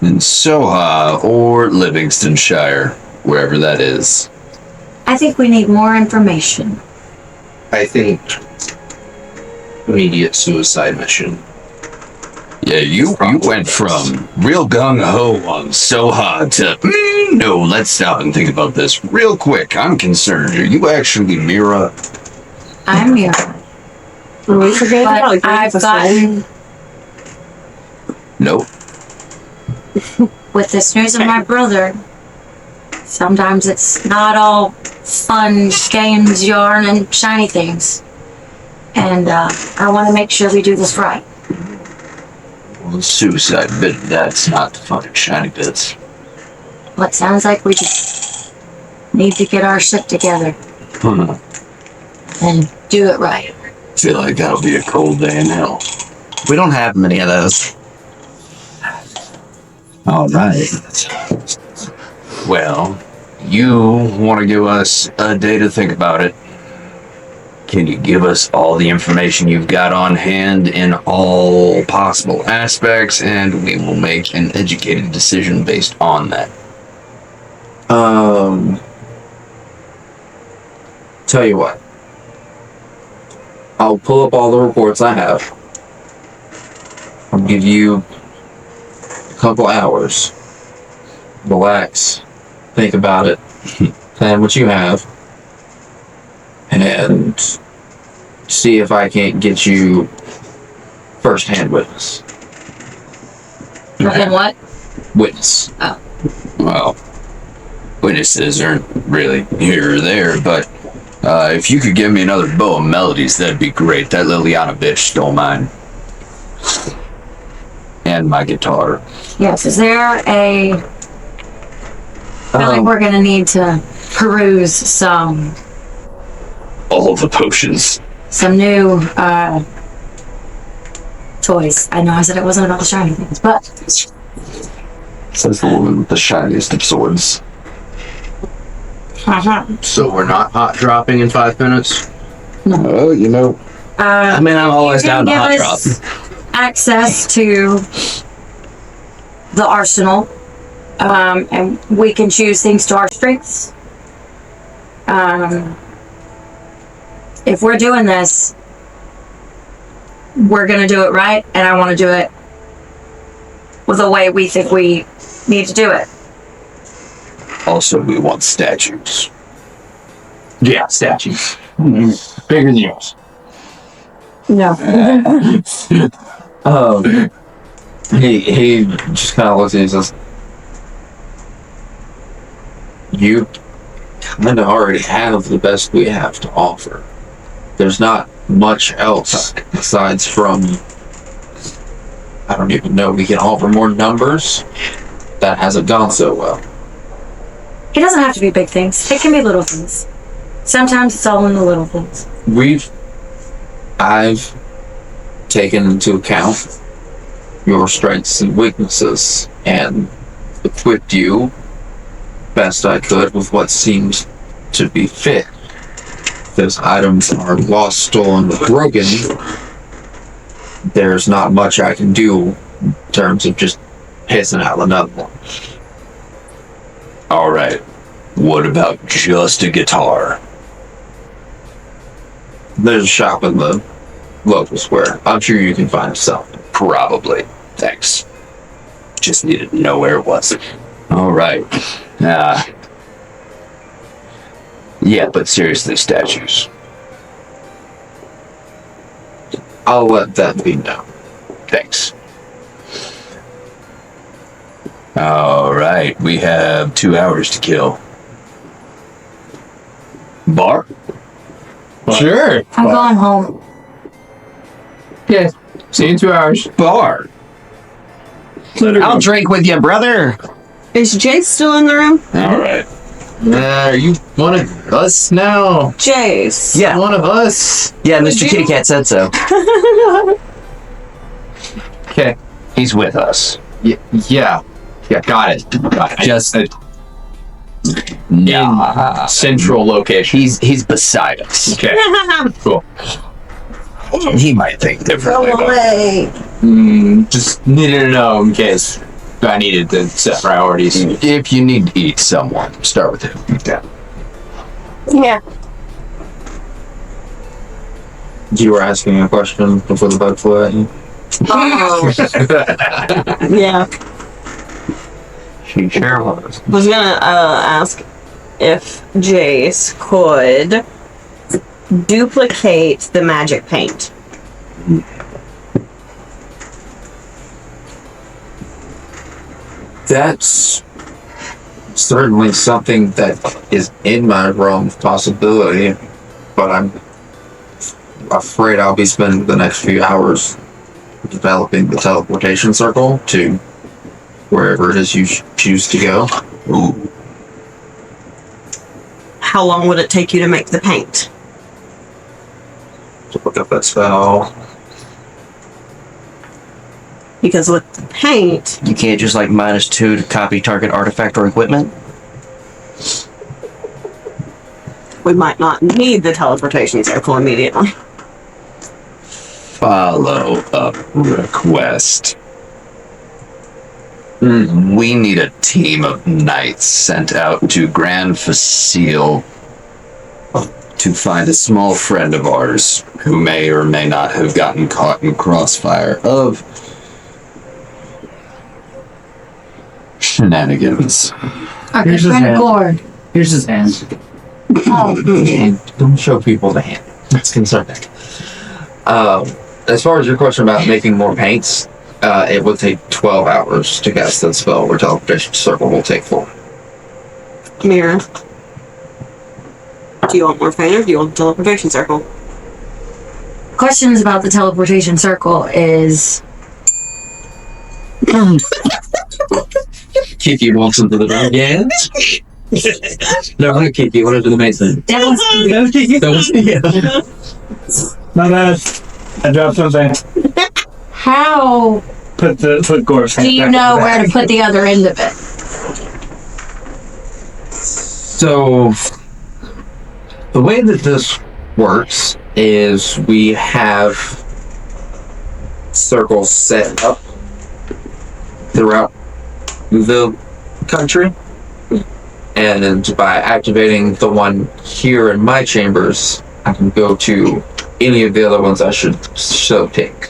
in Soha or Livingstonshire, wherever that is. I think we need more information. I think immediate suicide mission. Yeah, you went from real gung-ho on Soha to, no, let's stop and think about this real quick. I'm concerned. Are you actually Mira? I'm here. We forget But I've gotten, Nope. with this news of my brother, sometimes it's not all fun games, yarn, and shiny things. And I want to make sure we do this right. Well, suicide bit, that's not the fucking shiny bits. Well, it sounds like we just need to get our shit together and do it right. Feel like that'll be a cold day in hell. We don't have many of those. All right. Well, you want to give us a day to think about it. Can you give us all the information you've got on hand in all possible aspects, and we will make an educated decision based on that. Tell you what. I'll pull up all the reports I have. I'll give you a couple hours. Relax. Think about it. Plan what you have. And see if I can't get you first-hand witness. What? Witness. Well, witnesses aren't really here or there, but if you could give me another bow of melodies, that'd be great. That Liliana bitch stole mine. And my guitar. Yes, is there a... I feel like we're gonna need to peruse some All the potions. new toys. I know I said it wasn't about the shiny things, but Says the woman with the shiniest of swords. So we're not hot dropping in 5 minutes? Oh, you know. I mean, I'm always you can down to hot give drop. us access to the arsenal, and we can choose things to our strengths. If we're doing this, we're gonna do it right, and I want to do it with the way we think we need to do it. Also, we want statues. Yeah, statues. Bigger than yours. No. He just kind of looks at you and says, "You kind of already have the best we have to offer. There's not much else aside from, I don't even know, we can offer more numbers. That hasn't gone so well. It doesn't have to be big things. It can be little things. Sometimes it's all in the little things. I've taken into account your strengths and weaknesses and equipped you best I could with what seems to be fit. If those items are lost, stolen, or broken, there's not much I can do in terms of just pissing out another one. Alright. What about just a guitar? There's a shop in the local square. I'm sure you can find something. Probably. Thanks. Just needed to know where it was. Alright. Yeah, but seriously, statues. I'll let that be known. Thanks. Alright, we have 2 hours to kill. Bar? Sure. I'm going home. Okay. See you in 2 hours. Bar. I'll drink with you, brother. Is Jay still in the room? Alright. Are you one of us now? Jace. Yeah. One of us? Yeah, Mr. Kitty Cat said so. Okay. He's with us. Yeah. Yeah, got it. Just in central location. He's beside us. Okay. Cool. He might think differently. away. Just needed to know in case I needed to set priorities. If you need to eat someone, start with him. Yeah. Yeah. You were asking a question before the bug flew at you? Oh. Yeah. She sure was. Was gonna ask if Jace could duplicate the magic paint. That's certainly something that is in my realm of possibility, but I'm afraid I'll be spending the next few hours developing the teleportation circle to wherever it is you choose to go. Ooh. How long would it take you to make the paint? To look up that spell. Because with the paint, You can't just like -2 to copy target artifact or equipment. we might not need the teleportation circle immediately. Follow up request. We need a team of knights sent out to Grand Facile to find a small friend of ours who may or may not have gotten caught in crossfire of shenanigans. Our good friend Gord. Here's his hand. Oh. And don't show people the hand. That's concerning. As far as your question about making more paints, it would take 12 hours to cast that spell, where teleportation circle will take 4. Mira. Do you want more paint or do you want the teleportation circle? Questions about the teleportation circle is Kiki walks into the room. Yes? No, I'm not Kiki. What do the main thing? that was That was yeah. My bad. I dropped something. how Put Gorf's hand do you back know in the where to bag. put the other end of it? So, the way that this works is we have circles set up throughout the country, and by activating the one here in my chambers, I can go to any of the other ones I should so take.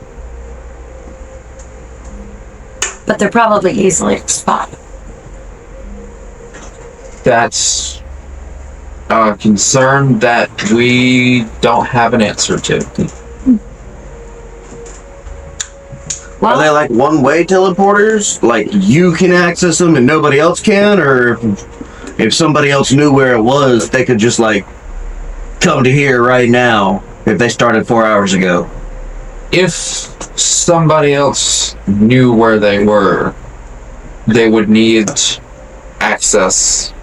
But they're probably easily spotted. That's a concern that we don't have an answer to. Are they like one-way teleporters? Like you can access them and nobody else can? Or if somebody else knew where it was, they could just like come to here right now if they started 4 hours ago? If somebody else knew where they were, they would need access.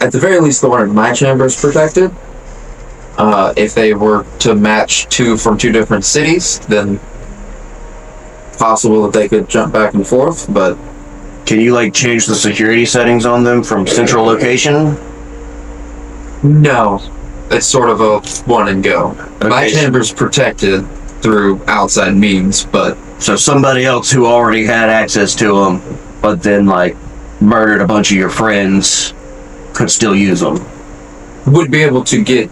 At the very least, the one in my chamber is protected. If they were to match two from two different cities, then possible that they could jump back and forth, but... Can you like change the security settings on them from central location? No. It's sort of a one and go. Okay. My chamber's protected through outside means, but... So somebody else who already had access to them, but then like murdered a bunch of your friends, could still use them. Would be able to get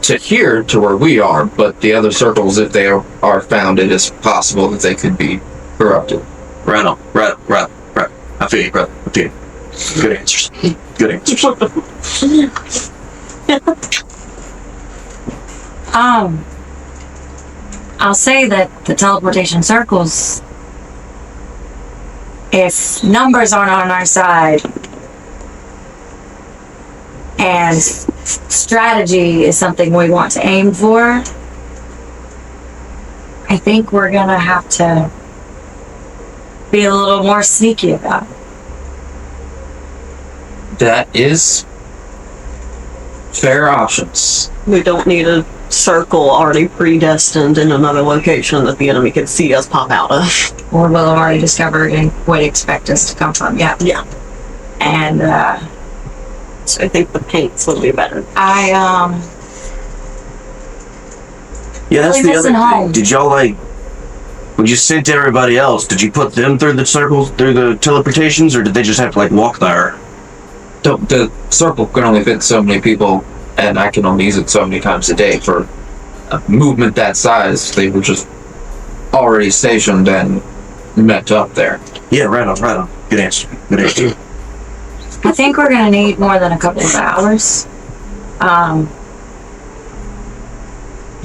to here, to where we are, but the other circles, if they are found, it is possible that they could be corrupted. Right on. Right. I feel you, brother. I feel you. Good answers. Good answers. I'll say that the teleportation circles, if numbers aren't on our side and strategy is something we want to aim for, I think we're gonna have to be a little more sneaky about it. That is fair options. We don't need a circle already predestined in another location that the enemy could see us pop out of. Or will have already discovered and would expect us to come from. Yeah. And so I think the paints would be better. Yeah, that's the other thing. Did y'all like, when you sent everybody else, did you put them through the circles, through the teleportations, or did they just have to like walk there? The circle can only fit so many people, and I can only use it so many times a day. For a movement that size, they were just already stationed and met up there. Yeah, right on. Good answer. I think we're gonna need more than a couple of hours.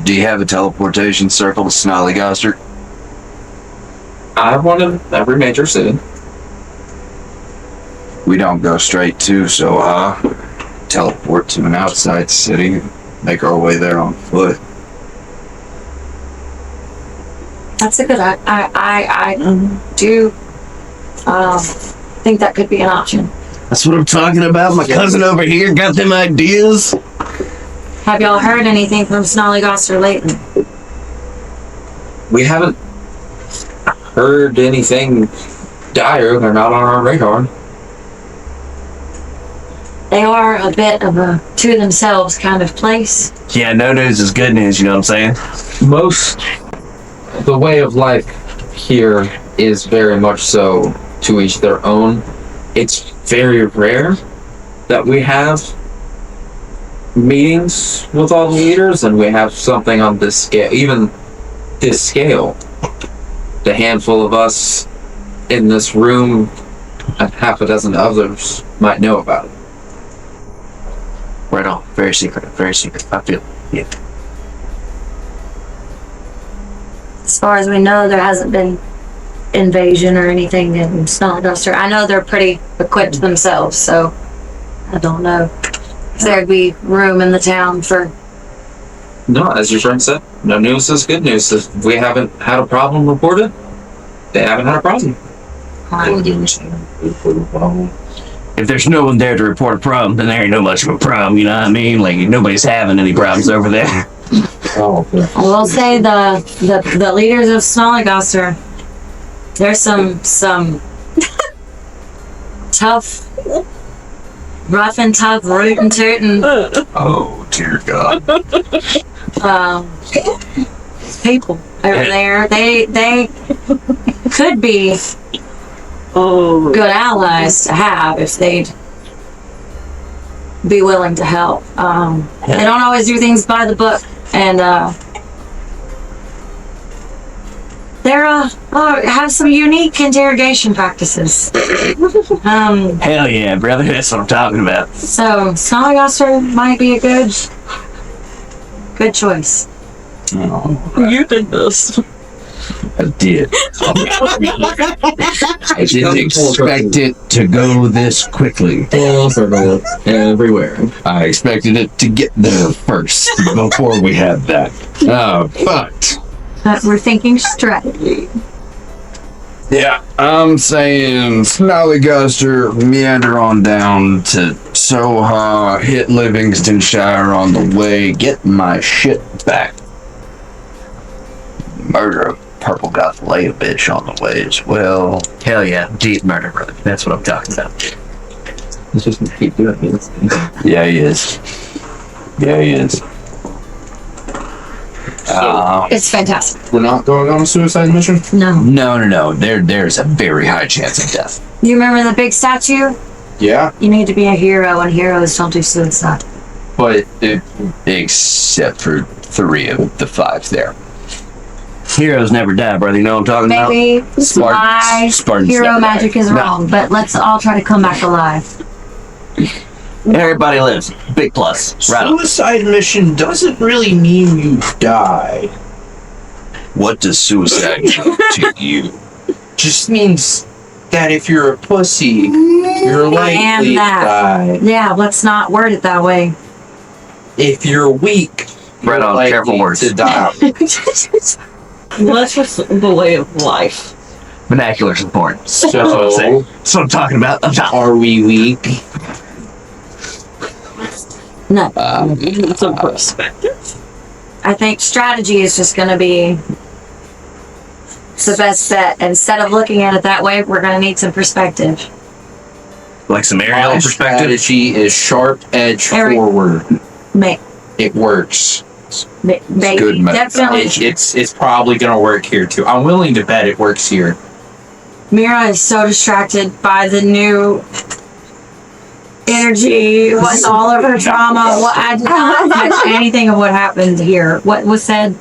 Do you have a teleportation circle to Snollygoster? I have one in every major city. We don't go straight to, so teleport to an outside city, make our way there on foot. That's a good. I do think that could be an option. That's what I'm talking about. My cousin over here got them ideas. Have y'all heard anything from Snollygoster lately? We haven't heard anything dire. They're not on our radar. They are a bit of a to themselves kind of place. Yeah, no news is good news, you know what I'm saying? The way of life here is very much so to each their own. It's very rare that we have meetings with all the leaders, and we have something on this scale, even this scale. The handful of us in this room and half a dozen others might know about it. Right on. Very secret. I feel. Yeah. as far as we know, there hasn't been invasion or anything in Snolliduster. I know they're pretty equipped themselves, so I don't know if there'd be room in the town for. No, as your friend said, no news is good news. If we haven't had a problem reported, they haven't had a problem. If there's no one there to report a problem, then there ain't no much of a problem, you know what I mean? Like, nobody's having any problems over there. I will say the leaders of Snolliduster, there's some tough, rough and tough, rootin' tootin'. Oh, dear God. People over there. They could be good allies to have if they'd be willing to help. They don't always do things by the book, and they're have some unique interrogation practices. Hell yeah, brother, that's what I'm talking about. So Snolliduster might be a good choice. You did this. I did. I didn't expect it to go this quickly. Everywhere. I expected it to get there first before we had that. But We're thinking strategy. yeah, I'm saying Snolliduster, meander on down to Soha, hit Livingstonshire on the way, get my shit back. murder of Purple Goth lay a bitch on the way as well. Hell yeah, deep murder, brother. That's what I'm talking about. Let's just keep doing it. Yeah, he is. Yeah, he is. It's fantastic. We're not going on a suicide mission? No. No. There's a very high chance of death. You remember the big statue? Yeah, You need to be a hero, and heroes don't do suicide. But except for 3 of the 5 there. Heroes never die, brother. You know what I'm talking about? Maybe my Spartans hero never magic die. is wrong, but let's all try to come back alive. Everybody lives. Big plus. Right on. Suicide mission doesn't really mean you die. What does suicide mean to you? Just means that if you're a pussy, you're And likely to that. die. Yeah, let's not word it that way. If you're weak, Right you're on, likely careful words. to die. That's just the way of life. Vernacular's important. So, That's what I'm saying. That's what I'm talking about. are we weak? No. It's a perspective. I think strategy is just going to be the best bet. Instead of looking at it that way, we're going to need some perspective. Like some My aerial perspective. strategy is sharp edge Eric. forward. May, It works. may, good method. definitely. It's probably gonna work here too. I'm willing to bet it works here. Mira is so distracted by the new energy, what's all of her trauma. What I did not catch anything of what happened here. What was said?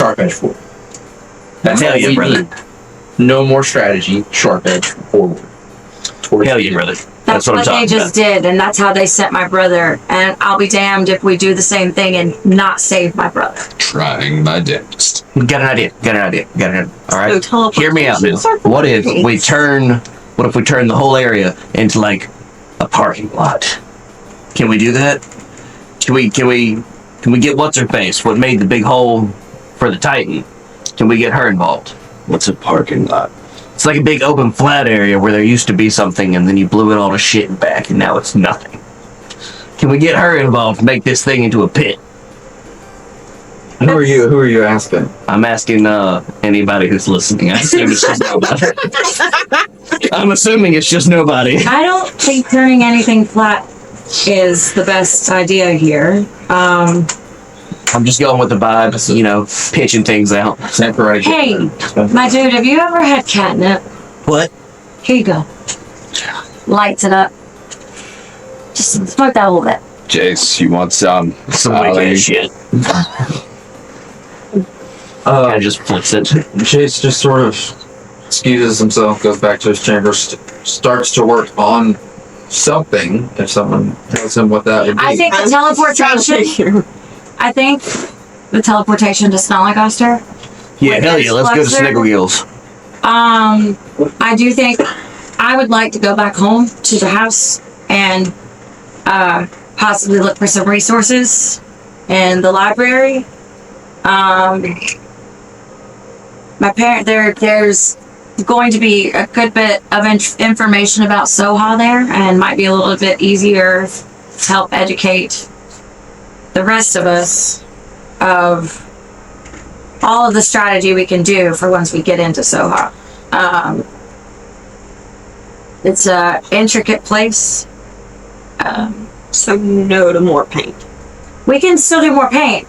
Sharp edge forward. That's Hell all yeah, we brother. need. No more strategy. Sharp edge forward. Towards Hell the yeah, end. brother. That's what I'm what they talking just did, and that's how they sent my brother. And I'll be damned if we do the same thing and not save my brother. Trying my damnedest. Got an idea. All right. So Hear me out, man. What if we turn the whole area into like a parking lot? Can we do that? Can we get what's her face? What made the big hole for the Titan? Can we get her involved? What's a parking lot? It's like a big open flat area where there used to be something and then you blew it all to shit and back and now it's nothing. Can we get her involved, make this thing into a pit? Who are you asking? I'm asking anybody who's listening. I assume it's just nobody. I'm assuming it's just nobody. I don't think turning anything flat is the best idea here. I'm just going with the vibes, you know, pitching things out. Hey, my dude, have you ever had catnip? What? Here you go. Lights it up. Just smoke that a little bit. Jace, you want some? Some wicked shit. I just flips it. Chase just sort of excuses himself, goes back to his chamber, starts to work on something. If someone tells him what that would be. I think the teleportation to Snolliduster Yeah, with hell this yeah, let's go to flux circle. Snickergills. I do think I would like to go back home to the house and possibly look for some resources in the library. My parent, there's going to be a good bit of information about Soha there, and might be a little bit easier to help educate the rest of us of all of the strategy we can do for once we get into Soha. It's a intricate place. So no to more paint. We can still do more paint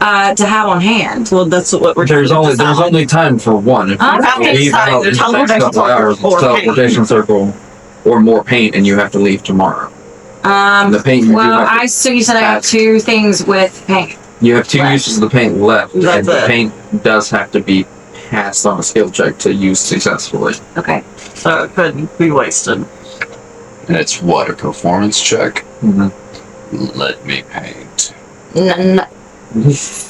to have on hand. Well, that's what we're. There's only time for one. If I'm you not leave deciding. out in There's the next teleportation couple hours, circle or teleportation circle, or more paint, and you have to leave tomorrow. The paint. So you said I have 2 things with paint. You have 2 uses of the paint left, That's and the it. paint does have to be passed on a skill check to use successfully. Okay. So it could be wasted. And it's what, a performance check? Mm-hmm. Let me paint.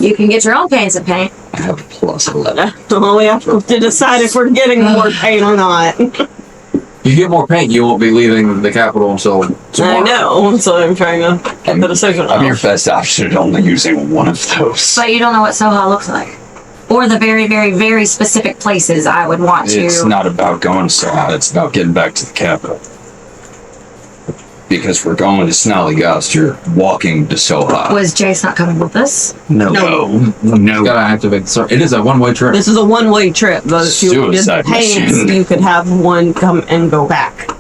You can get your own paints and paint. I have a plus 11. Well, we have to decide if we're getting more paint or not. You get more paint, you won't be leaving the capital until tomorrow. I know, so I'm trying to get the decision. I'm your best option at only using one of those. But you don't know what Soha looks like. Or the very, very, very specific places I would want to. It's not about going to Soha, it's about getting back to the capital. Because we're going to Snollygost, you're walking to Soha. Was Jace not coming with us? No. You gotta activate the circle. It is a one-way trip. This is a one-way trip, but if you did Suicide paints, mission. you could have one come and go back.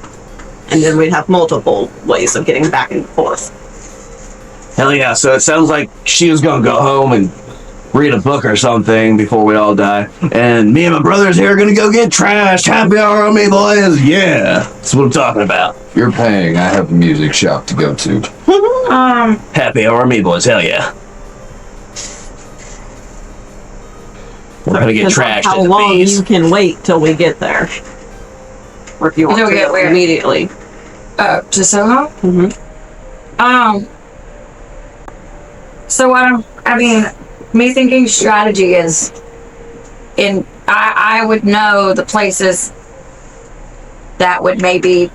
And then we'd have multiple ways of getting back and forth. Hell yeah, so it sounds like she was gonna go home and read a book or something before we all die. And me and my brothers here are gonna go get trashed. Happy hour on me, boys. Yeah, that's what I'm talking about. You're paying, I have a music shop to go to. Happy hour on me, boys. Hell yeah. We're gonna get Depends on trashed how at the long bees. you can wait till we get there. Or if you want Till to we get go where? immediately. To Soho? Mm-hmm. So what me thinking strategy is I would know the places that would maybe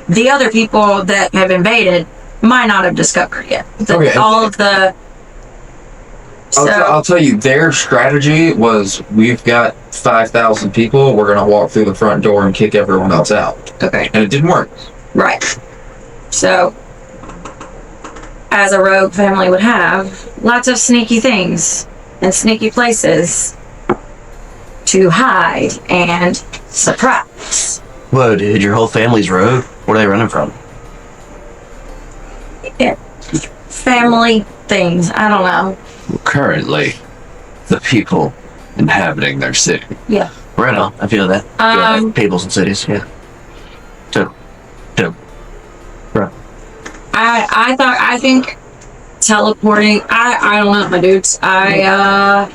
the other people that have invaded might not have discovered yet. All of the I'll tell you, their strategy was, we've got 5,000 people, we're gonna walk through the front door and kick everyone else out. Okay. And it didn't work. Right. So, as a rogue family would have, lots of sneaky things and sneaky places to hide and surprise. Whoa, dude, your whole family's rogue? Where are they running from? Yeah. Family things. I don't know. Currently, the people inhabiting their city. Yeah. Right on. I feel that. Peoples and cities, yeah. Dope. Right. I think teleporting, I don't know, my dudes. I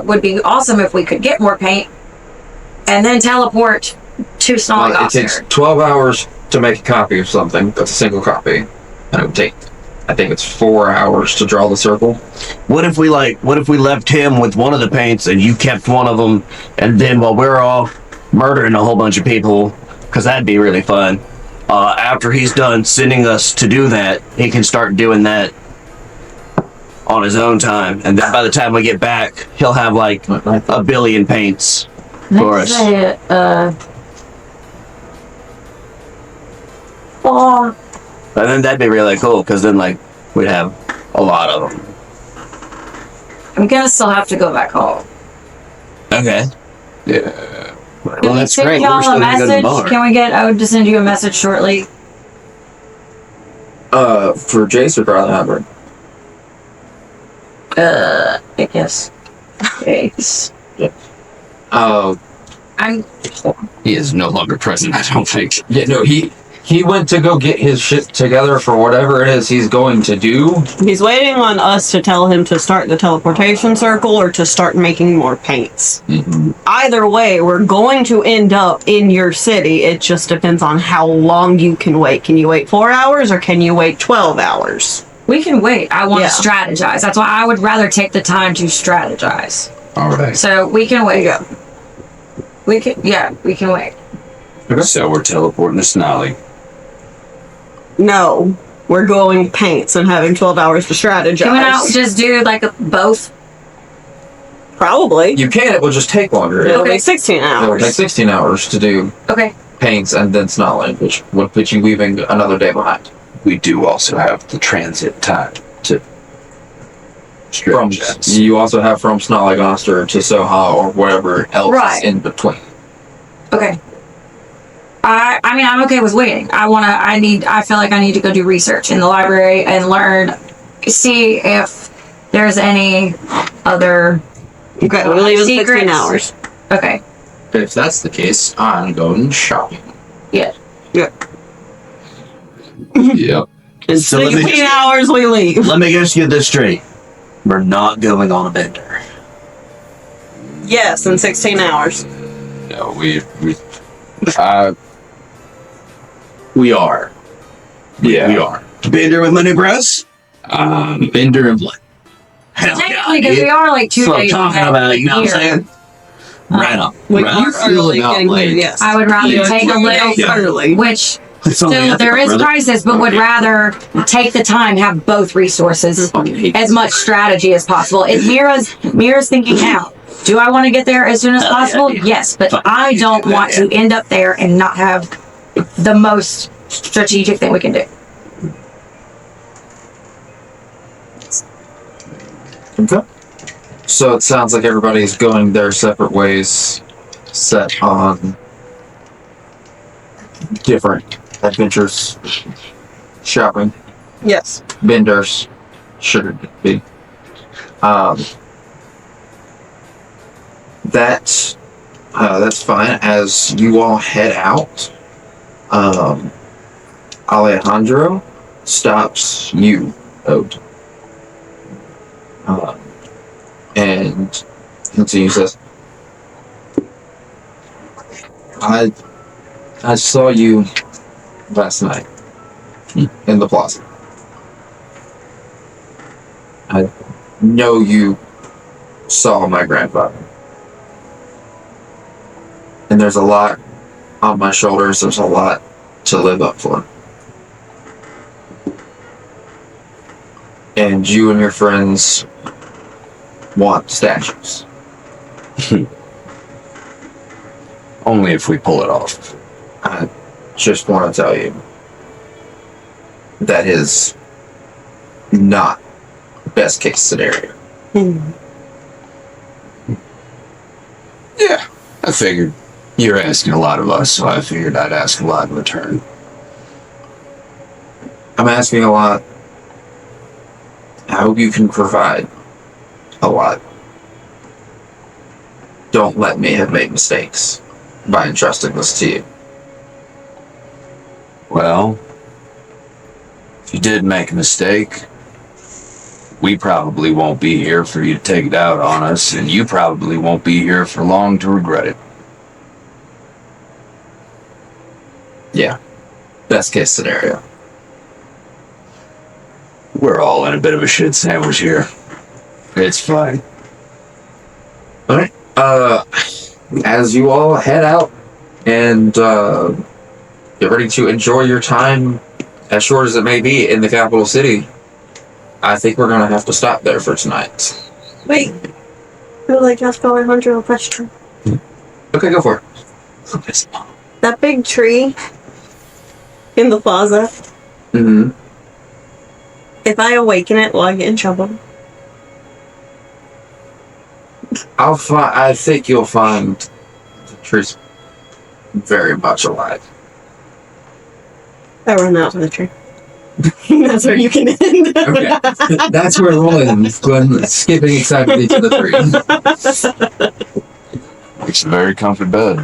would be awesome if we could get more paint and then teleport to It Snollygost. takes 12 hours to make a copy of something. That's a single copy. And it would take, I think it's 4 hours to draw the circle. What if we left him with one of the paints and you kept one of them, and then while we're off murdering a whole bunch of people, because that'd be really fun. After he's done sending us to do that, he can start doing that on his own time, and then by the time we get back, he'll have like a billion paints for us. And then that'd be really cool, because then like we'd have a lot of them. I'm gonna still have to go back home. Okay. Yeah. Well, that's Send great. y'all We're still a gonna go to the message. bar. Can we get Ode to send you a message shortly? For Jace or Brother Howard? I guess. Jace. I'm. He is no longer present, I don't think. Yeah, no, he went to go get his shit together for whatever it is he's going to do. He's waiting on us to tell him to start the teleportation circle or to start making more paints. Mm-hmm. Either way, we're going to end up in your city. It just depends on how long you can wait. Can you wait 4 hours or can you wait 12 hours? We can wait. I want Yeah. to strategize. That's why I would rather take the time to strategize. All right. So we can wait. We can wait. So we're teleporting to Snolly. No, we're going paints and having 12 hours to strategize. Can we not just do like both? Probably. You can. It will just take longer. It'll be 16 It will hours. take 16 hours to do Okay. paints and then snarling, which would put you leaving another day behind. We do also have the transit time to From, strategize. you also have from Snollygoster to Soha or whatever else Right. is in between. Okay. I mean, I'm okay with waiting. I feel like I need to go do research in the library and learn, see if there's any other. Okay, we'll leave in 16 secrets. hours. Okay. If that's the case, I'm going shopping. Yeah. Yep. In So let me- 16 hours we leave. Let me just get this straight. We're not going on a bender. Yes, in 16 hours. No, we are. yeah. We are. Bender with my new bros? Bender and Blood. Hell Technically, because we are like 2 That's what I'm days talking ahead about, you know what I'm here. saying? Right on. We Right are on. early getting there, yes. I would rather Yeah, take a little, yeah. Early. which It's only still there is crisis, but would rather take the time, have both resources, as much strategy as possible. If Mira's thinking out. Do I want to get there as soon as possible? Yes, but I don't want to end up there and not have the most strategic thing we can do. Okay. So it sounds like everybody's going their separate ways, set on different adventures, shopping, Yes. benders, should it be. That's fine. As you all head out, Alejandro stops you, Ode. And continues this. I saw you last night in the plaza. I know you saw my grandfather. And there's a lot on my shoulders. There's a lot to live up for. And you and your friends want statues. only if we pull it off. I just want to tell you that is not best case scenario. Yeah, I figured. You're asking a lot of us, so I figured I'd ask a lot in return. I'm asking a lot. I hope you can provide a lot. Don't let me have made mistakes by entrusting this to you. Well, if you did make a mistake, we probably won't be here for you to take it out on us, and you probably won't be here for long to regret it. Yeah. Best case scenario. We're all in a bit of a shit sandwich here. It's fine. Alright. As you all head out and get ready to enjoy your time, as short as it may be, in the capital city, I think we're gonna have to stop there for tonight. Wait. I would like to ask Alejandro a question. Okay, go for it. That big tree in the plaza, Mm-hmm. if I awaken it, will I get in trouble? I think you'll find the tree's very much alive. I run out to the tree. That's where you can end. Okay. That's where we'll end. Going skipping excitedly to the tree. It's a very comfy bed.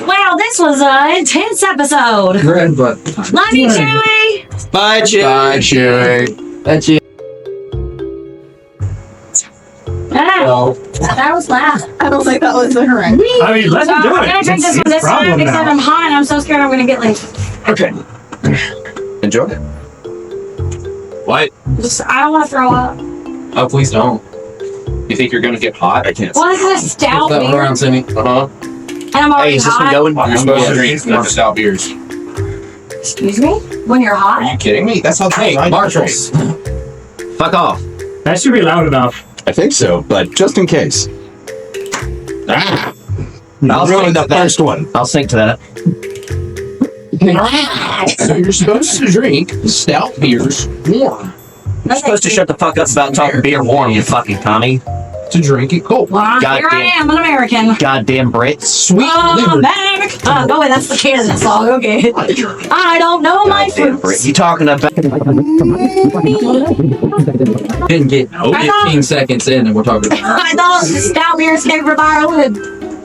Wow, this was an intense episode. Red, but Love you, Chewie. Bye, Chewie. Bye, Chewie. that's you. Ah, that was loud. I don't think that was correct. I mean, let's So do I'm it. gonna drink It's this one his this time problem because now. I'm high and I'm so scared I'm gonna get late. Okay. Enjoy it. What? I don't want to throw up. Oh, please don't. You think you're gonna get hot? I can't. Well, it's a stout That one beer, around, Cindy. Uh huh. and I'm already hot. You're supposed to drink more stout beers. Excuse me? When you're Are hot? you kidding me? That's how Hey, Marshalls. Fuck off. That should be loud enough. I think so, but just in case. I'll Ruined sink the to that. first one. I'll sink to that. So you're supposed to drink stout beers warm. You're supposed to shut the fuck up about talking beer warm, you fucking commie. To drink it cold. Well, here I Goddamn. am, an American. Goddamn Brits. Sweet liver. America. Oh, wait, that's the Canada song. Okay. I don't know my Goddamn Brit. fruits. You talking about? Didn't get 15 seconds in and we're talking about I thought the stout beers came from Ireland.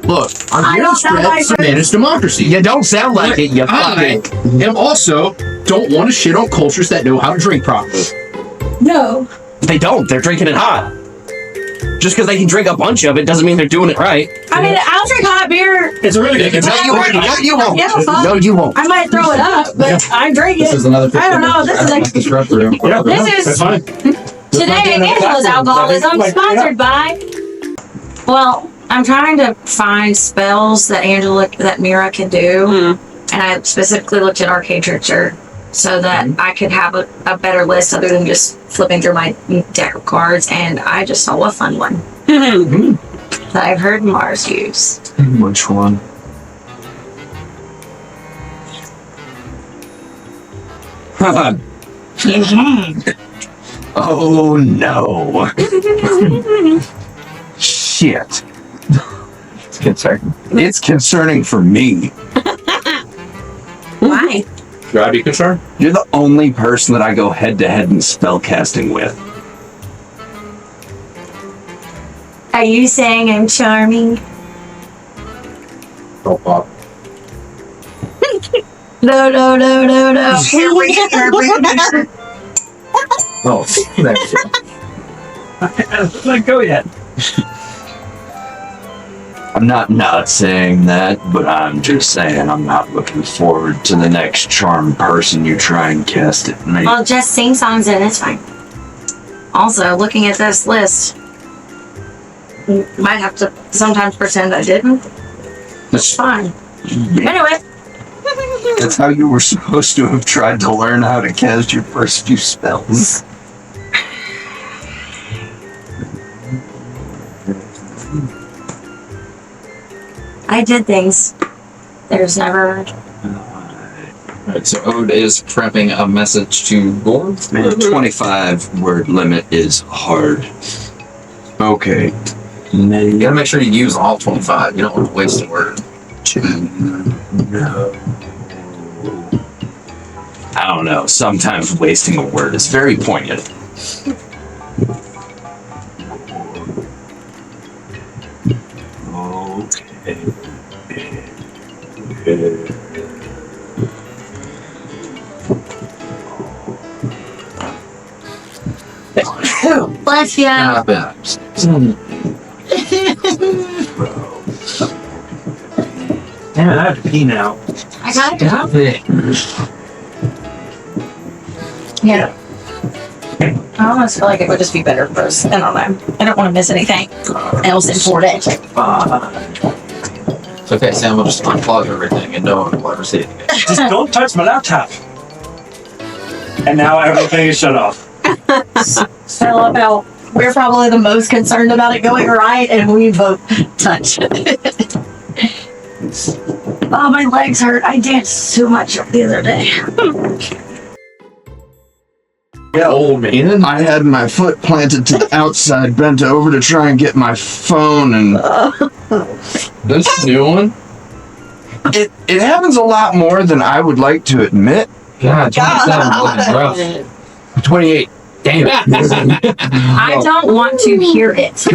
Look, I I'm here don't to spread know my Spanish democracy. You don't sound like it, you I fucking. am also don't want to shit on cultures that know how to drink properly. No. They don't. They're drinking it hot. Just because they can drink a bunch of it doesn't mean they're doing it right. I mean, I'll drink hot beer. It's a really good. No, you won't. No, you won't. Yeah, fuck. No, you won't. I might throw it up, but I drink This it. is another 15 I don't know. This is like Yeah, This is- that's fine. today. Angela's alcoholism sponsored by. Well, I'm trying to find spells that Mira can do, and I specifically looked at Arcade Trickster so that I could have a better list other than just flipping through my deck of cards. And I just saw a fun one that I've heard Mars use. Which one? Oh no. Shit. It's concerning. It's concerning for me. Why? Should I be concerned? You're the only person that I go head to head in spellcasting with. Are you saying I'm charming? Oh, Bob. No. Oh, there we go. Let go yet. I'm not saying that, but I'm just saying I'm not looking forward to the next charm person you try and cast at me. Well, just sing songs and it's fine. Also, looking at this list, might have to sometimes pretend I didn't. It's fine. Anyway. That's how you were supposed to have tried to learn how to cast your first few spells. I did things. There's never. Alright, so Ode is prepping a message to Gorb. Man, 25 word limit is hard. Okay. You gotta make sure you use all 25. You don't want to waste a word. I don't know. Sometimes wasting a word is very poignant. Bless ya. Not bad. Damn it, I have to pee now. I got Stop it. Yeah. I almost feel like it would just be better for us. I don't know. I don't want to miss anything else important. It's okay, Sam will just unplug everything and no one will ever see it again. Just don't touch my laptop. And now everything is shut off. I love how we're probably the most concerned about it going right, and we both touch it. Oh, my legs hurt. I danced too much the other day. Yeah, old man. I had my foot planted to the outside, bent over to try and get my phone, and This new one? it happens a lot more than I would like to admit. God, 27 is rough. 28. Damn it. I don't want to hear it.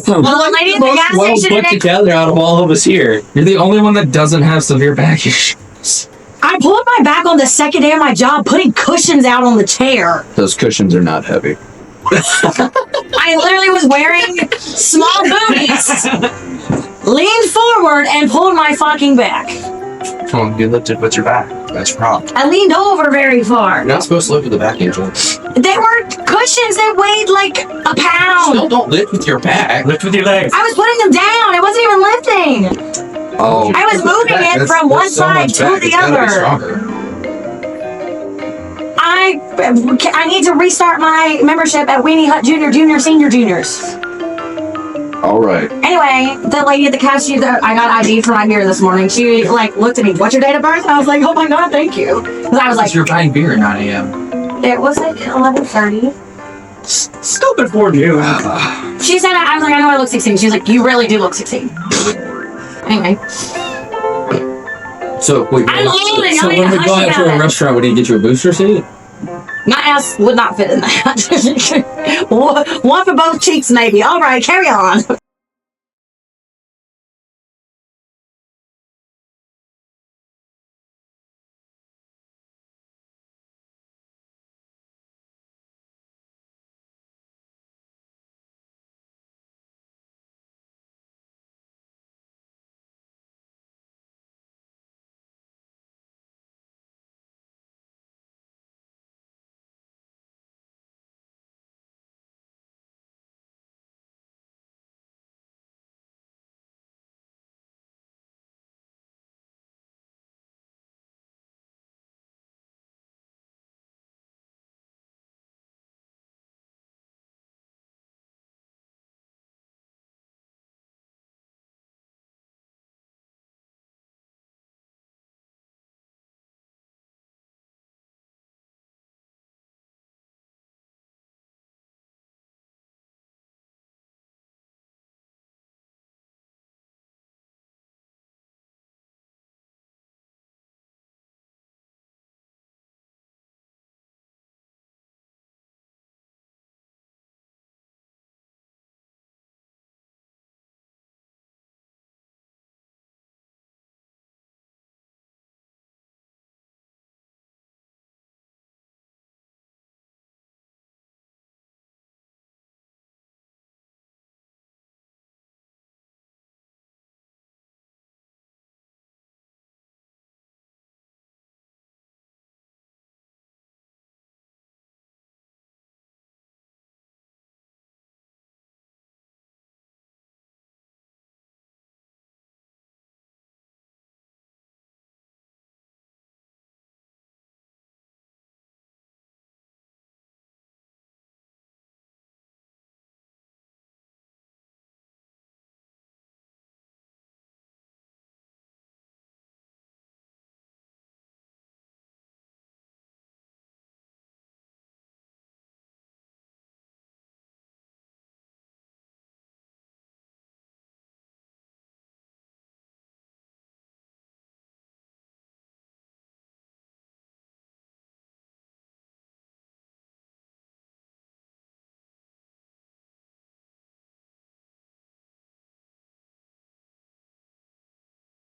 Well, the lady at the gas Well station put today, together out of all of us here. You're the only one that doesn't have severe back issues. I pulled my back on the second day of my job, putting cushions out on the chair. Those cushions are not heavy. I literally was wearing small booties, leaned forward, and pulled my fucking back. You lifted with your back. That's your problem. I leaned over very far. You're not supposed to lift with the back, Angel. They were cushions that weighed like a pound. Still don't lift with your back. Lift with your legs. I was putting them down. I wasn't even lifting. Oh, I was moving it from one side to the other. I need to restart my membership at Weenie Hut Junior, Senior, Juniors. All right. Anyway, the lady at the cashier that I got ID for my beer this morning, she like looked at me. What's your date of birth? I was like, oh my god, thank you. Because I was like, you're buying beer at 9 a.m. it was like 11:30. Still before noon. She said, I was like, I know I look 16. She was like, you really do look 16. Anyway. So, wait, I'm lonely. so when we go out to a restaurant, would he get you a booster seat? My ass would not fit in that. One for both cheeks, maybe. All right, carry on.